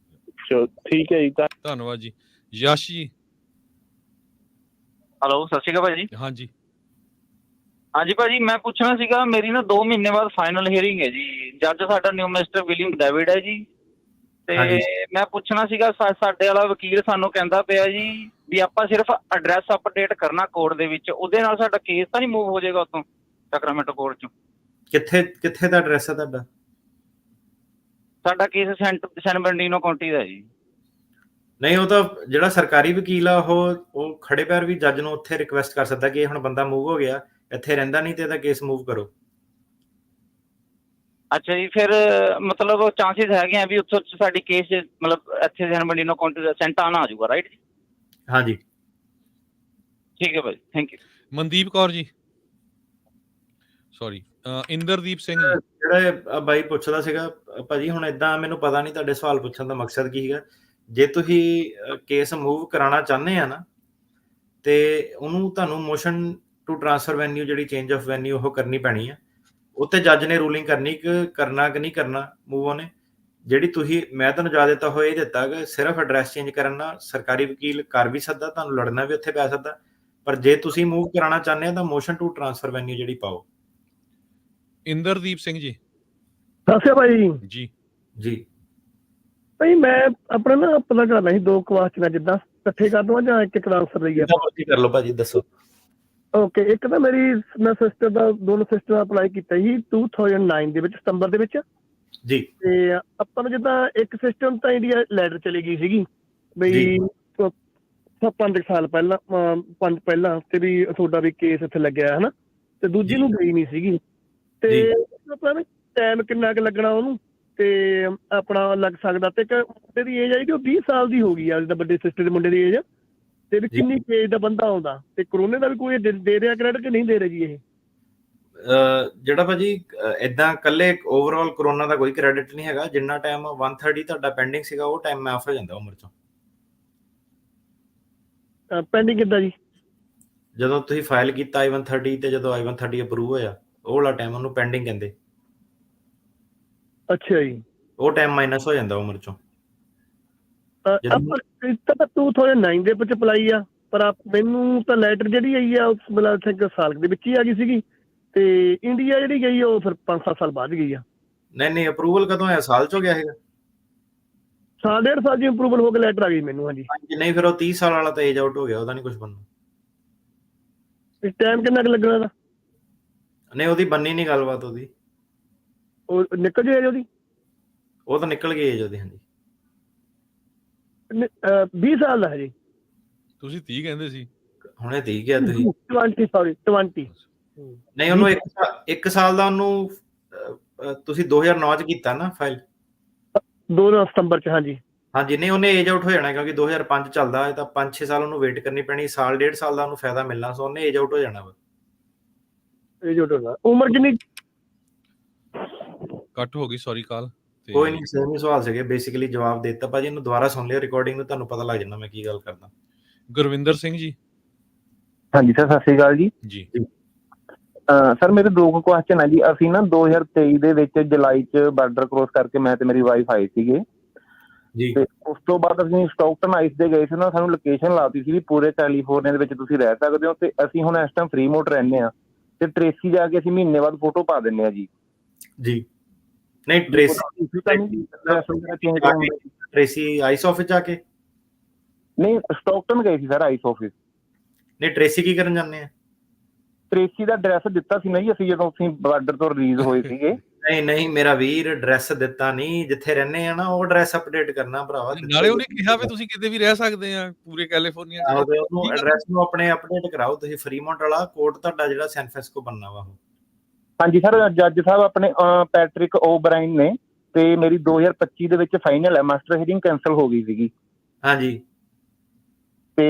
ਚਲੋ ਠੀਕ ਹੈ ਜੀ, ਧੰਨਵਾਦ ਜੀ। ਯਸ਼ ਜੀ। ਹੈਲੋ, ਸਤਿ ਸ਼੍ਰੀ ਅਕਾਲ ਭਾਜੀ। ਹਾਂਜੀ ਹਾਂਜੀ ਭਾਜੀ, ਮੈਂ ਪੁੱਛਣਾ ਸੀਗਾ, ਮੇਰੀ ਨਾ 2 ਮਹੀਨੇ ਬਾਅਦ ਫਾਈਨਲ ਹੀਅਰਿੰਗ ਹੈ ਜੀ। ਜੱਜ ਸਾਡਾ ਨਿਊ ਮਿਸਟਰ ਵਿਲੀਅਮ ਡੇਵਿਡ ਹੈ ਜੀ। ਤੇ ਮੈਂ ਪੁੱਛਣਾ ਸੀਗਾ, ਸਾਡੇ ਵਾਲਾ ਵਕੀਲ ਸਾਨੂੰ ਕਹਿੰਦਾ ਪਿਆ ਜੀ ਵੀ ਆਪਾਂ ਸਿਰਫ ਐਡਰੈਸ ਅਪਡੇਟ ਕਰਨਾ ਕੋਰਟ ਦੇ ਵਿੱਚ, ਉਹਦੇ ਨਾਲ ਸਾਡਾ ਕੇਸ ਤਾਂ ਨਹੀਂ ਮੂਵ ਹੋ ਜਾਏਗਾ ਉੱਥੋਂ ਸੈਕਰਾਮੈਂਟੋ ਕੋਰਟ ਚੋਂ? ਕਿੱਥੇ ਦਾ ਐਡਰੈਸ ਹੈ ਤੁਹਾਡਾ? ਸਾਡਾ ਕੇਸ ਸੈਨ ਬਰਨਾਰਡੀਨੋ ਕਾਉਂਟੀ ਦਾ ਜੀ। ਨਹੀਂ, ਉਹ ਤਾਂ ਜਿਹੜਾ ਸਰਕਾਰੀ ਵਕੀਲ ਆ ਉਹ ਖੜੇ ਪੈਰ ਵੀ ਜੱਜ ਨੂੰ ਉੱਥੇ ਰਿਕੁਐਸਟ ਕਰ ਸਕਦਾ ਕਿ ਹੁਣ ਬੰਦਾ ਮੂਵ ਹੋ ਗਿਆ, ਇੱਥੇ ਰਹਿੰਦਾ ਨਹੀਂ ਤੇ ਇਹਦਾ ਕੇਸ ਮੂਵ ਕਰੋ। ਅੱਛਾ ਜੀ, ਫਿਰ ਮਤਲਬ ਚਾਂਸਿਸ ਹੈਗੇ ਆ ਵੀ ਉੱਥੋਂ ਸਾਡੀ ਕੇਸ ਮਤਲਬ ਇੱਥੇ ਸੈਨ ਬਰਨਾਰਡੀਨੋ ਕਾਉਂਟੀ ਦਾ ਸੈਂਟਾ ਆਣਾ ਆ ਜਾਊਗਾ, ਰਾਈਟ ਜੀ? ਹਾਂਜੀ ਠੀਕ ਹੈ ਭਾਈ, thank you. Mandeep Kaur ji, sorry ਇੰਦਰਦੀਪ Singh ji. ਜਿਹੜਾ ਬਾਈ ਪੁੱਛਦਾ ਸੀਗਾ ਭਾਜੀ, ਹੁਣ ਏਦਾਂ ਮੈਨੂੰ ਪਤਾ ਨਹੀਂ ਤੁਹਾਡੇ ਸਵਾਲ ਪੁੱਛਣ ਦਾ ਮਕਸਦ ਕੀ ਸੀਗਾ। ਜੇ ਤੁਸੀਂ ਕੇਸ ਮੂਵ ਕਰਾਉਣਾ ਚਾਹੁੰਦੇ ਆ ਨਾ, ਤੇ ਉਹਨੂੰ ਤੁਹਾਨੂੰ ਮੋਸ਼ਨ ਟੂ ਟ੍ਰਾਂਸਫਰ ਵੈਨਿਊ, ਜਿਹੜੀ ਚੇਂਜ ਆਫ ਵੈਨਿਊ, ਉਹ ਕਰਨੀ ਪੈਣੀ ਆ। ਉੱਤੇ ਜੱਜ ਨੇ ਰੂਲਿੰਗ ਕਰਨੀ ਕਿ ਕਰਨਾ ਕਿ ਨਹੀਂ ਕਰਨਾ ਮੂਵ। ਉਹਨੇ ਜਿਹੜੀ ਮੈਂ ਤੁਹਾਨੂੰ ਜਾ ਦਿੱਤਾ ਹੋਇਆ ਇਹ ਦਿੱਤਾ ਕਿ ਸਿਰਫ ਐਡਰੈਸ ਚੇਂਜ ਕਰਨ ਨਾਲ ਸਰਕਾਰੀ ਵਕੀਲ ਕਰ ਵੀ ਸਕਦਾ, ਤੁਹਾਨੂੰ ਲੜਨਾ ਵੀ ਉੱਥੇ ਪੈ ਸਕਦਾ। ਪਰ ਜੇ ਤੁਸੀਂ ਮੂਵ ਕਰਾਉਣਾ ਚਾਹੁੰਦੇ ਆ ਤਾਂ ਮੋਸ਼ਨ ਟੂ ਟ੍ਰਾਂਸਫਰ ਵੈਨਿਊ ਜਿਹੜੀ ਪਾਓ। ਇੰਦਰਦੀਪ ਸਿੰਘ ਜੀ। ਸਤਿ ਸ਼੍ਰੀ ਅਕਾਲ ਜੀ। ਜੀ ਭਾਈ, ਮੈਂ ਆਪਣਾ ਨਾ ਪਤਾ ਕਰਨਾ ਸੀ 2 ਕੁਐਸਚਨ ਜਿੱਦਾਂ ਇਕੱਠੇ ਕਰ ਦਵਾਂ ਜਾਂ ਇੱਕ ਆਨਸਰ ਲਈ? ਕਰ ਲਓ ਭਾਜੀ, ਦੱਸੋ। ਓਕੇ, ਇੱਕ ਤਾਂ ਮੈਂ ਸਿਸਟਰ ਦਾ, ਦੋਨੋਂ ਸਿਸਟਰ ਦਾ ਅਪਲਾਈ ਕੀਤਾ ਸੀ 2009 ਦੇ ਵਿੱਚ, ਸਤੰਬਰ ਦੇ ਵਿੱਚ ਜੀ। ਤੇ ਆਪਾਂ ਨੂੰ ਜਿੱਦਾਂ ਇੱਕ ਸਿਸਟਮ ਤਾਂ ਇੰਡੀਆ ਲੈਟਰ ਚਲੀ ਗਈ ਸੀਗੀ ਬਈ 5 ਸਾਲ ਪਹਿਲਾਂ ਤੇ ਵੀ ਤੁਹਾਡਾ ਵੀ ਕੇਸ ਇੱਥੇ ਲੱਗਿਆ ਹੈ ਨਾ, ਤੇ ਦੂਜੀ ਨੂੰ ਗਈ ਨਹੀਂ ਸੀਗੀ। ਤੇ ਆਪਣਾ ਟਾਈਮ ਕਿੰਨਾ ਕੁ ਲੱਗਣਾ ਉਹਨੂੰ, ਤੇ ਆਪਣਾ ਲੱਗ ਸਕਦਾ? ਤੇ ਮੁੰਡੇ ਦੀ ਏਜ ਆ ਜਿਹੜੀ ਉਹ 20 ਸਾਲ ਦੀ ਹੋ ਗਈ ਆ, ਜਿੱਦਾਂ ਵੱਡੇ ਸਿਸਟਰ ਦੇ ਮੁੰਡੇ ਦੀ ਏਜ, ਤੇ ਵੀ ਕਿੰਨੀ ਏਜ ਦਾ ਬੰਦਾ ਆਉਂਦਾ? ਤੇ ਕਰੋਨੇ ਦਾ ਵੀ ਕੋਈ ਦੇ ਰਿਹਾ ਕ੍ਰੈਡਿਟ ਕਿ ਨਹੀਂ ਦੇ ਰਿਹਾ ਜੀ ਇਹ? ਜਿਹੜਾ ਭਾਜੀ ਏਦਾਂ ਇਕੱਲੇ ਓਵਰਆਲ ਕਰੋਨਾ ਦਾ ਕੋਈ ਕ੍ਰੈਡਿਟ ਨਹੀਂ ਹੈਗਾ। ਜਿੰਨਾ ਟਾਈਮ 130 ਤੁਹਾਡਾ ਪੈਂਡਿੰਗ ਸੀਗਾ ਉਹ ਟਾਈਮ ਮਾਫ ਹੋ ਜਾਂਦਾ ਉਮਰ ਚੋਂ। ਪੈਂਡਿੰਗ ਕਿੱਦਾਂ ਜੀ? ਜਦੋਂ ਤੁਸੀਂ ਫਾਈਲ ਕੀਤਾ I-130 ਤੇ ਜਦੋਂ I-130 ਅਪਰੂਵ ਹੋਇਆ, ਉਹ ਵਾਲਾ ਟਾਈਮ ਉਹਨੂੰ ਪੈਂਡਿੰਗ ਕਹਿੰਦੇ। ਅੱਛਾ ਜੀ, ਉਹ ਟਾਈਮ ਮਾਈਨਸ ਹੋ ਜਾਂਦਾ ਉਮਰ ਚੋਂ। ਆਪਾਂ ਤਾਂ 2009 ਦੇ ਵਿੱਚ ਅਪਲਾਈ ਆ, ਪਰ ਮੈਨੂੰ ਤਾਂ ਲੈਟਰ ਜਿਹੜੀ ਆਈ ਆ ਉਸ ਮਤਲਬ ਸਾਲ ਦੇ ਵਿੱਚ ਹੀ ਆ ਗਈ ਸੀਗੀ, ਤੇ ਇੰਡੀਆ ਜਿਹੜੀ ਗਈ ਉਹ ਫਿਰ 5-7 ਸਾਲ ਬਾਅਦ ਗਈ ਆ। ਨਹੀਂ, ਅਪਰੂਵਲ ਕਦੋਂ ਆਇਆ? ਸਾਲ ਚੋਂ ਗਿਆ ਹੈਗਾ। ਸਾਲ 1.5 ਸਾਲ ਦੀ ਅਪਰੂਵਲ ਹੋ ਕੇ ਲੈਟਰ ਆ ਗਈ ਮੈਨੂੰ। ਹਾਂਜੀ, ਨਹੀਂ, ਫਿਰ ਉਹ 30 ਸਾਲ ਵਾਲਾ ਤਾਂ ਏਜ ਆਊਟ ਹੋ ਗਿਆ, ਉਹਦਾ ਨਹੀਂ ਕੁਝ ਬਣਨਾ। ਟਾਈਮ ਕਿੰਨਾ ਕੁ ਲੱਗਣਾ ਇਹਦਾ? ਨਹੀਂ, ਉਹਦੀ ਬੰਨੀ ਨਹੀਂ ਗੱਲਬਾਤ, ਉਹਦੀ ਉਹ ਨਿਕਲ ਜਾਏ ਉਹਦੀ? ਉਹ ਤਾਂ ਨਿਕਲ ਗਈ ਏਜ ਉਹਦੀ। ਹਾਂਜੀ, 20 ਸਾਲ ਦਾ ਹੈ ਜੀ। ਤੁਸੀਂ 30 ਕਹਿੰਦੇ ਸੀ, ਹੁਣੇ 30 ਗਿਆ ਤੁਸੀਂ। 20 ਨਹੀਂ, ਉਹਨੂੰ 1 ਸਾਲ ਦਾ ਉਹਨੂੰ ਤੁਸੀਂ 2009 ਚ ਕੀਤਾ ਨਾ ਫਾਈਲ? 2 ਸਤੰਬਰ ਚ। ਹਾਂਜੀ ਹਾਂਜੀ। ਨਹੀਂ, ਉਹਨੇ ਏਜ ਆਊਟ ਹੋ ਜਾਣਾ ਕਿਉਂਕਿ 2005 ਚੱਲਦਾ ਹੈ, ਤਾਂ 5-6 ਸਾਲ ਉਹਨੂੰ ਵੇਟ ਕਰਨੀ ਪੈਣੀ। ਸਾਲ 1.5 ਸਾਲ ਦਾ ਉਹਨੂੰ ਫਾਇਦਾ ਮਿਲਣਾ, ਸੋ ਉਹਨੇ ਏਜ ਆਊਟ ਹੋ ਜਾਣਾ ਵਾ। ਏਜ ਆਊਟ ਹੋਣਾ। ਉਮਰ ਕਿੰਨੀ? ਕੱਟ ਹੋ ਗਈ, ਸੌਰੀ ਕਾਲ। ਕੋਈ ਨਹੀਂ, ਸੇਮ ਹੀ ਸਵਾਲ ਸੀਗੇ, ਬੇਸਿਕਲੀ ਜਵਾਬ ਦੇ ਦਿੱਤਾ ਭਾਜੀ। ਇਹਨੂੰ ਦੁਬਾਰਾ ਸੁਣ ਲਿਓ ਰਿਕਾਰਡਿੰਗ ਨੂੰ, ਤੁਹਾਨੂੰ ਪਤਾ ਲੱਗ ਜਾਣਾ ਮੈਂ ਕੀ ਗੱਲ ਕਰਦਾ। ਗੁਰਵਿੰਦਰ ਸਿੰਘ ਜੀ। ਹਾਂਜੀ ਸਰ, ਸਤਿ ਸ਼੍ਰੀ ਅਕਾਲ ਜੀ। ਜੀ ਸਰ, ਮੇਰੇ 2 ਕੁਐਸਚਨ ਹੈ ਜੀ। ਅਸੀਂ ਨਾ 2023 ਦੇ ਵਿੱਚ ਜੁਲਾਈ ਚ ਬਾਰਡਰ ਕ੍ਰੋਸ ਕਰਕੇ ਮੈਂ ਤੇ ਮੇਰੀ ਵਾਈਫ ਆਏ ਸੀਗੇ ਜੀ। ਤੇ ਉਸ ਤੋਂ ਬਾਅਦ ਅਸੀਂ ਸਟਾਕਟਨ ਆਈਸ ਦੇ ਗਏ ਸੀ ਨਾ, ਸਾਨੂੰ ਲੋਕੇਸ਼ਨ ਲਾਤੀ ਸੀ ਵੀ ਪੂਰੇ ਕੈਲੀਫੋਰਨੀਆ ਦੇ ਵਿੱਚ ਤੁਸੀਂ ਰਹਿ ਸਕਦੇ ਹੋ, ਤੇ ਅਸੀਂ ਹੁਣ ਇਸ ਟਾਈਮ ਫਰੀਮੋਟ ਰਹਿੰਦੇ ਆ, ਤੇ ਟ੍ਰੇਸੀ ਜਾ ਕੇ ਅਸੀਂ ਮਹੀਨੇ ਬਾਅਦ ਫੋਟੋ ਪਾ ਦਿੰਦੇ ਆ ਜੀ। ਜੀ। ਨਹੀਂ, ਟ੍ਰੇਸੀ ਆਈਸ ਆਫਿਸ ਜਾ ਕੇ? ਨਹੀਂ, ਸਟਾਕਟਨ ਗਏ ਸੀ ਸਰ ਆਈਸ ਆਫਿਸ। ਨਹੀਂ, ਟ੍ਰੇਸੀ ਕੀ ਕਰਨ ਜਾਂਦੇ ਆ? ਟ੍ਰੇਸੀ ਦਾ ਐਡਰੈਸ ਦਿੱਤਾ ਸੀ ਨਾ ਜੀ ਅਸੀਂ ਜਦੋਂ ਅਸੀਂ ਬਾਰਡਰ ਤੋਂ ਰਿਲੀਜ਼ ਹੋਏ ਸੀਗੇ। ਨਹੀਂ ਮੇਰਾ ਵੀਰ, ਐਡਰੈਸ ਦਿੱਤਾ ਨਹੀਂ, ਜਿੱਥੇ ਰਹਿੰਦੇ ਆ ਨਾ ਉਹ ਐਡਰੈਸ ਅਪਡੇਟ ਕਰਨਾ ਭਰਾਵਾ। ਨਾਲੇ ਉਹਨੇ ਕਿਹਾ ਵੀ ਤੁਸੀਂ ਕਿਤੇ ਵੀ ਰਹਿ ਸਕਦੇ ਆ ਪੂਰੇ ਕੈਲੀਫੋਰਨੀਆ ਚ। ਉਹਨੂੰ ਐਡਰੈਸ ਨੂੰ ਆਪਣੇ ਅਪਡੇਟ ਕਰਾਓ ਤੁਸੀਂ। ਫਰੀਮੌਂਟ ਵਾਲਾ ਕੋਡ ਤੁਹਾਡਾ ਜਿਹੜਾ ਸੈਨ ਫ੍ਰਾਂਸਿਸਕੋ ਬਣਨਾ ਵਾ ਉਹ। ਹਾਂਜੀ ਸਰ, ਜੱਜ ਸਾਹਿਬ ਆਪਣੇ ਪੈਟਰਿਕ ਓਬਰਾਈਨ ਨੇ, ਤੇ ਮੇਰੀ 2025 ਦੇ ਵਿੱਚ ਫਾਈਨਲ ਹੈ, ਮਾਸਟਰ ਹੀਅਰਿੰਗ ਕੈਂਸਲ ਹੋ ਗਈ ਸੀਗੀ। ਹਾਂਜੀ। ਤੇ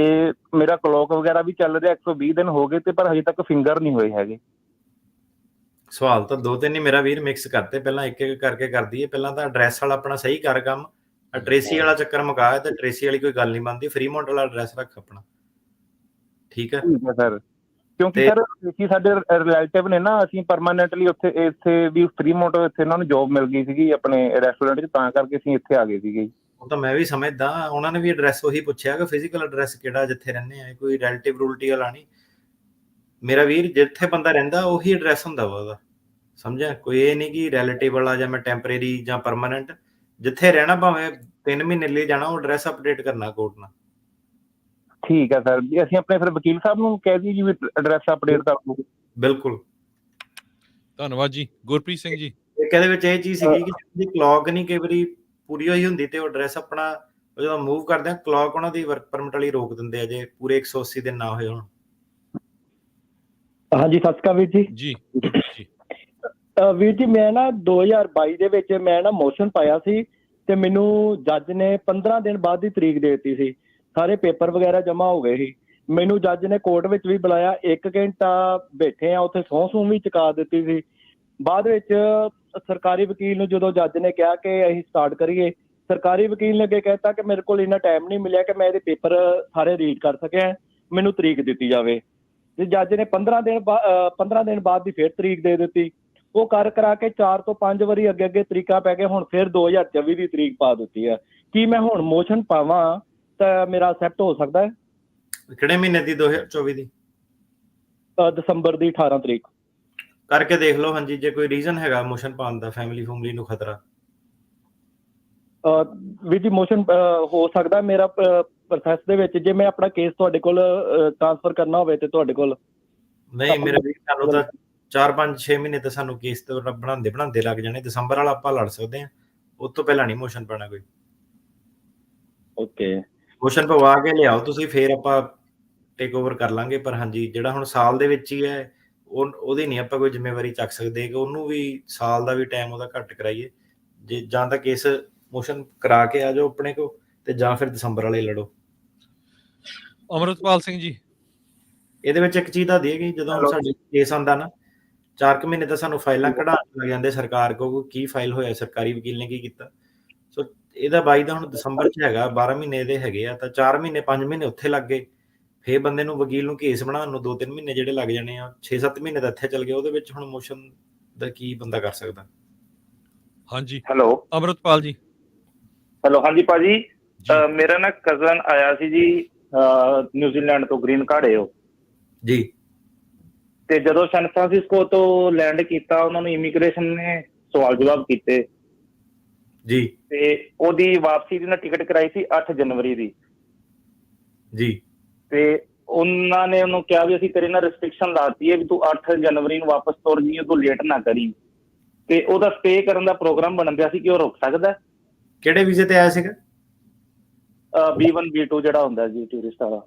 ਮੇਰਾ ਕਲੌਕ ਵਗੈਰਾ ਵੀ ਚੱਲ ਰਿਹਾ, 120 ਦਿਨ ਹੋ ਗਏ ਤੇ ਪਰ ਹਜੇ ਤੱਕ ਫਿੰਗਰ ਨਹੀਂ ਹੋਏ ਹੈਗੇ। ਸਵਾਲ ਤਾਂ 2-3 ਹੀ ਮੇਰਾ ਵੀਰ ਮਿਕਸ ਕਰਤੇ, ਪਹਿਲਾਂ ਇੱਕ ਇੱਕ ਕਰਕੇ ਕਰ ਦਈਏ। ਪਹਿਲਾਂ ਤਾਂ ਐਡਰੈਸ ਵਾਲਾ ਆਪਣਾ ਸਹੀ ਕਰ ਕੰਮ, ਟਰੇਸੀ ਵਾਲਾ ਚੱਕਰ ਮੁਕਾ, ਤੇ ਟਰੇਸੀ ਵਾਲੀ ਕੋਈ ਗੱਲ ਨਹੀਂ ਬਣਦੀ, ਫਰੀਮੌਂਟ ਵਾਲਾ ਐਡਰੈਸ ਰੱਖ ਆਪਣਾ, ਠੀਕ ਹੈ। ਠੀਕ ਹੈ ਸਰ, ਕਿਉਂਕਿ ਸਰ ਟਰੇਸੀ ਸਾਡੇ ਰਿਲੇਟਿਵ ਨੇ ਨਾ, ਅਸੀਂ ਪਰਮਾਨੈਂਟਲੀ ਉੱਥੇ ਇੱਥੇ ਵੀ ਫਰੀਮੌਂਟ, ਇੱਥੇ ਇਹਨਾਂ ਨੂੰ ਜੋਬ ਮਿਲ ਗਈ ਸੀਗੀ ਆਪਣੇ ਰੈਸਟੋਰੈਂਟ 'ਚ, ਤਾਂ ਕਰਕੇ ਅਸੀਂ ਇੱਥੇ ਆ ਗਏ ਸੀਗੇ। ਉਹ ਤਾਂ ਮੈਂ ਵੀ ਸਮਝਦਾ, ਉਹਨਾਂ ਨੇ ਵੀ ਐਡਰੈਸ ਉਹੀ ਪੁੱਛਿਆ ਕਿ ਫਿਜ਼ੀਕਲ ਐਡਰੈਸ ਕਿਹੜਾ ਜਿੱਥੇ ਰਹਿੰਦੇ ਆ, ਕੋਈ ਰਿਲੇਟਿਵ ਰੂਲਟੀ ਵਾਲਾ ਨਹੀਂ ਮੇਰਾ ਵੀਰ। ਜਿੱਥੇ ਬੰਦਾ ਰਹਿੰਦਾ ਉਹੀ ਐਡਰੈਸ ਹੁੰਦਾ ਵਾ ਉਹਦਾ, ਸਮਝਿਆ? ਕੋਈ ਇਹ ਨਹੀਂ ਕਿ ਰਿਲੇਟਿਵ ਵਾਲਾ ਜਾਂ ਮੈਂ ਟੈਂਪਰੇਰੀ ਜਾਂ ਪਰਮਾਨੈਂਟ, ਜਿੱਥੇ ਰਹਿਣਾ ਭਾਵੇਂ 3 ਮਹੀਨੇ ਲਈ ਜਾਣਾ, ਉਹ ਐਡਰੈਸ ਅਪਡੇਟ ਕਰਨਾ ਕੋਰਟ ਨਾਲ। ਠੀਕ ਹੈ ਸਰ ਜੀ, ਅਸੀਂ ਆਪਣੇ ਫਿਰ ਵਕੀਲ ਸਾਹਿਬ ਨੂੰ ਕਹਿ ਦਈਏ ਜੀ ਵੀ ਐਡਰੈਸ ਅਪਡੇਟ ਕਰ ਲਓ। ਬਿਲਕੁਲ, ਧੰਨਵਾਦ ਜੀ। ਗੁਰਪ੍ਰੀਤ ਸਿੰਘ ਜੀ। ਇੱਕ ਇਹਦੇ ਵਿੱਚ ਇਹ ਚੀਜ਼ ਸੀਗੀ ਕਿ ਕਲੌਕ ਨਹੀਂ ਕਈ ਵਾਰੀ ਪੂਰੀ ਹੋਈ ਹੁੰਦੀ, ਤੇ ਉਹ ਐਡਰੈਸ ਆਪਣਾ ਜਦੋਂ ਮੂਵ ਕਰਦੇ ਆ, ਕਲੌਕ ਉਹਨਾਂ ਦੀ ਵਰਕ ਪਰਮਿਟ ਵਾਲੀ ਰੋਕ ਦਿੰਦੇ ਆ, ਜੇ ਪੂਰੇ 180 ਦਿਨ ਨਾ ਹੋਏ ਹੋਣ। ਹਾਂਜੀ, ਸਤਿ ਸ਼੍ਰੀ ਅਕਾਲ ਵੀਰ ਜੀ। ਜੀ ਵੀਰ ਜੀ, ਮੈਂ ਨਾ 2022 ਦੇ ਵਿੱਚ ਮੈਂ ਨਾ ਮੋਸ਼ਨ ਪਾਇਆ ਸੀ, ਤੇ ਮੈਨੂੰ ਜੱਜ ਨੇ 15 ਦਿਨ ਬਾਅਦ ਦੀ ਤਰੀਕ ਦੇ ਦਿੱਤੀ ਸੀ। ਸਾਰੇ ਪੇਪਰ ਵਗੈਰਾ ਜਮ੍ਹਾਂ ਹੋ ਗਏ ਸੀ। ਮੈਨੂੰ ਜੱਜ ਨੇ ਕੋਰਟ ਵਿੱਚ ਵੀ ਬੁਲਾਇਆ, 1 ਘੰਟਾ ਬੈਠੇ ਆ ਉੱਥੇ, ਸਹੁੰ ਵੀ ਚੁਕਾ ਦਿੱਤੀ ਸੀ। ਬਾਅਦ ਵਿੱਚ ਸਰਕਾਰੀ ਵਕੀਲ ਨੂੰ ਜਦੋਂ ਜੱਜ ਨੇ ਕਿਹਾ ਕਿ ਅਸੀਂ ਸਟਾਰਟ ਕਰੀਏ, ਸਰਕਾਰੀ ਵਕੀਲ ਨੇ ਅੱਗੇ ਕਹਿਤਾ ਕਿ ਮੇਰੇ ਕੋਲ ਇੰਨਾ ਟਾਈਮ ਨਹੀਂ ਮਿਲਿਆ ਕਿ ਮੈਂ ਇਹਦੇ ਪੇਪਰ ਸਾਰੇ ਰੀਡ ਕਰ ਸਕਿਆ, ਮੈਨੂੰ ਤਰੀਕ ਦਿੱਤੀ ਜਾਵੇ। ਤੇ ਜੱਜ ਨੇ 15 ਦਿਨ ਬਾਅਦ ਦੀ ਫਿਰ ਤਰੀਕ ਦੇ ਦਿੱਤੀ। ਉਹ ਕਰਾ ਕੇ 4 ਤੋਂ 5 ਵਾਰੀ ਅੱਗੇ ਤਰੀਕਾਂ ਪੈ ਗਏ, ਹੁਣ ਫਿਰ 2024 ਦੀ ਤਰੀਕ ਪਾ ਦਿੱਤੀ ਹੈ। ਕੀ ਮੈਂ ਹੁਣ ਮੋਸ਼ਨ ਪਾਵਾਂ ਤਾਂ ਮੇਰਾ ਅਸੈਪਟ ਹੋ ਸਕਦਾ ਹੈ? ਕਿਹੜੇ ਮਹੀਨੇ ਦੀ? 2024 ਦੀ? ਦਸੰਬਰ ਦੀ 18 ਤਰੀਕ। ਕਰਕੇ ਦੇਖ ਲਓ। ਹਾਂਜੀ, ਜੇ ਕੋਈ ਰੀਜ਼ਨ ਹੈਗਾ ਮੋਸ਼ਨ ਪਾਉਣ ਦਾ, ਫੈਮਿਲੀ ਨੂੰ ਖਤਰਾ। ਵੀਰ ਜੀ, ਮੋਸ਼ਨ ਹੋ ਸਕਦਾ ਮੇਰਾ ਪ੍ਰੋਸੈਸ ਦੇ ਵਿੱਚ, ਜੇ ਮੈਂ ਆਪਣਾ ਕੇਸ ਤੁਹਾਡੇ ਕੋਲ ਟ੍ਰਾਂਸਫਰ ਕਰਨਾ ਹੋਵੇ ਤੇ ਤੁਹਾਡੇ ਕੋਲ? ਨਹੀਂ ਮੇਰੇ ਵੀਰ, ਸਾਨੂੰ ਤਾਂ 4-5-6 ਮਹੀਨੇ ਤਾਂ ਸਾਨੂੰ ਕੇਸ ਤੇ ਬਣਾਉਂਦੇ ਲੱਗ ਜਾਣੇ। ਦਸੰਬਰ ਵਾਲਾ ਆਪਾਂ ਲੜ ਸਕਦੇ ਹਾਂ, ਉਸ ਤੋਂ ਪਹਿਲਾਂ ਨਹੀਂ ਮੋਸ਼ਨ ਪਾਣਾ ਕੋਈ। ਓਕੇ, ਮੋਸ਼ਨ ਪਵਾ ਕੇ ਲਿਆਓ ਤੁਸੀਂ, ਫੇਰ ਆਪਾਂ ਟੇਕ ਓਵਰ ਕਰ ਲਾਂਗੇ। ਪਰ ਹਾਂਜੀ, ਜਿਹੜਾ ਹੁਣ ਸਾਲ ਦੇ ਵਿੱਚ ਹੀ ਹੈ, ਉਹਦੀ ਨਹੀਂ ਆਪਾਂ ਕੋਈ ਜ਼ਿੰਮੇਵਾਰੀ ਚੱਕ ਸਕਦੇ ਕਿ ਉਹਨੂੰ ਵੀ ਸਾਲ ਦਾ ਵੀ ਟਾਈਮ ਉਹਦਾ ਘੱਟ ਕਰਾਈਏ। ਜੇ ਜਾਂ ਤਾਂ ਕੇਸ ਮੋਸ਼ਨ ਕਰਾ ਕੇ ਆ ਜਾਓ ਆਪਣੇ ਕੋ, ਤੇ ਜਾਂ ਫਿਰ ਦਸੰਬਰ ਵਾਲੇ ਲੜੋ। ਅਮਰਤਪਾਲ ਸਿੰਘ ਜੀ, ਇਹਦੇ ਵਿੱਚ ਇੱਕ ਚੀਜ਼ ਦੱਸਦੀ ਹੈ ਕਿ ਜਦੋਂ ਸਾਡੇ ਕੇਸ ਆਉਂਦਾ ਨਾ, 4 ਮਹੀਨੇ ਤਾਂ ਸਾਨੂੰ ਫਾਈਲਾਂ ਕਢਾਉਣ ਲੱਗ ਜਾਂਦੇ ਸਰਕਾਰ ਕੋਲ, ਕੀ ਫਾਈਲ ਹੋਇਆ, ਸਰਕਾਰੀ ਵਕੀਲ ਨੇ ਕੀ ਕੀਤਾ। ਸੋ ਇਹਦਾ ਬਾਈ ਦਾ ਹੁਣ ਦਸੰਬਰ 'ਚ ਹੈਗਾ, 12 ਮਹੀਨੇ ਇਹਦੇ ਹੈਗੇ ਆ, ਤਾਂ 4 ਮਹੀਨੇ 5 ਮਹੀਨੇ ਉੱਥੇ ਲੱਗ ਗਏ। ਫੇਰ ਬੰਦੇ ਨੂੰ ਵਕੀਲ ਨੂੰ ਕੇਸ ਬਣਾਉਣ ਨੂੰ 2-3 ਮਹੀਨੇ ਜਿਹੜੇ ਲੱਗ ਜਾਣੇ ਆ, 6-7 ਮਹੀਨੇ ਤਾਂ ਇੱਥੇ ਚੱਲ ਗਏ। ਉਹਦੇ ਵਿੱਚ ਹੁਣ ਮੋਸ਼ਨ ਦਾ ਕੀ ਬੰਦਾ ਕਰ ਸਕਦਾ? ਹਾਂਜੀ, ਹੈਲੋ ਅਮਰਤਪਾਲ ਜੀ। ਹੈਲੋ, ਹਾਂਜੀ ਭਾਜੀ, ਮੇਰਾ ਨਾ ਕਜ਼ਨ ਆਇਆ ਸੀ ਜੀ ਨਿਊਜ਼ੀਲੈਂਡ ਤੋਂ, ਗ੍ਰੀਨ ਕਾਰਡ ਹੈ ਉਹ ਜੀ। ਤੇ ਜਦੋਂ ਸੈਨ ਫਰਾਂਸਿਸਕੋ ਤੋਂ ਲੈਂਡ ਕੀਤਾ, ਉਹਨਾਂ ਨੂੰ ਇਮੀਗ੍ਰੇਸ਼ਨ ਨੇ ਸਵਾਲ ਜਵਾਬ ਕੀਤੇ ਜੀ, ਤੇ ਉਹਦੀ ਵਾਪਸੀ ਦੀ ਨਾ ਟਿਕਟ ਕਰਾਈ ਸੀ 8 ਜਨਵਰੀ ਦੀ ਜੀ। ਤੇ ਉਹਨਾਂ ਨੇ ਉਹਨੂੰ ਕਿਹਾ ਵੀ ਅਸੀਂ ਤੇਰੇ ਨਾਲ ਰਿਸਟ੍ਰਿਕਸ਼ਨ ਲਾਤੀ ਹੈ ਵੀ ਤੂੰ 8 ਜਨਵਰੀ ਨੂੰ ਵਾਪਸ ਤੁਰ ਜੀ, ਤੂੰ ਲੇਟ ਨਾ ਕਰੀ। ਤੇ ਉਹਦਾ ਸਟੇ ਕਰਨ ਦਾ ਪ੍ਰੋਗਰਾਮ ਬਣ ਪਿਆ ਸੀ ਕਿ ਉਹ ਰੁਕ ਸਕਦਾ। ਕਿਹੜੇ ਵੀਜ਼ੇ ਤੇ ਆਇਆ ਸੀਗਾ? B1 B2 ਜਿਹੜਾ ਹੁੰਦਾ ਜੀ, ਟੂਰਿਸਟ ਵਾਲਾ।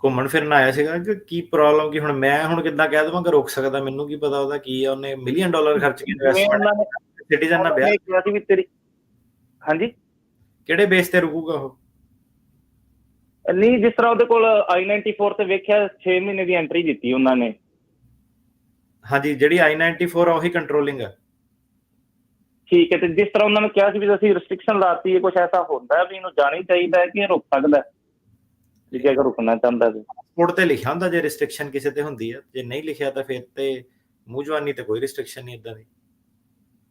ਘੁੰਮਣ ਫਿਰਨ ਆਇਆ ਸੀਗਾ ਕਿ ਕੀ ਪ੍ਰੋਬਲਮ? ਕੀ ਹੁਣ ਮੈਂ ਹੁਣ ਕਿੱਦਾਂ ਕਹਿ ਦੇਵਾਂ ਕਿ ਰੁਕ ਸਕਦਾ? ਮੈਨੂੰ ਕੀ ਪਤਾ ਉਹਦਾ ਕੀ ਆ। ਉਹਨੇ $1 ਮਿਲੀਅਨ ਖਰਚ ਕੇ ਇਨਵੈਸਟਮੈਂਟ ਸਿਟੀਜ਼ਨ ਨਾਲ ਵਿਆਹ ਕਿਹਾ ਸੀ ਵੀ ਤੇਰੀ। ਹਾਂਜੀ, ਕਿਹੜੇ ਬੇਸ ਤੇ ਰੁਕੂਗਾ ਉਹ? ਨਹੀਂ, ਜਿਸ ਤਰ੍ਹਾਂ ਉਹਦੇ ਕੋਲ I-94 ਤੇ ਵੇਖਿਆ 6 ਮਹੀਨੇ ਦੀ ਐਂਟਰੀ ਦਿੱਤੀ ਉਹਨਾਂ ਨੇ। ਹਾਂਜੀ, ਜਿਹੜੀ I-94 ਆ ਉਹੀ ਕੰਟਰੋਲਿੰਗ ਆ। ਠੀਕ ਹੈ, ਤੇ ਜਿਸ ਤਰ੍ਹਾਂ ਉਹਨਾਂ ਨੇ ਕਿਹਾ ਸੀ ਵੀ ਅਸੀਂ ਰਿਸਟ੍ਰਿਕਸ਼ਨ ਲਾਤੀ ਹੈ, ਕੁਛ ਐਸਾ ਹੁੰਦਾ ਵੀ ਇਹਨੂੰ ਜਾਣਾ ਹੀ ਚਾਹੀਦਾ ਹੈ ਕਿ ਰੁਕ ਸਕਦਾ ਜੇ ਅਗਰ ਰੁਕਣਾ ਚਾਹੁੰਦਾ? ਤੇ ਪਾਸਪੋਰਟ ਤੇ ਲਿਖਿਆ ਹੁੰਦਾ ਜੇ ਰਿਸਟ੍ਰਿਕਸ਼ਨ ਕਿਸੇ ਤੇ ਹੁੰਦੀ ਹੈ, ਜੇ ਨਹੀਂ ਲਿਖਿਆ ਤਾਂ ਫਿਰ ਤੇ ਮੂੰਹ ਜਵਾਨੀ ਤੇ ਕੋਈ ਰਿਸਟ੍ਰਿਕਸ਼ਨ ਨਹੀਂ ਇਦਾਂ ਦੀ।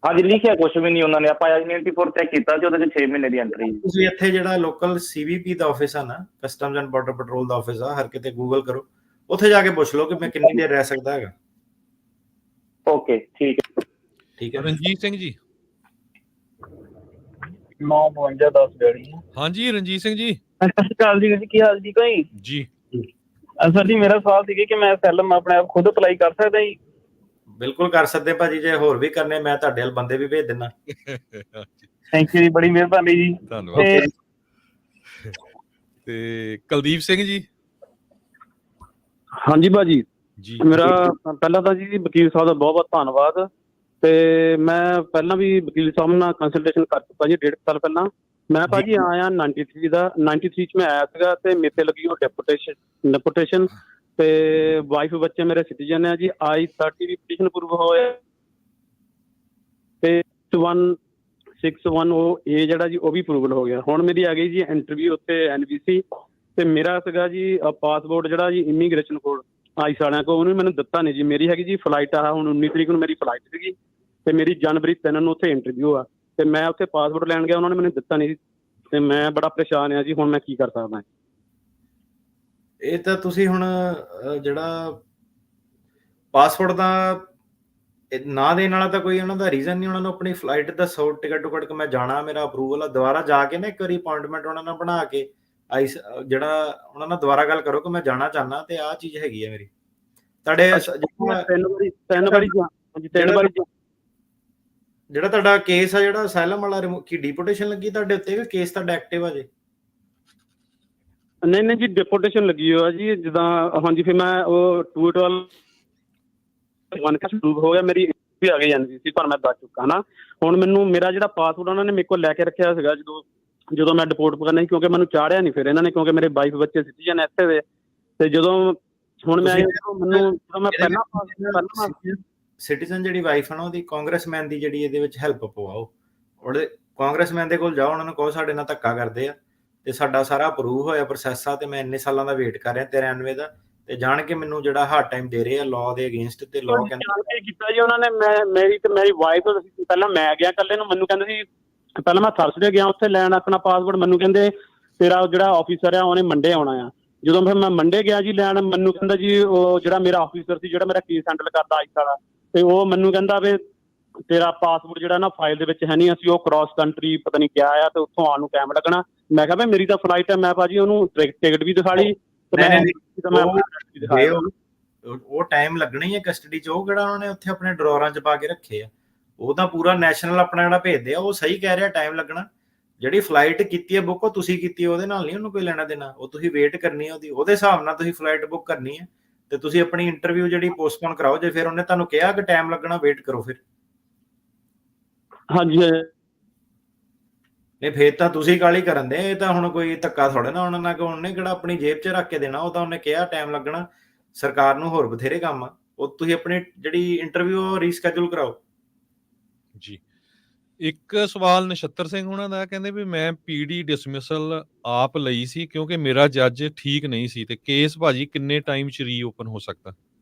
ਹਾਂਜੀ, ਲਿਖਿਆ ਕੁਛ ਵੀ ਨਹੀਂ ਉਹਨਾਂ ਨੇ। ਆਪਾਂ I-94 ਚੈੱਕ ਕੀਤਾ ਸੀ, ਉਹਦੇ 'ਚ 6 ਮਹੀਨੇ ਦੀ ਐਂਟਰੀ। ਤੁਸੀਂ ਇੱਥੇ ਜਿਹੜਾ ਲੋਕਲ CBP ਦਾ ਆਫਿਸ ਆ ਨਾ, customs and border patrol the office ਆ, ਹਰ ਕਿਤੇ ਗੂਗਲ ਕਰੋ, ਉੱਥੇ ਜਾ ਕੇ ਪੁੱਛ ਲਓ ਕਿ ਮੈਂ ਕਿੰਨੀ ਦੇਰ ਰਹਿ ਸਕਦਾ ਹੈਗਾ। ਓਕੇ, ਠੀਕ ਹੈ। ਠੀਕ ਹੈ। ਰਣਜੀਤ ਸਿੰਘ ਜੀ। 95210 ਹਾਂਜੀ, ਰਣਜੀਤ ਸਿੰਘ ਜੀ। ਸਤਿ ਸ਼੍ਰੀ ਅਕਾਲ ਜੀ। ਕੀ ਹਾਲ ਜੀ? ਕੋਈ ਜੀ ਸਰ ਜੀ, ਮੇਰਾ ਸਵਾਲ ਸੀ ਕਿ ਮੈਂ asylum ਆਪਣੇ ਆਪ ਖੁਦ ਅਪਲਾਈ ਕਰ ਸਕਦਾ ਜੀ? ਬਿਲਕੁਲ ਕਰ ਸਕਦੇ ਭਾਜੀ, ਜੇ ਹੋਰ ਵੀ ਕਰਨੇ ਮੈਂ ਤੁਹਾਡੇ ਵੱਲ ਬੰਦੇ ਵੀ ਭੇਜ ਦਿੰਦਾ। ਥੈਂਕ ਯੂ ਜੀ, ਬੜੀ ਮਿਹਰਬਾਨੀ ਜੀ। ਧੰਨਵਾਦ। ਤੇ ਕੁਲਦੀਪ ਸਿੰਘ ਜੀ। ਹਾਂਜੀ ਭਾਜੀ। ਮੇਰਾ ਪਹਿਲਾਂ ਤਾਂ ਜੀ ਵਕੀਲ ਸਾਹਿਬ ਦਾ ਬਹੁਤ ਬਹੁਤ ਧੰਨਵਾਦ। ਤੇ ਮੈਂ ਪਹਿਲਾਂ ਵੀ ਵਕੀਲ ਸਾਹਿਬ ਨਾਲ ਕੰਸਲਟੇਸ਼ਨ ਕਰ ਚੁੱਕਾ ਜੀ 1.5 ਸਾਲ ਪਹਿਲਾਂ। ਮੈਂ ਭਾਜੀ ਆਇਆ 93 ਚ ਮੈਂ ਆਇਆ ਸੀਗਾ ਤੇ ਮੇਰੇ ਤੇ ਲੱਗੀ ਉਹ ਡੈਪੂਟੇਸ਼ਨ ਤੇ ਵਾਈਫ ਬੱਚੇ ਮੇਰੇ ਸਿਟੀਜ਼ਨ ਹੈ ਜੀ। I-30 ਵੀ ਪਟੀਸ਼ਨ ਅਪਰੂਵ ਹੋਇਆ ਤੇ 161 ਉਹ ਇਹ ਜਿਹੜਾ ਜੀ ਉਹ ਵੀ ਅਪਰੂਵਲ ਹੋ ਗਿਆ। ਹੁਣ ਮੇਰੀ ਆ ਗਈ ਜੀ ਇੰਟਰਵਿਊ ਉੱਥੇ NVC ਤੇ ਮੇਰਾ ਸੀਗਾ ਜੀ ਪਾਸਪੋਰਟ ਜਿਹੜਾ ਜੀ ਇਮੀਗ੍ਰੇਸ਼ਨ ਕੋਡ ਆਈਸ ਵਾਲਿਆਂ ਕੋਲ, ਉਹਨੂੰ ਮੈਨੂੰ ਦਿੱਤਾ ਨਹੀਂ ਜੀ। ਮੇਰੀ ਹੈਗੀ ਜੀ ਫਲਾਈਟ ਆ ਹੁਣ 19 ਤਰੀਕ ਨੂੰ ਮੇਰੀ ਫਲਾਈਟ ਸੀਗੀ ਤੇ ਮੇਰੀ ਜਨਵਰੀ 3 ਨੂੰ ਉੱਥੇ ਇੰਟਰਵਿਊ ਆ ਤੇ ਮੈਂ ਉੱਥੇ ਪਾਸਪੋਰਟ ਲੈਣ ਗਿਆ, ਉਹਨਾਂ ਨੇ ਮੈਨੂੰ ਦਿੱਤਾ ਨਹੀਂ ਤੇ ਮੈਂ ਬੜਾ ਪਰੇਸ਼ਾਨ ਆ ਜੀ। ਹੁਣ ਮੈਂ ਕੀ ਕਰ ਸਕਦਾ? ਇਹ ਤਾਂ ਤੁਸੀਂ ਹੁਣ ਜਿਹੜਾ ਪਾਸਪੋਰਟ ਦਾ ਨਾ ਦੇਣ ਵਾਲਾ ਤਾਂ ਕੋਈ ਉਹਨਾਂ ਦਾ ਰੀਜ਼ਨ ਨਹੀਂ। ਉਹਨਾਂ ਨੂੰ ਆਪਣੀ ਫਲਾਈਟ ਦਾ ਟਿਕਟ ਟੁਕਟ ਕਿ ਮੈਂ ਜਾਣਾ, ਮੇਰਾ ਅਪਰੂਵਲ ਆ, ਦੁਬਾਰਾ ਜਾ ਕੇ ਨਾ ਇੱਕ ਵਾਰੀ ਅਪਾਇੰਟਮੈਂਟ ਉਹਨਾਂ ਨਾਲ ਬਣਾ ਕੇ ਆਈਸ ਜਿਹੜਾ ਉਹਨਾਂ ਨਾਲ ਦੁਬਾਰਾ ਗੱਲ ਕਰੋ ਕਿ ਮੈਂ ਜਾਣਾ ਚਾਹੁੰਦਾ ਤੇ ਆਹ ਚੀਜ਼ ਹੈਗੀ ਹੈ ਮੇਰੀ। ਤੁਹਾਡੇ ਜਿਹੜਾ ਤੁਹਾਡਾ ਕੇਸ ਆ ਜਿਹੜਾ ਅਸਾਈਲਮ ਵਾਲਾ ਕੀ ਡਿਪੋਰਟੇਸ਼ਨ ਲੱਗੀ ਤੁਹਾਡੇ ਉੱਤੇ ਕਿ ਕੇਸ ਤੁਹਾਡਾ ਐਕਟਿਵ ਆ ਜੀ? ਨਹੀਂ ਜੀ ਡਿਪੋਰਟੇਸ਼ਨ ਲੱਗੀ ਹੋਇਆ ਜੀ। ਜਿੱਦਾਂ ਹਾਂਜੀ ਫਿਰ ਮੈਂ ਉਹ 212 ਹੋ ਗਿਆ, ਮੇਰੀ ਵੀ ਆ ਗਈ NVC ਪਰ ਮੈਂ ਦੱਸ ਚੁੱਕਾ ਨਾ। ਹੁਣ ਮੈਨੂੰ ਮੇਰਾ ਜਿਹੜਾ ਪਾਸਪੋਰਟ ਉਹਨਾਂ ਨੇ ਮੇਰੇ ਕੋਲ ਲੈ ਕੇ ਰੱਖਿਆ ਸੀਗਾ ਜਦੋਂ ਮੈਂ ਡਿਪੋਰਟ ਕਰਨਾ ਸੀ, ਕਿਉਂਕਿ ਮੈਨੂੰ ਚਾੜਿਆ ਨਹੀਂ ਫਿਰ ਇਹਨਾਂ ਨੇ, ਕਿਉਂਕਿ ਮੇਰੇ ਵਾਈਫ ਬੱਚੇ ਸਿਟੀਜ਼ਨ ਇੱਥੇ ਦੇ। ਤੇ ਜਦੋਂ ਹੁਣ ਮੈਂ ਸਿਟੀਜ਼ਨ ਜਿਹੜੀ ਵਾਈਫ ਹੈ ਨਾ ਉਹਦੀ ਕਾਂਗਰਸਮੈਨ ਦੀ ਜਿਹੜੀ ਇਹਦੇ ਵਿੱਚ ਹੈਲਪ ਪਵਾਓ। ਉਹਦੇ ਕਾਂਗਰਸਮੈਨ ਦੇ ਕੋਲ ਜਾਓ, ਉਹਨਾਂ ਨੂੰ ਕਹੋ ਸਾਡੇ ਨਾਲ ਧੱਕਾ ਕਰਦੇ ਆ ਤੇ ਸਾਡਾ ਸਾਰਾ ਅਪਰੂਵ ਹੋਇਆ ਪ੍ਰੋਸੈਸ ਆ ਤੇ ਮੈਂ ਇੰਨੇ ਸਾਲਾਂ ਦਾ ਵੇਟ ਕਰ ਰਿਹਾ 93 ਦਾ ਤੇ ਜਾਣ ਕੇ ਮੈਨੂੰ ਜਿਹੜਾ ਹਾਰਡ ਟਾਈਮ ਦੇ ਰਹੇ ਆ ਲਾਅ ਦੇ ਅਗੇਂਸਟ ਤੇ ਲਾਅ ਕਹਿੰਦੇ ਕੀਤਾ ਜੀ ਉਹਨਾਂ ਨੇ। ਮੇਰੀ ਵਾਈਫ ਪਹਿਲਾਂ ਮੈਂ ਗਿਆ ਇਕੱਲੇ ਨੂੰ, ਮੈਨੂੰ ਕਹਿੰਦੇ ਸੀ ਪਹਿਲਾਂ ਮੈਂ ਥਰਸਡੇ ਗਿਆ ਉੱਥੇ ਲੈਣ ਆਪਣਾ ਪਾਸਪੋਰਟ, ਮੈਨੂੰ ਕਹਿੰਦੇ ਤੇਰਾ ਜਿਹੜਾ ਆਫਿਸਰ ਆ ਉਹਨੇ ਮੰਡੇ ਆਉਣਾ ਆ। ਜਦੋਂ ਫਿਰ ਮੈਂ ਮੰਡੇ ਗਿਆ ਜੀ ਲੈਣ, ਮੈਨੂੰ ਕਹਿੰਦਾ ਜੀ ਉਹ ਜਿਹੜਾ ਮੇਰਾ ਆਫਿਸਰ ਸੀ ਜਿਹੜਾ ਮੇਰਾ ਕੇਸ ਹੈਂਡਲ ਕਰਦਾ ਆਈਸ ਵਾਲਾ, ਤੇ ਉਹ ਮੈਨੂੰ ਕਹਿੰਦਾ ਵੀ ਤੇਰਾ ਪਾਸਪੋਰਟ ਜਿਹੜਾ ਨਾ ਫਾਈਲ ਦੇ ਵਿੱਚ ਹੈ ਨਹੀਂ, ਅਸੀਂ ਉਹ ਕ੍ਰਾਸ ਕੰਟਰੀ ਪਤਾ ਨਹੀਂ ਕਿਆ ਆ ਤੇ ਉੱਥੋਂ ਆਉਣ ਨੂੰ ਟਾਈਮ ਲੱਗਣਾ। ਮੈਂ ਕਿਹਾ ਵੀ ਮੇਰੀ ਤਾਂ ਫਲਾਈਟ ਹੈ। ਮੈਂ ਭਾਜੀ ਉਹਨੂੰ ਟਿਕਟ ਵੀ ਦਿਖਾ ਲਈ ਉਹ ਟਾਈਮ ਲੱਗਣਾ ਹੀ ਹੈ ਕਸਟਡੀ ਚ। ਉਹ ਕਿਹੜਾ ਉਹਨਾਂ ਨੇ ਉੱਥੇ ਆਪਣੇ ਡਰਾਅਰਾਂ ਚ ਪਾ ਕੇ ਰੱਖੇ ਆ? ਉਹ ਤਾਂ ਪੂਰਾ ਨੈਸ਼ਨਲ ਆਪਣਾ ਜਿਹੜਾ ਭੇਜਦੇ ਆ। ਉਹ ਸਹੀ ਕਹਿ ਰਿਹਾ ਟਾਈਮ ਲੱਗਣਾ। ਜਿਹੜੀ ਫਲਾਈਟ ਕੀਤੀ ਹੈ ਬੁੱਕ ਉਹ ਤੁਸੀਂ ਕੀਤੀ ਹੈ, ਉਹਦੇ ਨਾਲ ਨਹੀਂ ਉਹਨੂੰ ਕੋਈ ਲੈਣਾ ਦੇਣਾ। ਉਹ ਤੁਸੀਂ ਵੇਟ ਕਰਨੀ ਹੈ ਉਹਦੇ ਹਿਸਾਬ ਨਾਲ ਤੁਸੀਂ ਫਲਾਈਟ ਬੁੱਕ ਕਰਨੀ ਹੈ ਤੇ ਤੁਸੀਂ ਆਪਣੀ ਇੰਟਰਵਿਊ ਜਿਹੜੀ ਪੋਸਟਪੋਨ ਕਰਾਓ। ਜੇ ਫਿਰ ਉਹਨੇ ਤੁਹਾਨੂੰ ਕਿਹਾ ਕਿ ਟਾਈਮ ਲੱਗਣਾ ਵੇਟ ਕਰੋ ਫਿਰ। ਹਾਂਜੀ ਨਹੀਂ ਫਿਰ ਤਾਂ ਤੁਸੀਂ ਕਾਹਲੀ ਕਰਨ ਦੇ। ਇਹ ਤਾਂ ਹੁਣ ਕੋਈ ਧੱਕਾ ਥੋੜਾ ਨਾ ਉਹਨਾਂ ਨਾਲ ਕਿ ਉਹਨੇ ਕਿਹੜਾ ਆਪਣੀ ਜੇਬ 'ਚ ਰੱਖ ਕੇ ਦੇਣਾ। ਉਹ ਤਾਂ ਉਹਨੇ ਕਿਹਾ ਟਾਈਮ ਲੱਗਣਾ। ਸਰਕਾਰ ਨੂੰ ਹੋਰ ਬਥੇਰੇ ਕੰਮ ਆ। ਉਹ ਤੁਸੀਂ ਆਪਣੀ ਜਿਹੜੀ ਇੰਟਰਵਿਊ ਰੀਸਕੈਜੂਲ ਕਰਾਓ ਜੀ। ਇੱਕ ਸਵਾਲ ਨਛੱਤਰ ਸਿੰਘ ਉਹਨਾਂ ਦਾ, ਕਹਿੰਦੇ ਵੀ ਮੈਂ PD ਡਿਸਮਿਸਲ ਆਪ ਲਈ ਸੀ ਕਿਉਂਕਿ ਮੇਰਾ ਜੱਜ ਠੀਕ ਨਹੀਂ ਸੀ ਤੇ ਕੇਸ ਭਾਜੀ ਕਿੰਨੇ ਟਾਈਮ 'ਚ ਰੀਓਪਨ ਹੋ ਸਕਦਾ?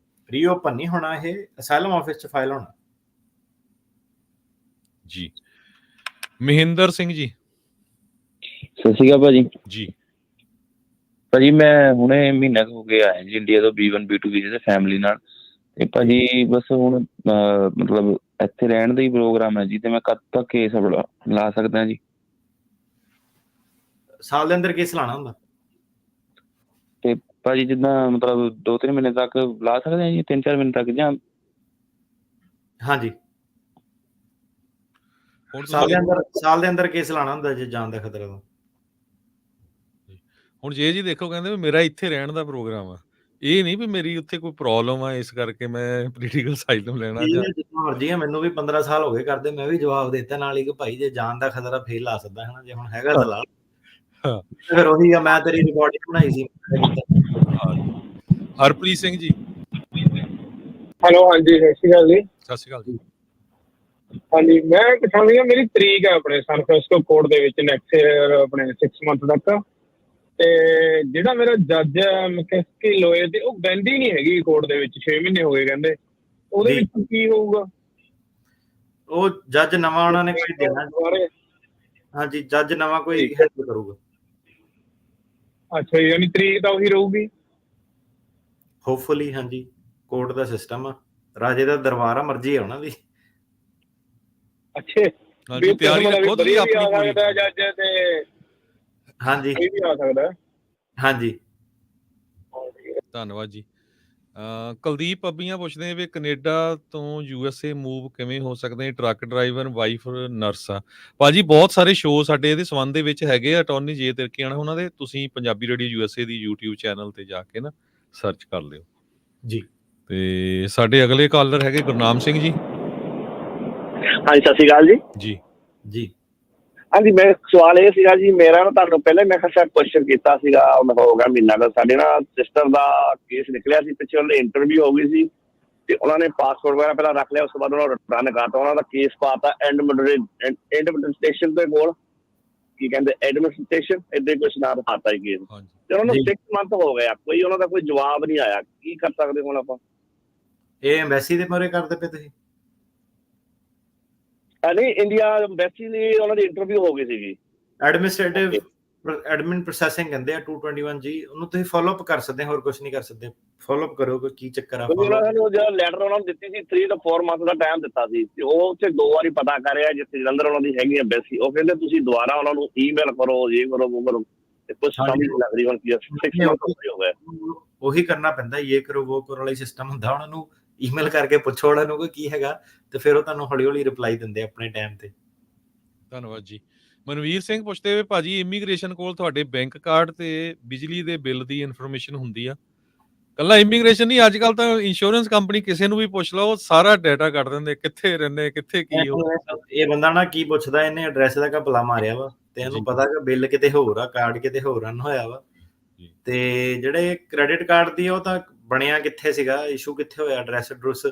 ਰੀਓਪਨ ਨਹੀਂ ਹੋਣਾ, ਇਹ ਅਸਾਈਲਮ ਆਫਿਸ 'ਚ ਫਾਈਲ ਹੋਣਾ ਜੀ। ਮਹਿੰਦਰ ਸਿੰਘ ਜੀ ਸਤਿ ਸ਼੍ਰੀ ਅਕਾਲ ਭਾਜੀ। ਜੀ ਭਾਜੀ ਮੈਂ ਹੁਣੇ ਮਹੀਨਾ ਹੋ ਗਿਆ ਆਇਆ ਜੀ ਇੰਡੀਆ ਤੋਂ B1 B2 ਵੀਜ਼ੇ ਤੇ ਫੈਮਿਲੀ ਨਾਲ। ਤੇ ਭਾਜੀ ਬਸ ਹੁਣ ਮਤਲਬ ਇੱਥੇ ਰਹਿਣ ਦਾ ਹੀ ਪ੍ਰੋਗਰਾਮ ਹੈ ਜੀ। ਤੇ ਮੈਂ ਕਦ ਤੱਕ ਕੇਸ ਲਾ ਸਕਦਾ ਜੀ? ਸਾਲ ਦੇ ਅੰਦਰ ਕੇਸ ਲਾਣਾ ਹੁੰਦਾ ਤੇ ਭਾਜੀ ਜਿੱਦਾਂ ਮਤਲਬ 2-3 ਮਹੀਨੇ ਤੱਕ ਲਾ ਸਕਦੇ ਹਾਂ ਜੀ, 3-4 ਮਹੀਨੇ ਤੱਕ ਜਾਂ? ਹਾਂਜੀ ਸਾਲ ਦੇ ਅੰਦਰ ਕੇਸ ਲਾਣਾ ਹੁੰਦਾ ਜੇ ਜਾਣ ਦਾ ਖਤਰਾ ਦਾ। ਹੁਣ ਜੀ ਦੇਖੋ ਕਹਿੰਦੇ ਵੀ ਮੇਰਾ ਇੱਥੇ ਰਹਿਣ ਦਾ ਪ੍ਰੋਗਰਾਮ ਆ, ਇਹ ਨਹੀਂ ਵੀ ਮੇਰੀ ਉੱਥੇ ਕੋਈ ਪ੍ਰੋਬਲਮ ਆ ਇਸ ਕਰਕੇ ਮੈਂ ਪੋਲੀਟੀਕਲ ਅਸਾਈਲਮ ਲੈਣਾ ਜਾਂ ਮਰਜ਼ੀ ਆ। ਮੈਨੂੰ ਵੀ 15 ਸਾਲ ਹੋ ਗਏ ਕਰਦੇ, ਮੈਂ ਵੀ ਜਵਾਬ ਦਿੱਤਾ ਨਾਲ ਹੀ ਕਿ ਭਾਈ ਜੇ ਜਾਣ ਦਾ ਖਤਰਾ ਫੇਰ ਲਾ ਸਕਦਾ ਹੈ ਨਾ। ਜੇ ਹੁਣ ਹੈਗਾ ਤਾਂ ਲਾ। ਫਿਰ ਉਹੀ ਆ, ਮੈਂ ਤੇਰੀ ਰਿਕਾਰਡਿੰਗ ਬਣਾਈ ਸੀ। ਹਰਪ੍ਰੀਤ ਸਿੰਘ ਜੀ ਹੈਲੋ। ਹਾਂਜੀ ਸਤਿ ਸ਼੍ਰੀ ਅਕਾਲ ਜੀ। ਸਤਿ ਸ਼੍ਰੀ ਅਕਾਲ ਜੀ। ਹਾਂਜੀ ਮੈਂ ਪੁੱਛਣਾ ਸੀਗਾ, ਮੇਰੀ ਤਰੀਕ ਹੈ ਆਪਣੇ ਸੈਨ ਫ੍ਰਾਂਸਿਸਕੋ ਕੋਰਟ ਦੇ ਵਿੱਚ ਨੈਕਸਟ ਆਪਣੇ 6 ਮੰਥ ਤੱਕ। ਤੇ ਜਿਹੜਾ ਮੇਰਾ ਜੱਜ ਹੈ ਮਕੈਸਕੀ ਲੋਏ ਤੇ ਉਹ ਬਹਿੰਦੀ ਨਹੀਂ ਹੈਗੀ ਕੋਰਟ ਦੇ ਵਿੱਚ, 6 ਮਹੀਨੇ ਹੋ ਗਏ ਕਹਿੰਦੇ। ਉਹਦੇ ਵਿੱਚ ਕੀ ਹੋਊਗਾ? ਉਹ ਜੱਜ ਨਵਾਂ ਉਹਨਾਂ ਨੇ ਕੋਈ ਦੇਣਾ। ਹਾਂਜੀ ਜੱਜ ਨਵਾਂ ਕੋਈ ਹੈਲਪ ਕਰੂਗਾ। ਅੱਛਾ ਯਾਨੀ ਤਰੀਕ ਤਾਂ ਉਹੀ ਰਹੂਗੀ ਹੋਪਫੁਲੀ। ਹਾਂਜੀ ਕੋਰਟ ਦਾ ਸਿਸਟਮ ਆ, ਰਾਜੇ ਦਾ ਦਰਬਾਰ ਆ, ਮਰਜ਼ੀ ਆ ਉਹਨਾਂ ਦੀ। ਅੱਛਾ ਤਿਆਰੀ ਖੁਦ ਹੀ ਆਪਣੀ ਪੂਰੀ ਜੱਜ ਤੇ ਹਾਂਜੀ ਵੀ ਆ ਸਕਦਾ। ਹਾਂਜੀ ਧੰਨਵਾਦ ਜੀ। ਕੁਲਦੀਪ ਪੱਬੀਆਂ ਪੁੱਛਦੇ ਵੀ ਕੈਨੇਡਾ ਤੋਂ USA ਮੂਵ ਕਿਵੇਂ ਹੋ ਸਕਦੇ? ਟਰੱਕ ਡਰਾਈਵਰ, ਵਾਈਫ ਨਰਸ ਆ। ਭਾਜੀ ਬਹੁਤ ਸਾਰੇ ਸ਼ੋਅ ਸਾਡੇ ਇਹਦੇ ਸੰਬੰਧ ਦੇ ਵਿੱਚ ਹੈਗੇ ਆ। ਅਟਾਰਨੀ ਜੇ ਤਿਰਕੀਆਣਾ ਉਹਨਾਂ ਦੇ, ਤੁਸੀਂ ਪੰਜਾਬੀ ਰੇਡੀਓ USA ਦੀ YouTube ਚੈਨਲ ਤੇ ਜਾ ਕੇ ਨਾ ਸਰਚ ਕਰ ਲਿਓ ਜੀ ਤੇ ਸਾਡੇ ਅਗਲੇ ਕਾਲਰ ਹੈਗੇ ਗੁਰਨਾਮ ਸਿੰਘ ਜੀ। ਹਾਂਜੀ, ਸਤਿ ਸ਼੍ਰੀ ਅਕਾਲ ਜੀ। ਜੀ ਹਾਂਜੀ, ਮੈਂ ਸਵਾਲ ਇਹ ਸੀਗਾ ਜੀ, ਮੇਰਾ ਨਾ ਤੁਹਾਨੂੰ ਪਹਿਲਾਂ ਮੈਂ ਕਿਹਾ ਕੁਐਸਚਨ ਕੀਤਾ ਸੀਗਾ, ਹੋ ਗਿਆ ਮਹੀਨਾ ਦਾ। ਸਾਡੇ ਨਾ ਸਿਸਟਰ ਦਾ ਕੇਸ ਨਿਕਲਿਆ ਸੀ, ਪਿੱਛੇ ਉਹਨਾਂ ਦੀ ਇੰਟਰਵਿਊ ਹੋ ਗਈ ਸੀ ਤੇ ਉਹਨਾਂ ਨੇ ਪਾਸਪੋਰਟ ਵਗੈਰਾ ਪਹਿਲਾਂ ਰੱਖ ਲਿਆ, ਉਸ ਤੋਂ ਬਾਅਦ ਉਹਨਾਂ ਨੂੰ ਰਿਟਰਨ ਕਰਤਾ। ਉਹਨਾਂ ਦਾ ਕੇਸ ਪਾਤਾ ਐਡਮਿਨਿਸਟ੍ਰੇਸ਼ਨ ਦੇ ਕੋਲ, ਕੀ ਕਹਿੰਦੇ ਐਡਮਿਨਿਸਟ੍ਰੇਸ਼ਨ, ਏਦਾਂ ਕੁਛ ਨਾਮ ਪਾਤਾ ਹੀ ਕੇਸ, ਤੇ ਉਹਨਾਂ ਨੂੰ 6 ਮੰਥ ਹੋ ਗਿਆ, ਕੋਈ ਉਹਨਾਂ ਦਾ ਕੋਈ ਜਵਾਬ ਨਹੀਂ ਆਇਆ। ਕੀ ਕਰ ਸਕਦੇ ਹੁਣ ਆਪਾਂ? ਇਹ ਐਮਬੈਸੀ ਦੇ ਮੋਰੇ ਕਰਦੇ ਪਏ ਤੁਸੀਂ? ਨਹੀਂ, ਇੰਡੀਆ ਐਮਬੈਸੀ ਦੀ ਉਹਨਾਂ ਦੀ ਇੰਟਰਵਿਊ ਹੋ ਗਈ ਸੀਗੀ। ਐਡਮਿਨ ਪ੍ਰੋਸੈਸਿੰਗ ਕਹਿੰਦੇ ਆ 221 ਜੀ, ਉਹਨੂੰ ਤੁਸੀਂ ਫਾਲੋ ਅਪ ਕਰ ਸਕਦੇ, ਹੋਰ ਕੁਝ ਨਹੀਂ ਕਰ ਸਕਦੇ। ਫਾਲੋ ਅਪ ਕਰੋ ਕਿ ਕੀ ਚੱਕਰ ਆ। ਉਹਨਾਂ ਜਿਹੜਾ ਲੈਟਰ ਉਹਨਾਂ ਨੂੰ ਦਿੱਤੀ ਸੀ 3 ਤੋਂ 4 ਮੰਥ ਦਾ ਟਾਈਮ ਦਿੱਤਾ ਸੀ, ਤੇ ਉਹ ਉੱਥੇ 2 ਵਾਰੀ ਪਤਾ ਕਰਿਆ ਜਿੱਥੇ ਜਲੰਧਰ ਉਹਨਾਂ ਦੀ ਹੈਗੀ ਐਮਬੈਸੀ। ਉਹ ਕਹਿੰਦੇ ਤੁਸੀਂ ਦੁਬਾਰਾ ਉਹਨਾਂ ਨੂੰ ਈਮੇਲ ਕਰੋ, ਇਹ ਕਰੋ, ਉਹ ਕਰੋ, ਤੇ ਕੁਝ ਸਮਝ ਨਹੀਂ ਲੱਗ ਰਹੀ ਹੁਣ ਕੀ 6 ਮੰਥ ਹੋ ਗਏ। ਉਹੀ ਕਰਨਾ ਪੈਂਦਾ, ਇਹ ਕਰੋ ਉਹ ਕਰੋ ਵਾਲਾ ਸਿਸਟਮ ਹੁੰਦਾ। ਉਹਨਾਂ ਨੂੰ ਈਮੇਲ ਕਰਕੇ ਪੁੱਛੋ ਉਹਨਾਂ ਨੂੰ ਕਿ ਕੀ ਹੈਗਾ, ਤੇ ਫਿਰ ਉਹ ਤੁਹਾਨੂੰ ਹੌਲੀ ਹੌਲੀ ਰਿਪਲਾਈ ਦਿੰਦੇ ਆਪਣੇ ਟਾਈਮ ਤੇ। ਧੰਨਵਾਦ ਜੀ। ਮਨਵੀਰ ਸਿੰਘ ਪੁੱਛਦੇ ਹੋਏ, ਭਾਜੀ ਇਮੀਗ੍ਰੇਸ਼ਨ ਕੋਲ ਤੁਹਾਡੇ ਬੈਂਕ ਕਾਰਡ ਤੇ ਬਿਜਲੀ ਦੇ ਬਿੱਲ ਦੀ ਇਨਫੋਰਮੇਸ਼ਨ ਹੁੰਦੀ ਆ? ਕੱਲਾ ਇਮੀਗ੍ਰੇਸ਼ਨ ਨਹੀਂ, ਅੱਜ ਕੱਲ ਤਾਂ ਇੰਸ਼ੋਰੈਂਸ ਕੰਪਨੀ ਕਿਸੇ ਨੂੰ ਵੀ ਪੁੱਛ ਲਓ, ਸਾਰਾ ਡਾਟਾ ਕੱਢ ਦਿੰਦੇ, ਕਿੱਥੇ ਰਹਿੰਦੇ, ਕਿੱਥੇ ਕੀ ਹੋ। ਇਹ ਬੰਦਾ ਨਾ ਕੀ ਪੁੱਛਦਾ, ਇਹਨੇ ਐਡਰੈਸ ਦਾ ਘਪਲਾ ਮਾਰਿਆ ਵਾ, ਤੇ ਇਹਨੂੰ ਪਤਾ ਕਿ ਬਿੱਲ ਕਿਤੇ ਹੋਰ ਆ, ਕਾਰਡ ਕਿਤੇ ਹੋਰ ਰਨ ਹੋਇਆ ਵਾ। ਤੇ ਜਿਹੜੇ ਕ੍ਰੈਡਿਟ ਕਾਰਡ ਦੀ, ਉਹ ਤਾਂ ਬਣਿਆ ਕਿੱਥੇ ਸੀਗਾ, ਇਸ਼ੂ ਕਿੱਥੇ ਹੋਇਆ, ਐਡਰੈਸ ਐਡਰੈਸ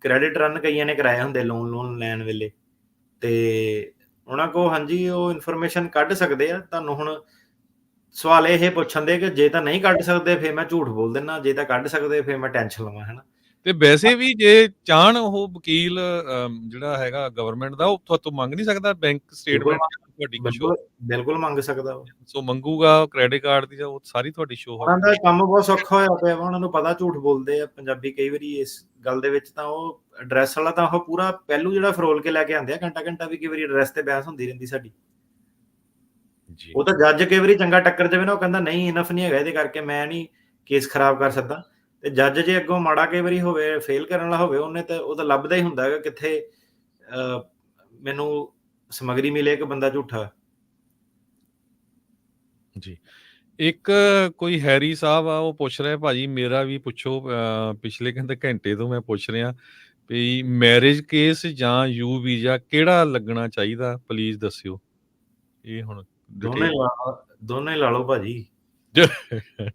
ਕ੍ਰੈਡਿਟ ਰਨ ਕਈਆਂ ਨੇ ਕਰਾਏ ਹੁੰਦੇ ਲੋਨ ਲੈਣ ਵੇਲੇ, ਤੇ ਉਹਨਾਂ ਕੋਲ ਹਾਂਜੀ ਉਹ ਇਨਫੋਰਮੇਸ਼ਨ ਕੱਢ ਸਕਦੇ ਆ। ਤੁਹਾਨੂੰ ਹੁਣ ਸਵਾਲ ਇਹ ਪੁੱਛਣ ਦੇ ਕਿ ਜੇ ਤਾਂ ਨਹੀਂ ਕੱਢ ਸਕਦੇ ਫਿਰ ਮੈਂ ਝੂਠ ਬੋਲ ਦਿੰਦਾ, ਜੇ ਤਾਂ ਕੱਢ ਸਕਦੇ ਫਿਰ ਮੈਂ ਟੈਨਸ਼ਨ ਲਵਾਂ, ਹੈ ਨਾ। ਤੇ ਵੈਸੇ ਵੀ ਜੇ ਚਾਹਣ ਉਹ ਵਕੀਲ ਜਿਹੜਾ ਹੈਗਾ ਗਵਰਨਮੈਂਟ ਦਾ, ਉਹ ਤੁਹਾਤੋਂ ਮੰਗ ਨਹੀਂ ਸਕਦਾ ਬੈਂਕ ਸਟੇਟਮੈਂਟ ਤੁਹਾਡੀ ਕੁਝ? ਬਿਲਕੁਲ ਮੰਗ ਸਕਦਾ ਉਹ। ਸੋ ਮੰਗੂਗਾ ਕ੍ਰੈਡਿਟ ਕਾਰਡ ਦੀ, ਉਹ ਸਾਰੀ ਤੁਹਾਡੀ ਸ਼ੋਅ ਉਹਨਾਂ ਦਾ ਕੰਮ ਬਹੁਤ ਸੌਖਾ ਹੋਇਆ ਪਿਆ ਵਾ। ਉਹਨਾਂ ਨੂੰ ਪਤਾ ਝੂਠ ਬੋਲਦੇ ਆ ਪੰਜਾਬੀ ਕਈ ਵਾਰੀ ਇਸ ਗੱਲ ਦੇ ਵਿੱਚ। ਤਾਂ ਉਹ ਐਡਰੈਸ ਵਾਲਾ ਤਾਂ ਉਹ ਪੂਰਾ ਪਹਿਲੂ ਜਿਹੜਾ ਫਰੋਲ ਕੇ ਲੈ ਕੇ ਆਉਂਦੇ ਆ, ਘੰਟਾ ਘੰਟਾ ਵੀ ਕਈ ਵਾਰੀ ਐਡਰੈਸ ਤੇ ਬਹਿਸ ਹੁੰਦੀ ਰਹਿੰਦੀ ਸਾਡੀ। ਉਹ ਤਾਂ ਜੱਜ ਕਈ ਵਾਰੀ ਚੰਗਾ ਟੱਕਰ ਜਾਵੇ ਨਾ, ਉਹ ਕਹਿੰਦਾ ਨਹੀਂ ਇਨਫ ਨਹੀਂ ਹੈਗਾ, ਇਹਦੇ ਕਰਕੇ ਮੈਂ ਨਹੀਂ ਕੇਸ ਖਰਾਬ ਕਰ ਸਕਦਾ। ਤੇ ਜੱਜ ਜੇ ਅੱਗੋਂ ਮਾੜਾ ਕਈ ਵਾਰੀ ਹੋਵੇ, ਫੇਲ ਕਰਨ ਵਾਲਾ ਹੋਵੇ, ਉਹਨੇ ਤਾਂ ਉਹ ਤਾਂ ਲੱਭਦਾ ਹੀ ਹੁੰਦਾ ਹੈਗਾ ਕਿੱਥੇ ਮੈਨੂੰ ਸਮੱਗਰੀ ਮਿਲੇ ਕਿ ਬੰਦਾ ਝੂਠਾ। ਜੀ ਇੱਕ ਕੋਈ ਹੈਰੀ ਸਾਹਿਬ ਆ, ਉਹ ਪੁੱਛ ਰਿਹਾ ਭਾਜੀ ਮੇਰਾ ਵੀ ਪੁੱਛੋ, ਪਿਛਲੇ ਕਹਿੰਦੇ ਘੰਟੇ ਤੋਂ ਮੈਂ ਪੁੱਛ ਰਿਹਾ ਵੀ ਮੈਰਿਜ ਕੇਸ ਜਾਂ ਯੂ ਵੀਜ਼ਾ ਕਿਹੜਾ ਲੱਗਣਾ ਚਾਹੀਦਾ, ਪਲੀਜ਼ ਦੱਸਿਓ। ਇਹ ਹੁਣ ਦੋਨੇ ਲਾ ਲਓ ਭਾਜੀ,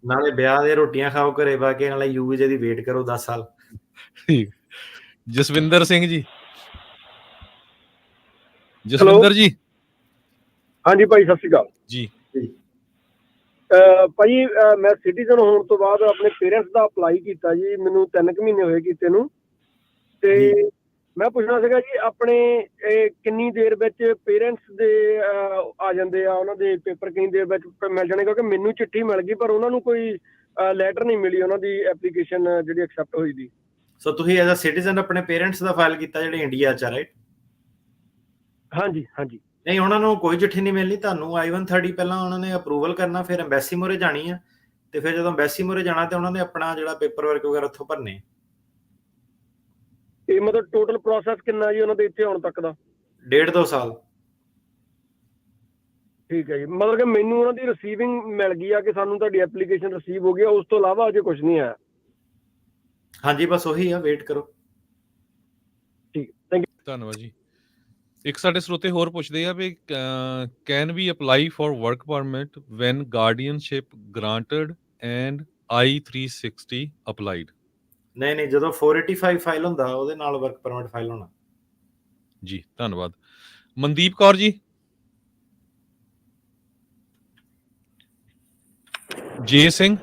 ਨਾਲੇ ਵਿਆਹ ਦੇ ਰੋਟੀਆਂ ਖਾਓ ਘਰੇ ਬਾ ਕੇ, ਨਾਲੇ ਯੂ ਵੀਜ਼ੇ ਦੀ ਵੇਟ ਕਰੋ 10 ਸਾਲ। ਜਸਵਿੰਦਰ ਸਿੰਘ ਜੀ। ਜਸਵਿੰਦਰ ਜੀ। ਹਾਂਜੀ ਭਾਈ, ਸਤਿ ਸ਼੍ਰੀ ਅਕਾਲ ਜੀ। ਭਾਜੀ ਮੈਂ ਸਿਟੀਜ਼ਨ ਹੋਣ ਤੋਂ ਬਾਅਦ ਆਪਣੇ ਪੇਰੈਂਟਸ ਦਾ ਅਪਲਾਈ ਕੀਤਾ ਜੀ, ਮੈਨੂੰ 3 ਮਹੀਨੇ ਹੋਏ ਕੀਤੇ ਨੂੰ। ਤੇ ਮੈਂ ਪੁੱਛਣਾ ਸੀਗਾ ਜੀ, ਆਪਣੇ ਕਿੰਨੀ ਦੇਰ ਵਿੱਚ ਪੇਰੈਂਟਸ ਦੇ ਆ ਜਾਂਦੇ ਆ, ਉਹਨਾਂ ਦੇ ਪੇਪਰ ਕਿੰਨੀ ਦੇਰ ਵਿੱਚ ਮਿਲ ਜਾਣੇ? ਕਿਉਂਕਿ ਮੈਨੂੰ ਚਿੱਠੀ ਮਿਲ ਗਈ ਪਰ ਉਹਨਾਂ ਨੂੰ ਕੋਈ ਲੈਟਰ ਨਹੀਂ ਮਿਲੀ ਉਹਨਾਂ ਦੀ ਐਪਲੀਕੇਸ਼ਨ ਜਿਹੜੀ ਐਕਸੈਪਟ ਹੋਈ ਦੀ। ਸੋ ਤੁਸੀਂ ਐਜ਼ ਅ ਸਿਟੀਜ਼ਨ ਆਪਣੇ ਪੇਰੈਂਟਸ ਦਾ ਫਾਈਲ ਕੀਤਾ ਜਿਹੜੇ ਇੰਡੀਆ 'ਚ ਆ, ਰਾਈਟ? ਹਾਂਜੀ ਹਾਂਜੀ। ਨਹੀਂ, ਉਹਨਾਂ ਨੂੰ ਕੋਈ ਚਿੱਠੀ ਨਹੀਂ ਮਿਲਣੀ ਤੁਹਾਨੂੰ। I-130 ਪਹਿਲਾਂ ਉਹਨਾਂ ਨੇ ਅਪਰੂਵਲ ਕਰਨਾ, ਫਿਰ ਐਮਬੈਸੀ ਮੋਰੇ ਜਾਣੀ ਆ, ਤੇ ਫਿਰ ਜਦੋਂ ਐਮਬੈਸੀ ਮੋਰੇ ਜਾਣਾ ਤੇ ਉਹਨਾਂ ਨੇ ਆਪਣਾ ਜਿਹੜਾ ਪੇਪਰ ਵਰਕ ਵਗੈਰਾ ਉੱਥੋਂ ਭਰਨੇ। ਇਹ ਮਤਲਬ ਟੋਟਲ ਪ੍ਰੋਸੈਸ ਕਿੰਨਾ ਜੀ ਉਹਨਾਂ ਦੇ ਇੱਥੇ ਆਉਣ ਤੱਕ ਦਾ? 1.5-2 ਸਾਲ। ਠੀਕ ਹੈ ਜੀ, ਮਤਲਬ ਕਿ ਮੈਨੂੰ ਉਹਨਾਂ ਦੀ ਰਿਸੀਵਿੰਗ ਮਿਲ ਗਈ ਆ ਕਿ ਸਾਨੂੰ ਤੁਹਾਡੀ ਐਪਲੀਕੇਸ਼ਨ ਰਿਸੀਵ ਹੋ ਗਈ ਆ, ਉਸ ਤੋਂ ਇਲਾਵਾ ਅਜੇ ਕੁਝ ਨਹੀਂ ਆਇਆ? ਹਾਂਜੀ, ਬਸ ਉਹੀ ਆ, ਵੇਟ ਕਰੋ। ਠੀਕ, ਥੈਂਕ ਯੂ। ਧੰਨਵਾਦ ਜੀ। ਇੱਕ ਸਾਡੇ ਸਰੋਤੇ ਹੋਰ ਪੁੱਛਦੇ ਆ ਵੀ can we apply for work permit when guardianship granted and I-360 applied? ਨਹੀਂ, ਜਦੋਂ 485 ਫਾਈਲ ਹੁੰਦਾ ਉਹਦੇ ਨਾਲ ਵਰਕ ਪਰਮਿਟ ਫਾਈਲ ਹੋਣਾ। ਜੀ ਧੰਨਵਾਦ। ਮਨਦੀਪ ਕੌਰ ਜੀ। ਜੇ ਸਿੰਘ।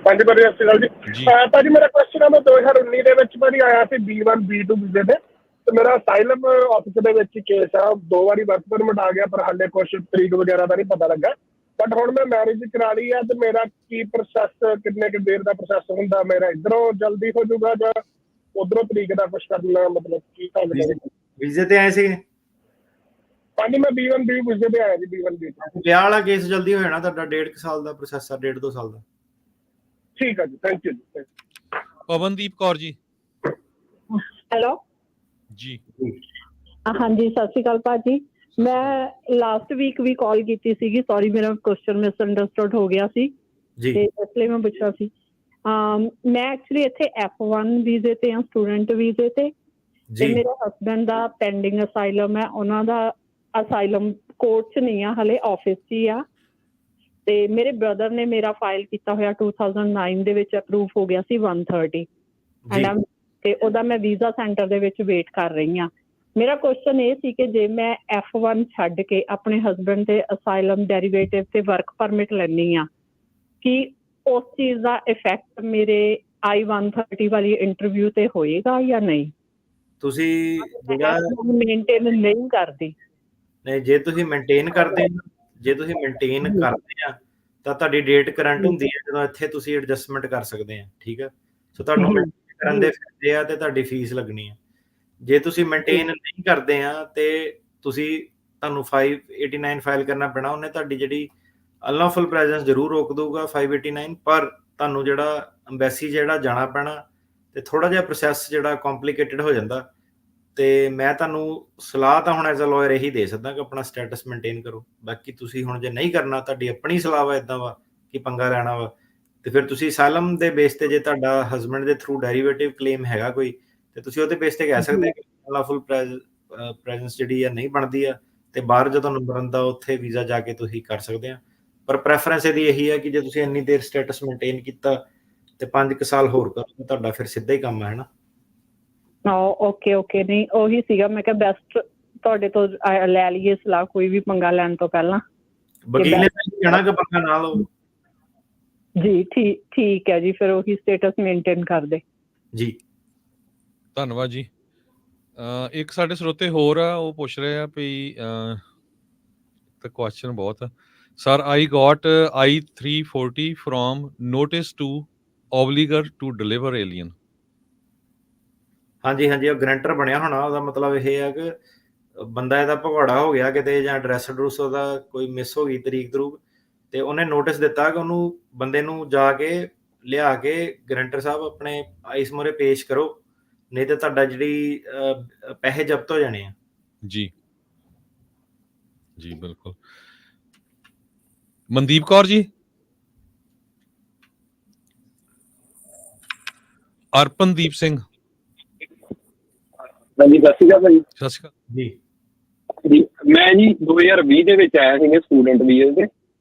ਹਾਂਜੀ ਭਾਜੀ, ਸਤਿ ਸ਼੍ਰੀ ਅਕਾਲ ਜੀ। ਭਾਜੀ ਮੇਰਾ ਕੁਐਸਚਨ ਹੈ, ਮੈਂ 2019 ਦੇ ਵਿੱਚ ਭਾਜੀ ਆਇਆ ਸੀ B1 B2 ਵੀਜ਼ੇ ਤੇ, ਤੇ ਮੇਰਾ ਅਸਾਈਲਮ ਆਫਿਸ ਦੇ ਵਿੱਚ ਕੇਸ ਆ, 2 ਵਾਰੀ ਵਰਕ ਪਰਮਿਟ ਆ ਗਿਆ ਪਰ ਹਾਲੇ ਕੁਛ ਤਰੀਕ ਵਗੈਰਾ ਦਾ ਨਹੀਂ ਪਤਾ ਲੱਗਾ। ਬਟ ਹੁਣ ਮੈਂ ਮੈਰਿਜ ਕਰਾ ਲਈ ਆ, ਤੇ ਮੇਰਾ ਕੀ ਪ੍ਰੋਸੈਸ, ਕਿੰਨੇ ਕੁ ਦੇਰ ਦਾ ਪ੍ਰੋਸੈਸ ਹੁੰਦਾ? ਮੇਰਾ ਇੱਧਰੋਂ ਜਲਦੀ ਹੋ ਜਾਊਗਾ ਜਾਂ ਉਧਰੋਂ ਤਰੀਕ ਦਾ ਕੁਛ ਕਰਨਾ, ਮਤਲਬ ਕੀ ਵੀਜ਼ੇ ਤੇ ਆਏ ਸੀਗੇ? ਹਾਂਜੀ, ਮੈਂ B1 B ਵੀਜ਼ੇ ਤੇ ਆਇਆ ਜੀ, B1 B। ਵਿਆਹ ਵਾਲਾ ਕੇਸ ਜਲਦੀ ਹੋ ਜਾਣਾ ਤੁਹਾਡਾ, 1.5 ਸਾਲ ਦਾ ਪ੍ਰੋਸੈਸ ਆ, 1.5-2 ਸਾਲ ਦਾ। ਠੀਕ ਹੈ ਜੀ, ਥੈਂਕ ਯੂ ਜੀ। ਪਵਨਦੀਪ ਕੌਰ ਜੀ। ਹੈਲੋ ਜੀ। ਹਾਂਜੀ, ਸਤਿ ਸ਼੍ਰੀ ਅਕਾਲ ਭਾਜੀ। ਮੈਂ ਲਾਸਟ ਵੀਕ ਵੀ ਕਾਲ ਕੀਤੀ ਸੀਗੀ, ਸੌਰੀ ਮੇਰਾ ਕੁਐਸਚਨ ਮਿਸਅੰਡਰਸਟੂਡ ਹੋ ਗਿਆ ਸੀ ਤੇ ਇਸ ਲਈ ਮੈਂ ਪੁੱਛਣਾ ਸੀ। ਮੈਂ ਐਕਚੁਅਲੀ ਇੱਥੇ F1 ਵੀਜ਼ੇ ਤੇ ਹਾਂ, ਸਟੂਡੈਂਟ ਵੀਜ਼ੇ ਤੇ ਮੇਰੇ ਹਸਬੈਂਡ ਦਾ ਪੈਂਡਿੰਗ ਅਸਾਈਲਮ ਹੈ, ਉਹਨਾਂ ਦਾ ਅਸਾਈਲਮ ਕੋਰਟ 'ਚ ਨਹੀਂ ਆ ਹਲੇ, ਆਫਿਸ 'ਚ ਹੀ ਆ। ਤੇ ਮੇਰੇ ਬ੍ਰਦਰ ਨੇ ਮੇਰਾ ਫਾਈਲ ਕੀਤਾ ਹੋਇਆ 2009 ਦੇ ਵਿੱਚ, ਅਪਰੂਵ ਹੋ ਗਿਆ ਸੀ 130 ਤੇ ਉਹਦਾ ਮੈਂ ਵੀਜ਼ਾ ਸੈਂਟਰ ਦੇ ਵਿੱਚ ਵੇਟ ਕਰ ਰਹੀ ਹਾਂ। ਮੇਰਾ ਕੁਐਸਚਨ ਇਹ ਸੀ ਕਿ ਜੇ ਮੈਂ F1 ਛੱਡ ਕੇ ਆਪਣੇ ਹਸਬੈਂਡ ਦੇ ਅਸਾਈਲਮ ਡੈਰੀਵੇਟਿਵ ਤੇ ਵਰਕ ਪਰਮਿਟ ਲੈਣੀ ਆ, ਕਿ ਉਸ ਚੀਜ਼ ਦਾ ਇਫੈਕਟ ਮੇਰੇ I-130 ਵਾਲੀ ਇੰਟਰਵਿਊ ਤੇ ਹੋਏਗਾ ਜਾਂ ਨਹੀਂ? ਤੁਸੀਂ ਜਿਹੜਾ ਮੇਨਟੇਨ ਨਹੀਂ ਕਰਦੀ, ਨਹੀਂ, ਜੇ ਤੁਸੀਂ ਮੇਨਟੇਨ ਕਰਦੇ ਆ ਤਾਂ ਤੁਹਾਡੀ ਡੇਟ ਕਰੰਟ ਹੁੰਦੀ ਹੈ ਜਦੋਂ ਇੱਥੇ ਤੁਸੀਂ ਐਡਜਸਟਮੈਂਟ ਕਰ ਸਕਦੇ ਆ, ਠੀਕ ਹੈ। ਸੋ ਤੁਹਾਨੂੰ ਮੇਨਟੇਨ ਕਰਨ ਦੇ ਫਾਇਦੇ ਆ ਤੇ ਤੁਹਾਡੀ ਫੀਸ ਲੱਗਣੀ ਆ। ਜੇ ਤੁਸੀਂ ਮੇਨਟੇਨ ਨਹੀਂ ਕਰਦੇ ਆ ਤੇ ਤੁਹਾਨੂੰ 589 ਫਾਈਲ ਕਰਨਾ ਪੈਣਾ। ਉਹਨੇ ਤੁਹਾਡੀ ਜਿਹੜੀ ਅਨਲੌਫੁਲ ਪ੍ਰੈਜ਼ੈਂਸ ਜ਼ਰੂਰ ਰੋਕ ਦਊਗਾ 589, ਪਰ ਤੁਹਾਨੂੰ ਜਿਹੜਾ ਅੰਬੈਸੀ ਜਿਹੜਾ ਜਾਣਾ ਪੈਣਾ ਤੇ ਥੋੜਾ ਜਿਹਾ ਪ੍ਰੋਸੈਸ ਜਿਹੜਾ ਕੰਪਲਿਕੇਟਡ ਹੋ ਜਾਂਦਾ। ਤੇ ਮੈਂ ਤੁਹਾਨੂੰ ਸਲਾਹ ਤਾਂ ਹੁਣ ਐਜ਼ ਅ ਲਾਇਰ ਇਹੀ ਦੇ ਸਕਦਾ ਕਿ ਆਪਣਾ ਸਟੇਟਸ ਮੇਨਟੇਨ ਕਰੋ। ਬਾਕੀ ਤੁਸੀਂ ਹੁਣ ਜੇ ਨਹੀਂ ਕਰਨਾ, ਤੁਹਾਡੀ ਆਪਣੀ ਸਲਾਹ ਵਾ, ਇੱਦਾਂ ਵਾ ਕਿ ਪੰਗਾ ਲੈਣਾ ਵਾ, ਤੇ ਫਿਰ ਤੁਸੀਂ ਅਸਾਈਲਮ ਦੇ ਬੇਸ ਤੇ, ਜੇ ਤੁਹਾਡਾ ਹਸਬੈਂਡ ਦੇ ਥਰੂ ਡੈਰੀਵੇਟਿਵ ਕਲੇਮ ਹੈਗਾ ਕੋਈ, ਤੇ ਤੁਸੀਂ ਉਹਦੇ ਬੇਸ ਤੇ ਕਹਿ ਸਕਦੇ ਕਿ ਅਨਲੌਫੁਲ ਪ੍ਰੈਜ਼ੈਂਸ ਜਿਹੜੀ ਆ ਨਹੀਂ ਬਣਦੀ ਆ, ਤੇ ਬਾਹਰ ਜਦੋਂ ਨੰਬਰ ਆਉਂਦਾ ਉੱਥੇ ਵੀਜ਼ਾ ਜਾ ਕੇ ਤੁਸੀਂ ਕਰ ਸਕਦੇ ਆ। ਪਰ ਪ੍ਰੈਫਰੈਂਸ ਇਹਦੀ ਇਹੀ ਹੈ ਕਿ ਜੇ ਤੁਸੀਂ ਇੰਨੀ ਦੇਰ ਸਟੇਟਸ ਮੇਨਟੇਨ ਕੀਤਾ ਤੇ 5 ਸਾਲ ਹੋਰ ਕਰੋ, ਤੁਹਾਡਾ ਫਿਰ ਸਿੱਧਾ ਹੀ ਕੰਮ ਹੈ ਨਾ। ਓਕੇ ਨਹੀਂ, ਉਹੀ ਸੀਗਾ, ਮੈਂ ਕਿਹਾ ਬੈਸਟ ਤੁਹਾਡੇ ਤੋਂ ਲੈ ਲਈਏ ਸਲਾਹ, ਕੋਈ ਵੀ ਪੰਗਾ ਲੈਣ ਤੋਂ ਪਹਿਲਾਂ। ਵਕੀਲ ਨੇ ਕਹਿਣਾ ਕਿ ਪੰਗਾ ਨਾ ਲਓ ਜੀ। ਠੀਕ ਹੈ ਜੀ, ਫਿਰ ਉਹੀ ਸਟੇਟਸ ਮੇਨਟੇਨ ਕਰਦੇ ਜੀ। ਧੰਨਵਾਦ ਜੀ। ਇੱਕ ਸਾਡੇ ਸਰੋਤੇ ਹੋਰ ਆ, ਉਹ ਪੁੱਛ ਰਹੇ ਆ ਵੀ ਤਾਂ ਕੁਐਸਚਨ ਬਹੁਤ ਆ। Sir, I got I-340 from notice to obligor to deliver alien. ਹਾਂਜੀ, ਉਹ ਗਰੰਟਰ ਬਣਿਆ ਹੋਣਾ। ਉਹਦਾ ਮਤਲਬ ਇਹ ਹੈ ਕਿ ਬੰਦਾ ਇਹਦਾ ਭਗੌੜਾ ਹੋ ਗਿਆ ਕਿਤੇ, ਜਾਂ ਐਡਰੈਸ ਐਡਰੂਸ ਉਹਦਾ ਕੋਈ ਮਿਸ ਹੋ ਗਈ, ਤਰੀਕ ਤਰੂਕ, ਤੇ ਉਹਨੇ ਨੋਟਿਸ ਦਿੱਤਾ ਕਿ ਉਹਨੂੰ ਬੰਦੇ ਨੂੰ ਜਾ ਕੇ ਲਿਆ ਕੇ ਗਰੰਟਰ ਸਾਹਿਬ ਆਪਣੇ ਆਈਸ ਮੋਰੇ ਪੇਸ਼ ਕਰੋ, ਨਹੀਂ ਤੇ ਤੁਹਾਡਾ ਜਿਹੜੀ ਪੈਸੇ ਜ਼ਬਤ ਹੋ ਜਾਣੇ ਆ। ਜੀ ਬਿਲਕੁਲ। ਮਨਦੀਪ ਕੌਰ ਜੀ, ਅਰਪਨਦੀਪ ਸਿੰਘ। ਹਾਂਜੀ, ਸਤਿ ਸ਼੍ਰੀ ਅਕਾਲ ਭਾਜੀ। ਸਤਿ ਸ਼੍ਰੀ ਅਕਾਲ ਜੀ। ਮੈਂ ਜੀ 2020 ਦੇ ਵਿੱਚ ਆਇਆ ਸੀਗਾ ਸਟੂਡੈਂਟ ਵੀਜ਼ੇ ਤੇ,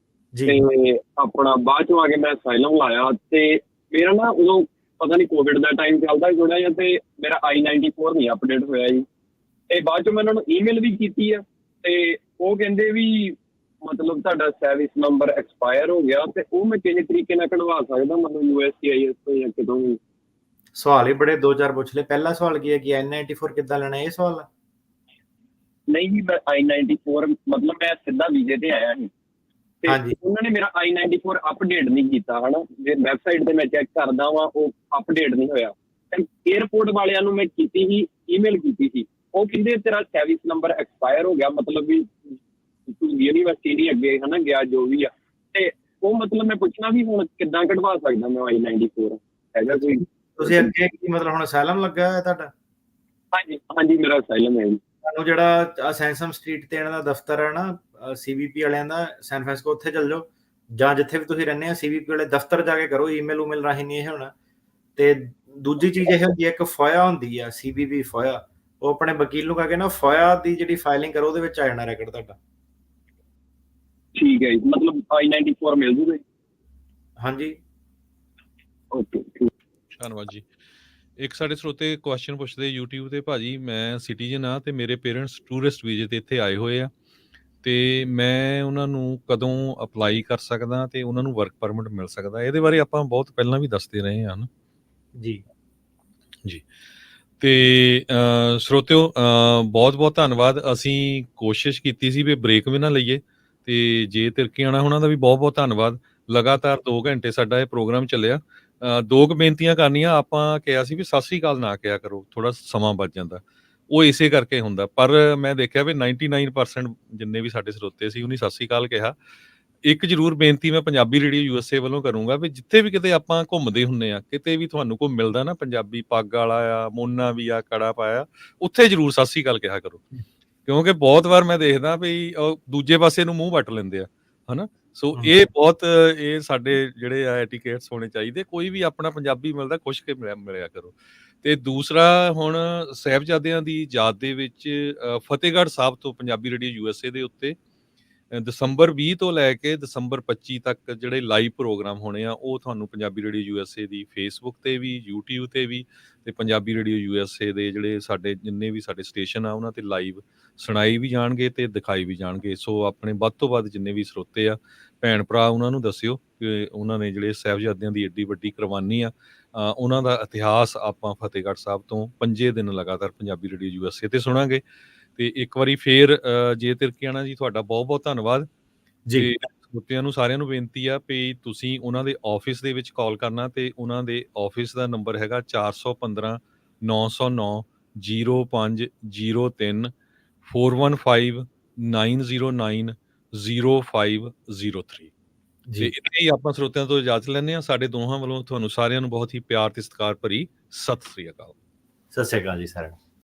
ਤੇ ਆਪਣਾ ਬਾਅਦ ਚੋਂ ਆ ਕੇ ਮੈਂ ਅਸਾਈਲਮ ਲਾਇਆ, ਤੇ ਮੇਰਾ ਨਾ ਉਦੋਂ ਪਤਾ ਨਹੀਂ ਕੋਵਿਡ ਦਾ ਟਾਈਮ ਚੱਲਦਾ ਥੋੜਾ ਜਿਹਾ, ਤੇ ਮੇਰਾ I-94 ਨਹੀਂ ਅਪਡੇਟ ਹੋਇਆ ਜੀ। ਤੇ ਬਾਅਦ ਚੋਂ ਮੈਂ ਉਹਨਾਂ ਨੂੰ ਈਮੇਲ ਵੀ ਕੀਤੀ ਆ, ਤੇ ਉਹ ਕਹਿੰਦੇ ਵੀ ਮਤਲਬ ਤੁਹਾਡਾ ਸਰਵਿਸ ਨੰਬਰ ਐਕਸਪਾਇਰ ਹੋ ਗਿਆ, ਤੇ ਉਹ ਮੈਂ ਕਿਹੜੇ ਤਰੀਕੇ ਨਾਲ ਕਢਵਾ ਸਕਦਾ, ਮਤਲਬ USCIS ਤੋਂ ਜਾਂ ਕਿਤੋਂ ਵੀ? ਸਵਾਲ ਹੀ ਬੜੇ 2-4 ਪੁੱਛ ਲਏ। ਪਹਿਲਾ ਸਵਾਲ ਕੀ ਹੈ ਕਿ I-94 ਕਿੱਦਾਂ ਲੈਣਾ, ਇਹ ਸਵਾਲ ਆ? ਨਹੀਂ ਜੀ, ਮੈਂ I-94 ਮਤਲਬ ਮੈਂ ਸਿੱਧਾ ਵੀਜ਼ੇ ਤੇ ਆਇਆ ਸੀ, ਤੇ ਉਹਨਾਂ ਨੇ ਮੇਰਾ I-94 ਅਪਡੇਟ ਨਹੀਂ ਕੀਤਾ ਹਨਾ। ਜੇ ਵੈਬਸਾਈਟ ਤੇ ਮੈਂ ਚੈੱਕ ਕਰਦਾ ਵਾਂ, ਉਹ ਅਪਡੇਟ ਨਹੀਂ ਹੋਇਆ। ਏਅਰਪੋਰਟ ਵਾਲਿਆਂ ਨੂੰ ਮੈਂ ਕੀਤੀ ਸੀ, ਈਮੇਲ ਕੀਤੀ ਸੀ, ਉਹ ਕਹਿੰਦੇ ਤੇਰਾ ਸਰਵਿਸ ਨੰਬਰ ਐਕਸਪਾਇਰ ਹੋ ਗਿਆ, ਮਤਲਬ ਵੀ ਤੂੰ ਯੂਨੀਵਰਸਿਟੀ ਨਹੀਂ ਅੱਗੇ ਹਨਾ ਗਿਆ, ਜੋ ਵੀ ਆ। ਤੇ ਉਹ ਮਤਲਬ ਮੈਂ ਪੁੱਛਣਾ ਵੀ ਹੁਣ ਕਿੱਦਾਂ ਕਢਵਾ ਸਕਦਾ ਮੈਂ I-94? ਹੈਗਾ ਕੋਈ? ਤੁਸੀਂ ਅੱਗੇ ਕੀ ਮਤਲਬ ਹੁਣ ਅਸਾਈਲਮ ਲੱਗਾ ਹੋਇਆ ਤੁਹਾਡਾ? ਹਾਂਜੀ, ਮੇਰਾ ਅਸਾਈਲਮ ਹੈ ਜੀ। ਤੁਹਾਨੂੰ ਜਿਹੜਾ ਸੈਂਸਮ ਸਟਰੀਟ ਤੇ ਇਹਨਾਂ ਦਾ ਦਫ਼ਤਰ ਹੈ ਨਾ, CBP ਵਾਲਿਆਂ ਦਾ, ਸੈਨ ਫਰਾਂਸਿਸਕੋ, ਉੱਥੇ ਚੱਲ ਜਾਓ, ਜਾਂ ਜਿੱਥੇ ਵੀ ਤੁਸੀਂ ਰਹਿੰਦੇ ਆ CBP ਵਾਲੇ ਦਫ਼ਤਰ ਜਾ ਕੇ ਕਰੋ। ਈਮੇਲ ਉਮੇਲ ਰਾਹੀਂ ਨਹੀਂ ਇਹ ਹੋਣਾ। ਤੇ ਦੂਜੀ ਚੀਜ਼ ਇਹ ਹੁੰਦੀ ਹੈ, ਇੱਕ ਫੋਇਆ ਹੁੰਦੀ ਆ, CBP ਫੋਇਆ, ਉਹ ਆਪਣੇ ਵਕੀਲ ਨੂੰ ਕਹਿ ਕੇ ਨਾ ਫੋਇਆ ਦੀ ਜਿਹੜੀ ਫਾਈਲਿੰਗ ਕਰੋ, ਉਹਦੇ ਵਿੱਚ ਆ ਜਾਣਾ ਰੈਕਡ ਤੁਹਾਡਾ। ਠੀਕ ਹੈ ਜੀ, ਮਤਲਬ I-94 ਮਿਲ ਜੂਗਾ? ਹਾਂਜੀ, ਓਕੇ, ਧੰਨਵਾਦ ਜੀ। ਇੱਕ ਸਾਡੇ ਸਰੋਤੇ ਕੁਐਸਚਨ ਪੁੱਛਦੇ YouTube ਤੇ, ਭਾਜੀ ਮੈਂ ਸਿਟੀਜ਼ਨ ਆ ਤੇ ਮੇਰੇ ਪੇਰੈਂਟਸ ਟੂਰਿਸਟ ਵੀਜ਼ੇ ਤੇ ਇੱਥੇ ਆਏ ਹੋਏ ਆ, ਤੇ ਮੈਂ ਉਹਨਾਂ ਨੂੰ ਕਦੋਂ ਅਪਲਾਈ ਕਰ ਸਕਦਾ ਤੇ ਉਹਨਾਂ ਨੂੰ ਵਰਕ ਪਰਮਿਟ ਮਿਲ ਸਕਦਾ? ਇਹਦੇ ਬਾਰੇ ਆਪਾਂ ਬਹੁਤ ਪਹਿਲਾਂ ਵੀ ਦੱਸਦੇ ਰਹੇ ਹਾਂ ਜੀ। ਤੇ ਸਰੋਤਿਓ, ਬਹੁਤ ਧੰਨਵਾਦ। ਅਸੀਂ ਕੋਸ਼ਿਸ਼ ਕੀਤੀ ਸੀ ਵੀ ਬ੍ਰੇਕ ਵੀ ਨਾ ਲਈਏ, ਤੇ ਜੇ ਤਿਰਕੀਆਣਾ ਉਹਨਾਂ ਦਾ ਵੀ ਬਹੁਤ ਧੰਨਵਾਦ। ਲਗਾਤਾਰ 2 ਘੰਟੇ ਸਾਡਾ ਇਹ ਪ੍ਰੋਗਰਾਮ ਚੱਲਿਆ। 2 ਬੇਨਤੀਆਂ ਕਰਨੀਆਂ। ਆਪਾਂ ਕਿਹਾ ਸੀ ਵੀ ਸਤਿ ਸ੍ਰੀ ਅਕਾਲ ਨਾ ਕਿਹਾ ਕਰੋ, ਥੋੜਾ ਸਮਾਂ ਬਚ ਜਾਂਦਾ, ਉਹ ਇਸੇ ਕਰਕੇ ਹੁੰਦਾ। ਪਰ ਮੈਂ ਦੇਖਿਆ ਵੀ 99% ਜਿੰਨੇ ਵੀ ਸਾਡੇ ਸਰੋਤੇ ਸੀ ਉਹਨੇ ਸਤਿ ਸ੍ਰੀ ਅਕਾਲ ਕਿਹਾ। ਇੱਕ ਜ਼ਰੂਰ ਬੇਨਤੀ ਮੈਂ ਪੰਜਾਬੀ ਰੇਡੀਓ USA ਵੱਲੋਂ ਕਰੂੰਗਾ ਵੀ ਜਿੱਥੇ ਵੀ ਕਿਤੇ ਆਪਾਂ ਘੁੰਮਦੇ ਹੁੰਦੇ ਆ, ਕਿਤੇ ਵੀ ਤੁਹਾਨੂੰ ਕੋਈ ਮਿਲਦਾ ਨਾ ਪੰਜਾਬੀ ਪੱਗ ਵਾਲਾ ਆ, ਮੋਨਾ ਵੀ ਆ, ਕੜਾ ਪਾਇਆ, ਉੱਥੇ ਜ਼ਰੂਰ ਸਤਿ ਸ੍ਰੀ ਅਕਾਲ ਕਿਹਾ ਕਰੋ। ਕਿਉਂਕਿ ਬਹੁਤ ਵਾਰ ਮੈਂ ਦੇਖਦਾ ਵੀ ਉਹ ਦੂਜੇ ਪਾਸੇ ਨੂੰ ਮੂੰਹ ਵੱਟ ਲੈਂਦੇ ਆ ਹਨਾ। ਸੋ ਇਹ ਬਹੁਤ ਇਹ ਸਾਡੇ ਜਿਹੜੇ ਆ ਐਟੀਕੇਟਸ ਹੋਣੇ ਚਾਹੀਦੇ। ਕੋਈ ਵੀ ਆਪਣਾ ਪੰਜਾਬੀ ਮਿਲਦਾ ਖੁਸ਼ ਕੇ ਮਿਲਿਆ ਕਰੋ। ਤੇ ਦੂਸਰਾ ਹੁਣ ਸਾਹਿਬਜ਼ਾਦਿਆਂ ਦੀ ਯਾਦ ਦੇ ਵਿੱਚ ਫਤਿਹਗੜ੍ਹ ਸਾਹਿਬ ਤੋਂ ਪੰਜਾਬੀ ਰੇਡੀਓ USA ਦੇ ਉੱਤੇ ਦਸੰਬਰ 20 ਤੋਂ ਲੈ ਕੇ ਦਸੰਬਰ 25 ਤੱਕ ਜਿਹੜੇ ਲਾਈਵ ਪ੍ਰੋਗਰਾਮ ਹੋਣੇ ਆ ਉਹ ਤੁਹਾਨੂੰ ਪੰਜਾਬੀ ਰੇਡੀਓ USA ਦੀ ਫੇਸਬੁੱਕ ਤੇ ਵੀ, YouTube ਤੇ ਵੀ, ਤੇ ਪੰਜਾਬੀ ਰੇਡੀਓ USA ਦੇ ਜਿਹੜੇ ਸਾਡੇ ਜਿੰਨੇ ਵੀ ਸਾਡੇ ਸਟੇਸ਼ਨ ਆ ਉਹਨਾਂ ਤੇ ਲਾਈਵ ਸੁਣਾਈ ਵੀ ਜਾਣਗੇ ਤੇ ਦਿਖਾਈ ਵੀ ਜਾਣਗੇ। ਸੋ ਆਪਣੇ ਵੱਧ ਤੋਂ ਵੱਧ ਜਿੰਨੇ ਵੀ ਸਰੋਤੇ ਆ ਭੈਣ ਭਰਾ ਉਹਨਾਂ ਨੂੰ ਦੱਸਿਓ ਕਿ ਉਹਨਾਂ ਨੇ ਜਿਹੜੇ ਸਾਹਿਬਜ਼ਾਦਿਆਂ ਦੀ ਏਡੀ ਵੱਡੀ ਕੁਰਬਾਨੀ ਆ ਉਹਨਾਂ ਦਾ ਇਤਿਹਾਸ ਆਪਾਂ ਫਤਿਹਗੜ੍ਹ ਸਾਹਿਬ ਤੋਂ 5 ਦਿਨ ਲਗਾਤਾਰ ਪੰਜਾਬੀ ਰੇਡੀਓ USA ਤੇ ਸੁਣਾਂਗੇ। ਤੇ ਇੱਕ ਵਾਰੀ ਫੇਰ ਜੇ ਤਿਰਕਿਆਣਾ ਜੀ ਤੁਹਾਡਾ ਬਹੁਤ ਬਹੁਤ ਧੰਨਵਾਦ ਜੀ। ਤੇ ਸਰੋਤਿਆਂ ਨੂੰ ਸਾਰਿਆਂ ਨੂੰ ਬੇਨਤੀ ਆ ਵੀ ਤੁਸੀਂ ਉਹਨਾਂ ਦੇ ਆਫਿਸ ਦੇ ਵਿੱਚ ਕਾਲ ਕਰਨਾ ਤੇ ਉਹਨਾਂ ਦੇ ਆਫਿਸ ਦਾ ਨੰਬਰ ਹੈਗਾ 415 909 0503 415 909 0503 ਤੇ ਇੱਥੇ ਹੀ ਆਪਾਂ ਸਰੋਤਿਆਂ ਤੋਂ ਇਜਾਜ਼ਤ ਲੈਂਦੇ ਹਾਂ। ਸਾਡੇ ਦੋਹਾਂ ਵੱਲੋਂ ਤੁਹਾਨੂੰ ਸਾਰਿਆਂ ਨੂੰ ਬਹੁਤ ਹੀ ਪਿਆਰ ਤੇ ਸਤਿਕਾਰ ਭਰੀ ਸਤਿ ਸ੍ਰੀ ਅਕਾਲ। ਸਤਿ ਸ੍ਰੀ ਅਕਾਲ ਜੀ ਸਾਰਿਆਂ ਨੂੰ।